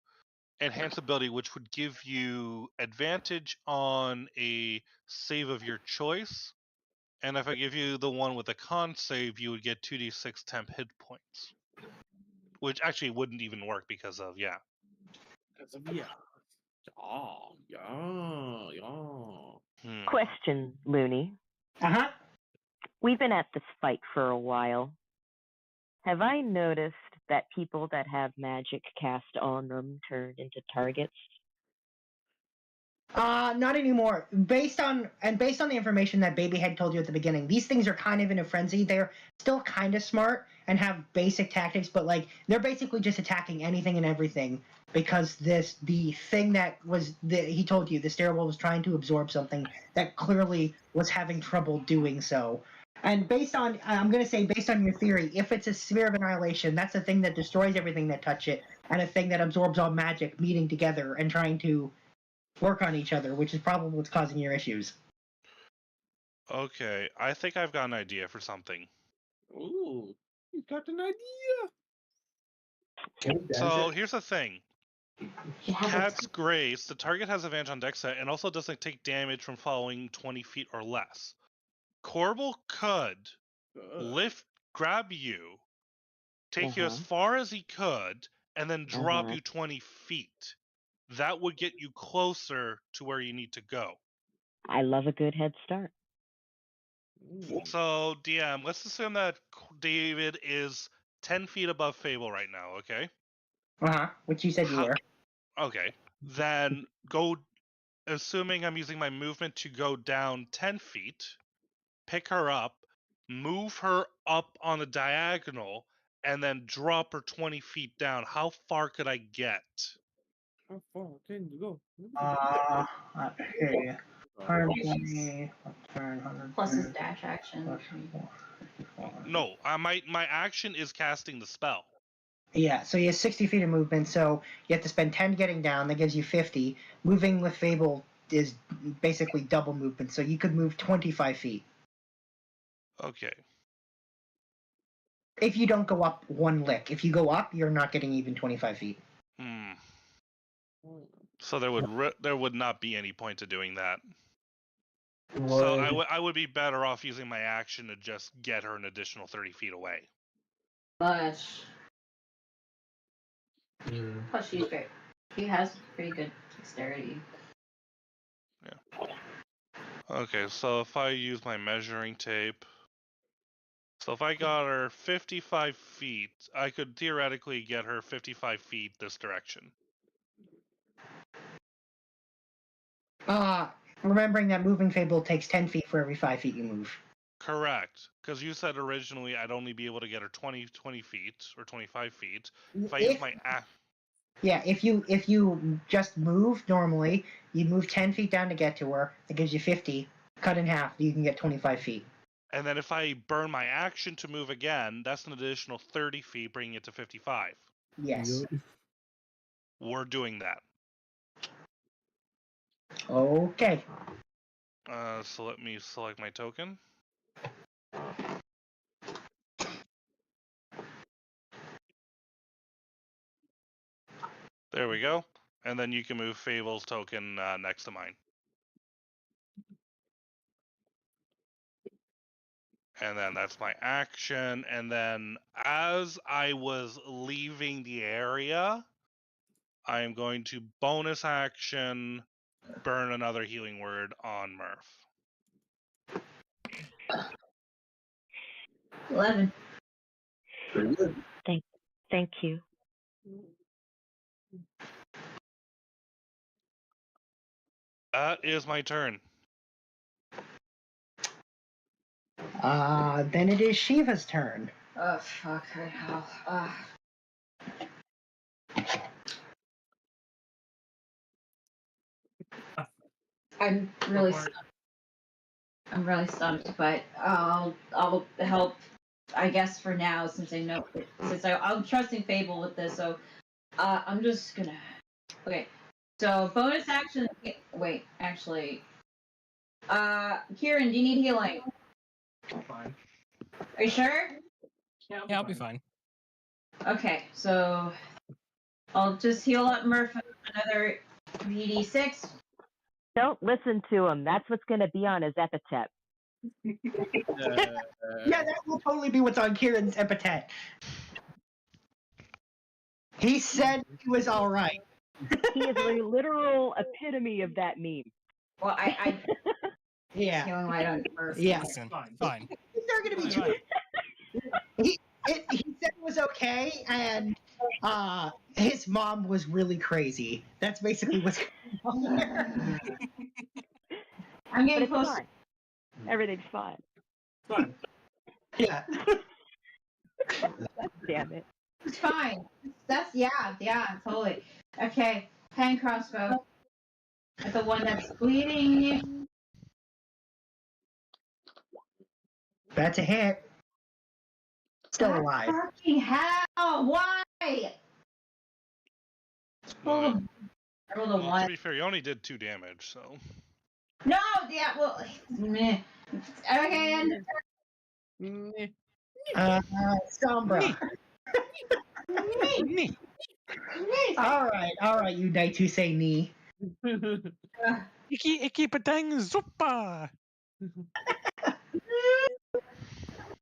enhance ability, which would give you advantage on a save of your choice. And if I give you the one with a con save, you would get 2d6 temp hit points. Which actually wouldn't even work because of, yeah. Yeah. Yeah. Question, Looney. Uh-huh. We've been at this fight for a while. Have I noticed that people that have magic cast on them turn into targets? Not anymore. Based on the information that Baby had told you at the beginning, these things are kind of in a frenzy. They're still kind of smart and have basic tactics, but like they're basically just attacking anything and everything because the thing that he told you, the stairwell was trying to absorb something that clearly was having trouble doing so. And based on your theory, if it's a sphere of annihilation, that's a thing that destroys everything that touch it, and a thing that absorbs all magic meeting together and trying to work on each other, which is probably what's causing your issues. Okay, I think I've got an idea for something. Ooh, you got an idea. So here's the thing. Cat's Grace, the target has advantage on dex set and also doesn't take damage from following 20 feet or less. Corbel could grab you, take you as far as he could, and then drop you 20 feet. That would get you closer to where you need to go. I love a good head start. So, DM, let's assume that David is 10 feet above Fable right now, okay? Uh-huh, which you said you were. Okay. Then go, assuming I'm using my movement to go down 10 feet, pick her up, move her up on a diagonal, and then drop her 20 feet down. How far could I get? How far can you go? Okay. 120, Plus his dash action. No, my action is casting the spell. Yeah, so he has 60 feet of movement, so you have to spend 10 getting down, that gives you 50. Moving with Fable is basically double movement, so you could move 25 feet. Okay. If you don't go up one lick. If you go up, you're not getting even 25 feet. So there would not be any point to doing that. So I would be better off using my action to just get her an additional 30 feet away. But Plus, she has pretty good dexterity. Okay, so if I use my measuring tape, so if I got her 55 feet, I could theoretically get her 55 feet this direction. Remembering that moving fable takes 10 feet for every 5 feet you move. Correct, because you said originally I'd only be able to get her 20 feet or 25 feet. If I use my Yeah, if you just move normally, you move 10 feet down to get to her. That gives you 50. Cut in half, you can get 25 feet. And then if I burn my action to move again, that's an additional 30 feet, bringing it to 55. Yes. We're doing that. Okay. So let me select my token. There we go. And then you can move Fable's token next to mine. And then that's my action. And then as I was leaving the area, I am going to bonus action burn another healing word on Murph. 11. Pretty good. Thank you. That is my turn. Then it is Shiva's turn. Oh, fuck. Hell. I'm really stumped, but I'll help, I guess, for now, since I know, I'm trusting Fable with this, so I'm just gonna, okay, so bonus action, wait, actually, Kieran, do you need healing? I'm fine. Are you sure? Yeah, I'll be fine. Okay, so I'll just heal up Murph another VD6. Don't listen to him. That's what's going to be on his epitaph. Yeah, that will totally be what's on Kieran's epitaph. He said he was all right. He is a literal epitome of that meme. Well, I Yeah. healing light on Murph. Yeah. Listen, Fine. fine. They're going to be Fine. He said it was okay, and his mom was really crazy. That's basically what's going on there. I'm But getting it's close. fine. Everything's fine. Fine. Yeah. Damn it. It's fine. Yeah, totally. Okay, hand crossbow. That's the one that's bleeding. That's a hit. Still alive. Fucking hell! Why? Well, I rolled a to 1. be fair, you only did 2 damage, so. No, yeah, well, meh. Okay, and Sombra. Me. All right, you knights who say knee. Iki patang zuppa.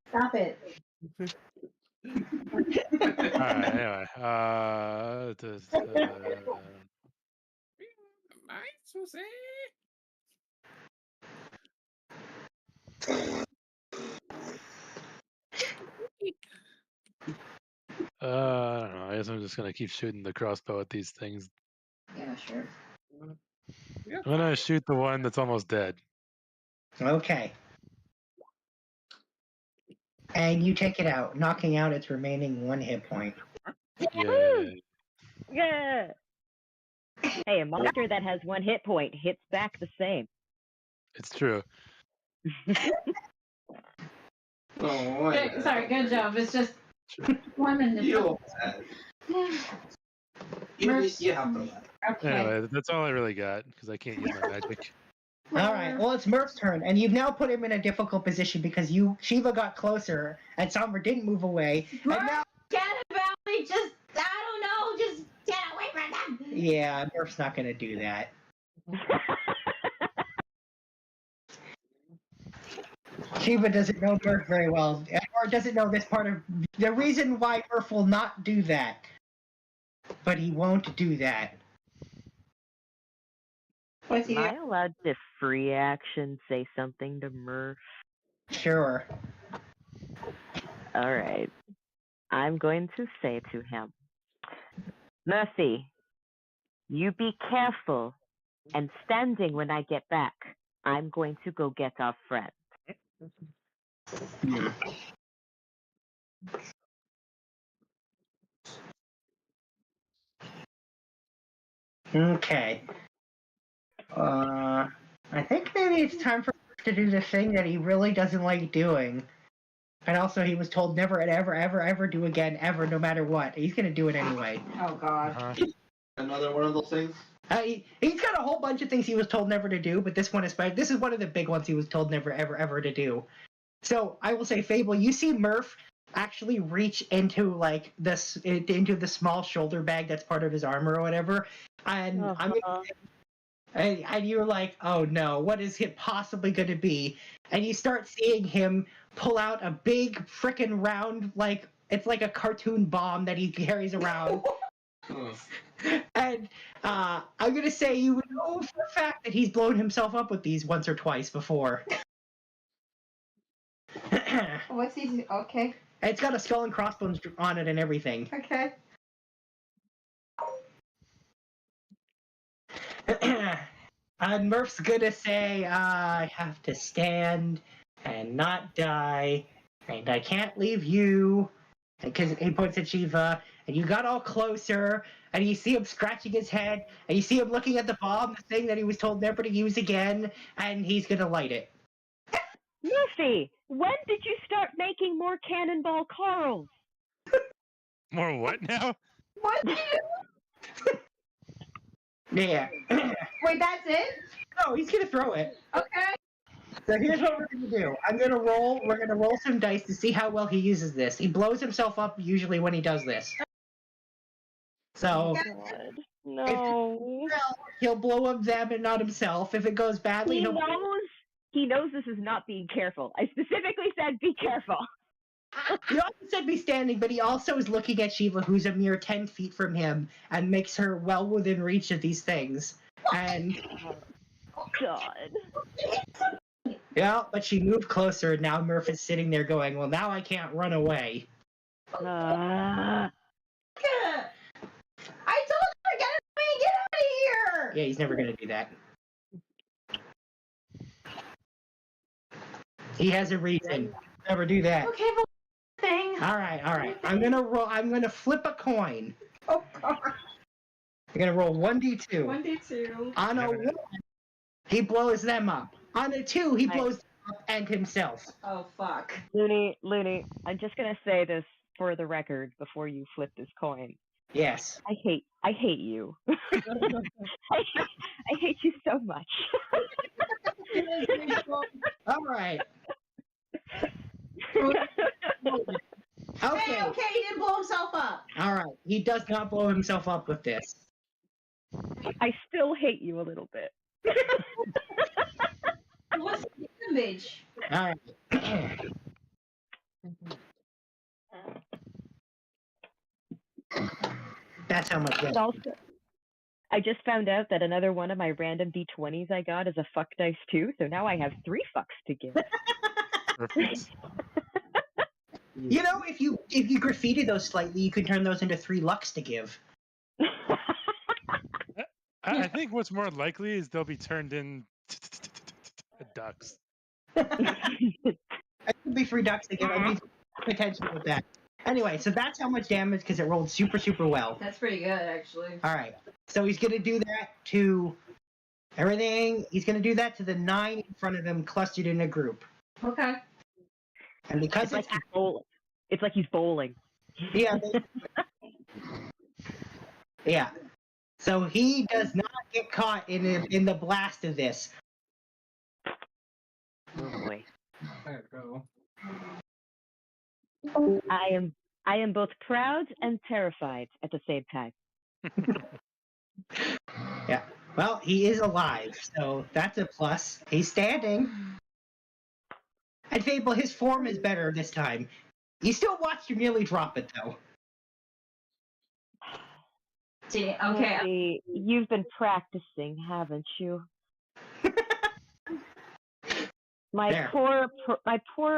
Stop it. Alright, anyway. I don't know. I guess I'm just gonna keep shooting the crossbow at these things. Yeah, sure. I'm gonna shoot the one that's almost dead. Okay. And you take it out, knocking out its remaining 1 hit point. Yeah. Yeah. Hey, a monster that has 1 hit point hits back the same. It's true. Oh, Good, sorry, good job. It's just one in the You Murph's- have to. Okay. Anyway, that's all I really got because I can't use my magic. All right. Well, it's Murph's turn, and you've now put him in a difficult position because Shiva got closer, and Sombra didn't move away, and now. Get about me, just, I don't know, just get away from them. Yeah, Murph's not going to do that. Shiva doesn't know Murph very well, or doesn't know this part of the reason why Murph will not do that. but he won't do that. Am I allowed to free action say something to Murph? Sure. Alright. I'm going to say to him, Murphy, you be careful and standing when I get back. I'm going to go get our friend. Okay. I think maybe it's time for Murph to do the thing that he really doesn't like doing. And also, he was told never and ever do again, ever, no matter what. He's gonna do it anyway. Oh God. Uh-huh. Another one of those things. He's got a whole bunch of things he was told never to do, but this one is this is one of the big ones he was told never ever to do. So I will say, Fable, you see Murph actually reach into like into the small shoulder bag that's part of his armor or whatever, and and you're like, oh no, what is it possibly going to be? And you start seeing him pull out a big frickin' round, like it's like a cartoon bomb that he carries around. And I'm gonna say you would know for a fact that he's blown himself up with these once or twice before. What's he? Okay. It's got a skull and crossbones on it and everything. Okay. And Murph's gonna say, I have to stand and not die, and I can't leave you, because he points at Shiva, and you got all closer, and you see him scratching his head, and you see him looking at the bomb, the thing that he was told never to use again, and he's gonna light it. Murphy, when did you start making more cannonball Carls? More what now? What? Yeah. Wait, that's it? No, he's gonna throw it. Okay. So here's what we're gonna do. We're gonna roll some dice to see how well he uses this. He blows himself up usually when he does this. So God. No. he'll blow up them and not himself. If it goes badly, He knows this is not being careful. I specifically said be careful. He also said be standing, but he also is looking at Shiva, who's a mere 10 feet from him, and makes her well within reach of these things. And God. yeah, but she moved closer, and now Murph is sitting there going, well, now I can't run away. I told you to get out of here! Yeah, he's never gonna do that. He has a reason. Never do that. Okay, but thing. All right. I'm gonna flip a coin. Oh God. I'm gonna roll 1d2. 1d2. On a 1, he blows them up. On a 2, he blows them up and himself. Oh fuck. Looney, I'm just gonna say this for the record before you flip this coin. Yes. I hate you. I hate you so much. All right. Okay, he didn't blow himself up. All right. He does not blow himself up with this. I still hate you a little bit. What's the damage? All right. That's how much But also, I just found out that another one of my random D20s I got is a fuck dice too, so now I have 3 fucks to give. Perfect. You know, if you graffiti those slightly, you can turn those into 3 lucks to give. I think what's more likely is they'll be turned in ducks. It could be 3 ducks to give. I mean, potential with that. Anyway, so that's how much damage because it rolled super, super well. That's pretty good, actually. All right. So he's going to do that to everything. He's going to do that to the 9 in front of him clustered in a group. Okay. And because it's like he's bowling. Yeah. Yeah. So he does not get caught in the blast of this. Oh boy. There we go. I am both proud and terrified at the same time. Yeah. Well, he is alive, so that's a plus. He's standing. And Fable, his form is better this time. You still watched you nearly drop it, though. See, Let's okay. see, you've been practicing, haven't you? My There. poor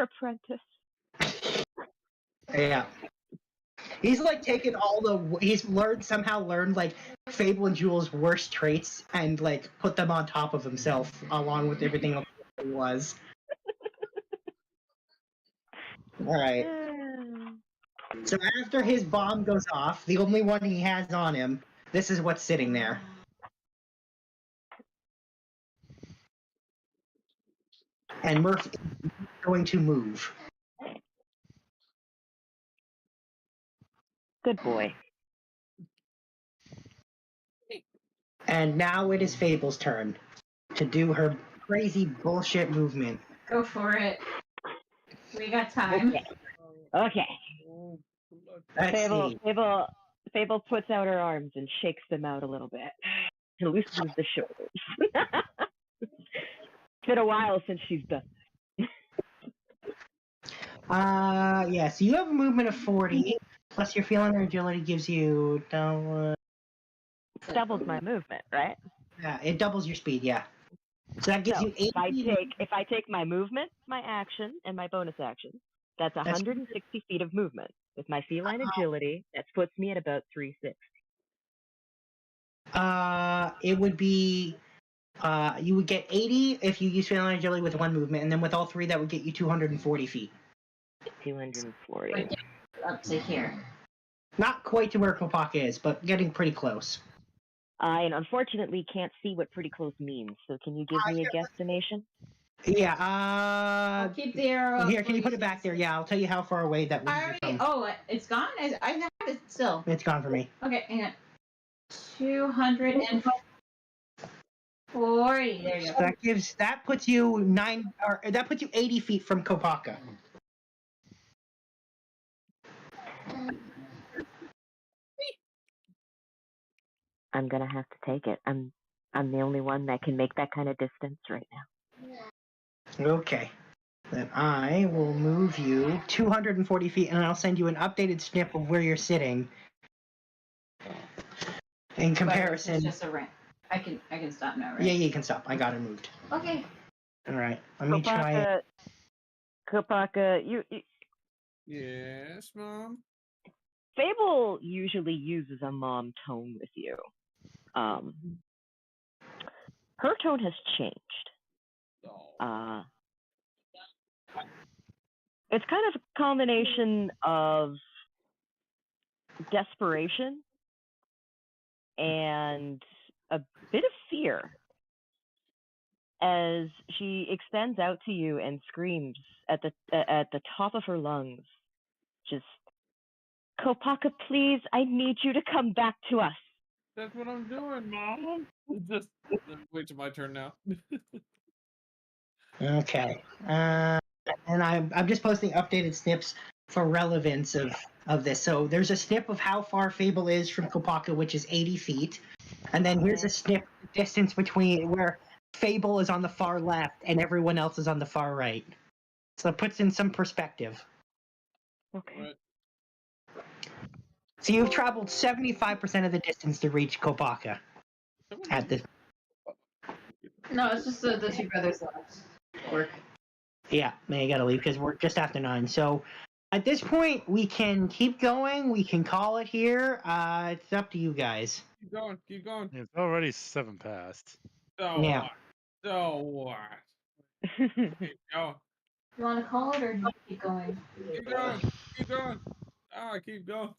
apprentice. Yeah. He's like taken he's somehow learned like Fable and Jewel's worst traits and like put them on top of himself along with everything else he was. Alright. So after his bomb goes off, the only one he has on him, this is what's sitting there. And Murph is going to move. Good boy. And now it is Fable's turn to do her crazy bullshit movement. Go for it. We got time. Okay. Let's see. Fable puts out her arms and shakes them out a little bit. And loosens the shoulders. It's been a while since she's done this. Yeah, so you have a movement of 40, plus your feeling or agility gives you Doubles my movement, right? Yeah, it doubles your speed, yeah. So that gives So you 80. if I take my movement, my action, and my bonus action, that's 160 feet of movement. With my feline agility, that puts me at about 360. It would be you would get 80 if you use feline agility with one movement, and then with all three that would get you 240 feet. 240. Up to here. Not quite to where Kopaka is, but getting pretty close. I unfortunately can't see what pretty close means, so can you give me a guesstimation? Yeah, I'll keep the arrow up. Here, can you put it back there? Yeah, I'll tell you how far away that would be. Oh, it's gone? I have it still. It's gone for me. Okay, hang on. 240. There you go. That puts you 80 feet from Kopaka. I'm gonna have to take it. I'm the only one that can make that kind of distance right now. Okay. Then I will move you 240 feet, and I'll send you an updated snip of where you're sitting. In comparison. It's just a ramp. I can stop now, right? Yeah, you can stop. I got it moved. Okay. All right. Let me try. Kopaka, you. Yes, Mom? Fable usually uses a mom tone with you. Her tone has changed. It's kind of a combination of desperation and a bit of fear as she extends out to you and screams at the top of her lungs, just, Kopaka, please, I need you to come back to us. That's what I'm doing, Mom. Just wait till my turn now. Okay. And I'm just posting updated snips for relevance of this. So there's a snip of how far Fable is from Kopaka, which is 80 feet. And then here's a snip distance between where Fable is on the far left and everyone else is on the far right. So it puts in some perspective. Okay. Right. So you've traveled 75% of the distance to reach Kopaka at this. No, it's just the two brothers left. Work. Yeah, I gotta leave because we're just after 9. So at this point, we can keep going. We can call it here. It's up to you guys. Keep going, keep going. It's already 7 past. So Yeah. what? So what? Keep going. You want to call it or do you keep going? Keep going. Keep going. Keep going.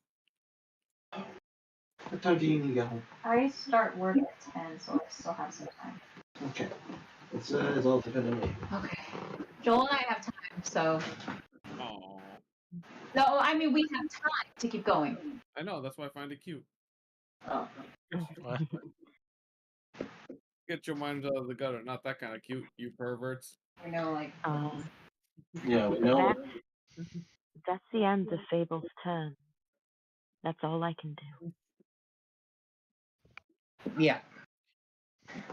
What time do you need to get home? I start work at 10, so I still have some time. Okay. It's all dependent on me. Okay. Joel and I have time, so. Oh. No, I mean, we have time to keep going. I know, that's why I find it cute. Oh. What? Get your minds out of the gutter. Not that kind of cute, you perverts. I know, like. Yeah, we know. That's the end of Fable's turn. That's all I can do. Yeah.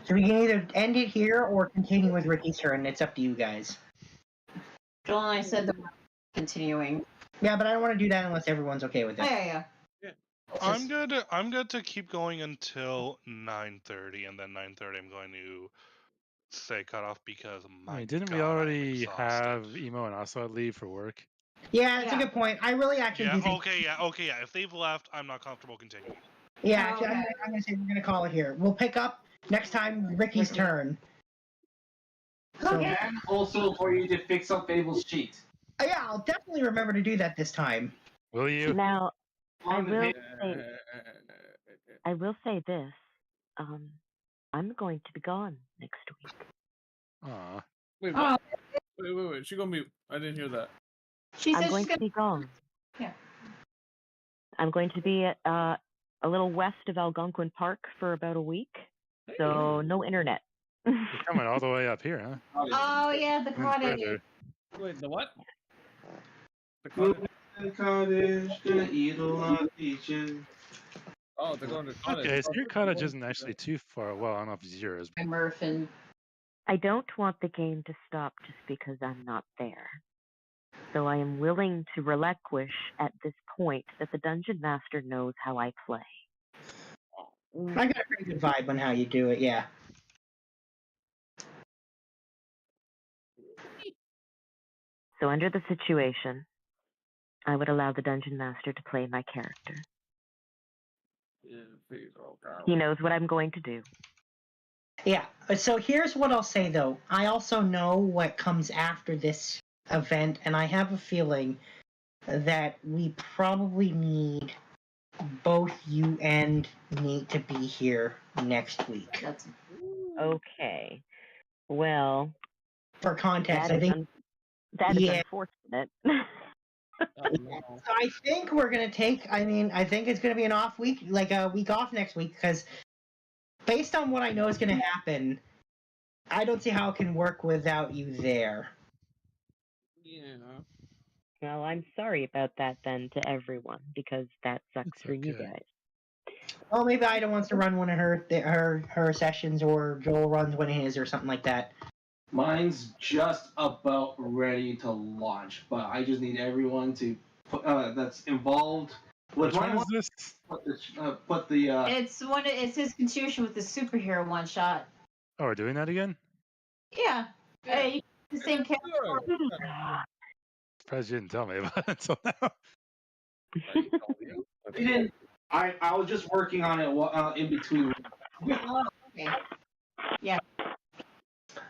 So we can either end it here or continue with Ricky's turn. It's up to you guys. Joel and I said that we're continuing. Yeah, but I don't want to do that unless everyone's okay with it. Yeah. I'm good to keep going until 9:30, and then 9:30 I'm going to say cut off because my Didn't we God, I'm already exhausted. have Emo and Asad leave for work? Yeah, that's a Yeah. good point. I really actually do think. Okay. If they've left, I'm not comfortable continuing. Yeah, Oh, actually, okay. I'm gonna say we're gonna call it here. We'll pick up next time Ricky's Ricky. turn. So, Okay. And also for you to fix up Fable's sheet. yeah, I'll definitely remember to do that this time. Will you? Now, I On the will page. say, I will say this. I'm going to be gone next week. Aw. Wait, Oh, what? Wait. She gonna mute. I didn't hear that. she I'm says going she's to be gone. Yeah. I'm going to be at a little west of Algonquin Park for about a week, so no internet. You're coming all the way up here, huh? Oh yeah, the Even cottage. further. Wait, the what? The Moving cottage? to the cottage, gonna eat a lot of peaches. Oh, they're going to cottage. Okay, so your cottage isn't actually too far. Well, I don't know if it's yours. And Murph and I don't want the game to stop just because I'm not there. So I am willing to relinquish at this point that the Dungeon Master knows how I play. I got a pretty good vibe on how you do it. Yeah. So under the situation, I would allow the Dungeon Master to play my character. He knows what I'm going to do. Yeah. So here's what I'll say though. I also know what comes after this event, and I have a feeling that we probably need both you and me to be here next week. that's Okay. Well, For context, that I is, think. that is Yeah. unfortunate. Oh, no. So I think we're gonna take. I mean, I think it's gonna be an off week, like a week off next week, because based on what I know is gonna happen, I don't see how it can work without you there. Yeah. Well, I'm sorry about that then to everyone, because that sucks It's for you okay. guys. Well, maybe Ida wants to run one of her sessions, or Joel runs one of his, or something like that. Mine's just about ready to launch, but I just need everyone to put, that's involved with Which my one is this? put the it's his continuation with the superhero one shot. Oh, we're doing that again? Yeah. Hey, the same character. Surprised you didn't tell me about it until now. I was just working on it in between. Oh, okay. Yeah.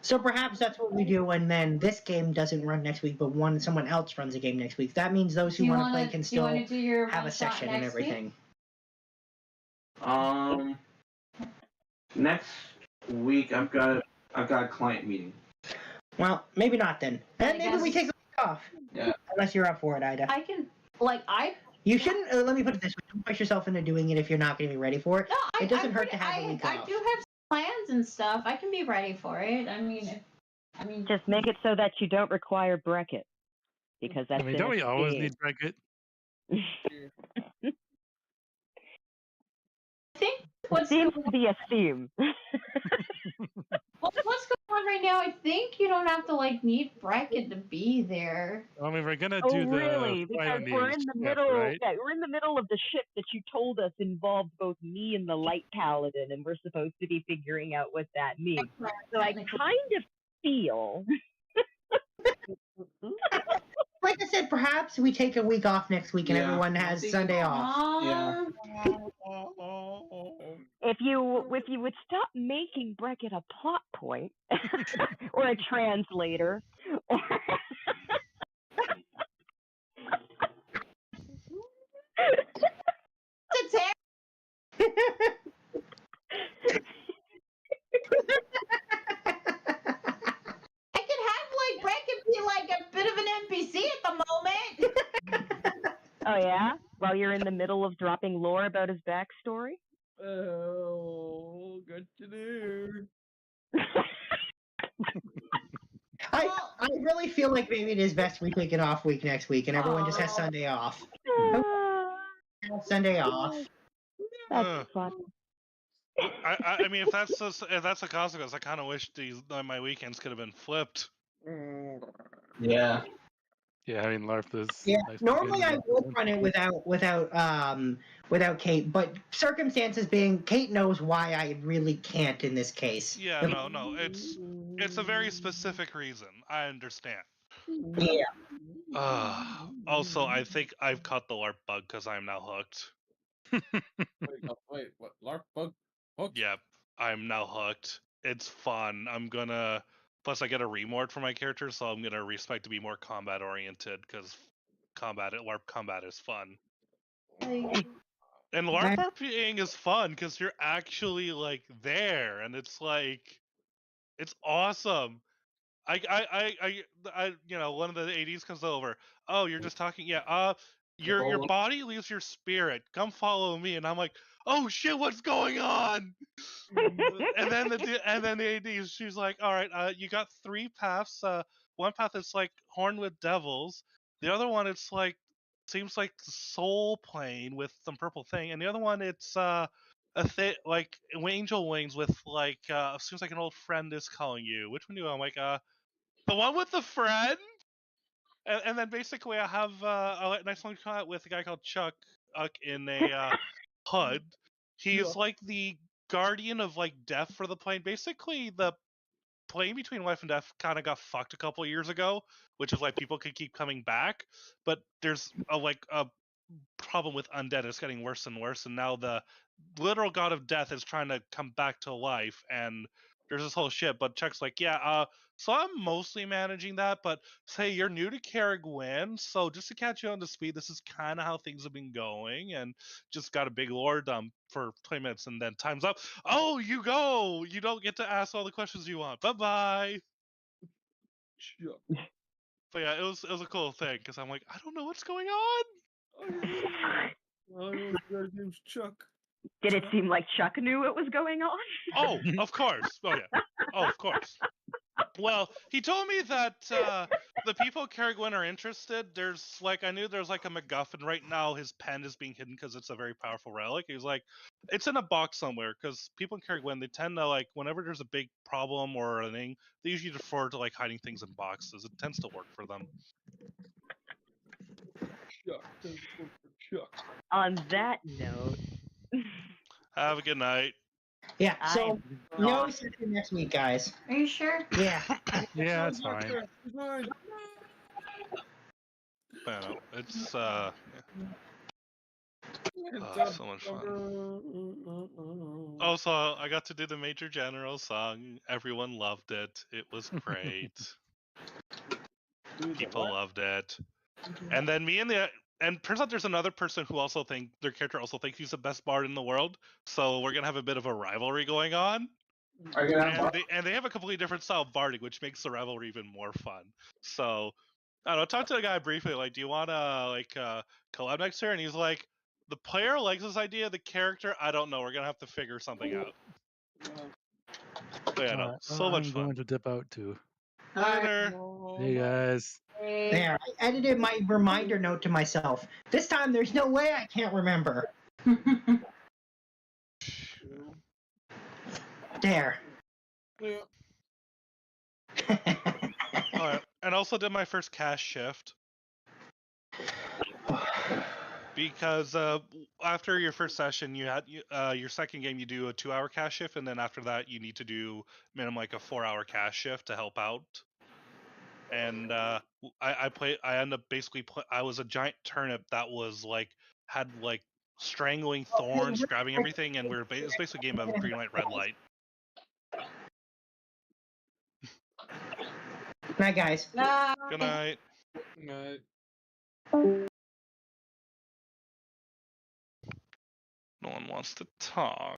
So perhaps that's what we do, and then this game doesn't run next week, but someone else runs a game next week. That means those who want to play can Do you still want to do your have one a shot session and next week? everything. Next week I've got a client meeting. Well, maybe not then. And maybe we guess- take a week off. Yeah. Unless you're up for it, Ida. I can You shouldn't. Let me put it this way: don't push yourself into doing it if you're not going to be ready for it. No, It doesn't hurt to have a I week off. do have plans and stuff. I can be ready for it. I mean, Just make it so that you don't require bracket, because that's I mean, don't we always game. need bracket? I think What seems to be a theme. what's going on right now? I think you don't have to need bracket to be there. I mean, we're gonna Oh, do the really? fight Because on we're the in the ship, middle. right? Yeah, we're in the middle of the ship that you told us involved both me and the Light Paladin, and we're supposed to be figuring out what that means. So I kind of feel. Like I said, perhaps we take a week off next week and Yeah. everyone has Sunday off. Yeah. If you would stop making bracket a plot point or a translator. Bracket be a bit of an NPC at the moment. Oh yeah? While you're in the middle of dropping lore about his backstory? Oh, good to do. I really feel like maybe it is best we take an off week next week and everyone just has Sunday off. Sunday off. That's fun. I mean, if that's the consequence, I kind of wish my weekends could have been flipped. Yeah. Yeah, I mean, LARP is. Yeah, nice normally I beginning. would run it without Kate, but circumstances being, Kate knows why I really can't in this case. Yeah, no, it's a very specific reason. I understand. Yeah. Also, I think I've caught the LARP bug because I'm now hooked. Wait, what? LARP bug? Hooked? Yep, I'm now hooked. It's fun. Plus I get a remort for my character, so I'm gonna respect to be more combat oriented because LARP combat is fun. And LARP RPing is fun because you're actually like there, and it's like, it's awesome. One of the ADs comes over. Oh, you're just talking. Yeah. Your body leaves your spirit. Come follow me. And I'm like, oh shit, what's going on? and then the AD, she's like, all right, you got 3 paths. One path is like horn with devils. The other one, it's like, seems like soul plane with some purple thing, and the other one, it's like angel wings with like seems like an old friend is calling you. Which one do I'm like the one with the friend? And then basically I have a nice long shot with a guy called Chuck in a HUD. He's like the guardian of like death for the plane. Basically, the plane between life and death kind of got fucked a couple years ago, which is why people could keep coming back. But there's a problem with undead. It's getting worse and worse, and now the literal god of death is trying to come back to life, and there's this whole shit. But Chuck's like, yeah, so I'm mostly managing that, but say you're new to Caragwen, so just to catch you on the speed, this is kind of how things have been going, and just got a big lore dump for 20 minutes, and then time's up. Oh, you go! You don't get to ask all the questions you want. Bye-bye! Chuck. But yeah, it was a cool thing, because I'm like, I don't know what's going on! Oh, his name's Chuck. Did it seem like Chuck knew what was going on? Oh, of course. Oh, yeah. Oh, of course. Well, he told me that the people at Caragwen are interested. I knew there's like a MacGuffin right now. His pen is being hidden because it's a very powerful relic. He's like, it's in a box somewhere, because people in Caragwen, they tend to like, whenever there's a big problem or a thing, they usually defer to like hiding things in boxes. It tends to work for them. Chuck. On that note. Have a good night. Yeah, so no session next week, guys. Are you sure? Yeah. Yeah, it's fine. Well, it's so much fun. Also, I got to do the Major General song. Everyone loved it. It was great. People loved it. And then and turns out there's another person who also their character also thinks he's the best bard in the world. So we're gonna have a bit of a rivalry going on. And they have a completely different style of barding, which makes the rivalry even more fun. So I don't know, talk to the guy briefly, like, do you wanna collab next year? And he's like, the player likes this idea, the character, I don't know, we're gonna have to figure something out. But yeah, no, so much I'm fun. going to dip out too. Later. Hey guys. There, I edited my reminder note to myself. This time, there's no way I can't remember. There. Yeah. And also did my first cast shift. Because after your first session, you had your second game, you do a 2-hour cast shift, and then after that, you need to do minimum like a 4-hour cast shift to help out. And I ended up basically I was a giant turnip that was like had like strangling thorns, grabbing everything, and it's basically a game of green light, red light. Night, guys. Good night. Night. No one wants to talk.